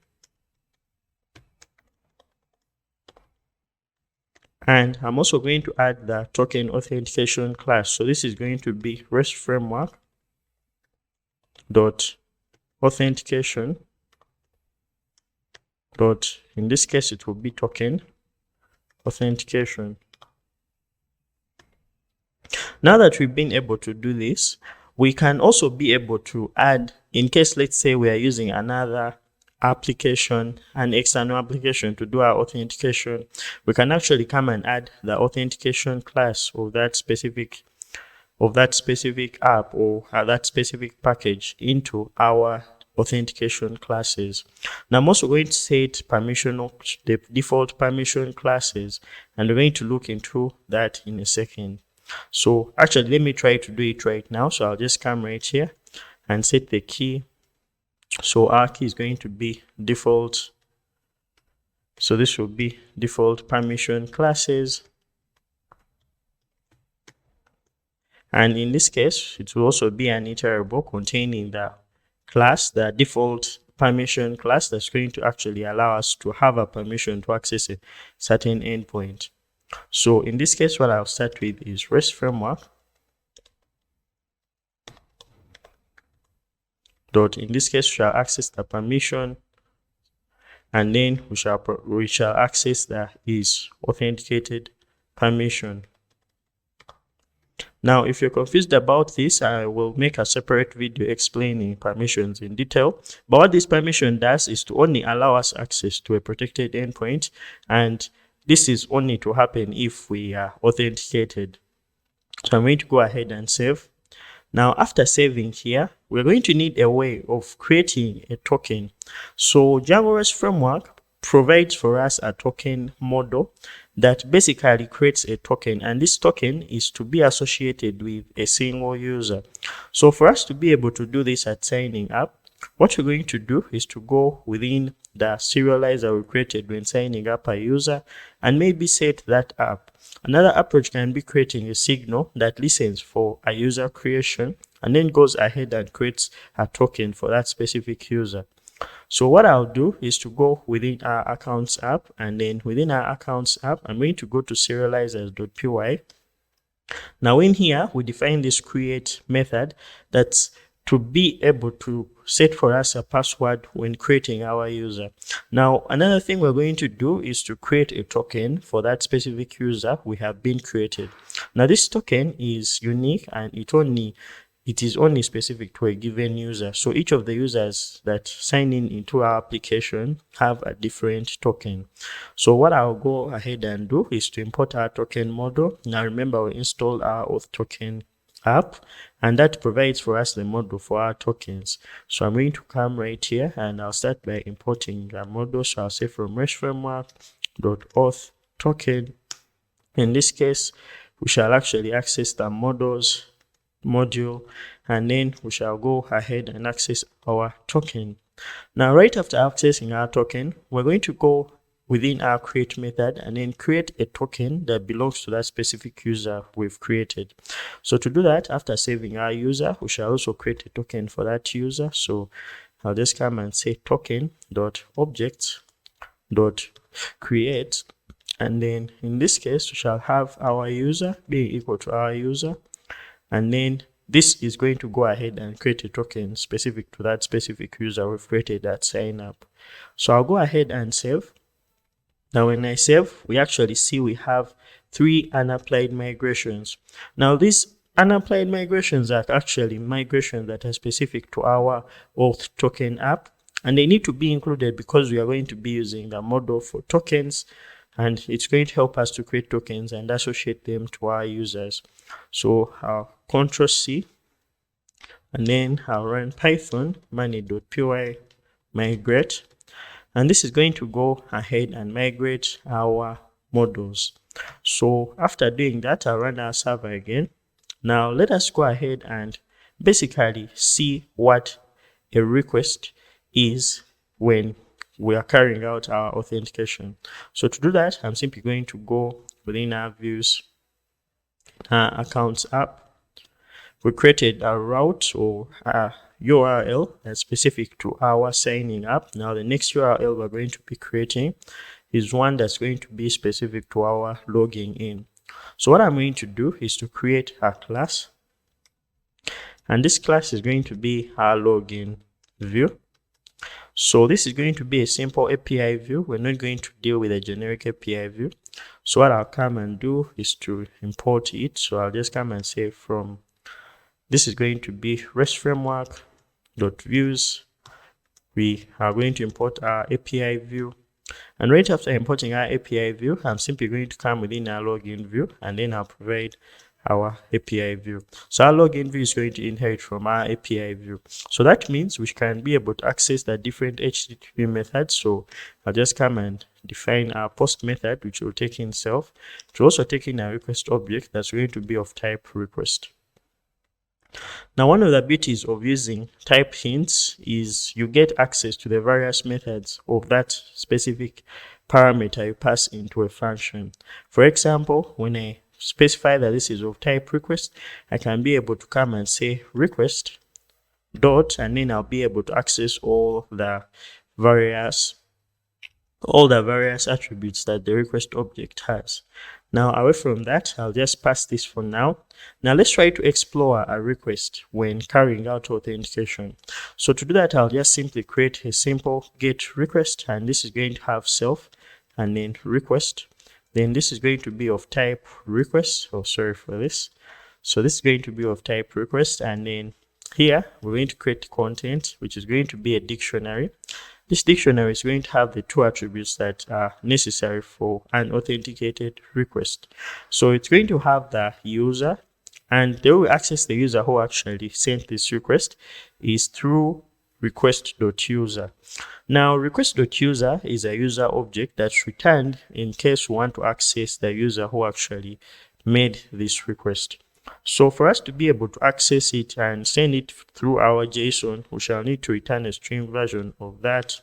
And I'm also going to add the token authentication class. So this is going to be REST framework authentication in this case it will be token authentication. Now that we've been able to do this, we can also be able to add, in case let's say we are using another application, an external application to do our authentication, we can actually come and add the authentication class of that specific app or that specific package into our authentication classes. Now I'm also going to set the default permission classes, and we're going to look into that in a second. So actually, let me try to do it right now. So I'll just come right here and set the key. So our key is going to be default. So this will be default permission classes. And in this case, it will also be an iterable containing the class, the default permission class that's going to actually allow us to have a permission to access a certain endpoint. So in this case, what I'll start with is REST framework in this case, we shall access the permission, and then we shall access the is authenticated permission. Now, if you're confused about this, I will make a separate video explaining permissions in detail. But what this permission does is to only allow us access to a protected endpoint, and this is only to happen if we are authenticated. So I'm going to go ahead and save. Now, after saving here, we're going to need a way of creating a token. So Django REST framework provides for us a token model that basically creates a token, and this token is to be associated with a single user. So for us to be able to do this at signing up, what we're going to do is to go within the serializer we created when signing up a user and maybe set that up. Another approach can be creating a signal that listens for a user creation and then goes ahead and creates a token for that specific user. So what I'll do is to go within our accounts app, and then within our accounts app, I'm going to go to serializers.py. Now in here, we define this create method that's to be able to set for us a password when creating our user. Now, another thing we're going to do is to create a token for that specific user we have been created. Now, this token is unique and it is only specific to a given user. So each of the users that sign in into our application have a different token. So what I'll go ahead and do is to import our token model. Now remember, we installed our auth token app, and that provides for us the model for our tokens. So I'm going to come right here and I'll start by importing a model. So I'll say from REST framework .auth token. In this case, we shall actually access the models module, and then we shall go ahead and access our token. Now, right after accessing our token, we're going to go within our create method and then create a token that belongs to that specific user we've created. So to do that, after saving our user, we shall also create a token for that user. So I'll just come and say token.objects.create, and then in this case we shall have our user being equal to our user, and then this is going to go ahead and create a token specific to that specific user we've created at sign up. So I'll go ahead and save. Now when I save, we actually see we have 3 unapplied migrations. Now these unapplied migrations are actually migrations that are specific to our auth token app, and they need to be included because we are going to be using the model for tokens, and it's going to help us to create tokens and associate them to our users. So I'll Ctrl+C, and then I'll run python money.py migrate, and this is going to go ahead and migrate our models. So after doing that, I'll run our server again. Now let us go ahead and basically see what a request is when we are carrying out our authentication. So to do that, I'm simply going to go within our views accounts app. We created a route or a URL that's specific to our signing up. Now the next URL we're going to be creating is one that's going to be specific to our logging in. So what I'm going to do is to create a class, and this class is going to be our login view. So this is going to be a simple API view. We're not going to deal with a generic API view. So what I'll come and do is to import it. So I'll just come and say from, this is going to be REST framework .views. We are going to import our API view. And right after importing our API view, I'm simply going to come within our login view, and then I'll provide our API view. So our login view is going to inherit from our API view. So that means we can be able to access the different HTTP methods. So I'll just come and define our post method, which will take in self. It will also take in a request object that's going to be of type request. Now, one of the beauties of using type hints is you get access to the various methods of that specific parameter you pass into a function. For example, when I specify that this is of type request, I can be able to come and say request dot, and then I'll be able to access all the various attributes that the request object has. Now, away from that, I'll just pass this for now. Now, let's try to explore a request when carrying out authentication. So to do that, I'll just simply create a simple get request, and this is going to have self and then request. Then this is going to be of type request. Oh, sorry for this. So this is going to be of type request, and then here we're going to create content, which is going to be a dictionary. This dictionary is going to have the 2 attributes that are necessary for an authenticated request. So it's going to have the user, and they will access the user who actually sent this request is through request.user. Now, request.user is a user object that's returned in case we want to access the user who actually made this request. So for us to be able to access it and send it through our JSON, we shall need to return a string version of that,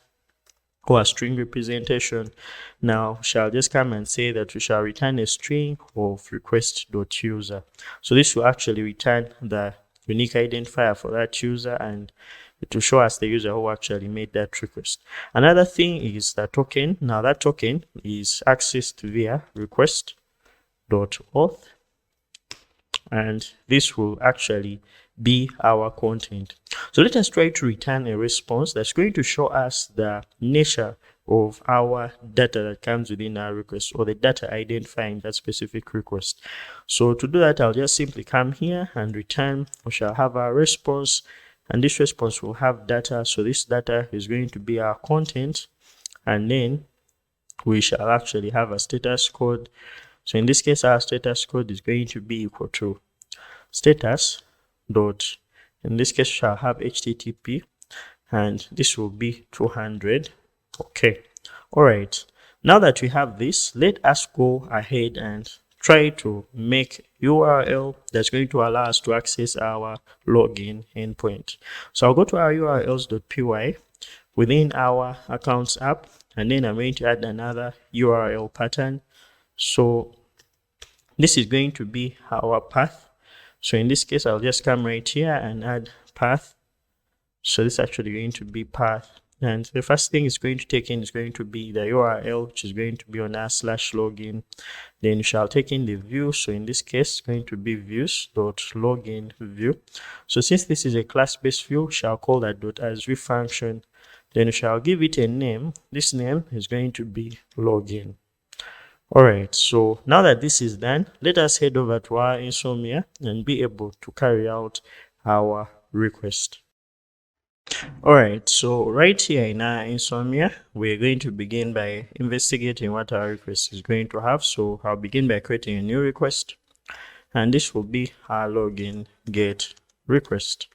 or a string representation. Now we shall just come and say that we shall return a string of request.user. So this will actually return the unique identifier for that user and to show us the user who actually made that request. Another thing is the token. Now that token is accessed via request.auth, and this will actually be our content. So let us try to return a response that's going to show us the nature of our data that comes within our request, or the data identifying that specific request. So to do that, I'll just simply come here and return. We shall have our response, and this response will have data. So this data is going to be our content, and then we shall actually have a status code. So in this case, our status code is going to be equal to status dot, in this case, shall have HTTP, and this will be 200. Okay. All right. Now that we have this, let us go ahead and try to make URL that's going to allow us to access our login endpoint. So I'll go to our urls.py within our accounts app, and then I'm going to add another URL pattern. So this is going to be our path. So in this case, I'll just come right here and add path. So this is actually going to be path. And the first thing it's going to take in is going to be the URL, which is going to be on our /login. Then you shall take in the view. So in this case, it's going to be views.login view. So since this is a class-based view, we shall call that .asv function. Then we shall give it a name. This name is going to be login. All right, so now that this is done, let us head over to our Insomnia and be able to carry out our request. All right, so right here in our Insomnia, we're going to begin by investigating what our request is going to have. So I'll begin by creating a new request, and this will be our login get request.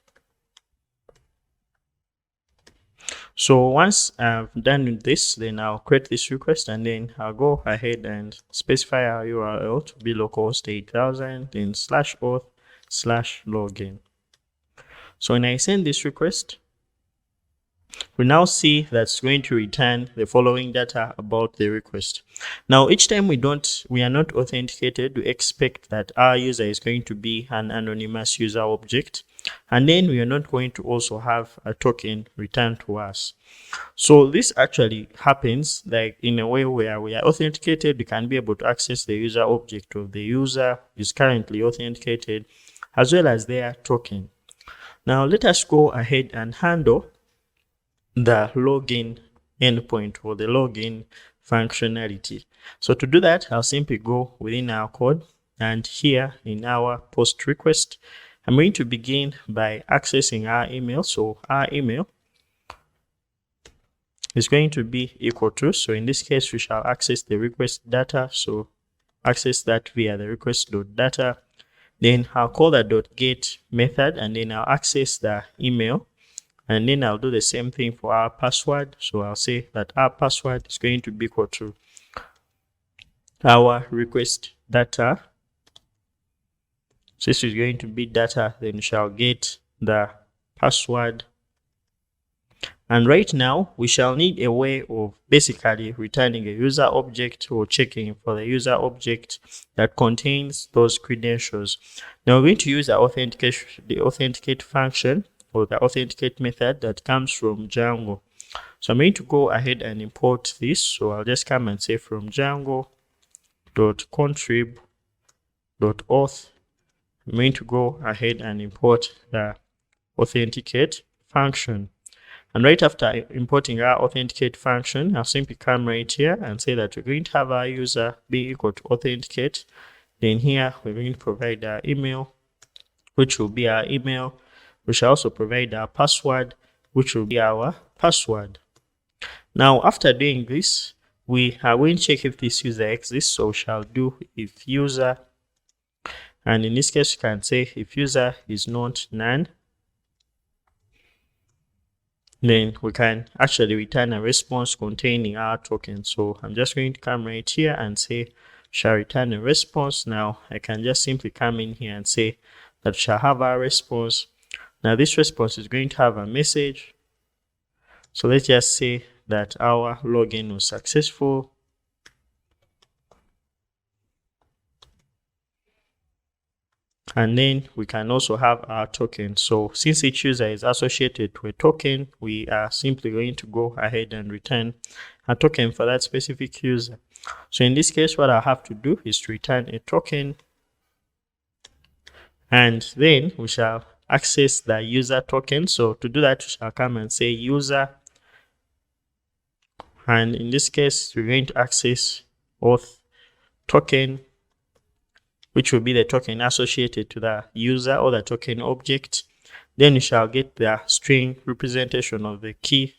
So once I've done with this, then I'll create this request, and then I'll go ahead and specify our URL to be localhost 8000, then /auth/login. So when I send this request, we now see that's going to return the following data about the request. Now, each time we are not authenticated, we expect that our user is going to be an anonymous user object, and then we are not going to also have a token returned to us. So this actually happens like in a way where we are authenticated, we can be able to access the user object of the user who is currently authenticated, as well as their token. Now let us go ahead and handle the login endpoint, or the login functionality. So to do that, I'll simply go within our code, and here in our post request, I'm going to begin by accessing our email. So our email is going to be equal to, so in this case, we shall access the request data. So access that via the request.data. Then I'll call the .get method, and then I'll access the email. And then I'll do the same thing for our password. So I'll say that our password is going to be equal to our request data. So this is going to be data, then we shall get the password. And right now, we shall need a way of basically returning a user object, or checking for the user object that contains those credentials. Now we're going to use the authenticate function, or the authenticate method that comes from Django. So I'm going to go ahead and import this. So I'll just come and say from Django.contrib.auth, I'm going to go ahead and import the authenticate function. And right after importing our authenticate function, I'll simply come right here and say that we're going to have our user be equal to authenticate. Then here we're going to provide our email, which will be our email. We shall also provide our password, which will be our password. Now, after doing this, we are going to check if this user exists. So we shall do if user, and in this case, you can say if user is not none, then we can actually return a response containing our token. So I'm just going to come right here and say shall return a response. Now I can just simply come in here and say that shall have our response. Now this response is going to have a message. So let's just say that our login was successful. And then we can also have our token. So since each user is associated to a token, we are simply going to go ahead and return a token for that specific user. So in this case, what I have to do is to return a token, and then we shall access the user token. So to do that, we shall come and say user, and in this case, we're going to access auth token, which will be the token associated to the user or the token object. Then you shall get the string representation of the key,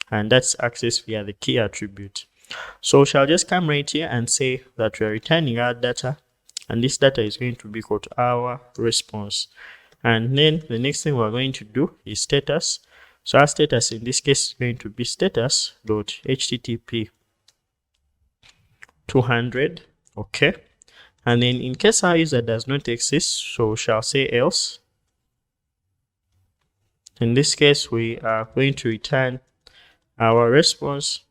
and that's accessed via the key attribute. So we shall just come right here and say that we are returning our data, and this data is going to be equal to our response. And then the next thing we're going to do is status. So our status in this case is going to be status.http 200. Okay. And then in case our user does not exist, so we shall say else. In this case, we are going to return our response,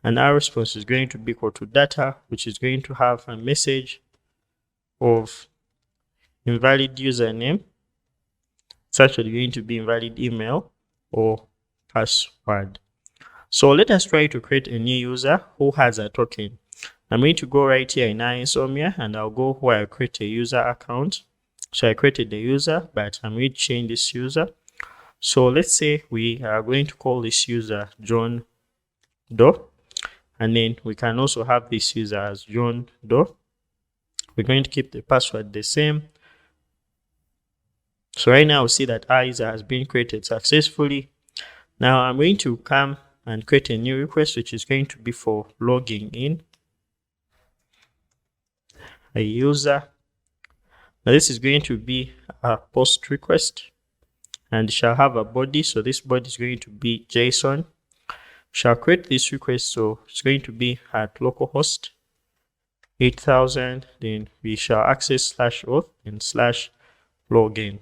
and our response is going to be equal to data, which is going to have a message of invalid username. It's actually going to be invalid email or password. So let us try to create a new user who has a token. I'm going to go right here in Insomnia, and I'll go where I create a user account. So I created the user, but I'm going to change this user. So let's say we are going to call this user John Doe, and then we can also have this user as John Doe. We're going to keep the password the same. So right now we see that our user has been created successfully. Now I'm going to come and create a new request, which is going to be for logging in a user. Now this is going to be a post request, and shall have a body. So this body is going to be JSON. Shall create this request, so it's going to be at localhost 8000. Then we shall access /auth and /login.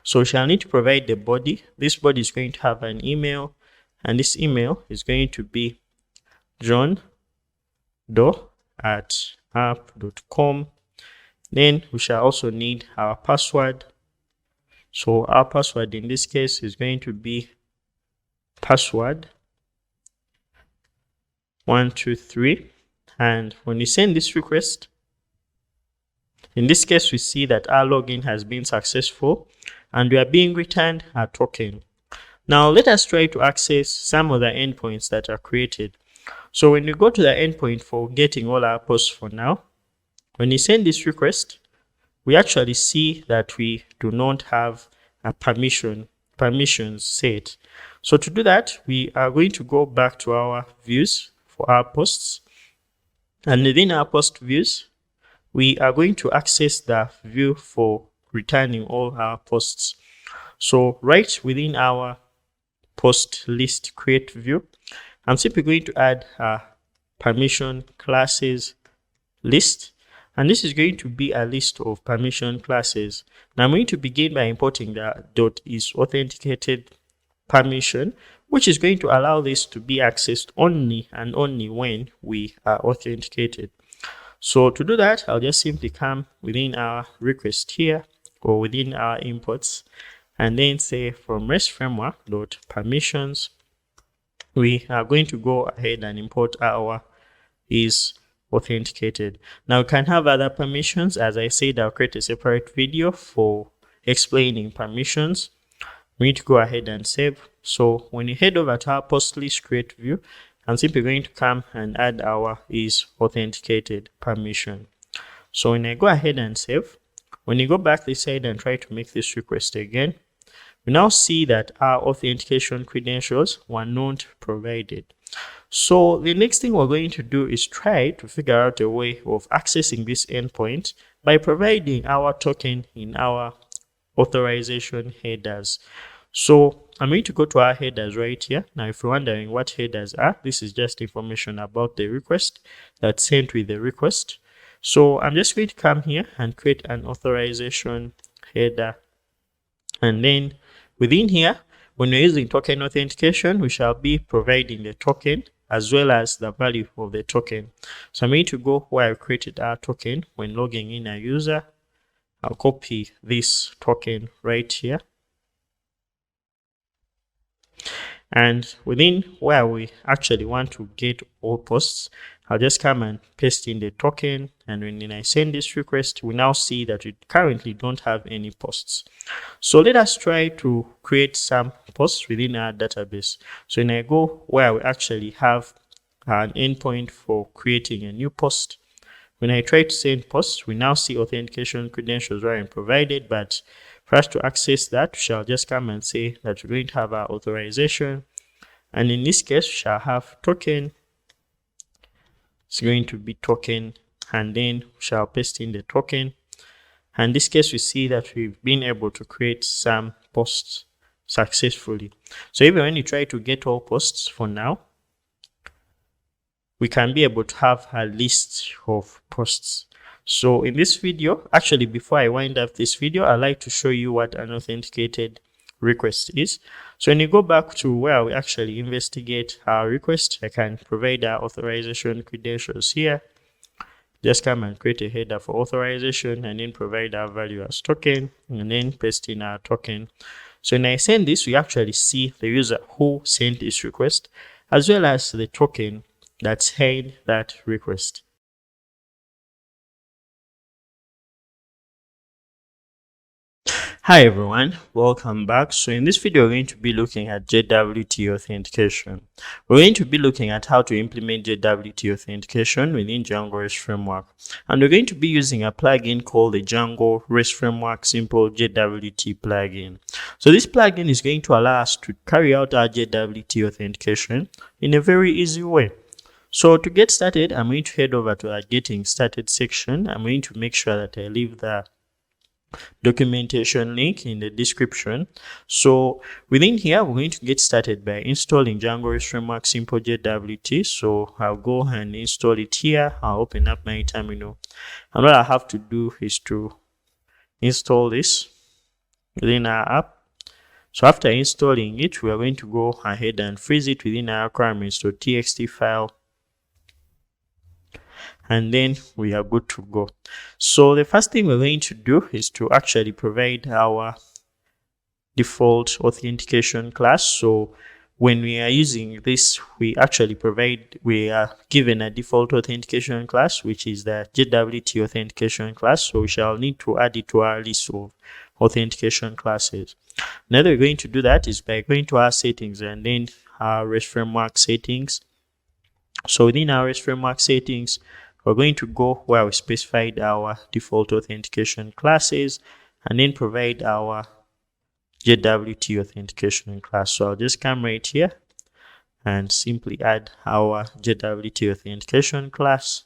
So we shall need to provide the body. This body is going to have an email, and this email is going to be johndoe@app.com. Then we shall also need our password. So our password in this case is going to be password 123. And when we send this request, in this case, we see that our login has been successful and we are being returned a token. Now let us try to access some of the endpoints that are created. So when we go to the endpoint for getting all our posts for now, when you send this request, we actually see that we do not have a permissions set. So to do that, we are going to go back to our views for our posts, and within our post views, we are going to access the view for returning all our posts. So right within our post list create view, I'm simply going to add a permission classes list, and this is going to be a list of permission classes. Now I'm going to begin by importing the .isAuthenticated permission, which is going to allow this to be accessed only and only when we are authenticated. So to do that, I'll just simply come within our request here, or within our imports, and then say from REST framework .permissions, we are going to go ahead and import our is authenticated. Now we can have other permissions. As I said, I'll create a separate video for explaining permissions. We need to go ahead and save. So when you head over to our post list create view, I'm simply going to come and add our is authenticated permission. So when I go ahead and save, when you go back this side and try to make this request again, we now see that our authentication credentials were not provided. So the next thing we're going to do is try to figure out a way of accessing this endpoint by providing our token in our authorization headers. So I'm going to go to our headers right here. Now, if you're wondering what headers are, this is just information about the request that's sent with the request. So I'm just going to come here and create an authorization header. And then within here, when we're using token authentication, we shall be providing the token as well as the value of the token. So I'm going to go where I created our token when logging in a user. I'll copy this token right here. And within where we actually want to get all posts, I'll just come and paste in the token. And when I send this request, we now see that we currently don't have any posts. So let us try to create some posts within our database. So when I go where we actually have an endpoint for creating a new post, when I try to send posts, we now see authentication credentials weren't provided, but for us to access that, we shall just come and say that we're going to have our authorization. And in this case, we shall have token. It's going to be token, and then we shall paste in the token. And in this case, we see that we've been able to create some posts successfully. So even when you try to get all posts for now, we can be able to have a list of posts. So in this video, actually before I wind up this video, I'd like to show you what an authenticated request is. So when you go back to where we actually investigate our request, I can provide our authorization credentials here. Just come and create a header for authorization and then provide our value as token and then paste in our token. So when I send this, we actually see the user who sent this request as well as the token that's held that request. Hi everyone, welcome back. So in this video, we're going to be looking at JWT authentication. We're going to be looking at how to implement JWT authentication within Django REST Framework. And we're going to be using a plugin called the Django REST Framework Simple JWT plugin. So this plugin is going to allow us to carry out our JWT authentication in a very easy way. So to get started, I'm going to head over to our Getting Started section. I'm going to make sure that I leave the documentation link in the description. So within here, we're going to get started by installing Django REST Framework Simple JWT. So I'll go and install it here. I'll open up my terminal. And what I have to do is to install this within our app. So after installing it, we are going to go ahead and freeze it within our requirements.txt file. And then we are good to go. So the first thing we're going to do is to actually provide our default authentication class. So when we are using this, we are given a default authentication class, which is the JWT authentication class. So we shall need to add it to our list of authentication classes. Another way we're going to do that is by going to our settings and then our REST framework settings. So within our REST framework settings, we're going to go where we specified our default authentication classes and then provide our JWT authentication class. So I'll just come right here and simply add our JWT authentication class.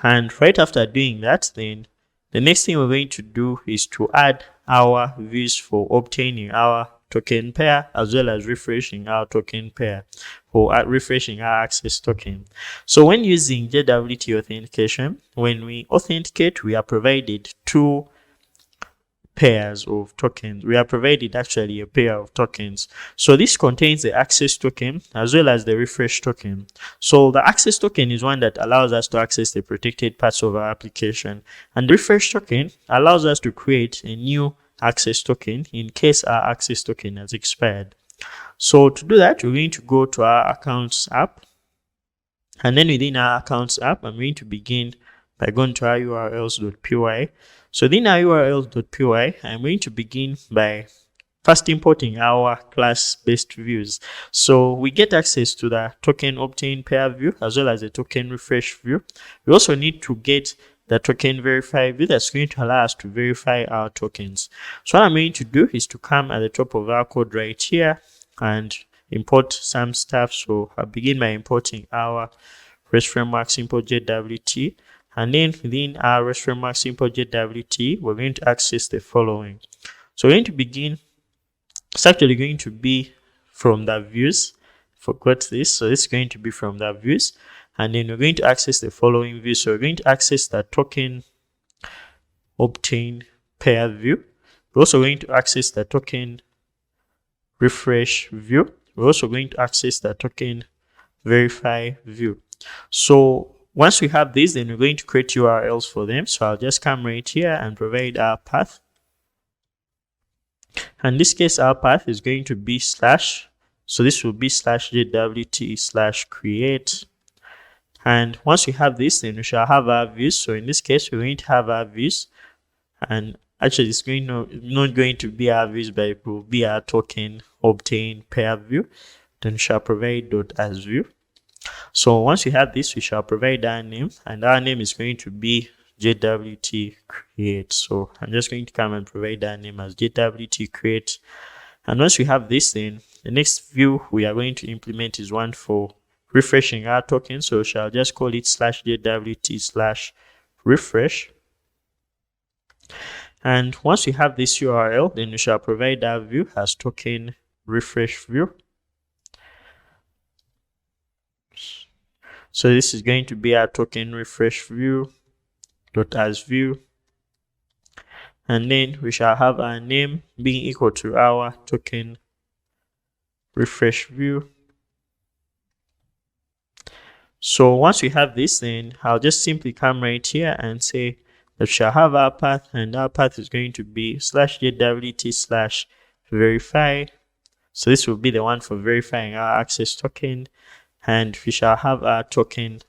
And right after doing that, then the next thing we're going to do is to add our views for obtaining our token pair as well as refreshing our token pair for refreshing our access token. So when using JWT authentication, when we authenticate, we are provided two pairs of tokens. We are provided actually a pair of tokens. So this contains the access token as well as the refresh token. So the access token is one that allows us to access the protected parts of our application, and the refresh token allows us to create a new access token in case our access token has expired. So to do that, we're going to go to our accounts app, and then within our accounts app, I'm going to begin by going to our urls.py. So within our urls.py, I'm going to begin by first importing our class-based views. So we get access to the token obtain pair view as well as the token refresh view. We also need to get the token verify view that's going to allow us to verify our tokens. So what I'm going to do is to come at the top of our code right here and import some stuff. So I'll begin by importing our REST framework simple JWT, And then within our REST framework simple JWT, we're going to access the following. So we're going to begin. It's actually going to be from the views. Forgot this. So it's going to be from the views. And then we're going to access the following views. So we're going to access the token obtain pair view. We're also going to access the token refresh view. We're also going to access the token verify view. So once we have this, then we're going to create URLs for them. So I'll just come right here and provide our path. In this case, our path is going to be slash. So this will be slash JWT slash create. And once we have this, then we shall have our views. So in this case, we're going to have our views. And actually, it's not going to be our views, but it will be our token obtain pair view. Then we shall provide .as view. So once we have this, we shall provide our name, and our name is going to be JWT create. So I'm just going to come and provide our name as JWT create. And once we have this, then the next view we are going to implement is one for refreshing our token. So we shall just call it slash JWT slash refresh. And once we have this URL, then we shall provide our view as token refresh view. So this is going to be our token refresh view .as view. And then we shall have our name being equal to our token refresh view. So once we have this, then I'll just simply come right here and say that we shall have our path, and our path is going to be slash JWT slash verify. So this will be the one for verifying our access token, and we shall have our token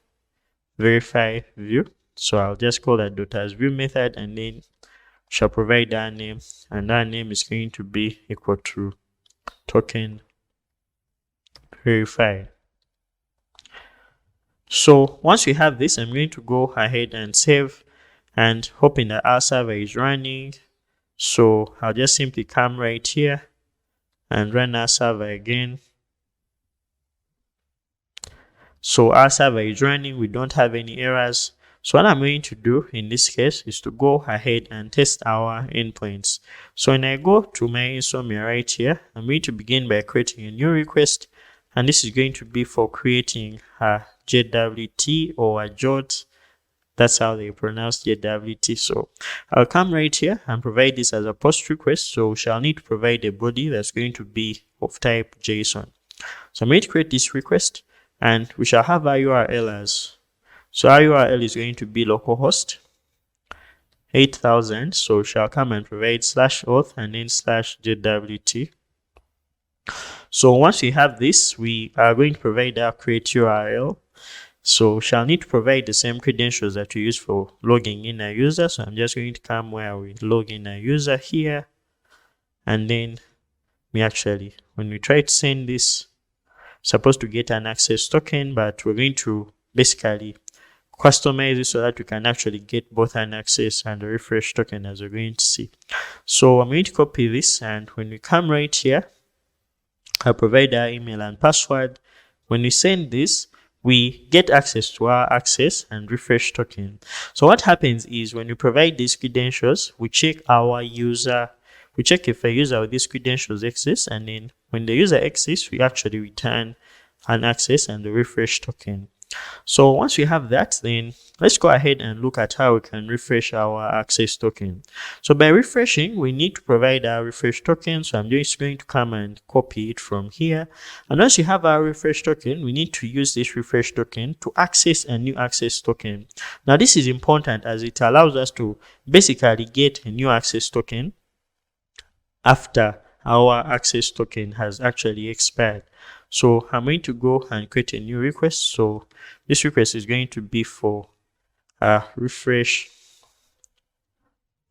verify view. So I'll just call that .as view method, and then shall provide our name, and our name is going to be equal to token verify. So once we have this, I'm going to go ahead and save, and hoping that our server is running. So I'll just simply come right here and run our server again. So our server is running, we don't have any errors. So what I'm going to do in this case is to go ahead and test our endpoints. So when I go to my Insomnia right here, I'm going to begin by creating a new request, and this is going to be for creating a JWT or a JWT. That's how they pronounce JWT. So I'll come right here and provide this as a post request. So we shall need to provide a body that's going to be of type JSON. So I'm going to create this request, and we shall have our URL as. So our URL is going to be localhost 8000. So we shall come and provide /auth and then /JWT. So once we have this, we are going to provide our create URL. So we shall need to provide the same credentials that we use for logging in a user. So I'm just going to come where we log in a user here. And then when we try to send this, supposed to get an access token, but we're going to basically customize it so that we can actually get both an access and a refresh token, as we're going to see. So I'm going to copy this, and when we come right here, I'll provide our email and password. When we send this, we get access to our access and refresh token. So what happens is when we provide these credentials, we check our user. We check if a user with these credentials exists, and then when the user exists, we actually return an access and the refresh token. So once we have that, then let's go ahead and look at how we can refresh our access token. So by refreshing, we need to provide our refresh token. So I'm just going to come and copy it from here. And once you have our refresh token, we need to use this refresh token to access a new access token. Now this is important as it allows us to basically get a new access token after our access token has actually expired. So I'm going to go and create a new request. So this request is going to be for refresh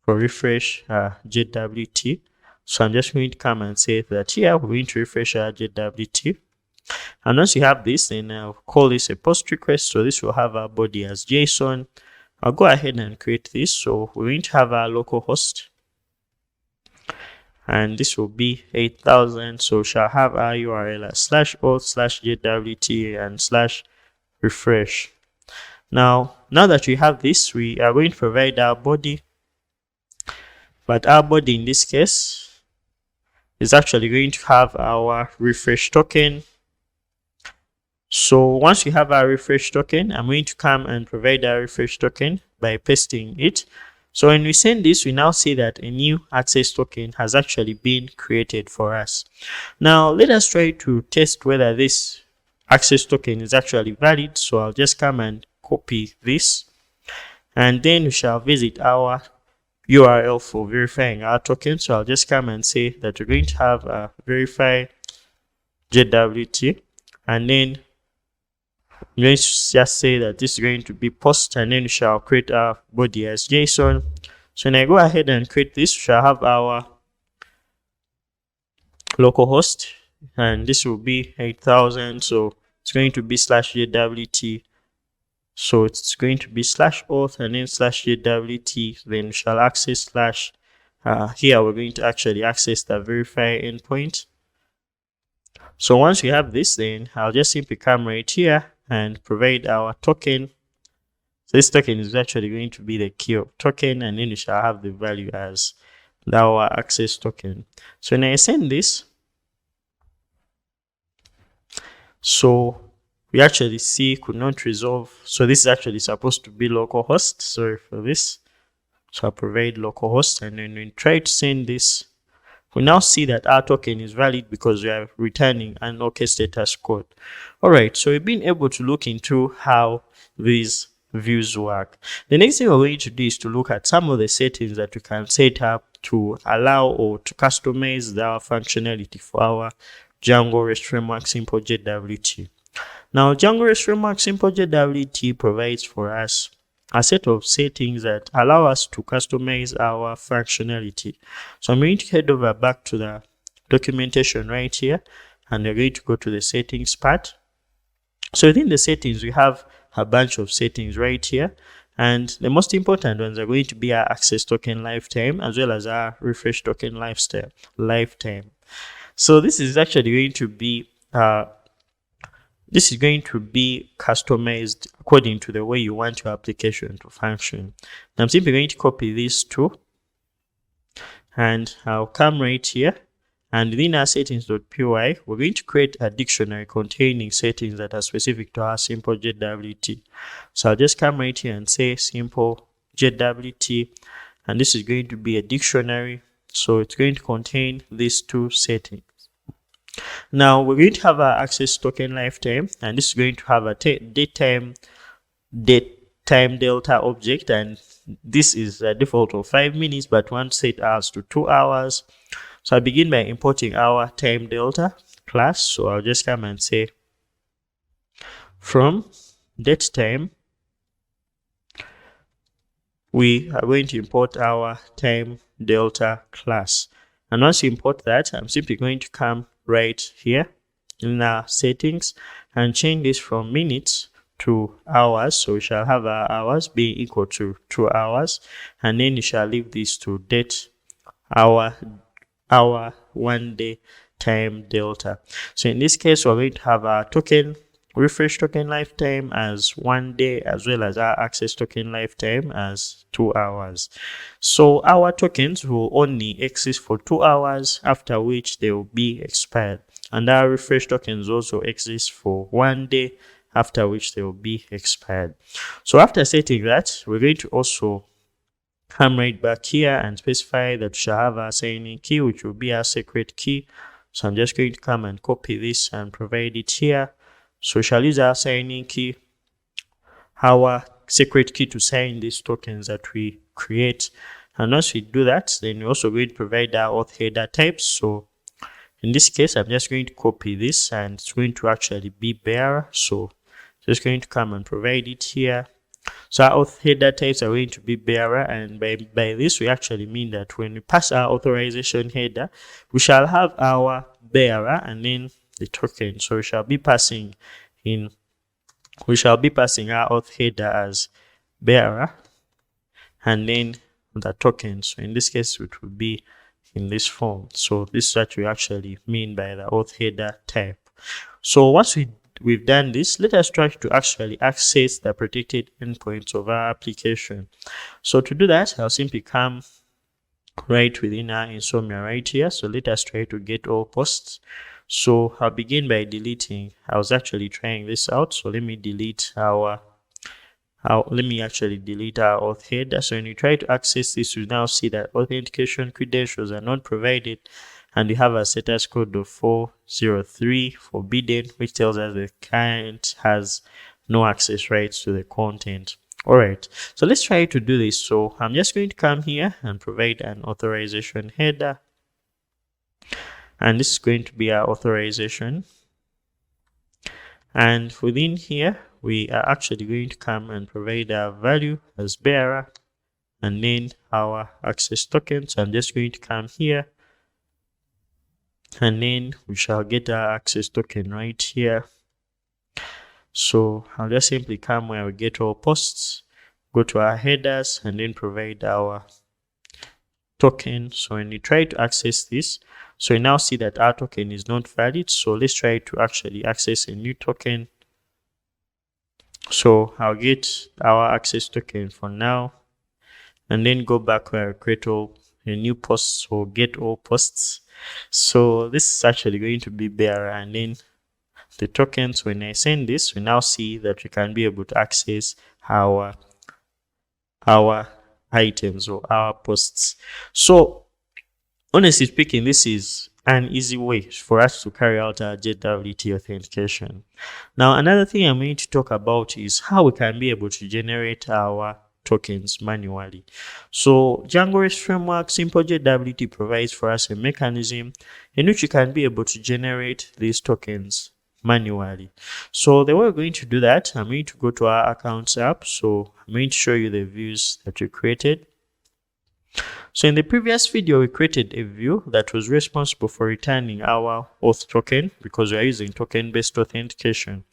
JWT. So I'm just going to come and say that here we're going to refresh our JWT. And once you have this, then I'll call this a post request. So this will have our body as JSON. I'll go ahead and create this. So we're going to have our local host, and this will be 8000. So we shall have our URL as /auth/JWT and /refresh. Now that we have this, we are going to provide our body, but our body in this case is actually going to have our refresh token. So once we have our refresh token, I'm going to come and provide our refresh token by pasting it. So when we send this, we now see that a new access token has actually been created for us. Now let us try to test whether this access token is actually valid. So I'll just come and copy this, and then we shall visit our URL for verifying our token. So I'll just come and say that we're going to have a verify JWT, and then I'm going to just say that this is going to be post, and then we shall create our body as JSON. So when I go ahead and create this, we shall have our localhost, and this will be 8000. So it's going to be /JWT. So it's going to be /auth and then /JWT. Then we shall access here we're going to actually access the verify endpoint. So once we have this, then I'll just simply come right here and provide our token. So this token is actually going to be the key of token, and then we shall have the value as our access token. So when I send this, so we actually see could not resolve. So this is actually supposed to be localhost. Sorry for this. So I'll provide localhost, and then we try to send this. We now see that our token is valid because we are returning an OK status code. Alright, so we've been able to look into how these views work. The next thing we're going to do is to look at some of the settings that we can set up to allow or to customize our functionality for our Django REST Framework Simple JWT. Now, Django REST Framework Simple JWT provides for us a set of settings that allow us to customize our functionality. So I'm going to head over back to the documentation right here, and we're going to go to the settings part. So within the settings, we have a bunch of settings right here, and the most important ones are going to be our access token lifetime as well as our refresh token lifetime. So this is actually going to be customized according to the way you want your application to function. Now I'm simply going to copy these two, and I'll come right here, and within our settings.py, we're going to create a dictionary containing settings that are specific to our simple JWT. So I'll just come right here and say simple JWT, and this is going to be a dictionary. So it's going to contain these two settings. Now we're going to have our access token lifetime, and this is going to have a date time delta object, and this is a default of 5 minutes, but one set ours to 2 hours. So I begin by importing our time delta class. So I'll just come and say from date time, we are going to import our time delta class. And once you import that, I'm simply going to come right here in our settings and change this from minutes to hours. So we shall have our hours being equal to 2 hours, and then you shall leave this to date hour 1 day time delta. So in this case, we're going to have our token refresh token lifetime as 1 day, as well as our access token lifetime as 2 hours. So our tokens will only exist for 2 hours, after which they will be expired. And our refresh tokens also exist for 1 day, after which they will be expired. So after setting that, we're going to also come right back here and specify that we shall have our signing key, which will be our secret key. So I'm just going to come and copy this and provide it here. So we shall use our signing key, our secret key, to sign these tokens that we create. And once we do that, then we're also going to provide our auth header types. So in this case, I'm just going to copy this, and it's going to actually be bearer. So just going to come and provide it here. So our auth header types are going to be bearer, and by this we actually mean that when we pass our authorization header, we shall have our bearer and then the token. So we shall be passing our auth header as bearer and then the token. So in this case, it will be in this form. So this is what we actually mean by the auth header type. So once we we've done this, let us try to actually access the protected endpoints of our application. So to do that, I'll simply come right within our insomnia right here. So let us try to get all posts. So I'll begin by deleting. I was actually trying this out. So let me delete our auth header. So when you try to access this, you now see that authentication credentials are not provided, and we have a status code of 403 forbidden, which tells us the client has no access rights to the content. All right, so let's try to do this. So I'm just going to come here and provide an authorization header, and this is going to be our authorization. And within here, we are actually going to come and provide our value as bearer, and then our access tokens. I'm just going to come here, and then we shall get our access token right here. So I'll just simply come where we get all posts, go to our headers, and then provide our token. So when you try to access this, so you now see that our token is not valid. So let's try to actually access a new token. So I'll get our access token for now, and then go back where I create a new post, or get all posts. So this is actually going to be bearer, and then the tokens, when I send this, we now see that we can be able to access our items or our posts. So honestly speaking, this is an easy way for us to carry out our JWT authentication. Now, another thing I'm going to talk about is how we can be able to generate our tokens manually. So Django REST Framework Simple JWT provides for us a mechanism in which you can be able to generate these tokens manually. So the way we're going to do that, I'm going to go to our accounts app. So I'm going to show you the views that we created. So in the previous video, we created a view that was responsible for returning our auth token, because we are using token-based authentication.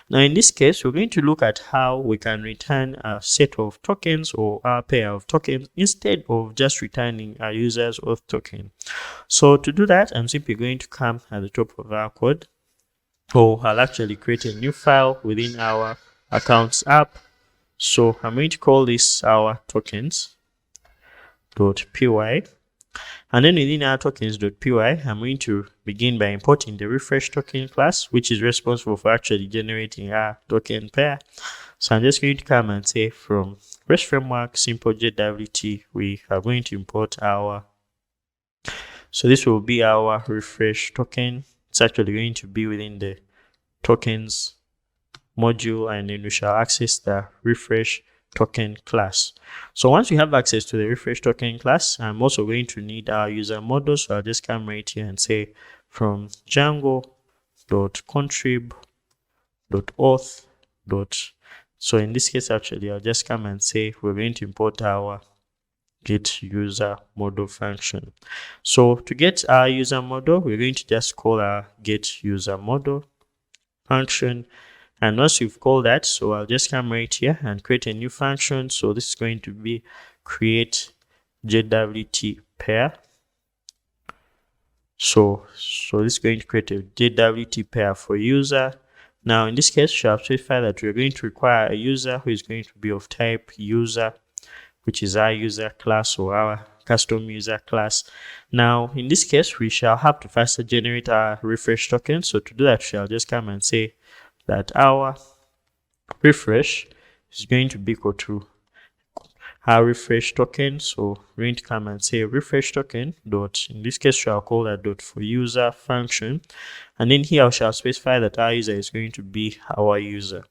Now in this case, we're going to look at how we can return a set of tokens or a pair of tokens instead of just returning a user's auth token. So to do that, I'm simply going to come at the top of our code, or I'll actually create a new file within our accounts app. So I'm going to call this our tokens.py, and then within our tokens.py, I'm going to begin by importing the refresh token class, which is responsible for actually generating our token pair. So I'm just going to come and say from REST Framework Simple JWT, we are going to import our, so this will be our refresh token. It's actually going to be within the tokens module, and then we shall access the refresh token class. So once we have access to the refresh token class, I'm also going to need our user model. So I'll just come right here and say from Django.contrib.auth. So in this case, actually, I'll just come and say we're going to import our get user model function. So to get our user model, we're going to just call our get user model function. And once you've called that, so I'll just come right here and create a new function. So this is going to be create JWT pair. So this is going to create a JWT pair for user. Now in this case, we shall specify that we're going to require a user who is going to be of type user, which is our user class or our custom user class. Now in this case, we shall have to first generate our refresh token. So to do that, we shall just come and say that our refresh is going to be equal to our refresh token. So we're going to come and say refresh token dot, in this case, shall call that dot for user function. And then here I shall specify that our user is going to be our user.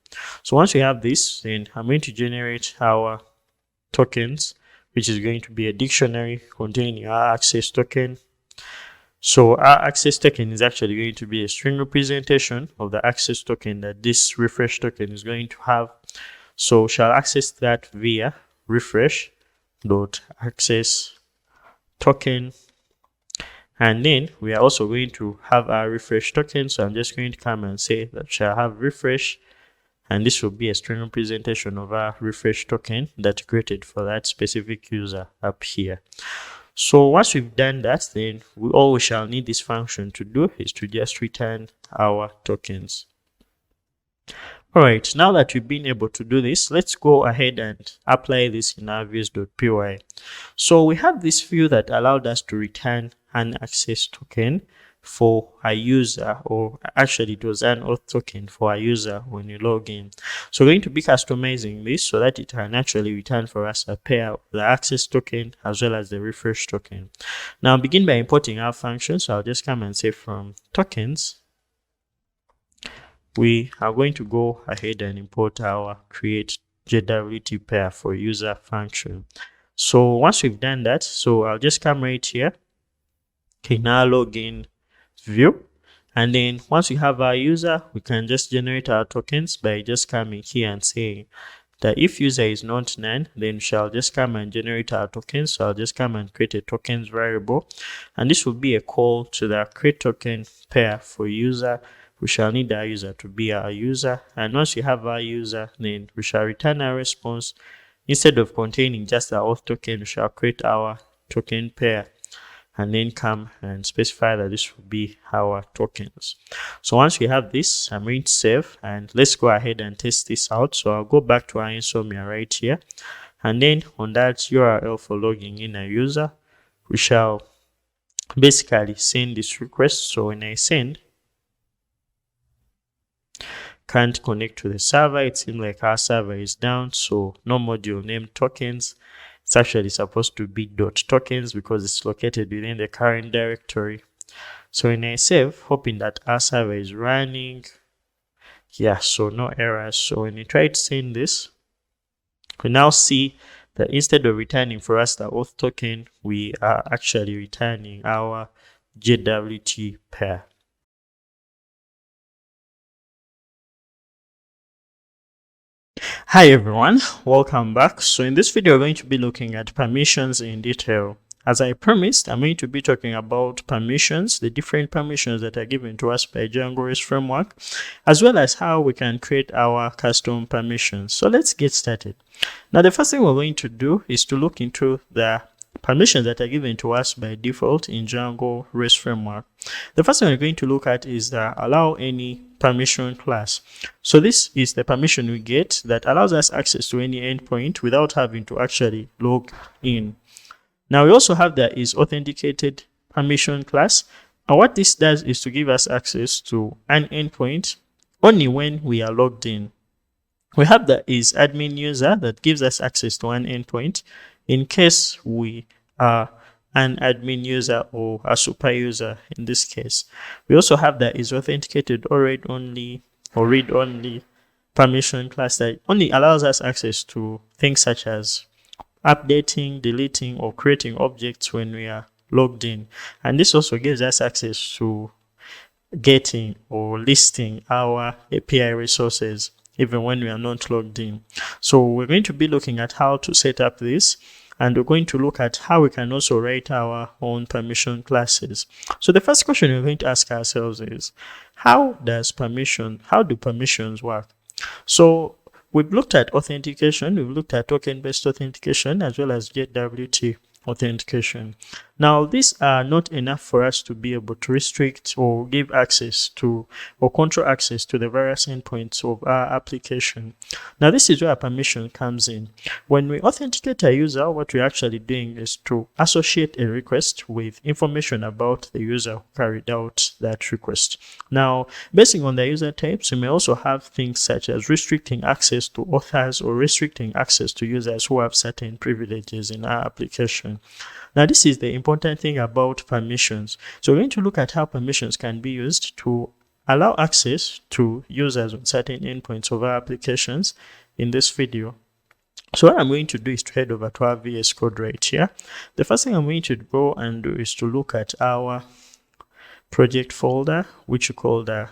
So once we have this, then I'm going to generate our tokens, which is going to be a dictionary containing our access token. So our access token is actually going to be a string representation of the access token that this refresh token is going to have. So shall access that via refresh dot access token, and then we are also going to have our refresh token. So I'm just going to come and say that shall have refresh, and this will be a string representation of our refresh token that created for that specific user up here. So once we've done that, then all we shall need this function to do is to just return our tokens. All right, now that we've been able to do this, let's go ahead and apply this in our views.py. So we have this view that allowed us to return an access token for a user, or actually it was an auth token for a user when you log in. So we're going to be customizing this so that it can actually return for us a pair of the access token as well as the refresh token. Now begin by importing our function. So I'll just come and say from tokens, we are going to go ahead and import our create JWT pair for user function. So once we've done that, so I'll just come right here. Okay, now login view. And then once we have our user, we can just generate our tokens by just coming here and saying that if user is not none, then we shall just come and generate our tokens. So I'll just come and create a tokens variable. And this will be a call to the create token pair for user. We shall need our user to be our user. And once we have our user, then we shall return our response. Instead of containing just our auth token, we shall create our token pair and then come and specify that this will be our tokens. So once we have this, I'm going to save and let's go ahead and test this out. So I'll go back to our insomnia right here. And then on that URL for logging in a user, we shall basically send this request. So when I send, can't connect to the server, it seems like our server is down, so no module named tokens. It's actually supposed to be .tokens because it's located within the current directory. So when I save, hoping that our server is running, yeah, so no errors. So when we try to send this, we now see that instead of returning for us the auth token, we are actually returning our JWT pair. Hi everyone, welcome back. So in this video, we're going to be looking at permissions in detail. As I promised, I'm going to be talking about permissions, the different permissions that are given to us by Django REST Framework, as well as how we can create our custom permissions. So let's get started. Now, the first thing we're going to do is to look into the permissions that are given to us by default in Django REST Framework. The first thing we're going to look at is the allow any permission class. So this is the permission we get that allows us access to any endpoint without having to actually log in. Now we also have the is authenticated permission class. And what this does is to give us access to an endpoint only when we are logged in. We have the is admin user that gives us access to an endpoint in case we are an admin user or a super user in this case. We also have the is authenticated or read only permission class that only allows us access to things such as updating, deleting, or creating objects when we are logged in. And this also gives us access to getting or listing our API resources even when we are not logged in. So we're going to be looking at how to set up this, and we're going to look at how we can also write our own permission classes. So the first question we're going to ask ourselves is, how do permissions work? So we've looked at authentication, we've looked at token-based authentication, as well as JWT authentication. Now, these are not enough for us to be able to restrict or give access to or control access to the various endpoints of our application. Now, this is where permission comes in. When we authenticate a user, what we're actually doing is to associate a request with information about the user who carried out that request. Now, based on the user types, we may also have things such as restricting access to authors or restricting access to users who have certain privileges in our application. Now, this is the important thing about permissions. So we're going to look at how permissions can be used to allow access to users on certain endpoints of our applications in this video. So what I'm going to do is to head over to our VS Code right here. The first thing I'm going to go and do is to look at our project folder, which we call the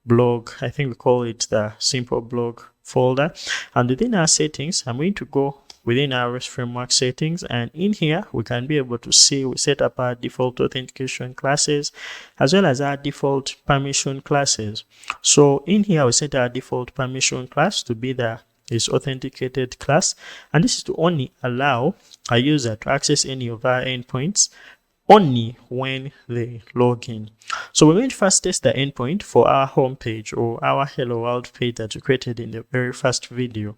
blog. I think we call it the simple blog folder. And within our settings, I'm going to go within our REST framework settings, and in here we can be able to see we set up our default authentication classes as well as our default permission classes. So in here we set our default permission class to be the is authenticated class, and this is to only allow a user to access any of our endpoints only when they log in. So we're going to first test the endpoint for our home page or our hello world page that we created in the very first video.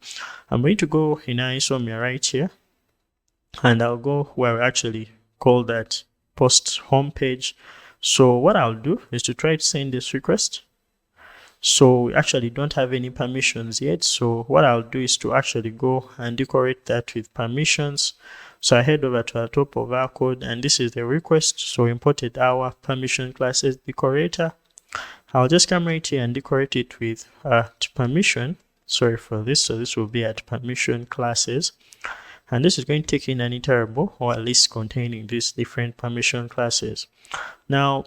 I'm going to go in our Insomnia right here, and I'll go where we actually call that post home page. So what I'll do is to try to send this request. So we actually don't have any permissions yet. So what I'll do is to actually go and decorate that with permissions. So I head over to the top of our code, and this is the request. So we imported our permission classes decorator. I'll just come right here and decorate it with permission. Sorry for this. So this will be at permission classes. And this is going to take in an iterable or a list containing these different permission classes. Now,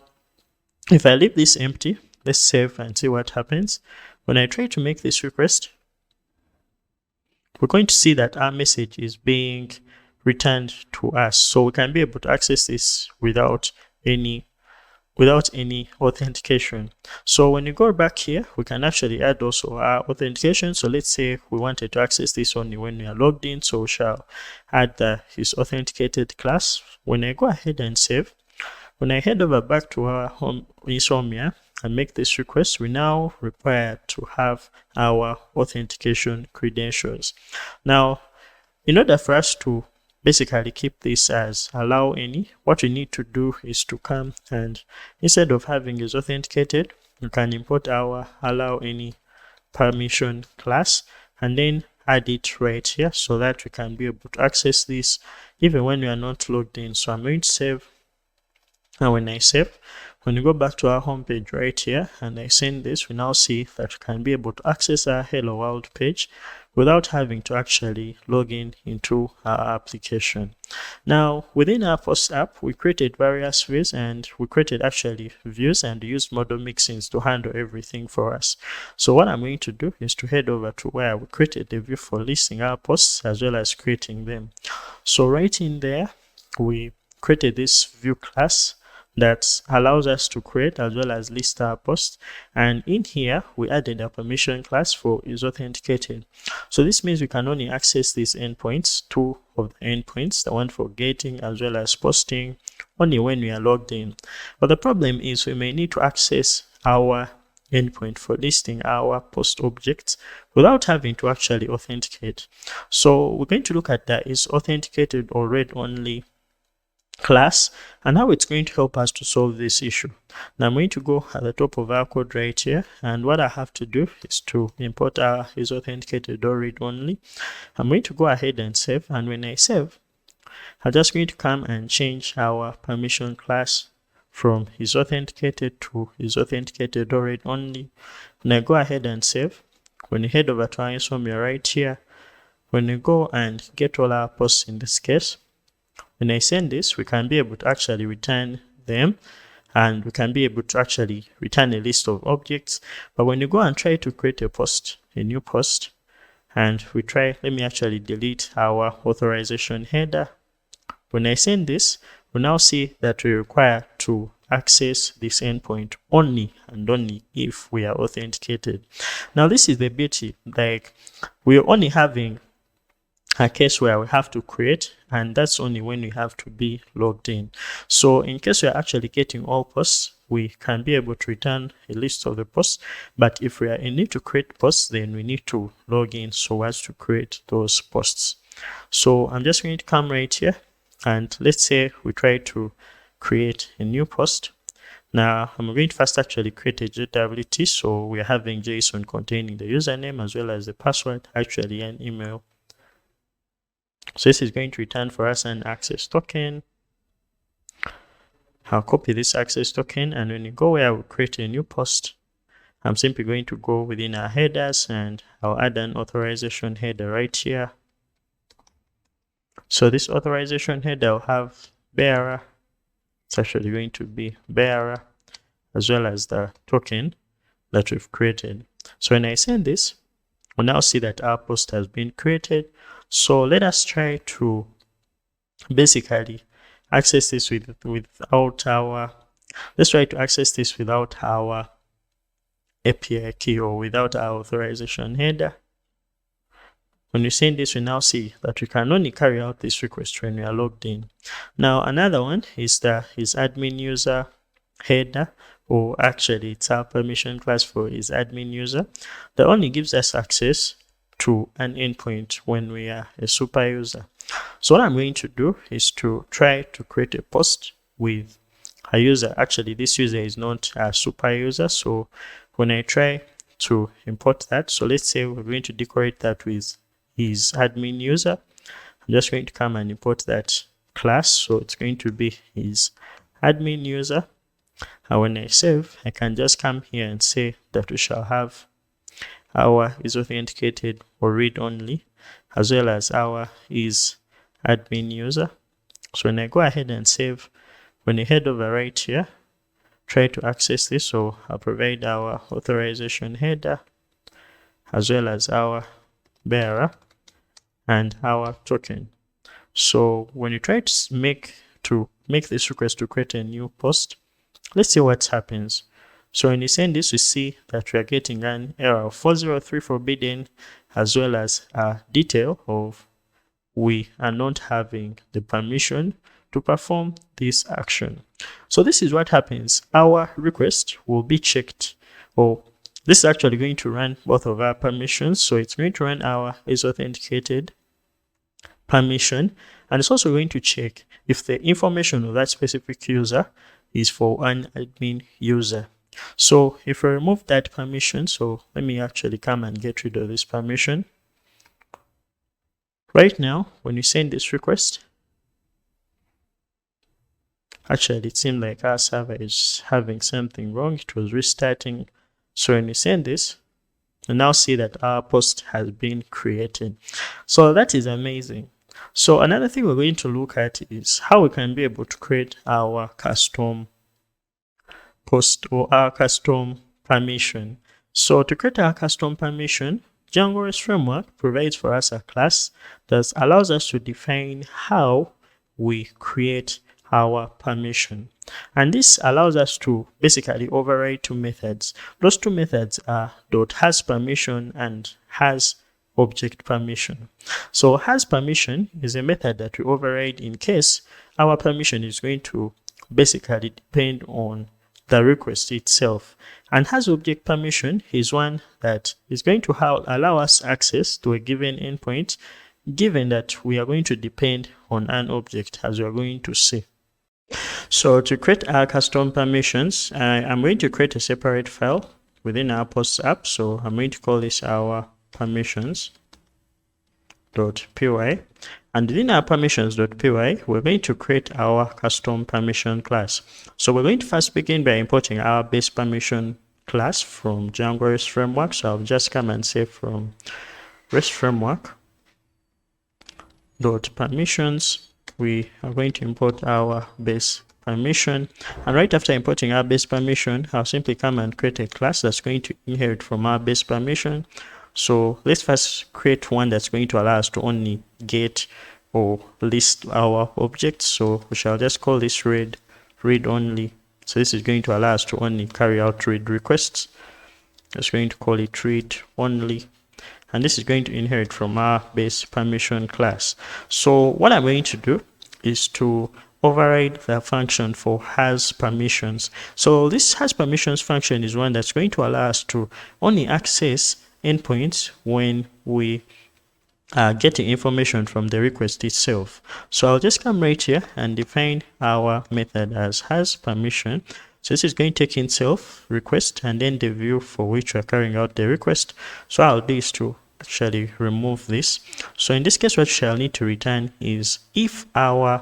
if I leave this empty, let's save and see what happens. When I try to make this request, we're going to see that our message is being returned to us. So we can be able to access this without any authentication. So when you go back here, we can actually add also our authentication. So let's say we wanted to access this only when we are logged in. So we shall add his authenticated class. When I go ahead and save, when I head over back to our home Insomnia and make this request, we now require to have our authentication credentials. Now, in order for us to basically keep this as allow any, what we need to do is to come and instead of having is authenticated, we can import our allow any permission class and then add it right here so that we can be able to access this even when we are not logged in. So I'm going to save. And when I save, when you go back to our home page right here and I send this, we now see that we can be able to access our hello world page without having to actually log in into our application. Now, within our post app, we created various views, and we created actually views and used model mixins to handle everything for us. So what I'm going to do is to head over to where we created the view for listing our posts as well as creating them. So right in there, we created this view class that allows us to create as well as list our posts, and in here we added a permission class for is authenticated. So this means we can only access these endpoints, two of the endpoints, the one for getting as well as posting, only when we are logged in. But the problem is we may need to access our endpoint for listing our post objects without having to actually authenticate. So we're going to look at that is authenticated or read only class and how it's going to help us to solve this issue. Now I'm going to go at the top of our code right here, and what I have to do is to import our is authenticated or read only. I'm going to go ahead and save, and when I save, I'm just going to come and change our permission class from is authenticated to is authenticated or read only. When I go ahead and save, when you head over to our Insomnia right here, when you go and get all our posts in this case, when I send this, we can be able to actually return them, and we can be able to actually return a list of objects. But when you go and try to create a post, a new post, and we try, let me actually delete our authorization header. When I send this, we now see that we require to access this endpoint only and only if we are authenticated. Now this is the beauty, like we're only having a case where we have to create, and that's only when we have to be logged in. So in case we are actually getting all posts, we can be able to return a list of the posts, but if we are in need to create posts, then we need to log in so as to create those posts. So I'm just going to come right here, and let's say we try to create a new post. Now I'm going to first actually create a JWT, so we are having JSON containing the username as well as the password, actually an email. So this is going to return for us an access token. I'll copy this access token, and when you go where I will create a new post, I'm simply going to go within our headers and I'll add an authorization header right here. So this authorization header will have bearer. It's actually going to be bearer as well as the token that we've created. So when I send this, we'll now see that our post has been created. So let us try to basically access this without our, let's try to access this without our API key or without our authorization header. when you send this, we now see that we can only carry out this request when we are logged in. Now, another one is admin user header, or actually it's our permission class for is admin user, that only gives us access to an endpoint when we are a super user. So what I'm going to do is to try to create a post with a user. Actually, this user is not a super user, so when I try to import that, so let's say we're going to decorate that with his admin user. I'm just going to come and import that class, so it's going to be his admin user. And when I save, I can just come here and say that we shall have our is authenticated or read only, as well as our is admin user. So when I go ahead and save, when I head over right here, try to access this, so I'll provide our authorization header, as well as our bearer and our token. So when you try to make this request to create a new post, let's see what happens. So when you send this, we see that we are getting an error of 403 forbidden, as well as a detail of we are not having the permission to perform this action. So this is what happens. Our request will be checked, or this is actually going to run both of our permissions. So it's going to run our is authenticated permission, and it's also going to check if the information of that specific user is for an admin user. So if we remove that permission, so let me actually come and get rid of this permission. Right now, when you send this request, actually it seemed like our server is having something wrong. It was restarting. So when you send this, you now see that our post has been created. So that is amazing. So another thing we're going to look at is how we can be able to create our custom post or our custom permission. So to create our custom permission, Django REST Framework provides for us a class that allows us to define how we create our permission. And this allows us to basically override two methods. Those two methods are .hasPermission and hasObjectPermission. So hasPermission is a method that we override in case our permission is going to basically depend on the request itself. And hasObjectPermission is one that is going to allow us access to a given endpoint, given that we are going to depend on an object, as we are going to see. So to create our custom permissions, I'm going to create a separate file within our posts app. So I'm going to call this our permissions.py. And within our permissions.py, we're going to create our custom permission class. So we're going to first begin by importing our base permission class from Django REST Framework. So I'll just come and say from REST Framework .permissions, we are going to import our base permission. And right after importing our base permission, I'll simply come and create a class that's going to inherit from our base permission. So let's first create one that's going to allow us to only get or list our objects. So we shall just call this read only. So this is going to allow us to only carry out read requests. It's going to call it read only. And this is going to inherit from our base permission class. So what I'm going to do is to override the function for has permissions. So this has permissions function is one that's going to allow us to only access endpoints when we are getting information from the request itself. So I'll just come right here and define our method as has permission. So this is going to take in self request and then the view for which we're carrying out the request. So I'll do is to actually remove this. So in this case, what we shall need to return is if we're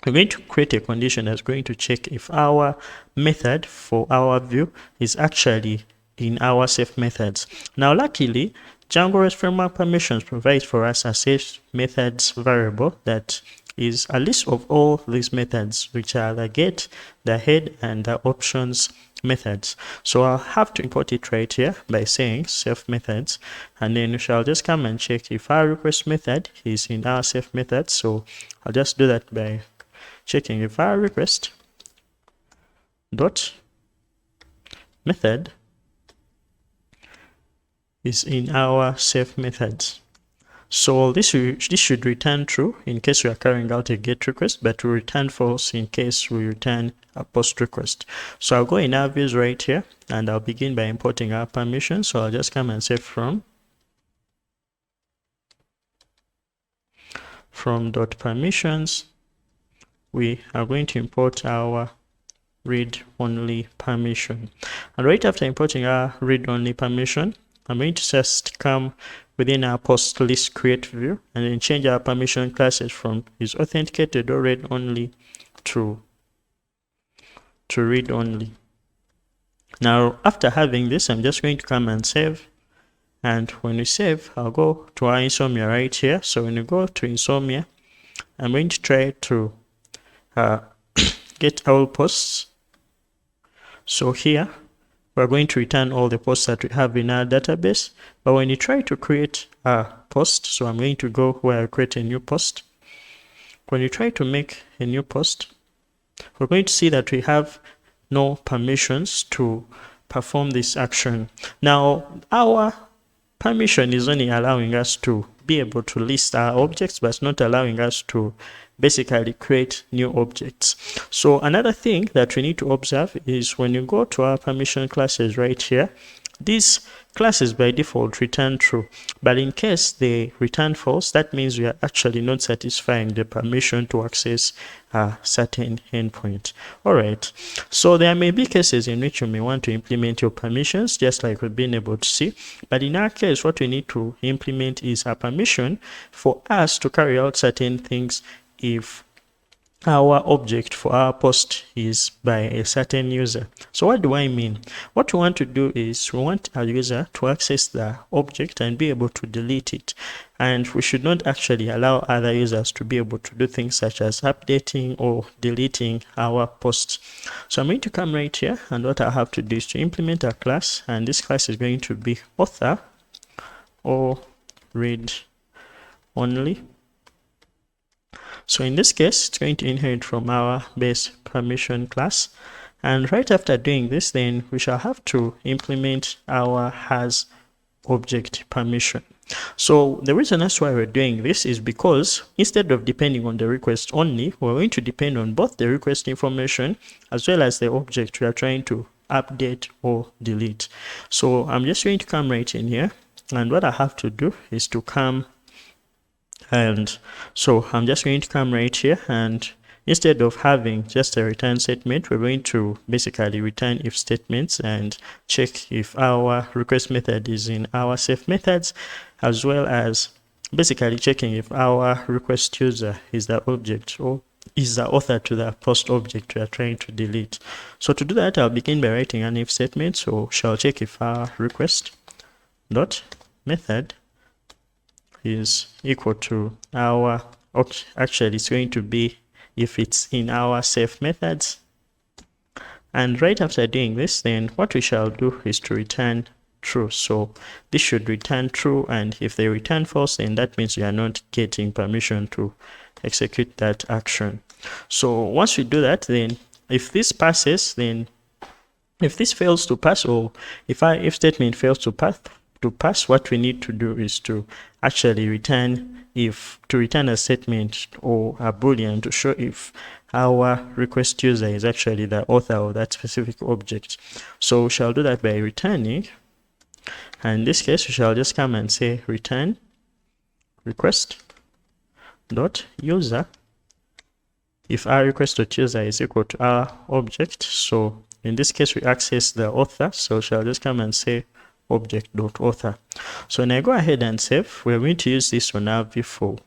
going to create a condition that's going to check if our method for our view is actually in our safe methods. Now, luckily, Django REST Framework permissions provides for us a safe methods variable that is a list of all these methods, which are the get, the head, and the options methods. So I'll have to import it right here by saying safe methods, and then we shall just come and check if our request method is in our safe methods. So I'll just do that by checking if our request dot method is in our safe methods. So this should return true in case we are carrying out a GET request, but will return false in case we return a POST request. So I'll go in our views right here, and I'll begin by importing our permission. So I'll just come and say from .permissions, we are going to import our read-only permission. And right after importing our read-only permission, I'm going to just come within our post list create view and then change our permission classes from is authenticated or read-only to read-only. Now, after having this, I'm just going to come and save. And when we save, I'll go to our Insomnia right here. So when you go to Insomnia, I'm going to try to get all posts. So here, we're going to return all the posts that we have in our database. But when you try to create a post, so I'm going to go where I create a new post. When you try to make a new post, we're going to see that we have no permissions to perform this action. Now, our permission is only allowing us to be able to list our objects, but not allowing us to basically create new objects. So another thing that we need to observe is when you go to our permission classes right here, these classes by default return true, but in case they return false, that means we are actually not satisfying the permission to access a certain endpoint. All right, so there may be cases in which you may want to implement your permissions, just like we've been able to see, but in our case, what we need to implement is a permission for us to carry out certain things if our object for our post is by a certain user. So what do I mean? What we want to do is we want our user to access the object and be able to delete it. And we should not actually allow other users to be able to do things such as updating or deleting our post. So I'm going to come right here, and what I have to do is to implement a class, and this class is going to be author or read only. So in this case, it's going to inherit from our base permission class. And right after doing this, then we shall have to implement our has object permission. So the reason that's why we're doing this is because instead of depending on the request only, we're going to depend on both the request information as well as the object we are trying to update or delete. So I'm just going to come right in here, and what I have to do is to come, and so I'm just going to come right here, and instead of having just a return statement, we're going to basically return if statements and check if our request method is in our safe methods, as well as basically checking if our request user is the object or is the author to the post object we are trying to delete. So to do that, I'll begin by writing an if statement. So shall check if our request dot method is equal to our, actually it's going to be if it's in our safe methods. And right after doing this, then what we shall do is to return true. So this should return true, and if they return false, then that means we are not getting permission to execute that action. So once we do that, then if this passes, then if this fails to pass, or if our if statement fails to pass, what we need to do is to actually return a statement or a boolean to show if our request user is actually the author of that specific object. So we shall do that by returning, and in this case we shall just come and say return request dot user if our request dot user is equal to our object. So in this case we access the author, so we shall just come and say object.author. So when I go ahead and save, we're going to use this on our view for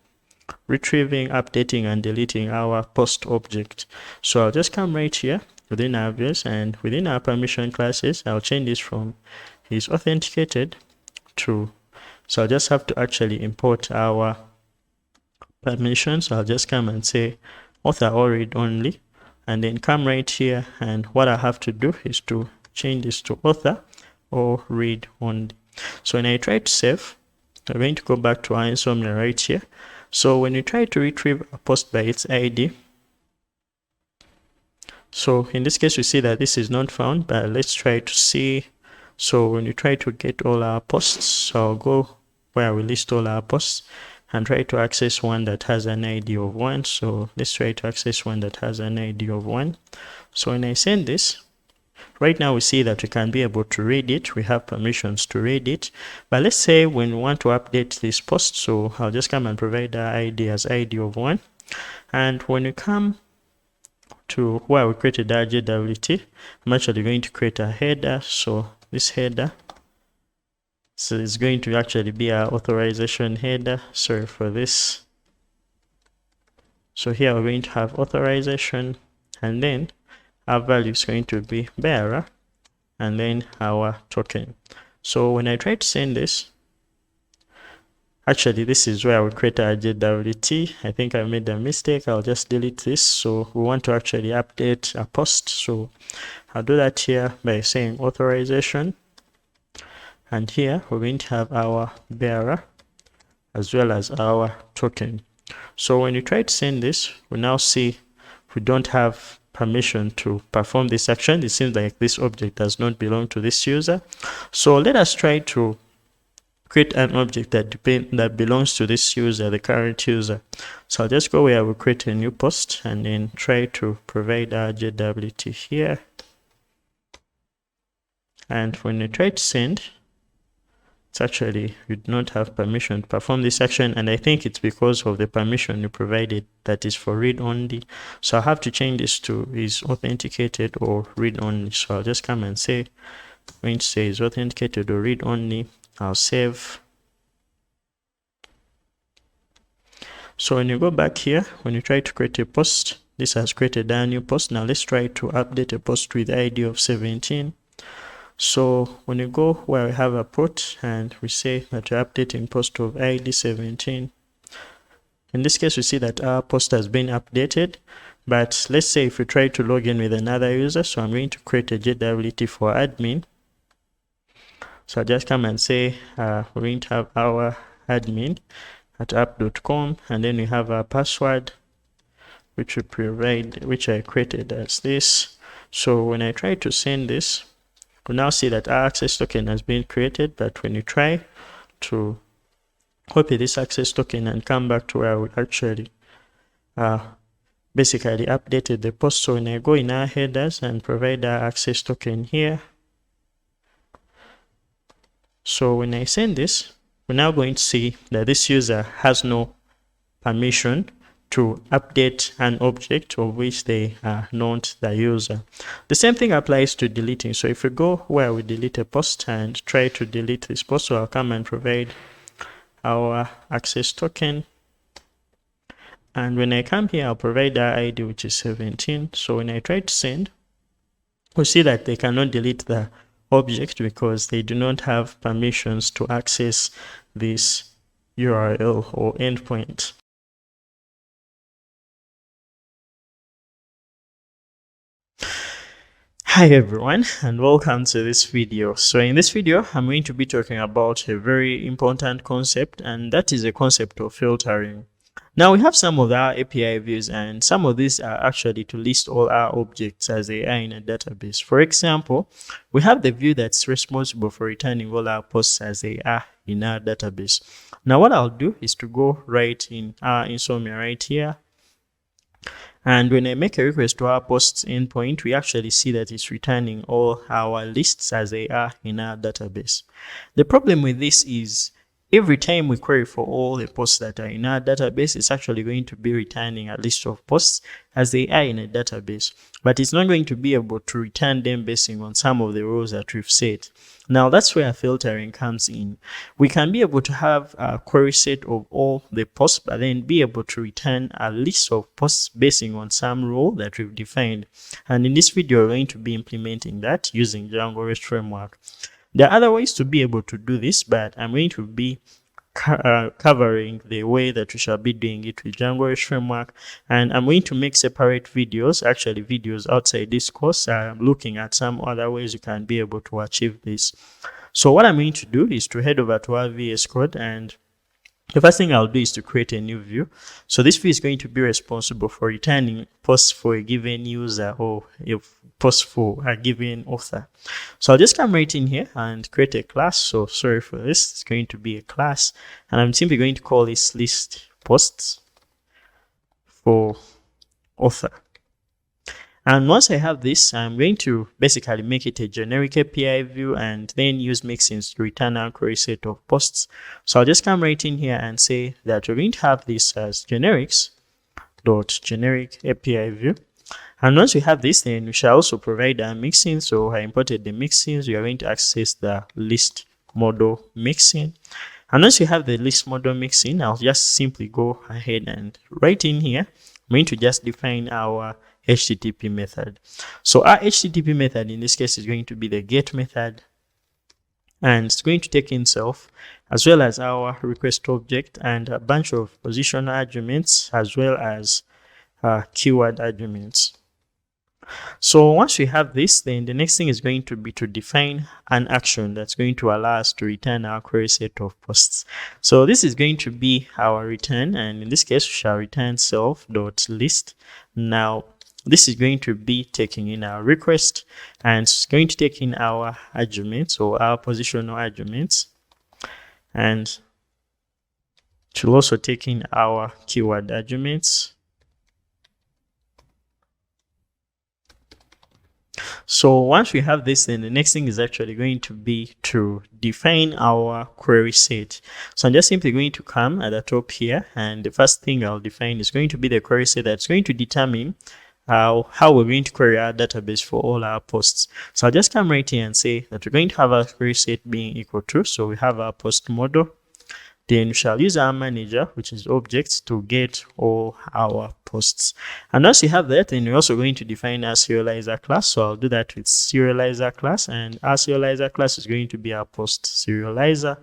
retrieving, updating, and deleting our post object. So I'll just come right here within our views, and within our permission classes, I'll change this from is authenticated to, so I'll just have to actually import our permissions. I'll just come and say author or read only, and then come right here, and what I have to do is to change this to author or read only. So when I try to save, I'm going to go back to our Insomnia right here. So when you try to retrieve a post by its ID, so in this case we see that this is not found, but let's try to see. So when you try to get all our posts, so I'll go where we list all our posts and try to access one that has an ID of 1. So let's try to access one that has an ID of 1. So when I send this, right now we see that we can be able to read it. We have permissions to read it. But let's say when we want to update this post, so I'll just come and provide our ID as ID of 1. And when we come to where we created our JWT, I'm actually going to create a header. So this header, so it's going to actually be our authorization header. Sorry for this. So here we're going to have authorization, and then our value is going to be bearer, and then our token. So when I try to send this, actually this is where we create our JWT. I think I made a mistake. I'll just delete this. So we want to actually update a post. So I'll do that here by saying authorization. And here we're going to have our bearer as well as our token. So when you try to send this, we now see we don't have permission to perform this action. It seems like this object does not belong to this user. So let us try to create an object that belongs to this user, the current user. So I'll just go where we create a new post and then try to provide our JWT here. And when you try to send, it's actually you do not have permission to perform this action, and I think it's because of the permission you provided that is for read only. So I have to change this to is authenticated or read only. So I'll just come and say, I'm going to say is authenticated or read only. I'll save. So when you go back here, when you try to create a post, this has created a new post. Now let's try to update a post with ID of 17. So when you go where we have a port and we say that we're updating post of ID 17, in this case we see that our post has been updated. But let's say if we try to log in with another user, so I'm going to create a JWT for admin. So I just come and say we're going to have our admin at app.com, and then we have our password which we provide, which I created as this. So when I try to send this, we now see that our access token has been created. But when you try to copy this access token and come back to where we actually basically updated the post, so when I go in our headers and provide our access token here, so when I send this, we're now going to see that this user has no permission to update an object of which they are not the user. The same thing applies to deleting. So if we go where we delete a post and try to delete this post, so I'll come and provide our access token. And when I come here, I'll provide our ID, which is 17. So when I try to send, we see that they cannot delete the object because they do not have permissions to access this URL or endpoint. Hi everyone, and welcome to this video. So in this video, I'm going to be talking about a very important concept, and that is the concept of filtering. Now we have some of our API views, and some of these are actually to list all our objects as they are in a database. For example, we have the view that's responsible for returning all our posts as they are in our database. Now what I'll do is to go right in our Insomnia right here. And when I make a request to our posts endpoint, we actually see that it's returning all our lists as they are in our database. The problem with this is every time we query for all the posts that are in our database, it's actually going to be returning a list of posts as they are in a database, but it's not going to be able to return them based on some of the rules that we've set. Now that's where filtering comes in. We can be able to have a query set of all the posts, but then be able to return a list of posts based on some rule that we've defined. And in this video, we're going to be implementing that using Django REST Framework. There are other ways to be able to do this, but I'm going to be covering the way that we shall be doing it with Django REST Framework, and I'm going to make separate videos, actually videos outside this course, looking at some other ways you can be able to achieve this. So what I'm going to do is to head over to our VS Code and the first thing I'll do is to create a new view. So this view is going to be responsible for returning posts for a given user or a post for a given author. So I'll just come right in here and create a class. So sorry for this, it's going to be a class, and I'm simply going to call this list posts for author. And once I have this, I'm going to basically make it a generic API view and then use mixins to return our query set of posts. So I'll just come right in here and say that we're going to have this as generics.generic API view. And once we have this, then we shall also provide our mixin. So I imported the mixins. We are going to access the list model mixin. And once you have the list model mixin, I'll just simply go ahead and right in here, I'm going to just define our HTTP method. So our HTTP method in this case is going to be the get method, and it's going to take in self as well as our request object and a bunch of positional arguments as well as keyword arguments. So once we have this, then the next thing is going to be to define an action that's going to allow us to return our query set of posts. So this is going to be our return, and in this case we shall return self.list. Now this is going to be taking in our request, and it's going to take in our arguments or our positional arguments, and it will also take in our keyword arguments. So once we have this, then the next thing is actually going to be to define our query set. So I'm just simply going to come at the top here, and the first thing I'll define is going to be the query set that's going to determine how we're going to query our database for all our posts. So I'll just come right here and say that we're going to have our query set being equal to, so we have our post model. Then we shall use our manager, which is objects, to get all our posts. And once you have that, then we're also going to define our serializer class. So I'll do that with serializer class, and our serializer class is going to be our post serializer.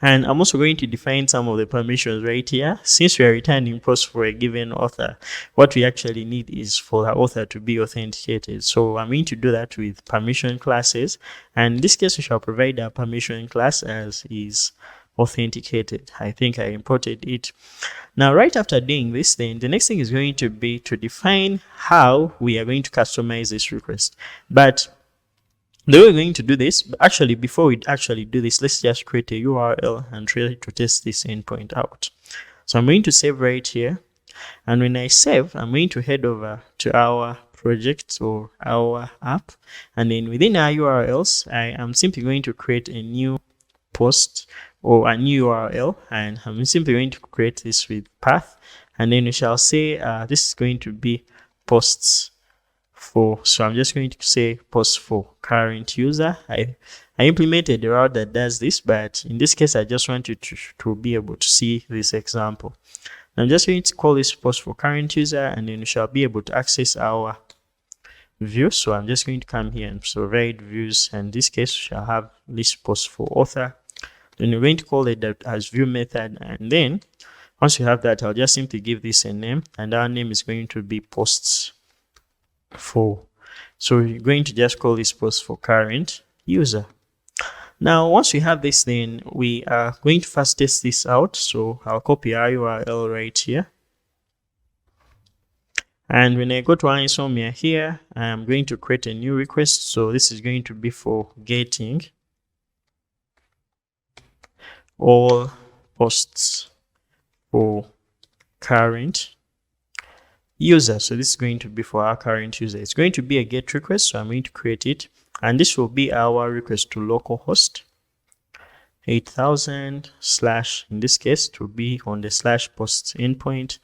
And I'm also going to define some of the permissions right here. Since we are returning posts for a given author, what we actually need is for the author to be authenticated. So I'm going to do that with permission classes. And in this case, we shall provide a permission class as is authenticated. I think I imported it. Now, right after doing this, then the next thing is going to be to define how we are going to customize this request. But the way we're going to do this, actually, before we actually do this, let's just create a URL and try to test this endpoint out. So I'm going to save right here. And when I save, I'm going to head over to our project or our app. And then within our URLs, I am simply going to create a new post or a new URL. And I'm simply going to create this with path. And then we shall say this is going to be posts for, so I'm just going to say post for current user. I implemented a route that does this, but in this case I just want you to be able to see this example. I'm just going to call this post for current user, and then we shall be able to access our view. So I'm just going to come here and provide views, and in this case we shall have list post for author. Then we're going to call it as view method, and then once you have that, I'll just simply give this a name, and our name is going to be posts for. So we're going to just call this post for current user. Now, once we have this, then we are going to first test this out. So I'll copy our URL right here. And when I go to our insomnia here, I'm going to create a new request. So this is going to be for getting all posts for current user. So this is going to be for our current user. It's going to be a GET request, so I'm going to create it, and this will be our request to localhost 8000 / in this case to be on the /posts endpoint,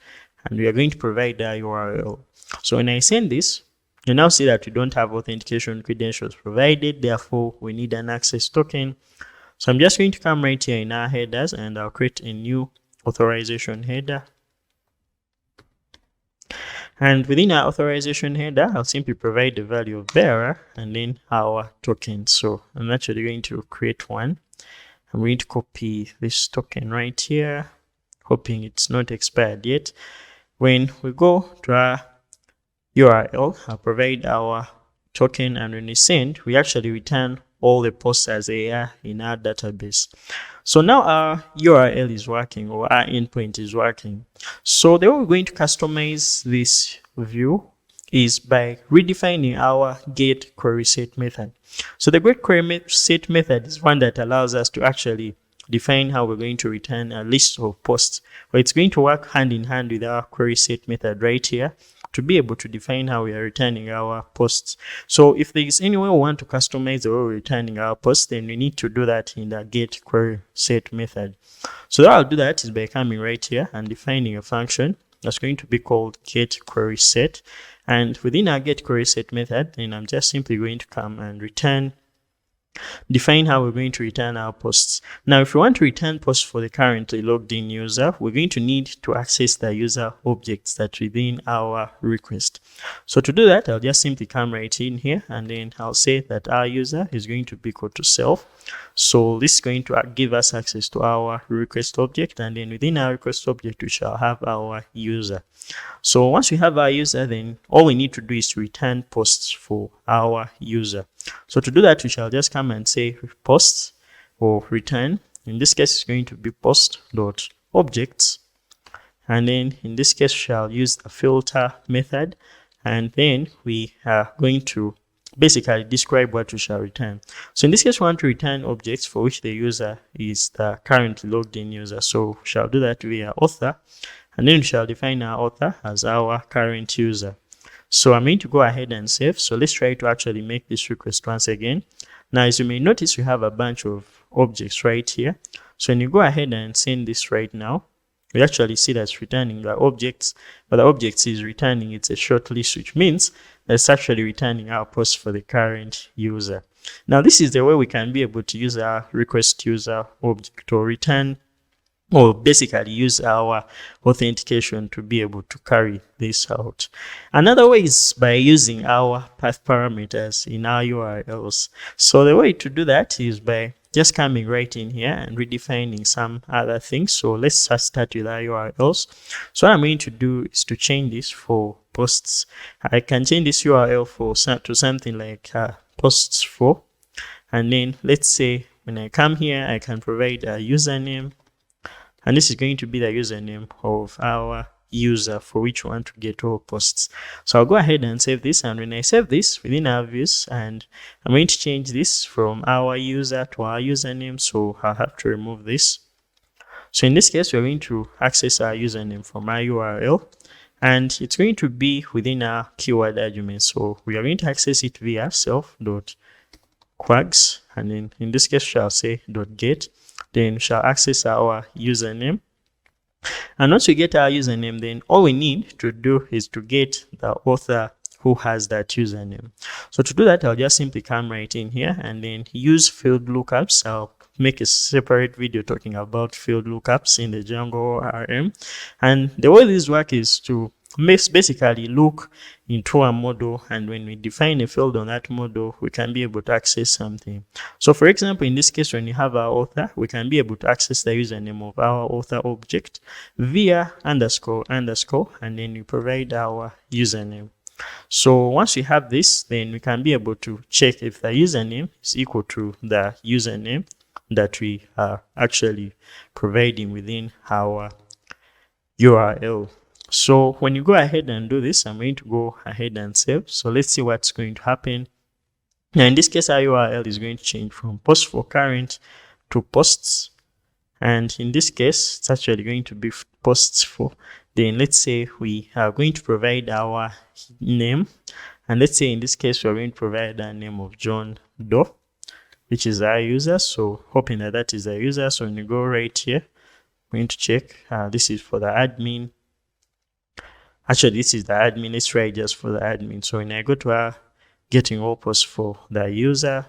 and we are going to provide our URL. So when I send this, you now see that we don't have authentication credentials provided, therefore we need an access token. So I'm just going to come right here in our headers, and I'll create a new authorization header. And within our authorization header, I'll simply provide the value of bearer and then our token. So I'm actually going to create one. I'm going to copy this token right here, hoping it's not expired yet. When we go to our URL, I'll provide our token, and when we send, we actually return all the posts as they are in our database. So now our URL is working, or our endpoint is working. So the way we're going to customize this view is by redefining our get query set method. So the get query set method is one that allows us to actually define how we're going to return a list of posts. But it's going to work hand in hand with our query set method right here to be able to define how we are returning our posts. So if there is any way we want to customize the way we're returning our posts, then we need to do that in the get query set method. So how I'll do that is by coming right here and defining a function that's going to be called get query set. And within our get query set method, then I'm just simply going to come and define how we're going to return our posts. Now, if we want to return posts for the currently logged in user, we're going to need to access the user objects that's within our request. So to do that, I'll just simply come right in here, and then I'll say that our user is going to be equal to self. So this is going to give us access to our request object, and then within our request object, we shall have our user. So once we have our user, then all we need to do is to return posts for our user. So to do that, we shall just come and say posts or return. In this case, it's going to be post.objects. And then in this case, we shall use the filter method. And then we are going to basically describe what we shall return. So in this case, we want to return objects for which the user is the currently logged in user. So we shall do that via author. And then we shall define our author as our current user. So I'm going to go ahead and save. So let's try to actually make this request once again. Now, as you may notice, we have a bunch of objects right here. So when you go ahead and send this right now, we actually see that it's returning the objects, but the objects is returning, it's a short list, which means that it's actually returning our post for the current user. Now, this is the way we can be able to use our request user object or return, or basically use our authentication to be able to carry this out. Another way is by using our path parameters in our URLs. So the way to do that is by just coming right in here and redefining some other things. So let's just start with our URLs. So what I'm going to do is to change this for posts. I can change this URL to something like posts for, and then let's say when I come here, I can provide a username. And this is going to be the username of our user for which we want to get all posts. So I'll go ahead and save this. And when I save this within our views, and I'm going to change this from our user to our username. So I'll have to remove this. So in this case, we're going to access our username from our URL. And it's going to be within our keyword argument. So we are going to access it via self.quags. And then in this case, shall say .get. Then we shall access our username. And once we get our username, then all we need to do is to get the author who has that username. So to do that, I'll just simply come right in here and then use field lookups. I'll make a separate video talking about field lookups in the Django RM. And the way this works is to basically look into a model, and when we define a field on that model, we can be able to access something. So for example, in this case, when you have our author, we can be able to access the username of our author object via __, and then we provide our username. So once we have this, then we can be able to check if the username is equal to the username that we are actually providing within our URL. So when you go ahead and do this, I'm going to go ahead and save. So let's see what's going to happen. Now in this case, our URL is going to change from post for current to posts. And in this case, it's actually going to be posts for. Then let's say we are going to provide our name. And let's say in this case, we're going to provide a name of John Doe, which is our user. So hoping that that is our user. So when you go right here, we're going to check. This is for the admin. Actually, this is the admin. Let's try just for the admin. So when I go to our getting all posts for the user,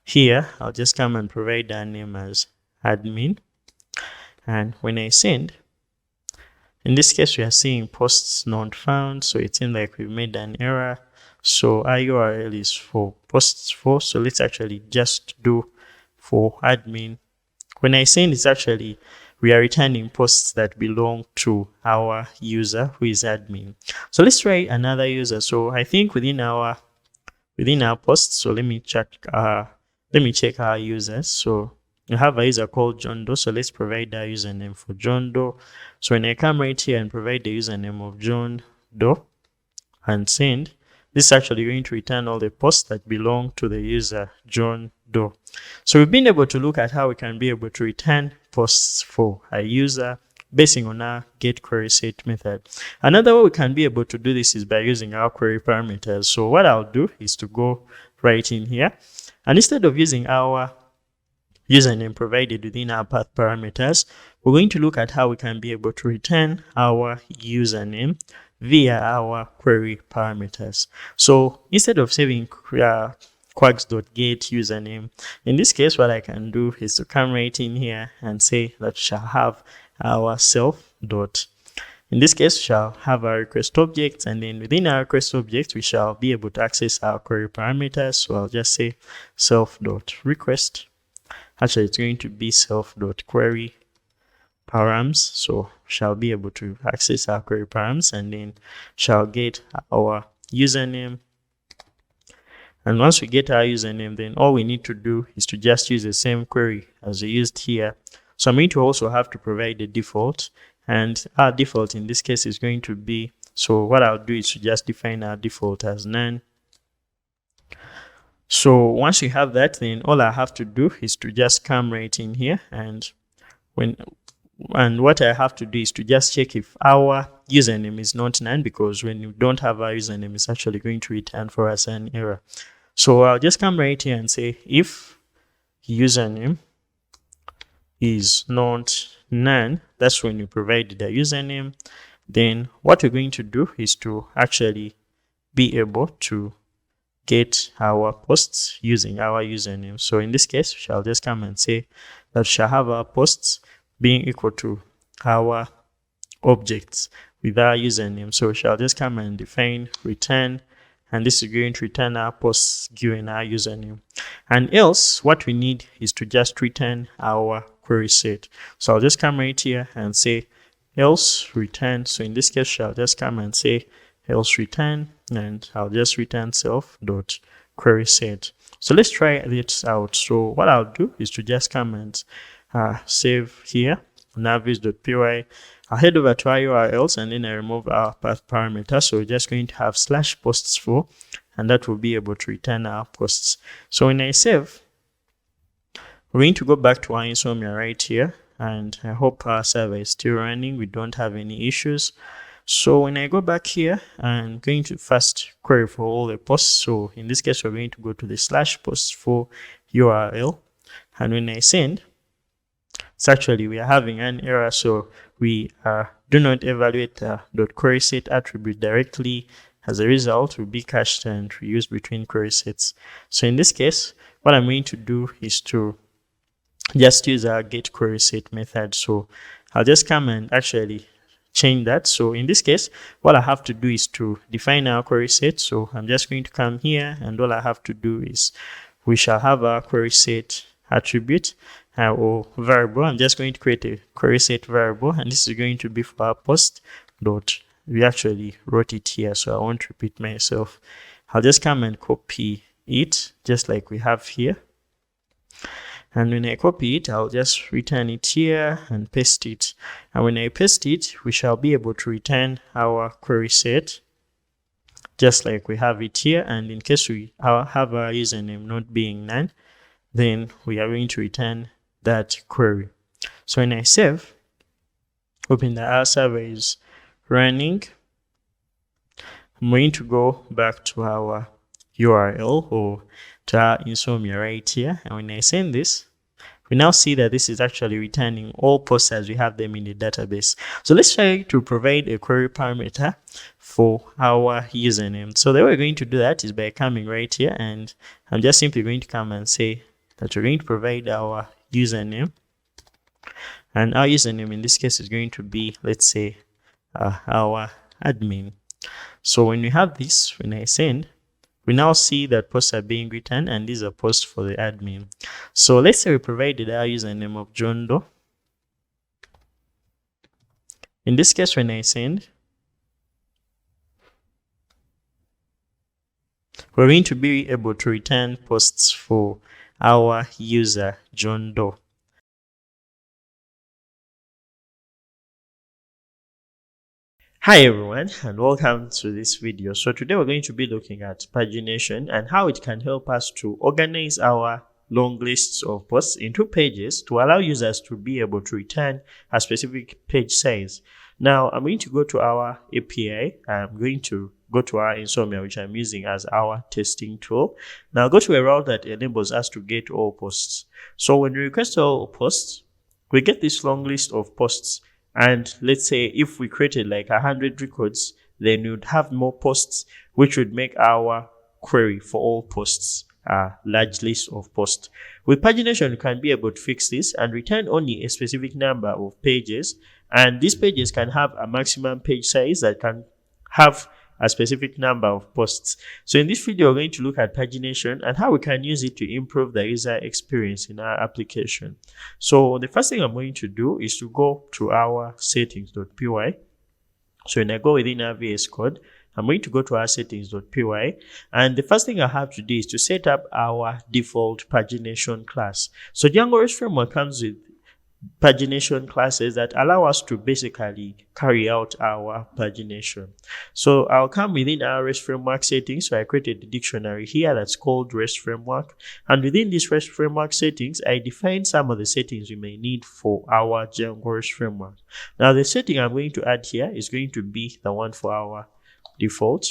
here, I'll just come and provide that name as admin. And when I send, in this case, we are seeing posts not found. So it seems like we've made an error. So our URL is for posts for. So let's actually just do for admin. When I send, it's actually we are returning posts that belong to our user who is admin. So let's try another user. So I think within our posts, so let me check let me check our users. So you have a user called John Doe. So let's provide that username for John Doe. So when I come right here and provide the username of John Doe and send, this is actually going to return all the posts that belong to the user John Doe. So we've been able to look at how we can be able to return posts for a user basing on our getQuerySet method. Another way we can be able to do this is by using our query parameters. So what I'll do is to go right in here, and instead of using our username provided within our path parameters, we're going to look at how we can be able to return our username via our query parameters. So instead of saving quags.get username, in this case, what I can do is to come right in here and say that shall have our self dot. In this case, we shall have our request object, and then within our request object, we shall be able to access our query parameters. So I'll just say self.request. Actually, it's going to be self.query params. So shall be able to access our query params, and then shall get our username. And once we get our username, then all we need to do is to just use the same query as we used here. So I'm going to also have to provide the default, and our default in this case is going to be, so what I'll do is to just define our default as none. So once we have that, then all I have to do is to just come right in here, and what I have to do is to just check if our username is not none, because when you don't have our username, it's actually going to return for us an error. So I'll just come right here and say if username is not none, that's when you provide the username. Then what we're going to do is to actually be able to get our posts using our username. So in this case, we shall just come and say that we shall have our posts being equal to our objects with our username. So we shall just come and define return, and this is going to return our posts given our username. And else, what we need is to just return our query set. So I'll just come right here and say else return. So in this case, I'll just come and say else return, and I'll just return self.query set. So let's try this out. So what I'll do is to just come and save here navis.py. I'll head over to our URLs, and then I remove our path parameter. So we're just going to have /posts4, and that will be able to return our posts. So when I save, we're going to go back to our Insomnia right here, and I hope our server is still running. We don't have any issues. So when I go back here, I'm going to first query for all the posts. So in this case, we're going to go to the /posts4 URL, and when I send, it's actually we are having an error. So we do not evaluate the .query set attribute directly. As a result, will be cached and reused between query sets. So in this case, what I'm going to do is to just use our getQuerySet method. So I'll just come and actually change that. So in this case, what I have to do is to define our query set. So I'm just going to come here, and all I have to do is we shall have our query set attribute or variable. I'm just going to create a query set variable, and this is going to be for our post dot. We actually wrote it here, so I won't repeat myself. I'll just come and copy it just like we have here. And when I copy it, I'll just return it here and paste it. And when I paste it, we shall be able to return our query set just like we have it here. And in case we have our username not being none, then we are going to return that query. So when I save, hoping that our server is running, I'm going to go back to our URL or to our Insomnia right here, and when I send this, we now see that this is actually returning all posts as we have them in the database. So let's try to provide a query parameter for our username. So the way we're going to do that is by coming right here, and I'm just simply going to come and say that we're going to provide our username, and our username in this case is going to be, let's say, our admin. So when we have this, when I send, we now see that posts are being written, and these are posts for the admin. So let's say we provided our username of John Doe. In this case, when I send, we're going to be able to return posts for our user John Doe. Hi everyone and welcome to this video. So today we're going to be looking at pagination and how it can help us to organize our long lists of posts into pages to allow users to be able to return a specific page size. Now I'm going to go to our API. I'm going to go to our Insomnia, which I'm using as our testing tool. Now go to a route that enables us to get all posts. So when we request all posts, we get this long list of posts. And let's say if we created like 100 records, then we would have more posts, which would make our query for all posts a large list of posts. With pagination, you can be able to fix this and return only a specific number of pages. And these pages can have a maximum page size that can have a specific number of posts. So in this video, we're going to look at pagination and how we can use it to improve the user experience in our application. So the first thing I'm going to do is to go to our settings.py. So when I go within our VS Code, I'm going to go to our settings.py, and the first thing I have to do is to set up our default pagination class. So Django REST Framework comes with pagination classes that allow us to basically carry out our pagination. So I'll come within our REST Framework settings. So I created a dictionary here that's called REST Framework. And within this REST Framework settings, I define some of the settings we may need for our Django REST Framework. Now the setting I'm going to add here is going to be the one for our default.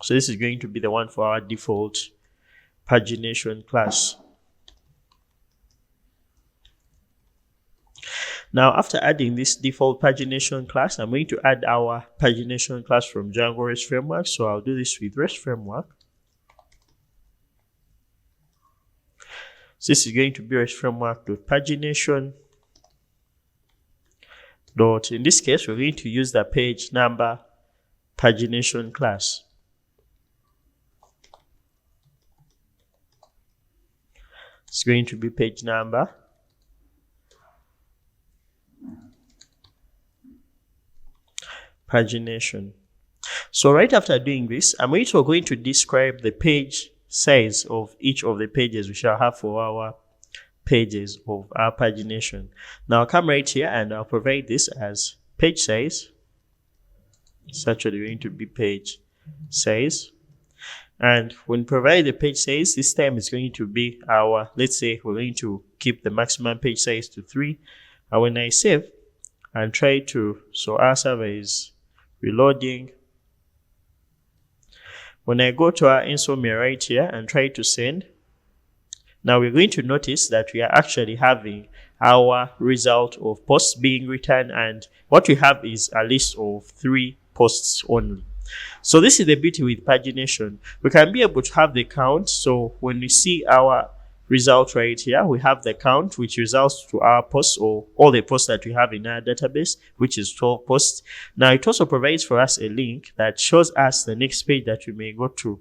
So this is going to be the one for our default pagination class. Now, after adding this default pagination class, I'm going to add our pagination class from Django REST Framework. So I'll do this with REST Framework. So this is going to be REST Framework.pagination. In this case, we're going to use the page number pagination class. It's going to be page number. Pagination. So right after doing this, I'm also going to describe the page size of each of the pages we shall have for our pages of our pagination. Now I'll come right here and I'll provide this as page size. It's actually going to be page size. And when provide the page size, this time it's going to be our, let's say we're going to keep the maximum page size to 3. And when I save and try to, so our server is reloading. When I go to our Insomnia right here and try to send, now we're going to notice that we are actually having our result of posts being returned, and what we have is a list of 3 posts only. So this is the beauty with pagination. We can be able to have the count. So when we see our result right here, we have the count, which results to our posts or all the posts that we have in our database, which is 12 posts. Now it also provides for us a link that shows us the next page that we may go to.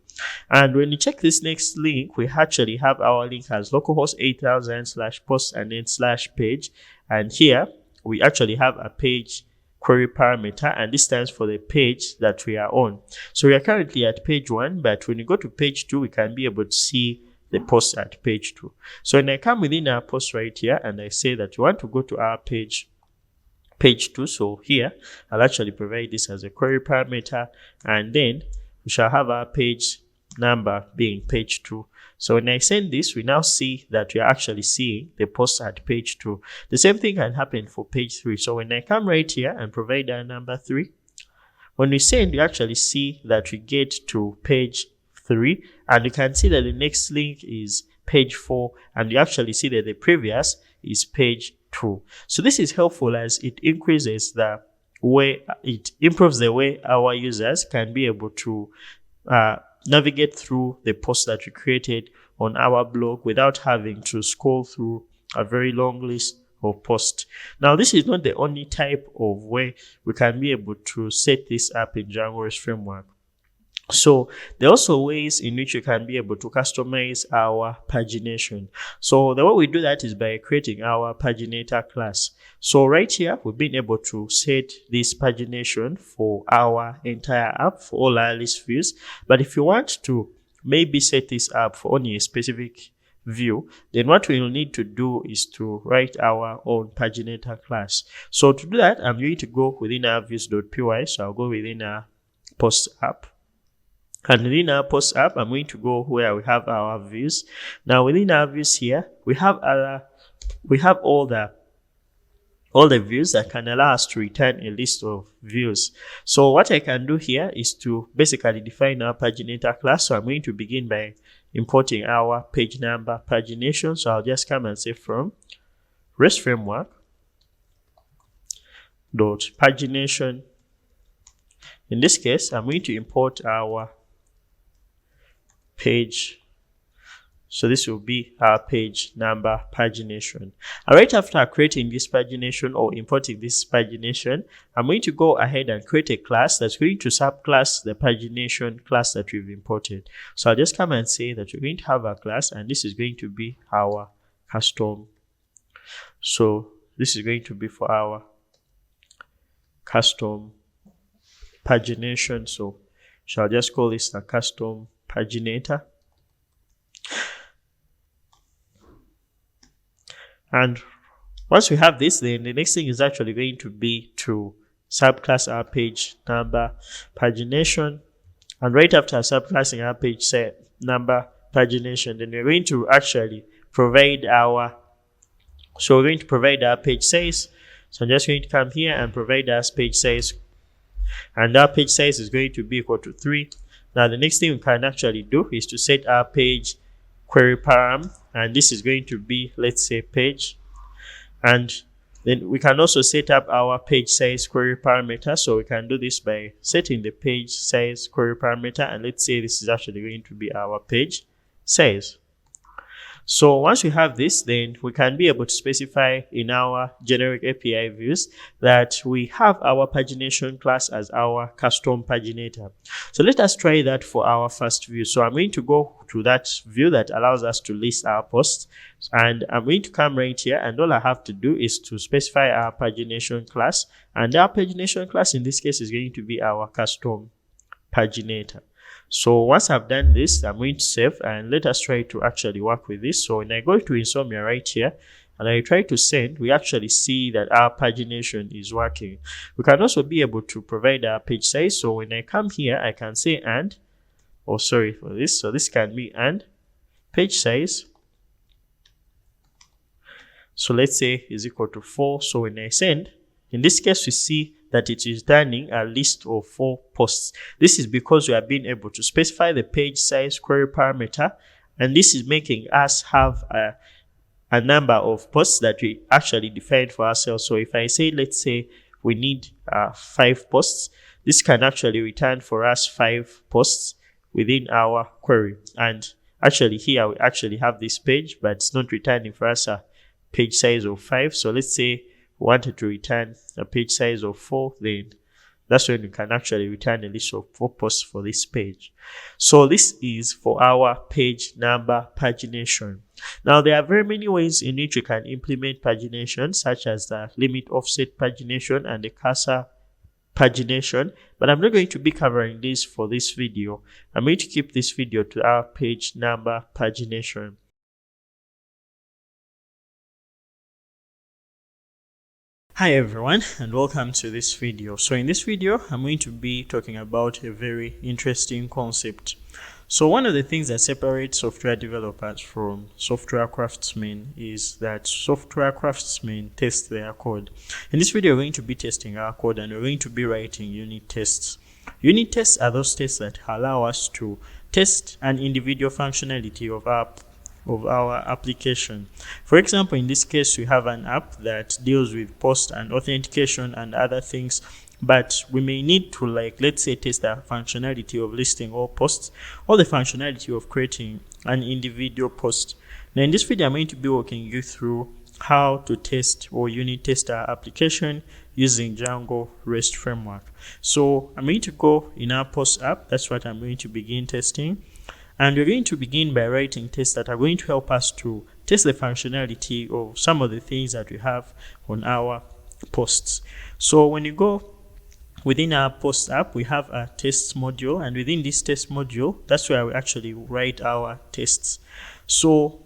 And when you check this next link, we actually have our link as localhost 8000/posts and then /page. And here we actually have a page query parameter, and this stands for the page that we are on. So we are currently at page 1, but when you go to page 2, we can be able to see the post at page 2. So when I come within our post right here and I say that we want to go to our page 2, so here I'll actually provide this as a query parameter, and then we shall have our page number being page 2. So when I send this, we now see that we are actually seeing the post at page 2. The same thing can happen for page 3. So when I come right here and provide our number 3, when we send, we actually see that we get to page 3, and you can see that the next link is page 4, and you actually see that the previous is page 2. So this is helpful as it increases the way, it improves the way our users can be able to navigate through the posts that we created on our blog without having to scroll through a very long list of posts. Now this is not the only type of way we can be able to set this up in Django REST Framework. So there are also ways in which you can be able to customize our pagination. So the way we do that is by creating our paginator class. So right here, we've been able to set this pagination for our entire app, for all our list views. But if you want to maybe set this up for only a specific view, then what we will need to do is to write our own paginator class. So to do that, I'm going to go within our views.py. So I'll go within our post app. And within our post app, I'm going to go where we have our views. Now within our views here, we have all the views that can allow us to return a list of views. So what I can do here is to basically define our paginator class. So I'm going to begin by importing our page number pagination. So I'll just come and say from REST framework dot pagination. In this case, I'm going to import our page. So this will be our page number pagination. And right after creating this pagination or importing this pagination, I'm going to go ahead and create a class that's going to subclass the pagination class that we've imported. So I'll just come and say that we're going to have a class, and this is going to be our custom. So this is going to be for our custom pagination. So I'll just call this a custom paginator. And once we have this, then the next thing is actually going to be to subclass our page number pagination. And right after subclassing our page number pagination, then we're going to actually provide our page size. So I'm just going to come here and provide us page size, and our page size is going to be equal to 3. Now the next thing we can actually do is to set our page query param, and this is going to be, let's say, page. And then we can also set up our page size query parameter. So we can do this by setting the page size query parameter, and let's say this is actually going to be our page size. So once we have this, then we can be able to specify in our generic API views that we have our pagination class as our custom paginator. So let us try that for our first view. So I'm going to go to that view that allows us to list our posts, and I'm going to come right here, and all I have to do is to specify our pagination class, and our pagination class in this case is going to be our custom paginator. So once I've done this, I'm going to save, and let us try to actually work with this. So when I go to Insomnia right here and I try to send, we actually see that our pagination is working. We can also be able to provide our page size. So when I come here, I can say so this can be and page size. So let's say is equal to 4. So when I send, in this case, we see that it is returning a list of 4 posts. This is because we have been able to specify the page size query parameter, and this is making us have a number of posts that we actually defined for ourselves. So if I say, let's say we need 5 posts, this can actually return for us 5 posts within our query. And actually here we actually have this page, but it's not returning for us a page size of 5. So let's say wanted to return a page size of 4, then that's when you can actually return a list of 4 posts for this page. So this is for our page number pagination. Now there are very many ways in which you can implement pagination, such as the limit offset pagination and the cursor pagination, but I'm not going to be covering this for this video. I'm going to keep this video to our page number pagination. Hi everyone, and welcome to this video. So in this video, I'm going to be talking about a very interesting concept. So one of the things that separates software developers from software craftsmen is that software craftsmen test their code. In this video, we're going to be testing our code, and we're going to be writing unit tests. Unit tests are those tests that allow us to test an individual functionality of our application. For example, in this case, we have an app that deals with post and authentication and other things, but we may need to, let's say, test the functionality of listing all posts or the functionality of creating an individual post. Now in this video, I'm going to be walking you through how to test or unit test our application using Django REST Framework. So I'm going to go in our post app. That's what I'm going to begin testing. And we're going to begin by writing tests that are going to help us to test the functionality of some of the things that we have on our posts. So when you go within our post app, we have a tests module, and within this test module, that's where we actually write our tests. So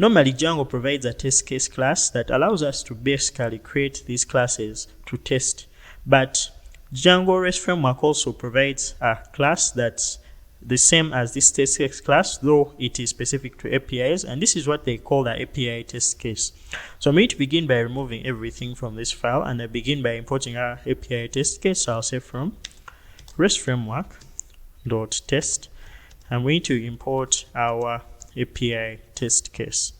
Normally, Django provides a test case class that allows us to basically create these classes to test. But Django REST Framework also provides a class that's the same as this test case class, though it is specific to APIs, and this is what they call the API test case. So I'm going to begin by removing everything from this file, and I begin by importing our API test case. So I'll say from REST Framework .test, I'm going to import our API test case.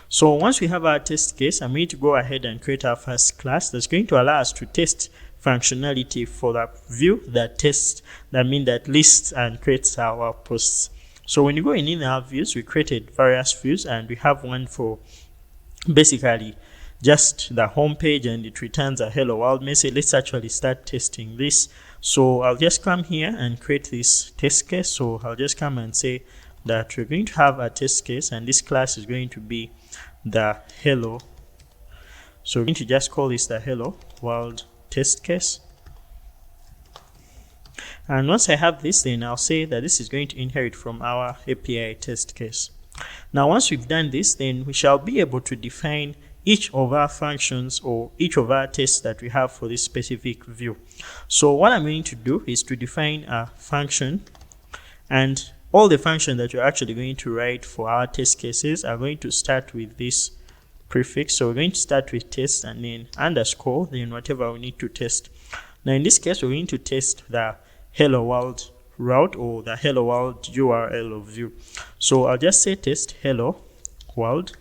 So once we have our test case, I'm going to go ahead and create our first class that's going to allow us to test functionality for the view that tests, that lists and creates our posts. So when you go in our views, we created various views, and we have one for basically just the home page, and it returns a hello world message. Let's actually start testing this. So I'll just come here and create this test case. So I'll just come and say that we're going to have a test case, and this class is going to be the hello. So we're going to just call this the hello world test case. And once I have this, then I'll say that this is going to inherit from our API test case. Now once we've done this, then we shall be able to define each of our functions or each of our tests that we have for this specific view. So what I'm going to do is to define a function, and all the functions that we're actually going to write for our test cases are going to start with this prefix. So we're going to start with test and then underscore, then whatever we need to test. Now in this case, we're going to test the hello world route or the hello world URL of view. So I'll just say test hello world,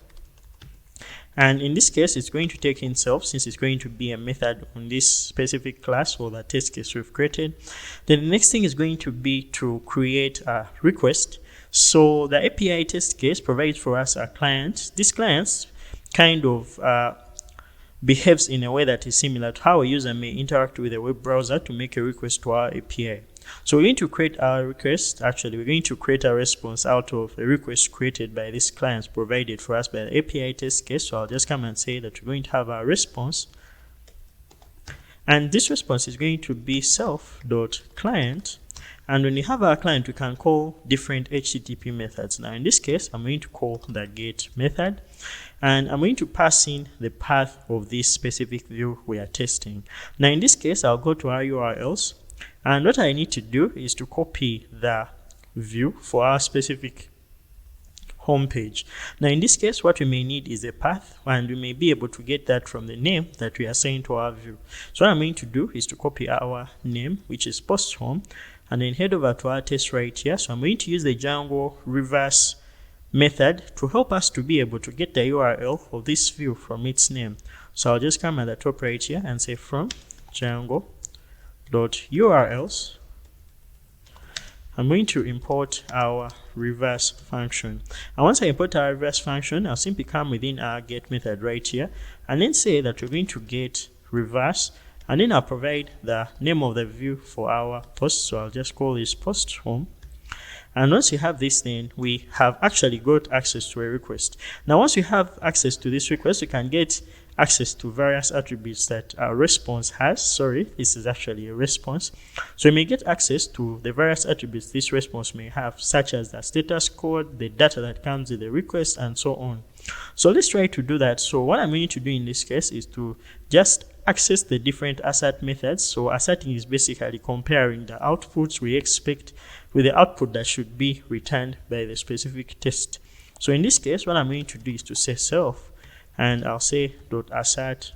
and in this case it's going to take in self, since it's going to be a method on this specific class or the test case we've created. Then the next thing is going to be to create a request. So the API test case provides for us a client. This client kind of behaves in a way that is similar to how a user may interact with a web browser to make a request to our API. So we're going to create our request. Actually, we're going to create a response out of a request created by this client provided for us by the API test case. So I'll just come and say that we're going to have our response, and this response is going to be self.client. And when you have our client, we can call different HTTP methods. Now in this case, I'm going to call the get method, and I'm going to pass in the path of this specific view we are testing. Now in this case, I'll go to our URLs, and what I need to do is to copy the view for our specific home page. Now in this case, what we may need is a path, and we may be able to get that from the name that we assign to our view. So what I'm going to do is to copy our name, which is post home, and then head over to our test right here. So I'm going to use the Django reverse method to help us to be able to get the URL of this view from its name. So I'll just come at the top right here and say from Django.urls. I'm going to import our reverse function. And once I import our reverse function, I'll simply come within our get method right here and then say that we're going to get reverse, and then I'll provide the name of the view for our post. So I'll just call this post home. And once you have this, then we have actually got access to a request. Now once we have access to this request, we can get access to various attributes that our response has. Sorry, this is actually a response. So we may get access to the various attributes this response may have, such as the status code, the data that comes with the request, and so on. So let's try to do that. So what I'm going to do in this case is to just access the different assert methods. So asserting is basically comparing the outputs we expect with the output that should be returned by the specific test. So in this case, what I'm going to do is to say self, and I'll say .assert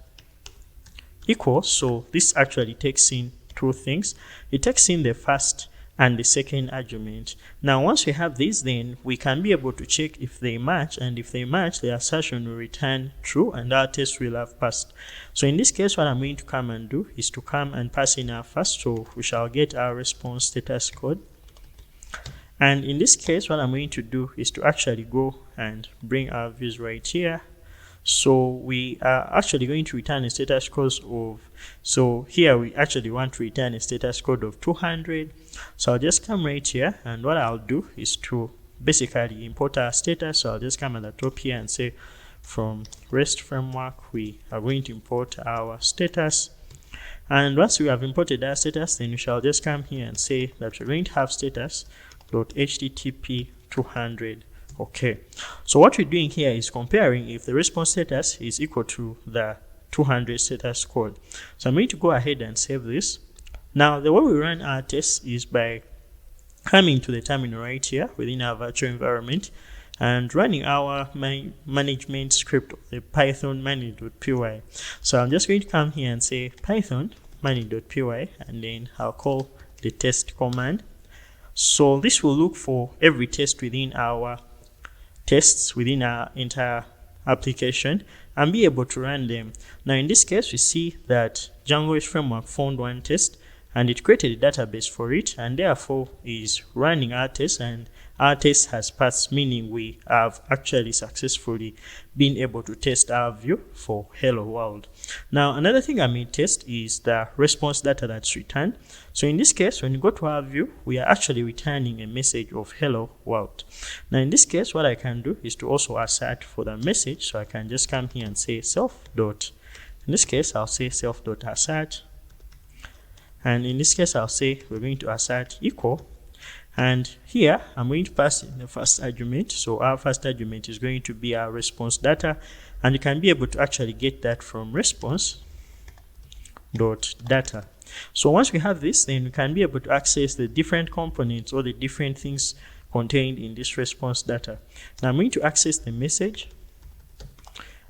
equals. So this actually takes in two things. It takes in the first and the second argument. Now once we have this, then we can be able to check if they match, and if they match, the assertion will return true and our test will have passed. So in this case, what I'm going to come and do is to come and pass in our first, so we shall get our response status code. And in this case, what I'm going to do is to actually go and bring our views right here. So we are actually going to return a status code of, so here we actually want to return a status code of 200. So I'll just come right here, and what I'll do is to basically import our status. So I'll just come at the top here and say from REST framework, we are going to import our status. And once we have imported our status, then we shall just come here and say that we're going to have status.http 200 Okay, so what we're doing here is comparing if the response status is equal to the 200 status code. So I'm going to go ahead and save this. Now the way we run our tests is by coming to the terminal right here within our virtual environment and running our management script, the python manage.py. So I'm just going to come here and say python manage.py, and then I'll call the test command. So this will look for every test within our tests within our entire application and be able to run them. Now in this case, we see that Django REST Framework found one test and it created a database for it, and therefore is running our test, and our test has passed, meaning we have actually successfully been able to test our view for hello world. Now another thing I may test is the response data that's returned. So in this case, when you go to our view, we are actually returning a message of hello world. Now in this case, what I can do is to also assert for the message. So I can just come here and say self dot, in this case I'll say self dot assert, and in this case I'll say we're going to assert equal, and here I'm going to pass in the first argument. So our first argument is going to be our response data, and you can be able to actually get that from response dot data. So once we have this, then we can be able to access the different components or the different things contained in this response data. Now I'm going to access the message,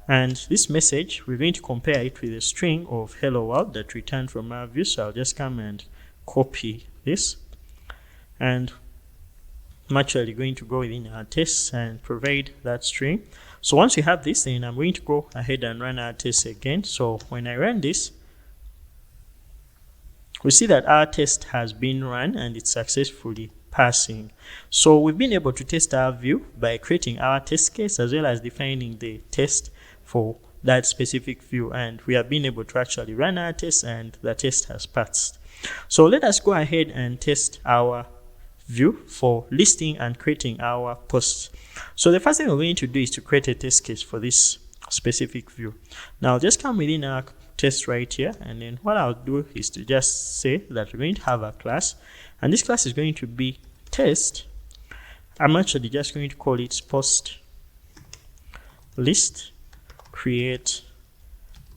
and this message we're going to compare it with a string of hello world that returned from our view. So I'll just come and copy this, and I'm actually going to go within our tests and provide that string. So once we have this, then I'm going to go ahead and run our tests again. So when I run this, we see that our test has been run and it's successfully passing. So we've been able to test our view by creating our test case as well as defining the test for that specific view, and we have been able to actually run our test and the test has passed. So let us go ahead and test our view for listing and creating our posts. So the first thing we're going to do is to create a test case for this specific view. Now I'll just come within our test right here, and then what I'll do is to just say that we're going to have a class, and this class is going to be test. I'm actually just going to call it post list create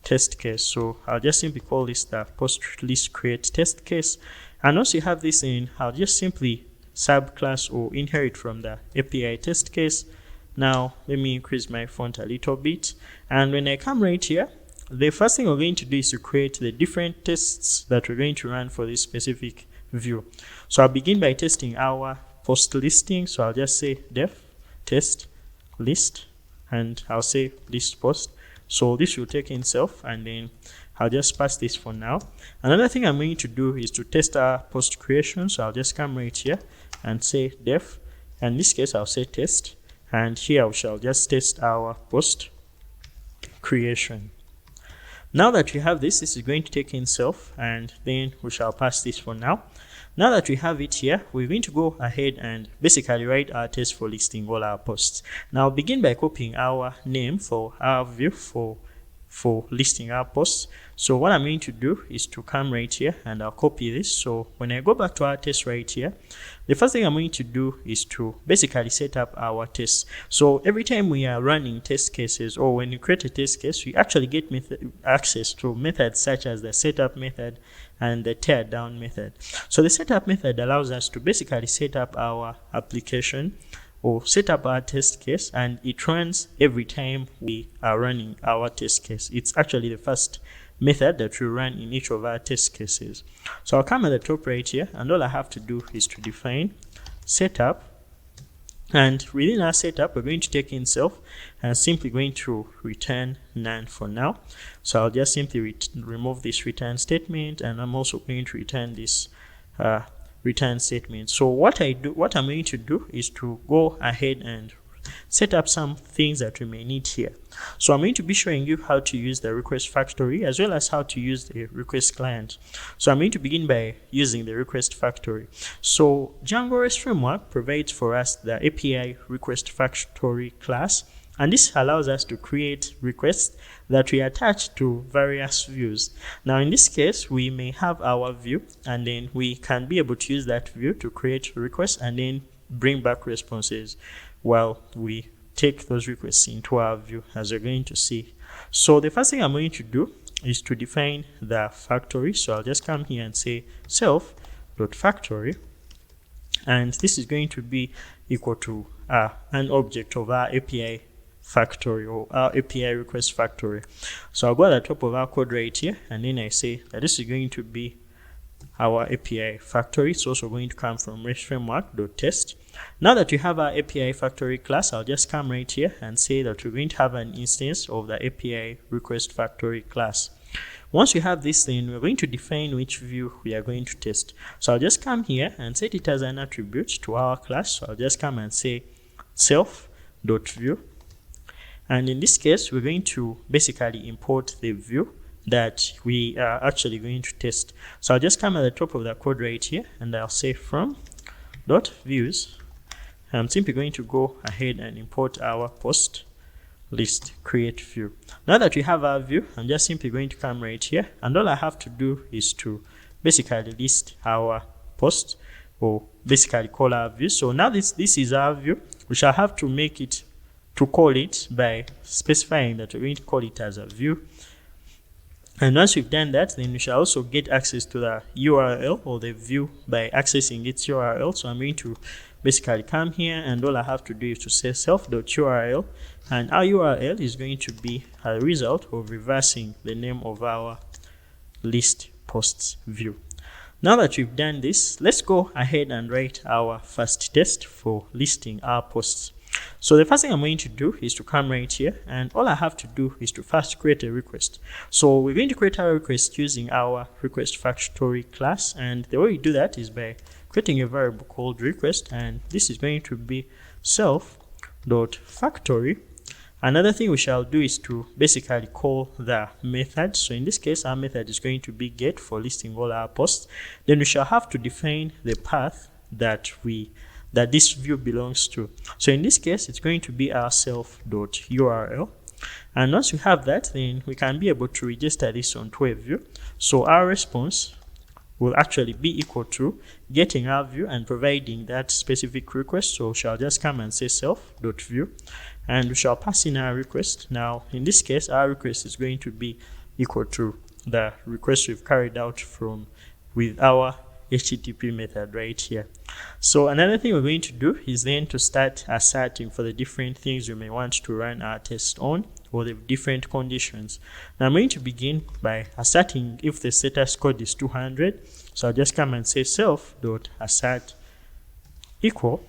test case. So I'll just simply call this the post list create test case, and once you have this in, I'll just simply subclass or inherit from the API test case. Now let me increase my font a little bit, and when I come right here, the first thing we're going to do is to create the different tests that we're going to run for this specific view. So I'll begin by testing our post listing. So I'll just say def test list, and I'll say list post. So this will take in self, and then I'll just pass this for now. Another thing I'm going to do is to test our post creation. So I'll just come right here and say def, and in this case I'll say test, and here we shall just test our post creation. Now that we have this is going to take in self, and then we shall pass this for now. Now that we have it here, we're going to go ahead and basically write our test for listing all our posts. Now I'll begin by copying our name for our view for listing our posts. So what I'm going to do is to come right here and I'll copy this. So when I go back to our test right here, the first thing I'm going to do is to basically set up our tests. So every time we are running test cases, or when you create a test case, we actually get access to methods such as the setup method and the tear down method. So the setup method allows us to basically set up our application or set up our test case, and it runs every time we are running our test case. It's actually the first method that we run in each of our test cases. So I'll come at the top right here, and all I have to do is to define setup, and within our setup we're going to take in self and simply going to return none for now. So I'll just simply remove this return statement, and I'm also going to return this return statement. So what I'm going to do is to go ahead and set up some things that we may need here. So I'm going to be showing you how to use the request factory as well as how to use the request client. So I'm going to begin by using the request factory. So Django REST Framework provides for us the API request factory class, and this allows us to create requests that we attach to various views. Now in this case, we may have our view, and then we can be able to use that view to create requests and then bring back responses while we take those requests into our view, as you're going to see. So the first thing I'm going to do is to define the factory. So I'll just come here and say self.factory, and this is going to be equal to an object of our API factory, or our API request factory. So I'll go at the top of our code right here, and then I say that this is going to be our API factory. It's also going to come from REST framework.test. Now that we have our API factory class, I'll just come right here and say that we're going to have an instance of the API request factory class. Once we have this, then we're going to define which view we are going to test. So I'll just come here and set it as an attribute to our class. So I'll just come and say self.view. And in this case, we're going to basically import the view that we are actually going to test. So I'll just come at the top of the code right here, and I'll say from.views. I'm simply going to go ahead and import our post list create view. Now that we have our view, I'm just simply going to come right here, and all I have to do is to basically list our post, or basically call our view. So now this is our view. We shall have to make it to call it by specifying that we're going to call it as a view. And once we've done that, then we shall also get access to the URL or the view by accessing its URL. So I'm going to basically come here, and all I have to do is to say self.url, and our URL is going to be a result of reversing the name of our list posts view. Now that we've done this, let's go ahead and write our first test for listing our posts. So the first thing I'm going to do is to come right here, and all I have to do is to first create a request. So we're going to create our request using our request factory class, and the way we do that is by creating a variable called request, and this is going to be self.factory. Another thing we shall do is to basically call the method. So in this case, our method is going to be get for listing all our posts. Then we shall have to define the path that this view belongs to. So in this case, it's going to be our self.url. And once we have that, then we can be able to register this onto a view. So our response will actually be equal to getting our view and providing that specific request. So we shall just come and say self.view, and we shall pass in our request. Now in this case, our request is going to be equal to the request we've carried out with our HTTP method right here. So another thing we're going to do is then to start asserting for the different things we may want to run our test on, or the different conditions. Now I'm going to begin by asserting if the status code is 200. So I'll just come and say self.assert equal,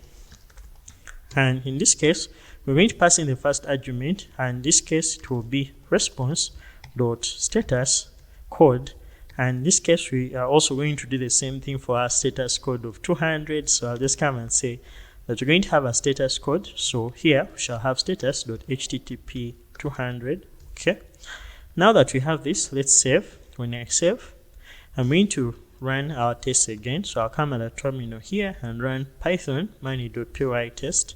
and in this case we're going to pass in the first argument, and in this case it will be response.status code. And in this case, we are also going to do the same thing for our status code of 200. So I'll just come and say that we're going to have a status code. So here we shall have status.http 200. Okay. Now that we have this, let's save. When I save, I'm going to run our test again. So I'll come at the terminal here and run python money.py test.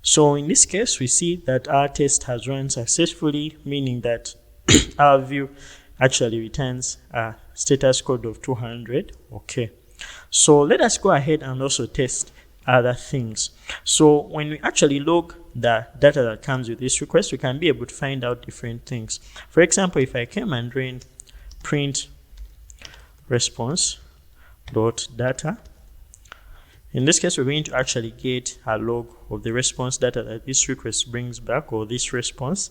So in this case, we see that our test has run successfully, meaning that our view actually returns a status code of 200. Okay. So let us go ahead and also test other things. So when we actually log the data that comes with this request, we can be able to find out different things. For example, if I came and ran print response.data, in this case, we're going to actually get a log of the response data that this request brings back, or this response.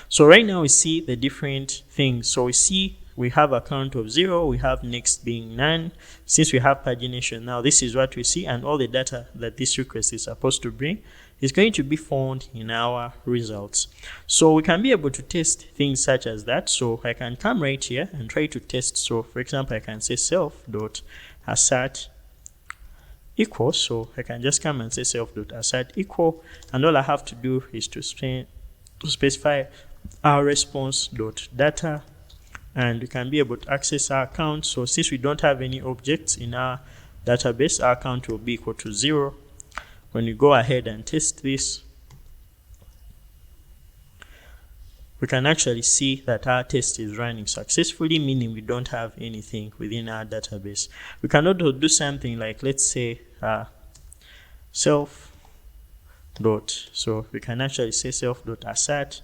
So right now we see the different things. So we see we have a count of 0, we have next being none. Since we have pagination, now this is what we see, and all the data that this request is supposed to bring is going to be found in our results. So we can be able to test things such as that. So I can come right here and try to test. So for example, I can say self.assert equal. So I can just come and say self.assert equal, and all I have to do is to specify our response.data, and we can be able to access our account. So since we don't have any objects in our database, our account will be equal to 0. When we go ahead and test this, we can actually see that our test is running successfully, meaning we don't have anything within our database. We can also do something like, let's say, self dot. So we can actually say self dot assert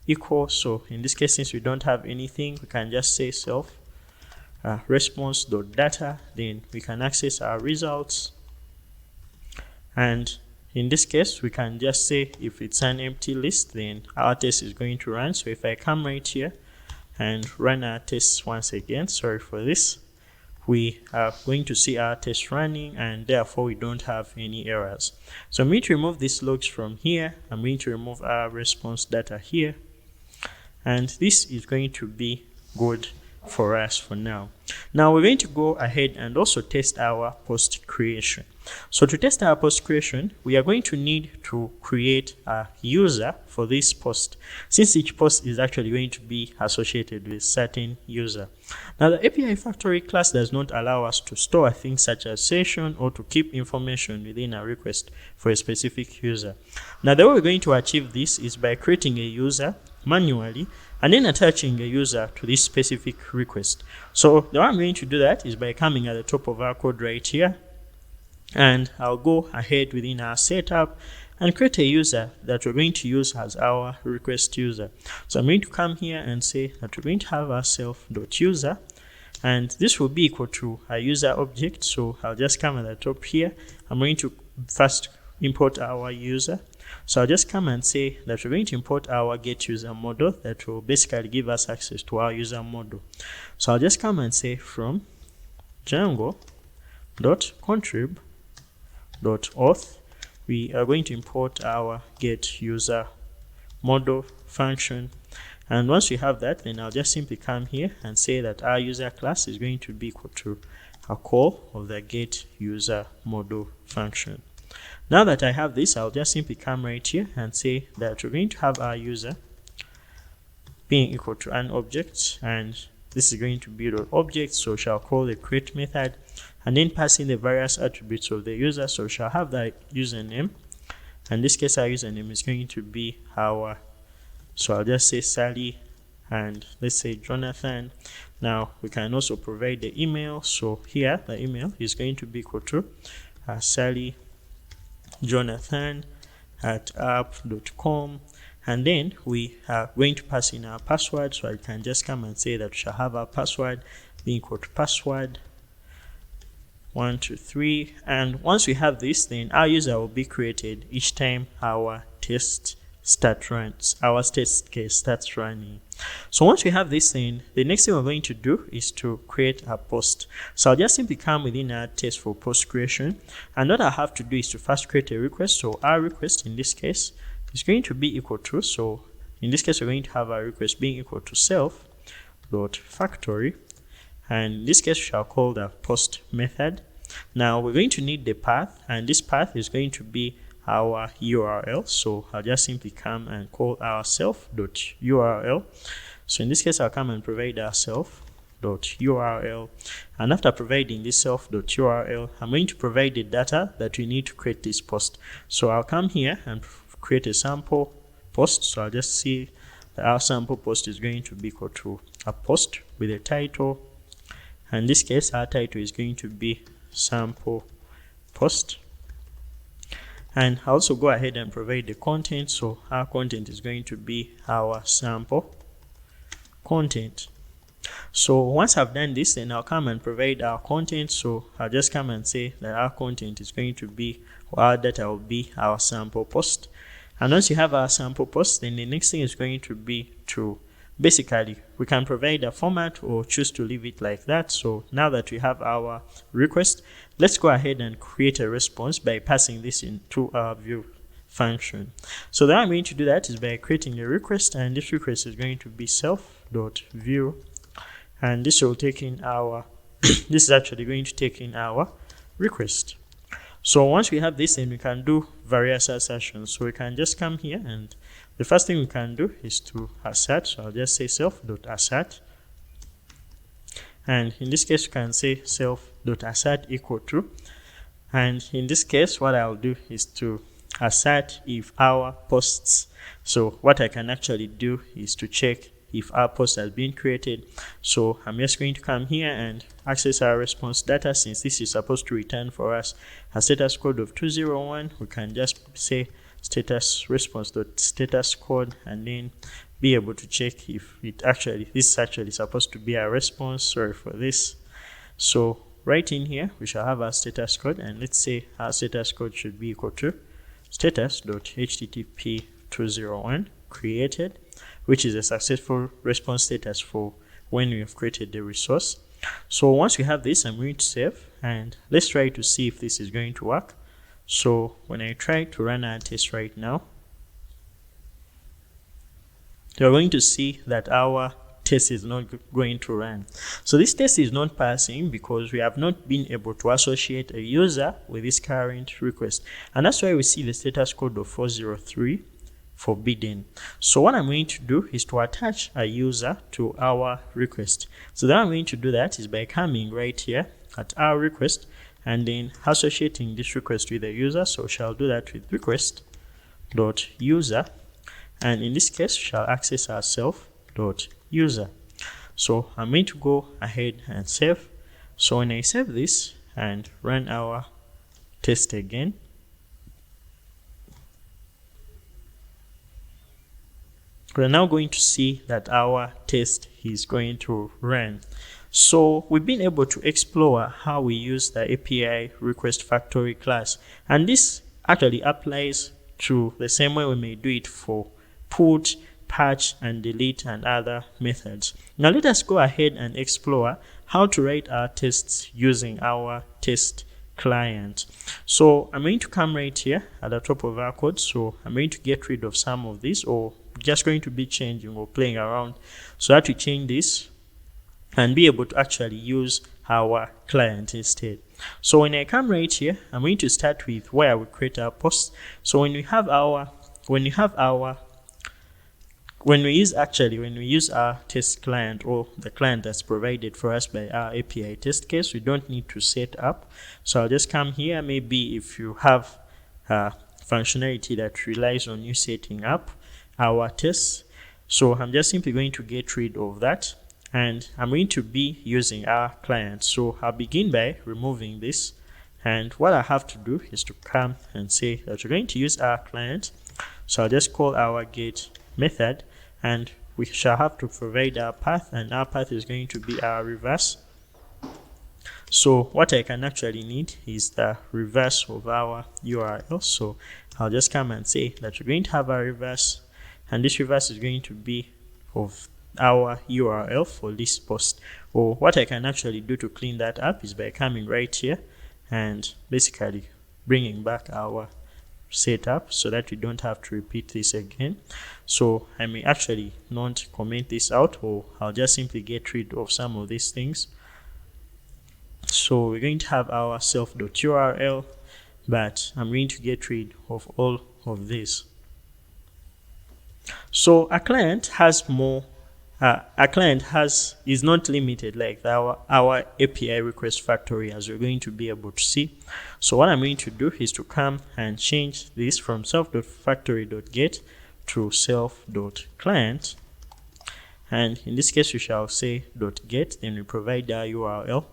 equal. So in this case, since we don't have anything, we can just say self response dot data. Then we can access our results. And in this case, we can just say if it's an empty list, then our test is going to run. So if I come right here and run our tests once again, sorry for this, we are going to see our test running, and therefore we don't have any errors. So I'm going to remove these logs from here. I'm going to remove our response data here, and this is going to be good for us for now. Now we're going to go ahead and also test our post creation. So to test our post creation, we are going to need to create a user for this post, since each post is actually going to be associated with certain user. Now the API factory class does not allow us to store things such as session or to keep information within a request for a specific user. Now the way we're going to achieve this is by creating a user manually and then attaching a user to this specific request. So the way I'm going to do that is by coming at the top of our code right here, and I'll go ahead within our setup and create a user that we're going to use as our request user. So I'm going to come here and say that we're going to have our self.user, and this will be equal to a user object. So I'll just come at the top here. I'm going to first import our user. So I'll just come and say that we're going to import our get user model that will basically give us access to our user model. So I'll just come and say from Django.contrib.auth, we are going to import our get user model function. And once we have that, then I'll just simply come here and say that our user class is going to be equal to a call of the get user model function. Now that I have this, I'll just simply come right here and say that we're going to have our user being equal to an object, and this is going to be the object, so we shall call the create method and then pass in the various attributes of the user. So we shall have the username, and in this case our username is going to be our, so I'll just say Sally and let's say Jonathan. Now we can also provide the email, so here the email is going to be equal to Sally Jonathan at app.com, and then we are going to pass in our password. So I can just come and say that we shall have our password being equal to password 123, and once we have this, then our user will be created each time our test case starts running. So once we have this, then the next thing we're going to do is to create a post. So I'll just simply come within our test for post creation, and what I have to do is to first create a request. So our request in this case is going to be equal to, so in this case we're going to have our request being equal to self.factory, and in this case we shall call the post method. Now we're going to need the path, and this path is going to be our URL. So I'll just simply come and call our self.url. So in this case I'll come and provide our self.url, and after providing this self.url, I'm going to provide the data that we need to create this post. So I'll come here and create a sample post. So I'll just see that our sample post is going to be equal to a post with a title, and in this case our title is going to be sample post. And I'll also go ahead and provide the content. So our content is going to be our sample content. So once I've done this, then I'll come and provide our content. So I'll just come and say that our content is going to be, or our data will be our sample post. And once you have our sample post, then the next thing is going to be to basically, we can provide a format or choose to leave it like that. So now that we have our request, let's go ahead and create a response by passing this into our view function. So the way I'm going to do that is by creating a request, and this request is going to be self.view, and this will take in our this is actually going to take in our request. So once we have this, then we can do various assertions. So we can just come here, and the first thing we can do is to assert. So I'll just say self.assert, and in this case we can say self.assert equal to, and in this case what I'll do is to assert if our posts. So what I can actually do is to check if our post has been created. So I'm just going to come here and access our response data. Since this is supposed to return for us a status code of 201, we can just say status response.status code and then be able to check if this is actually supposed to be a response. Sorry for this. So right in here we shall have our status code, and let's say our status code should be equal to status.http 201 created, which is a successful response status for when we have created the resource. So once we have this, I'm going to save, and let's try to see if this is going to work. So when I try to run our test right now, you're going to see that our test is not going to run. So this test is not passing because we have not been able to associate a user with this current request, and that's why we see the status code of 403 forbidden. So what I'm going to do is to attach a user to our request. So then I'm going to do that is by coming right here at our request and then associating this request with the user. So we shall do that with request.user, and in this case we shall access ourself.user. So I'm going to go ahead and save. So when I save this and run our test again, we're now going to see that our test is going to run. So we've been able to explore how we use the API request factory class, and this actually applies to the same way we may do it for put, patch, and delete and other methods. Now let us go ahead and explore how to write our tests using our test client. So I'm going to come right here at the top of our code. So I'm going to get rid of some of this, or just going to be changing or playing around so that we change this and be able to actually use our client instead. So when I come right here, I'm going to start with where we create our posts. So when we use our test client, or the client that's provided for us by our API test case, we don't need to set up. So I'll just come here. Maybe if you have functionality that relies on you setting up our tests, so I'm just simply going to get rid of that, and I'm going to be using our client. So I'll begin by removing this, and what I have to do is to come and say that we're going to use our client. So I'll just call our get method, and we shall have to provide our path, and our path is going to be our reverse. So what I can actually need is the reverse of our URL. So I'll just come and say that we're going to have a reverse, and this reverse is going to be of our URL for this post. Or what I can actually do to clean that up is by coming right here and basically bringing back our setup so that we don't have to repeat this again. So I may actually not comment this out, or I'll just simply get rid of some of these things. So we're going to have our self.url, but I'm going to get rid of all of this. So a client has more is not limited like our API request factory, as we're going to be able to see. So what I'm going to do is to come and change this from self.factory.get to self.client, and in this case we shall say .get, then we provide our URL.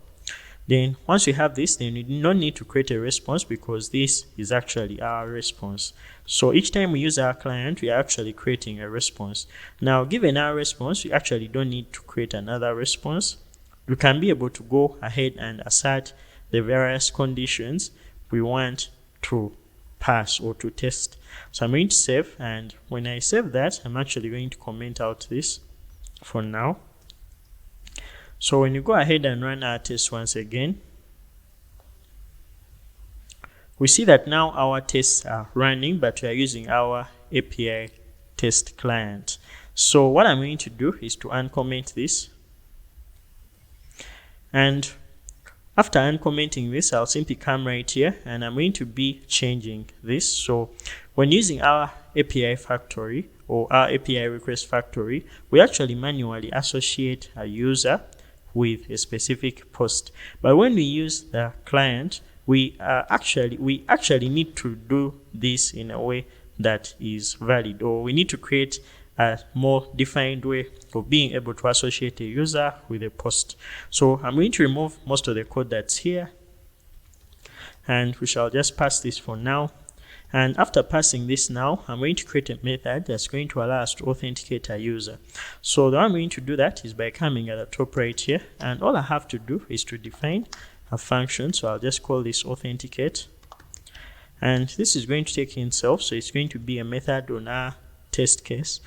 Then once we have this, then we do not need to create a response because this is actually our response. So each time we use our client, we are actually creating a response. Now, given our response, we actually don't need to create another response. We can be able to go ahead and assert the various conditions we want to pass or to test. So I'm going to save, and when I save that, I'm actually going to comment out this for now. So when you go ahead and run our test once again, we see that now our tests are running, but we are using our API test client. So what I'm going to do is to uncomment this, and after uncommenting this, I'll simply come right here and I'm going to be changing this. So when using our API factory or our API request factory, we actually manually associate a user with a specific post, but when we use the client, we actually need to do this in a way that is valid, or we need to create a more defined way of being able to associate a user with a post. So I'm going to remove most of the code that's here, and we shall just pass this for now. And after passing this now, I'm going to create a method that's going to allow us to authenticate a user. So the way I'm going to do that is by coming at the top right here, and all I have to do is to define a function. So I'll just call this authenticate, and this is going to take in self, so it's going to be a method on our test case.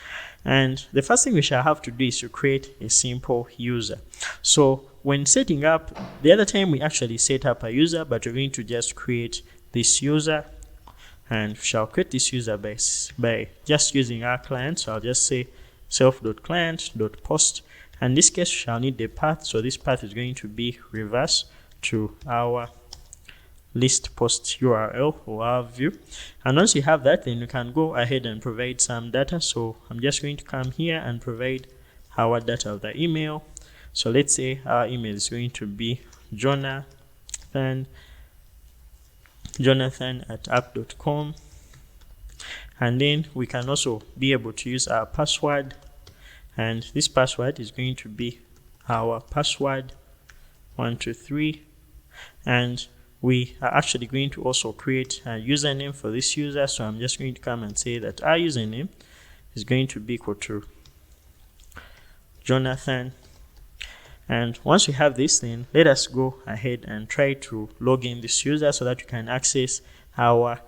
And the first thing we shall have to do is to create a simple user. So when setting up, the other time we actually set up a user, but we're going to just create this user, and we shall create this user by just using our client. So I'll just say self.client.post, and in this case we shall need the path. So this path is going to be reverse to our list post URL or our view. And once you have that, then you can go ahead and provide some data. So I'm just going to come here and provide our data of the email. So let's say our email is going to be jonathan@app.com, and then we can also be able to use our password, and this password is going to be our password 123, and we are actually going to also create a username for this user. So I'm just going to come and say that our username is going to be equal to Jonathan. And once we have this, then let us go ahead and try to log in this user so that you can access our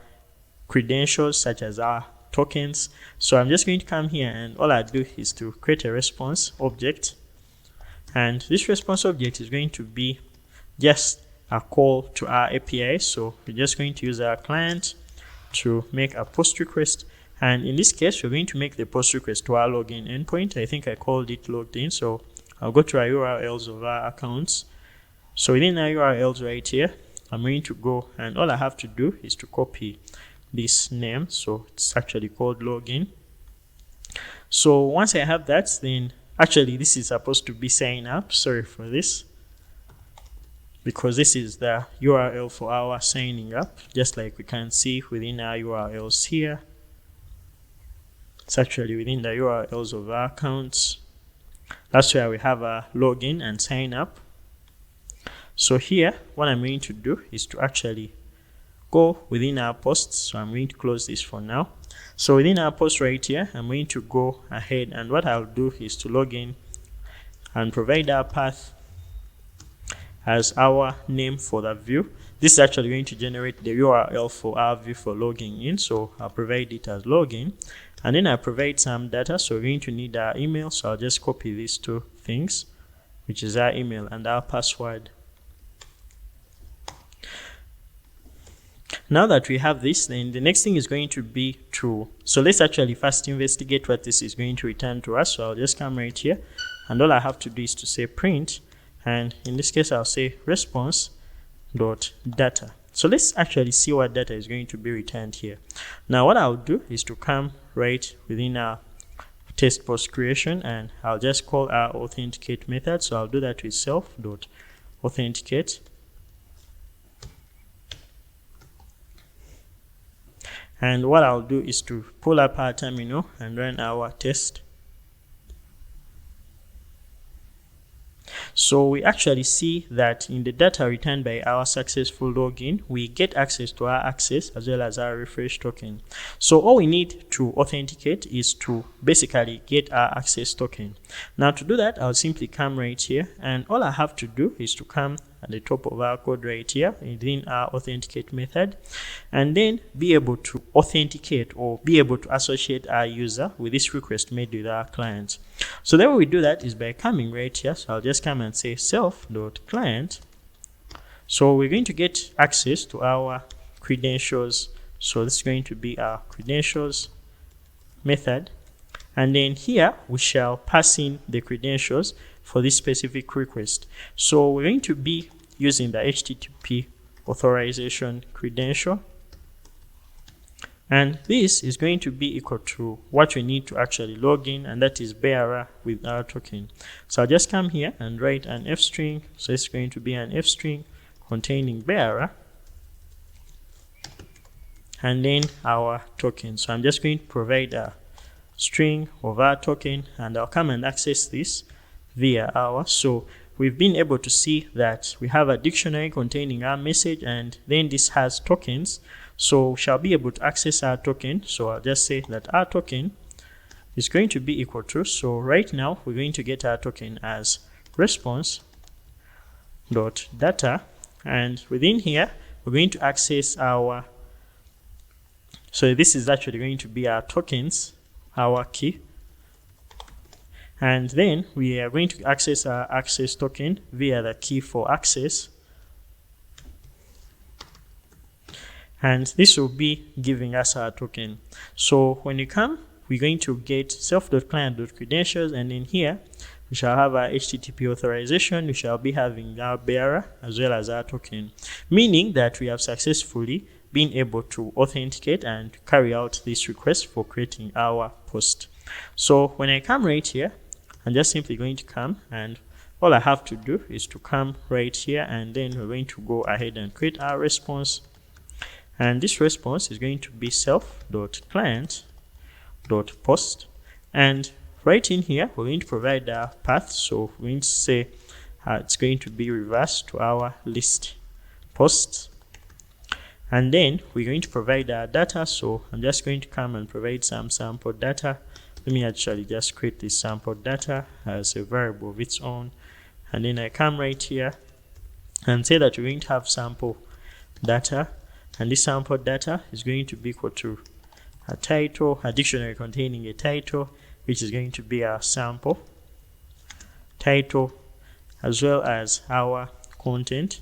credentials such as our tokens. So I'm just going to come here, and all I do is to create a response object, and this response object is going to be just a call to our API. So we're just going to use our client to make a post request, and in this case we're going to make the post request to our login endpoint. I think I called it logged in, so I'll go to our URLs of our accounts. So within our URLs right here, I'm going to go, and all I have to do is to copy this name. So it's actually called login. So once I have that, then actually this is supposed to be sign up. Sorry for this, because this is the URL for our signing up, just like we can see within our URLs here. It's actually within the URLs of our accounts. That's where we have a login and sign up. So here, what I'm going to do is to actually go within our posts. So I'm going to close this for now. So within our post right here, I'm going to go ahead, and what I'll do is to log in and provide our path as our name for the view. This is actually going to generate the URL for our view for logging in. So I'll provide it as login, and then I provide some data. So we're going to need our email. So I'll just copy these two things, which is our email and our password. Now that we have this, then the next thing is going to be to, so let's actually first investigate what this is going to return to us. So I'll just come right here, and all I have to do is to say print, and in this case I'll say response.data. So let's actually see what data is going to be returned here. Now what I'll do is to come right within our test post creation, and I'll just call our authenticate method. So I'll do that with self.authenticate. And what I'll do is to pull up our terminal and run our test. So we actually see that in the data returned by our successful login, we get access to our access as well as our refresh token. So all we need to authenticate is to basically get our access token. Now to do that, I'll simply come right here, and all I have to do is to come at the top of our code right here within our authenticate method, and then be able to authenticate or be able to associate our user with this request made with our client. So the way we do that is by coming right here. So I'll just come and say self.client. So we're going to get access to our credentials. So this is going to be our credentials method, and then here we shall pass in the credentials for this specific request. So we're going to be using the HTTP authorization credential, and this is going to be equal to what we need to actually log in, and that is bearer with our token. So I'll just come here and write an F string. So it's going to be an F string containing bearer, and then our token. So I'm just going to provide a string of our token, and I'll come and access this via our. So we've been able to see that we have a dictionary containing our message, and then this has tokens. So we shall be able to access our token. So I'll just say that our token is going to be equal to, so right now we're going to get our token as response.data, and within here we're going to access our, so this is actually going to be our tokens, our key, and then we are going to access our access token via the key for access, and this will be giving us our token. So when you come, we're going to get self.client.credentials, and in here we shall have our HTTP authorization, we shall be having our bearer as well as our token, meaning that we have successfully been able to authenticate and carry out this request for creating our post. So when I come right here, I'm just simply going to come, and all I have to do is to come right here, and then we're going to go ahead and create our response, and this response is going to be self.client.post, and right in here we're going to provide our path. So we're going to say it's going to be reversed to our list posts, and then we're going to provide our data. So I'm just going to come and provide some sample data. Let me actually just create this sample data as a variable of its own, and then I come right here and say that we're going to have sample data, and this sample data is going to be equal to a title, a dictionary containing a title, which is going to be our sample title, as well as our content.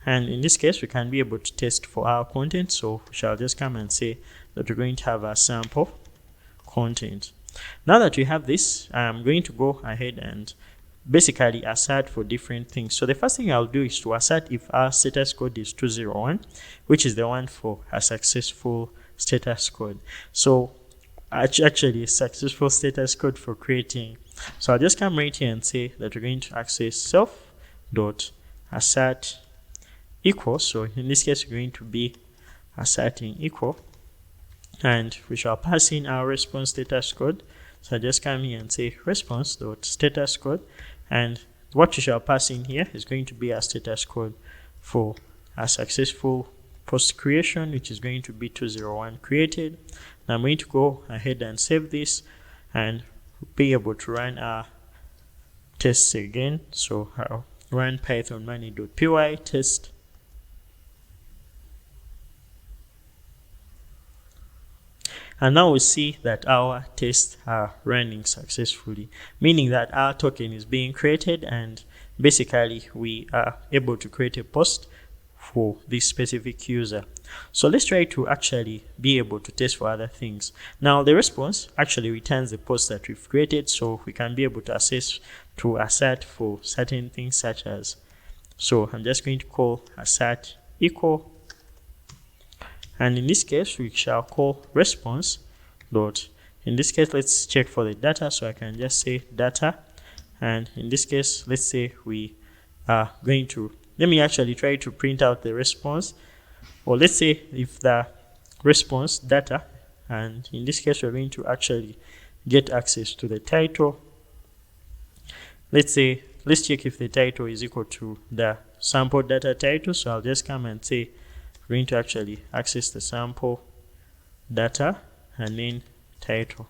And in this case, we can be able to test for our content. So we shall just come and say that we're going to have our sample content. Now that we have this, I'm going to go ahead and basically assert for different things. So the first thing I'll do is to assert if our status code is 201, which is the one for a successful status code. So actually a successful status code for creating. So I'll just come right here and say that we're going to access self.assert equal. So in this case, we're going to be asserting equal, and we shall pass in our response status code. So I just come here and say response.status code, and what you shall pass in here is going to be our status code for a successful post creation, which is going to be 201 created. Now I'm going to go ahead and save this and be able to run our tests again. So I'll run python money.py test, and now we see that our tests are running successfully, meaning that our token is being created, and basically we are able to create a post for this specific user. So let's try to actually be able to test for other things. Now the response actually returns the post that we've created, so we can be able to assert for certain things, such as, so I'm just going to call assert equal, and in this case we shall call response dot, in this case let's check for the data, so I can just say data, and in this case let's say we are going to, let me actually try to print out the response, or let's say if the response data, and in this case we're going to actually get access to the title. Let's check if the title is equal to the sample data title. So I'll just come and say we're going to actually access the sample data and then title.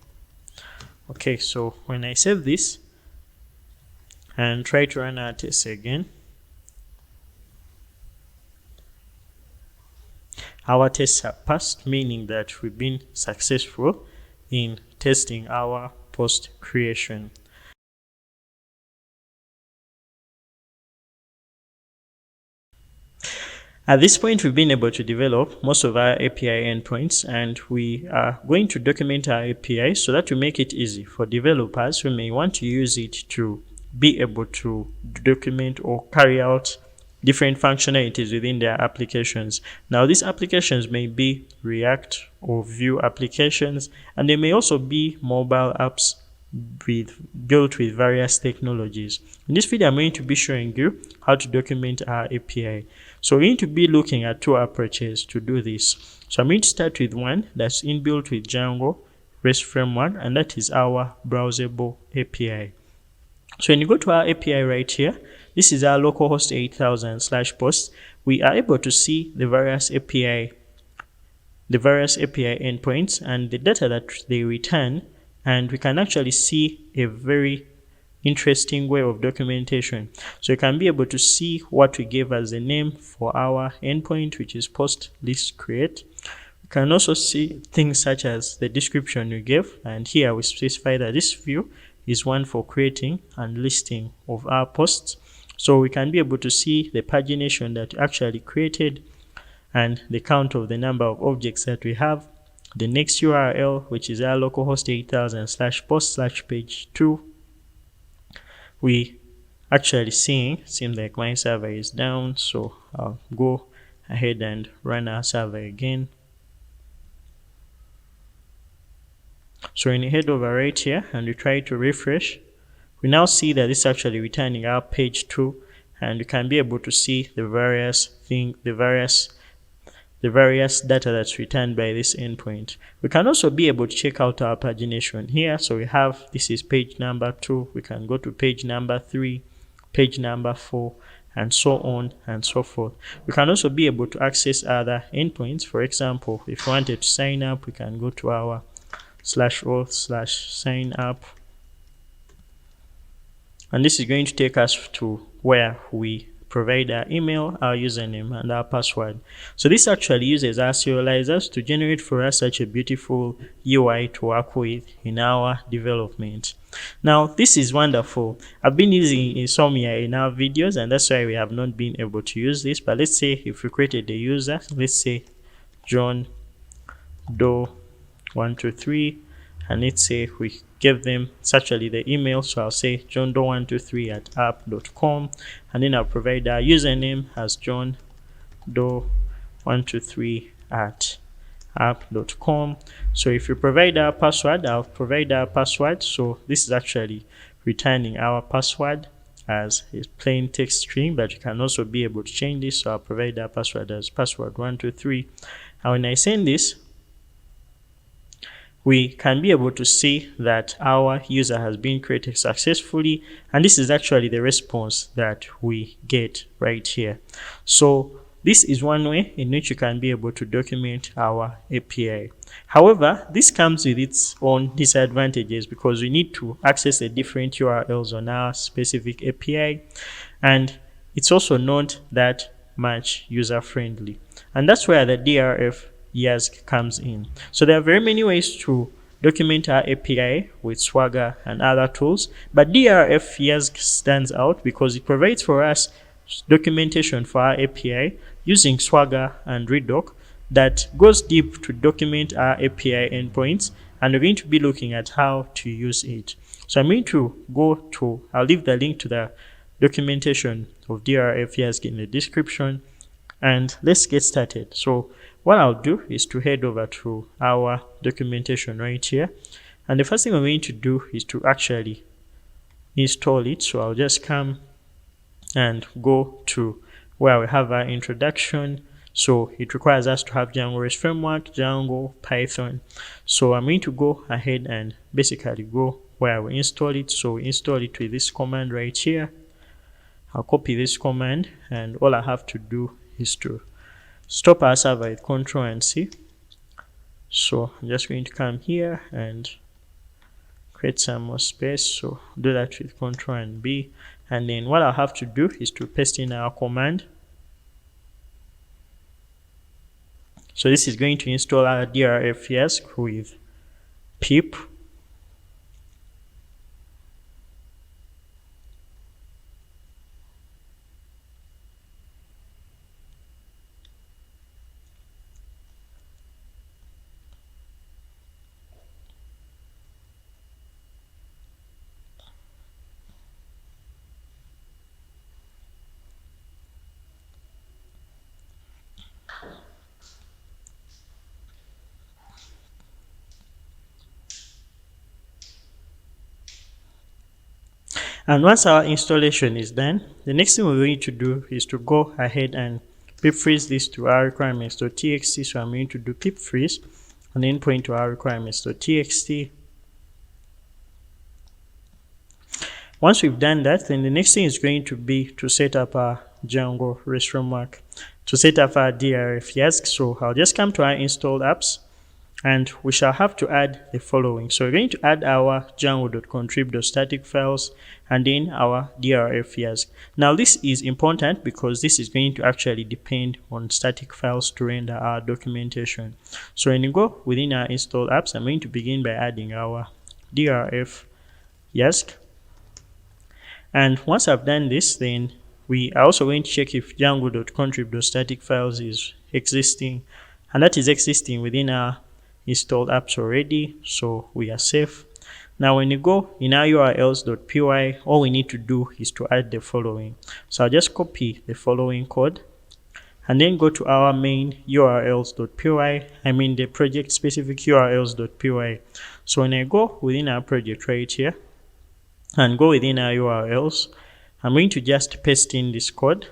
Okay, so when I save this and try to run our test again, our tests have passed, meaning that we've been successful in testing our post creation. At this point, we've been able to develop most of our API endpoints, and we are going to document our API so that to make it easy for developers who may want to use it to be able to document or carry out different functionalities within their applications. Now, these applications may be React or Vue applications, and they may also be mobile apps built with various technologies. In this video, I'm going to be showing you how to document our API. So we need to be looking at two approaches to do this. So I'm going to start with one that's inbuilt with Django REST Framework, and that is our browsable API. So when you go to our API right here, this is our localhost 8000/post. We are able to see the various API endpoints and the data that they return, and we can actually see a very interesting way of documentation. So you can be able to see what we gave as a name for our endpoint, which is post list create. You can also see things such as the description you gave, and here we specify that this view is one for creating and listing of our posts. So we can be able to see the pagination that you actually created and the count of the number of objects that we have, the next URL, which is our localhost 8000/post/page 2. We actually seems like my server is down, so I'll go ahead and run our server again. So when you head over right here and you try to refresh, we now see that it's actually returning our page 2, and you can be able to see the various data that's returned by this endpoint. We can also be able to check out our pagination here. So we have, this is page number 2, we can go to page number 3, page number 4, and so on and so forth. We can also be able to access other endpoints. For example, if we wanted to sign up, we can go to our /auth/sign up, and this is going to take us to where we provide our email, our username, and our password. So this actually uses our serializers to generate for us such a beautiful UI to work with in our development. Now this is wonderful. I've been using Insomnia in our videos, and that's why we have not been able to use this. But let's say if we created a user, let's say John Doe 123, and let's say we give them, it's actually the email, so I'll say johndoe123@app.com, and then I'll provide our username as johndoe123@app.com. So if you provide our password, I'll provide our password. So this is actually returning our password as a plain text string, but you can also be able to change this. So I'll provide our password as password123, and when I send this, we can be able to see that our user has been created successfully, and this is actually the response that we get right here. So this is one way in which you can be able to document our API. However, this comes with its own disadvantages because we need to access the different URLs on our specific API, and it's also not that much user friendly, and that's where the DRF YASG comes in. So there are very many ways to document our API with Swagger and other tools, but DRF YASG stands out because it provides for us documentation for our API using Swagger and Redoc that goes deep to document our API endpoints, and we're going to be looking at how to use it. So I'm going to I'll leave the link to the documentation of DRF YASG in the description, and let's get started. So what I'll do is to head over to our documentation right here, and the first thing we're going to do is to actually install it. So I'll just come and go to where we have our introduction. So it requires us to have Django REST Framework, Django, Python. So I'm going to go ahead and basically go where we install it. So we install it with this command right here. I'll copy this command, and all I have to do is to stop our server with Ctrl and C. So I'm just going to come here and create some more space. So do that with Ctrl and B, and then what I'll have to do is to paste in our command. So this is going to install our DRF YASG with pip. And once our installation is done, the next thing we're going to do is to go ahead and pip freeze this to our requirements.txt. So I'm going to do pip freeze and then point to our requirements.txt. Once we've done that, then the next thing is going to be to set up our Django REST Framework, to set up our DRF. So I'll just come to our installed apps, and we shall have to add the following. So we're going to add our django.contrib.static files and then our DRF. Now this is important because this is going to actually depend on static files to render our documentation. So when you go within our installed apps, I'm going to begin by adding our DRF. And once I've done this, then we are also going to check if django.contrib.static files is existing, and that is existing within our installed apps already, so we are safe. Now when you go in our urls.py, all we need to do is to add the following. So I'll just copy the following code and then go to our main urls.py, the project specific urls.py. So when I go within our project right here and go within our URLs, I'm going to just paste in this code.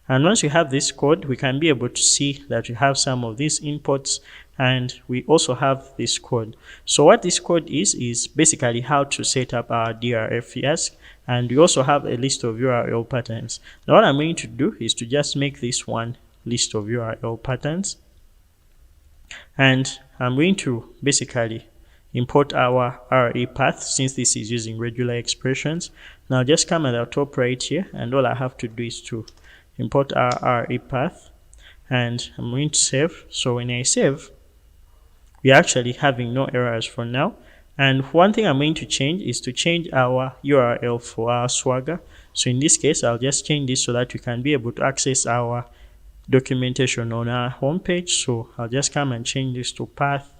And once we have this code, we can be able to see that we have some of these inputs, and we also have this code. So what this code is basically how to set up our DRF, and we also have a list of URL patterns. Now what I'm going to do is to just make this one list of URL patterns, and I'm going to basically import our RE path since this is using regular expressions. Now just come at the top right here, and all I have to do is to import our RE path, and I'm going to save. So when I save, we're actually having no errors for now. And one thing I'm going to change is to change our URL for our Swagger. So in this case, I'll just change this so that we can be able to access our documentation on our homepage. So I'll just come and change this to path.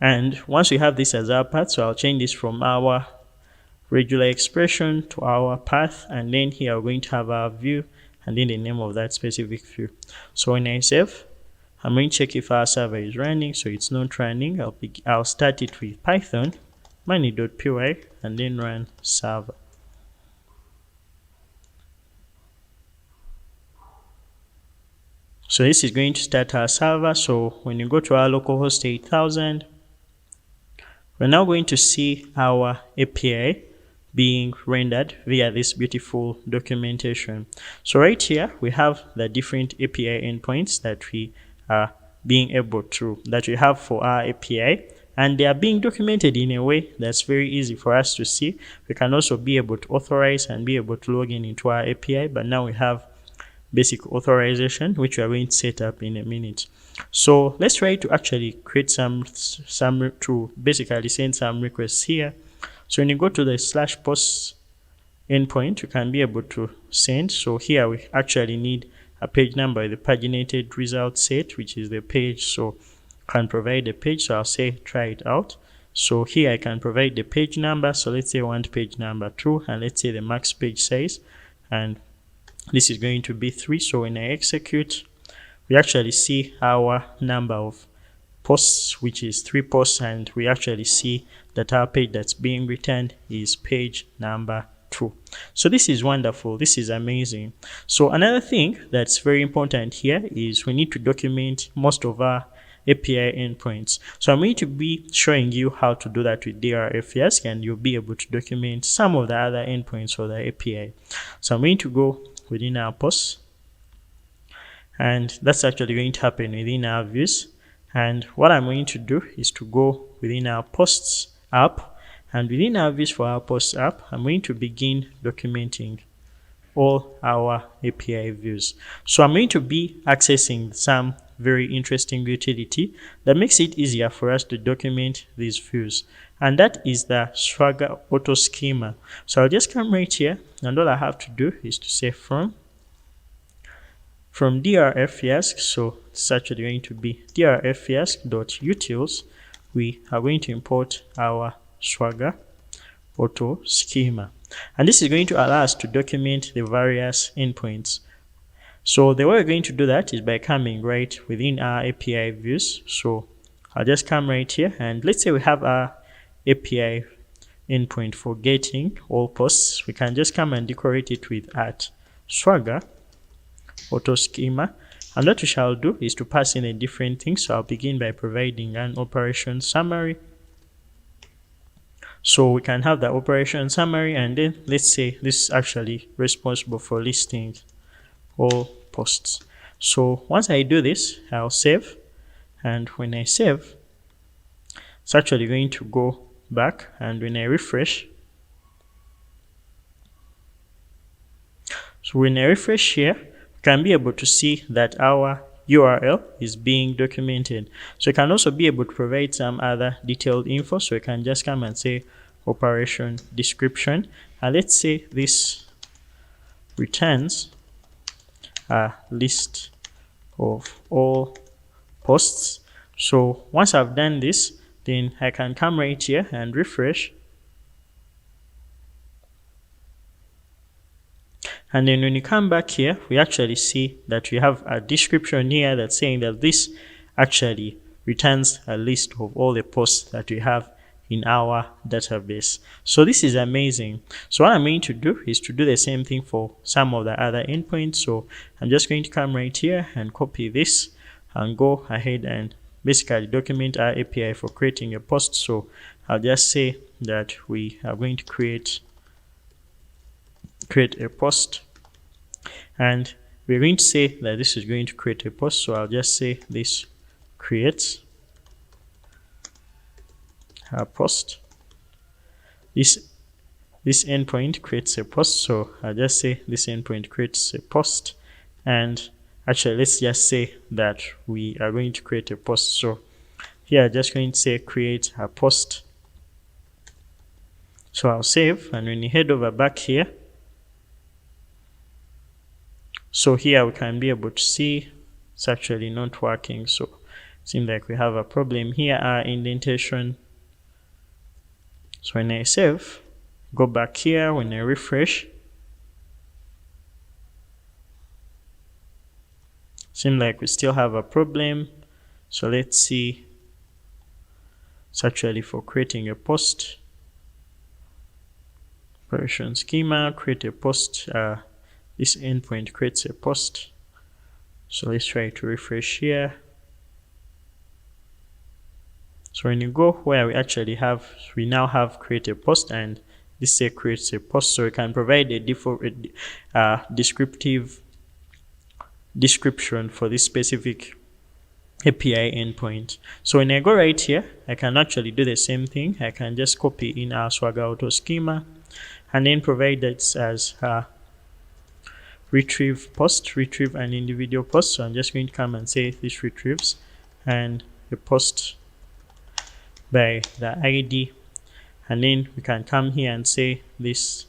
And once we have this as our path, so I'll change this from our regular expression to our path, and then here we're going to have our view and then the name of that specific view. So when I save, I'm going to check if our server is running. So it's not running. I'll start it with Python money.py and then run server. So this is going to start our server. So when you go to our localhost 8000, we're now going to see our API being rendered via this beautiful documentation. So right here, we have the different API endpoints that we are being able to, that we have for our API, and they are being documented in a way that's very easy for us to see. We can also be able to authorize and be able to log in into our API, but now we have basic authorization, which we are going to set up in a minute. So let's try to actually create some to basically send some requests here. So when you go to the /post endpoint, you can be able to send. So here we actually need a page number, the paginated result set, which is the page. So I can provide the page. So I'll say try it out. So here I can provide the page number. So let's say I want page number 2, and let's say the max page size, and this is going to be 3. So when I execute, we actually see our number of posts, which is 3 posts, and we actually see that our page that's being returned is page number 2. So this is wonderful. This is amazing. So another thing that's very important here is we need to document most of our API endpoints. So I'm going to be showing you how to do that with DRF, and you'll be able to document some of the other endpoints for the API. So I'm going to go within our posts, and that's actually going to happen within our views. And what I'm going to do is to go within our posts app, and within our views for our posts app, I'm going to begin documenting all our API views. So I'm going to be accessing some very interesting utility that makes it easier for us to document these views, and that is the Swagger auto schema. So I'll just come right here, and all I have to do is to say from DRF, so it's actually going to be drf.utils. We are going to import our Swagger auto schema, and this is going to allow us to document the various endpoints. So the way we're going to do that is by coming right within our API views. So I'll just come right here, and let's say we have our API endpoint for getting all posts. We can just come and decorate it with @Swagger auto schema. And what we shall do is to pass in a different thing. So I'll begin by providing an operation summary. So we can have the operation summary, and then let's say this is actually responsible for listing all posts. So once I do this, I'll save, and when I save, it's actually going to go back, and when I refresh, so when I refresh here, we can be able to see that our URL is being documented. So you can also be able to provide some other detailed info. So you can just come and say operation description, and let's say this returns a list of all posts. So once I've done this, then I can come right here and refresh. And then when you come back here, we actually see that we have a description here that's saying that this actually returns a list of all the posts that we have in our database. So this is amazing. So what I'm going to do is to do the same thing for some of the other endpoints. So I'm just going to come right here and copy this and go ahead and basically document our API for creating a post. So I'll just say that we are going to create a post, and we're going to say that this is going to create a post. So I'll just say this creates a post. This endpoint creates a post. So I'll just say this endpoint creates a post, and actually let's just say that we are going to create a post. So here I'm just going to say create a post. So I'll save, and when you head over back here, so here we can be able to see it's actually not working. So it seems like we have a problem here, our indentation. So when I save, go back here, when I refresh, seems like we still have a problem. So let's see, it's actually for creating a post. Operation schema, create a post. This endpoint creates a post. So let's try to refresh here. So when you go where we actually have, we now have create a post, and this say creates a post. So we can provide a default descriptive description for this specific API endpoint. So when I go right here, I can actually do the same thing. I can just copy in our Swagger auto schema and then provide that as retrieve post, retrieve an individual post. So I'm just going to come and say this retrieves and a post by the ID, and then we can come here and say this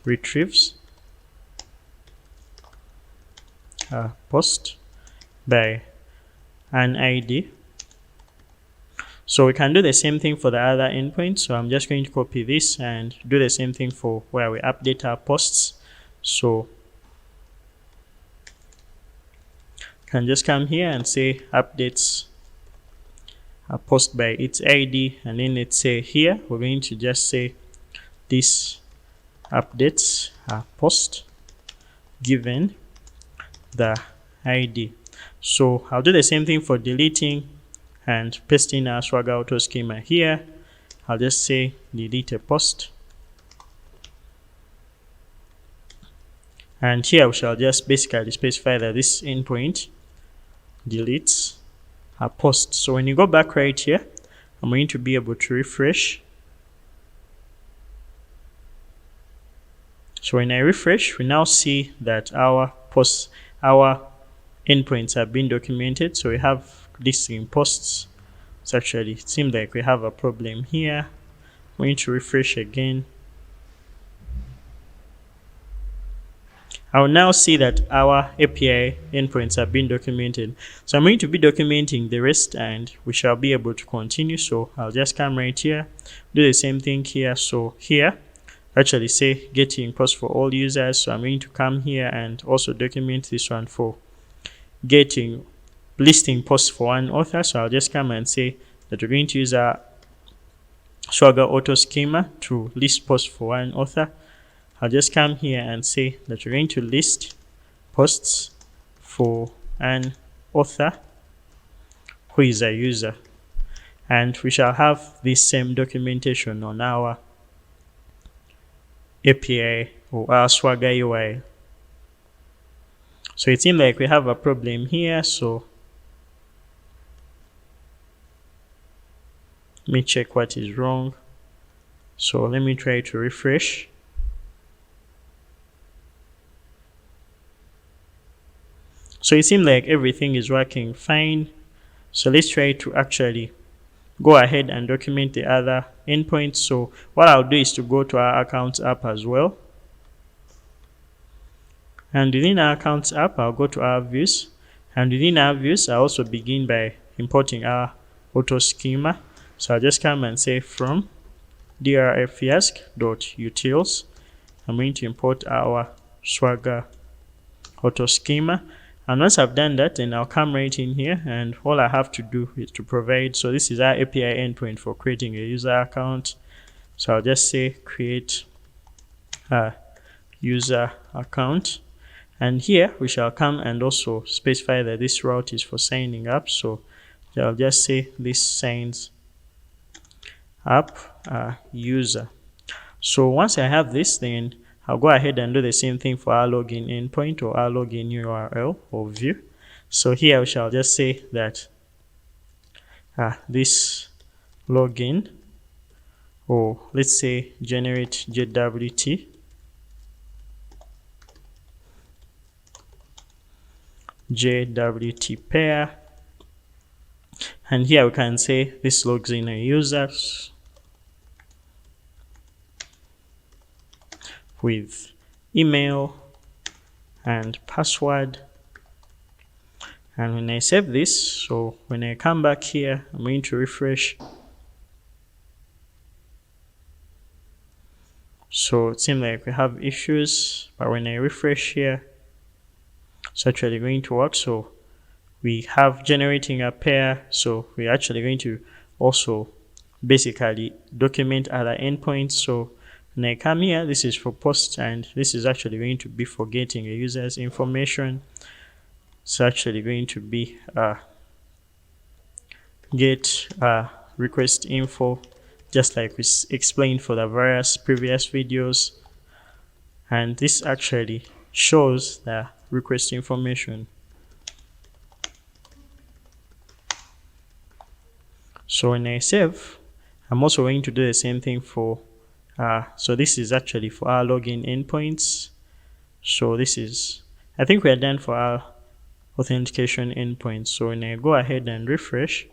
retrieves a post by an ID. So we can do the same thing for the other endpoint. So I'm just going to copy this and do the same thing for where we update our posts. So can just come here and say updates a post by its ID, and then let's say here we're going to just say this updates a post given the ID. So I'll do the same thing for deleting and pasting our Swagger auto schema here. I'll just say delete a post, and here we shall just basically specify that this endpoint deletes a post. So when you go back right here, I'm going to be able to refresh. So when I refresh, we now see that our endpoints have been documented. So we have this in posts. It's actually, it seems like we have a problem here. I'm going to refresh again. I will now see that our API endpoints have been documented. So I'm going to be documenting the rest, and we shall be able to continue. So I'll just come right here, do the same thing here. So here, actually say getting posts for all users. So I'm going to come here and also document this one for getting listing posts for one author. So I'll just come and say that we're going to use our Swagger auto schema to list posts for one author. I'll just come here and say that we're going to list posts for an author who is a user, and we shall have this same documentation on our API or our Swagger UI. So it seems like we have a problem here, so let me check what is wrong. So let me try to refresh. So it seems like everything is working fine. So let's try to actually go ahead and document the other endpoints. So what I'll do is to go to our accounts app as well. And within our accounts app, I'll go to our views. And within our views, I'll also begin by importing our auto schema. So I'll just come and say from drfiask.utils, I'm going to import our Swagger auto schema. And once I've done that, then I'll come right in here, and all I have to do is to provide. So this is our API endpoint for creating a user account. So I'll just say create a user account. And here we shall come and also specify that this route is for signing up. So I'll just say this signs up user. So once I have this, then I'll go ahead and do the same thing for our login endpoint or our login URL or view. So here we shall just say that this login, or let's say generate JWT pair, and here we can say this logs in a user with email and password. And when I save this, so when I come back here, I'm going to refresh. So it seems like we have issues, but when I refresh here, it's actually going to work. So we have generating a pair, so we're actually going to also basically document other endpoints. So when I come here, this is for posts, and this is actually going to be for getting a user's information. It's actually going to be get request info, just like we explained for the various previous videos. And this actually shows the request information. So when I save, I'm also going to do the same thing for so this is actually for our login endpoints. So this is, I think we are done for our authentication endpoints. So when I go ahead and refresh,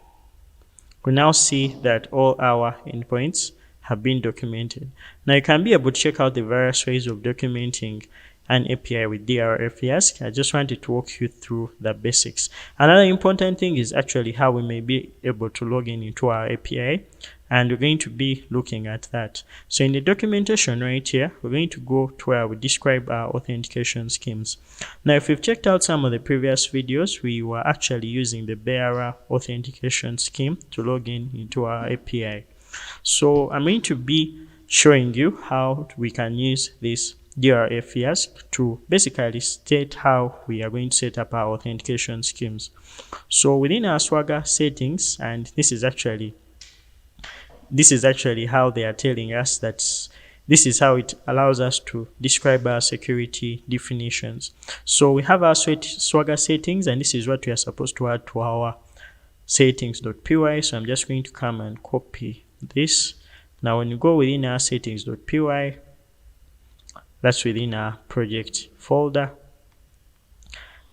we now see that all our endpoints have been documented. Now you can be able to check out the various ways of documenting an API with drfiask. I just wanted to walk you through the basics. Another important thing is actually how we may be able to log in into our API, and we're going to be looking at that. So in the documentation right here, we're going to go to where we describe our authentication schemes. Now if you've checked out some of the previous videos, we were actually using the bearer authentication scheme to log in into our API. So I'm going to be showing you how we can use this drfiask to basically state how we are going to set up our authentication schemes. So within our Swagger settings, and this is actually how they are telling us that this is how it allows us to describe our security definitions. So we have our Swagger settings, and this is what we are supposed to add to our settings.py. So I'm just going to come and copy this. Now when you go within our settings.py, that's within our project folder,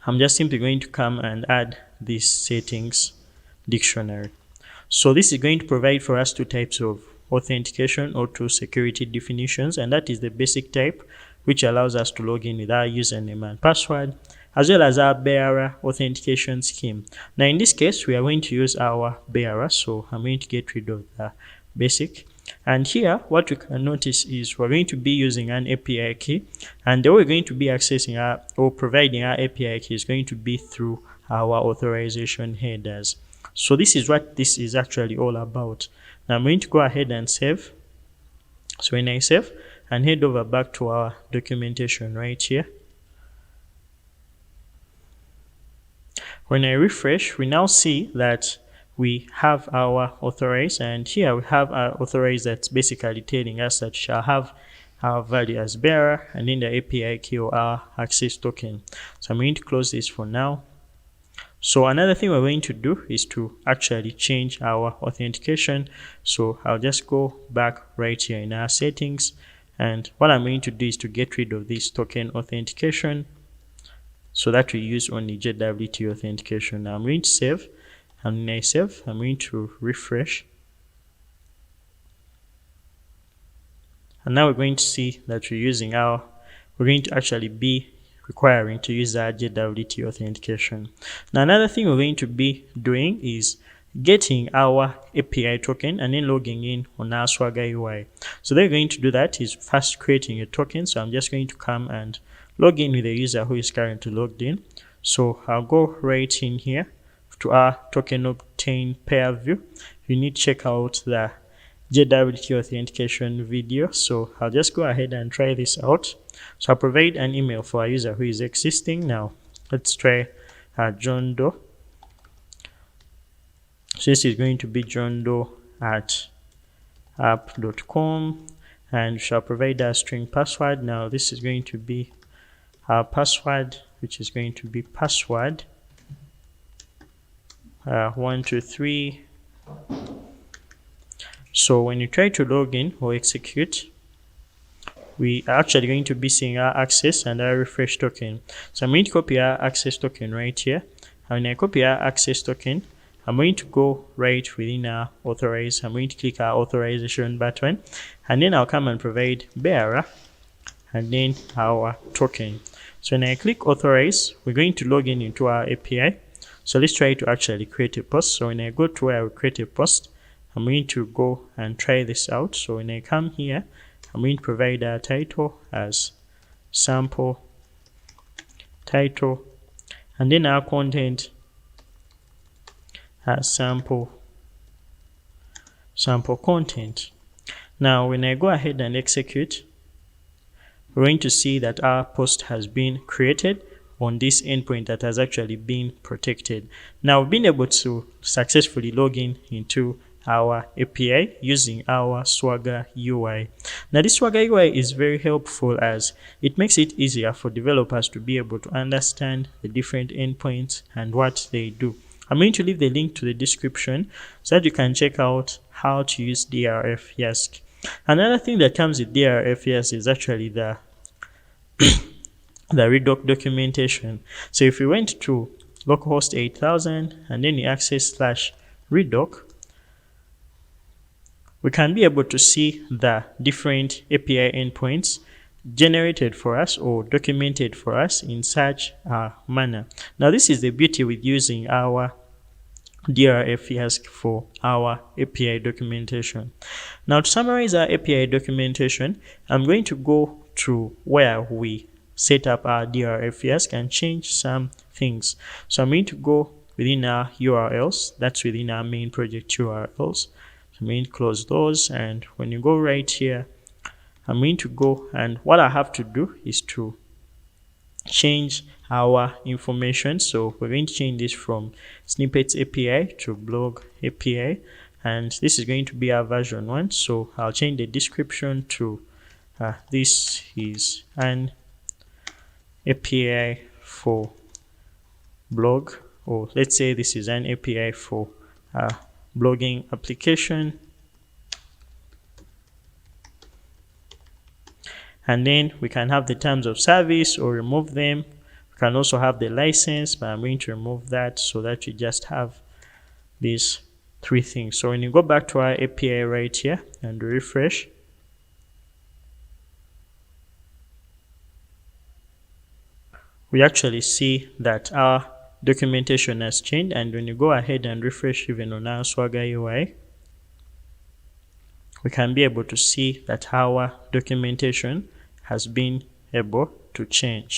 I'm just simply going to come and add this settings dictionary. So this is going to provide for us two types of authentication or two security definitions, and that is the basic type, which allows us to log in with our username and password, as well as our bearer authentication scheme. Now in this case, we are going to use our bearer, so I'm going to get rid of the basic. And here, what we can notice is we're going to be using an API key, and the way we're going to be accessing our or providing our API key is going to be through our authorization headers. So this is what this is actually all about. Now I'm going to go ahead and save. So when I save, and head over back to our documentation right here. When I refresh, we now see that we have our authorize, and here we have our authorize that's basically telling us that we shall have our value as bearer and then the API key or our access token. So I'm going to close this for now. So another thing we're going to do is to actually change our authentication. So I'll just go back right here in our settings, and what I'm going to do is to get rid of this token authentication so that we use only JWT authentication. Now I'm going to save, and when I save, I'm going to refresh. And now we're going to see that we're going to actually be requiring to use our JWT authentication. Now another thing we're going to be doing is getting our API token and then logging in on our Swagger UI. So they're going to do that is first creating a token. So I'm just going to come and log in with the user who is currently logged in. So I'll go right in here to our token obtain pair view. You need to check out the JWT authentication video. So I'll just go ahead and try this out. So I'll provide an email for a user who is existing. Now let's try John Doe. So this is going to be John Doe at app.com, and we shall provide a string password. Now this is going to be our password, which is going to be password 123. So when you try to log in or execute, we are actually going to be seeing our access and our refresh token. So I'm going to copy our access token right here. And when I copy our access token, I'm going to go right within our authorize. I'm going to click our authorization button, and then I'll come and provide bearer and then our token. So when I click authorize, we're going to log in into our API. So let's try to actually create a post. So when I go to where I will create a post, I'm going to go and try this out. So when I come here, I'm going to provide a title as sample title, and then our content as sample content. Now when I go ahead and execute, we're going to see that our post has been created on this endpoint that has actually been protected. Now we've been able to successfully log in into our API using our Swagger UI. Now this Swagger UI is very helpful as it makes it easier for developers to be able to understand the different endpoints and what they do. I'm going to leave the link to the description so that you can check out how to use DRF YASK. Another thing that comes with DRF YASK is actually the Redoc documentation. So if you went to localhost 8000 and then you access /redoc, we can be able to see the different API endpoints generated for us or documented for us in such a manner. Now this is the beauty with using our DRF YASK for our API documentation. Now to summarize our API documentation, I'm going to go to where we set up our DRF YASK and change some things. So I'm going to go within our URLs, that's within our main project URLs. I'm going to close those, and when you go right here, I'm going to go, and what I have to do is to change our information. So we're going to change this from snippets API to blog API, and this is going to be our version 1. So I'll change the description to this is an API for blog, or let's say this is an API for blogging application. And then we can have the terms of service or remove them. We can also have the license, but I'm going to remove that so that you just have these 3 things. So when you go back to our API right here and refresh, we actually see that our documentation has changed. And when you go ahead and refresh even on our Swagger UI, we can be able to see that our documentation has been able to change.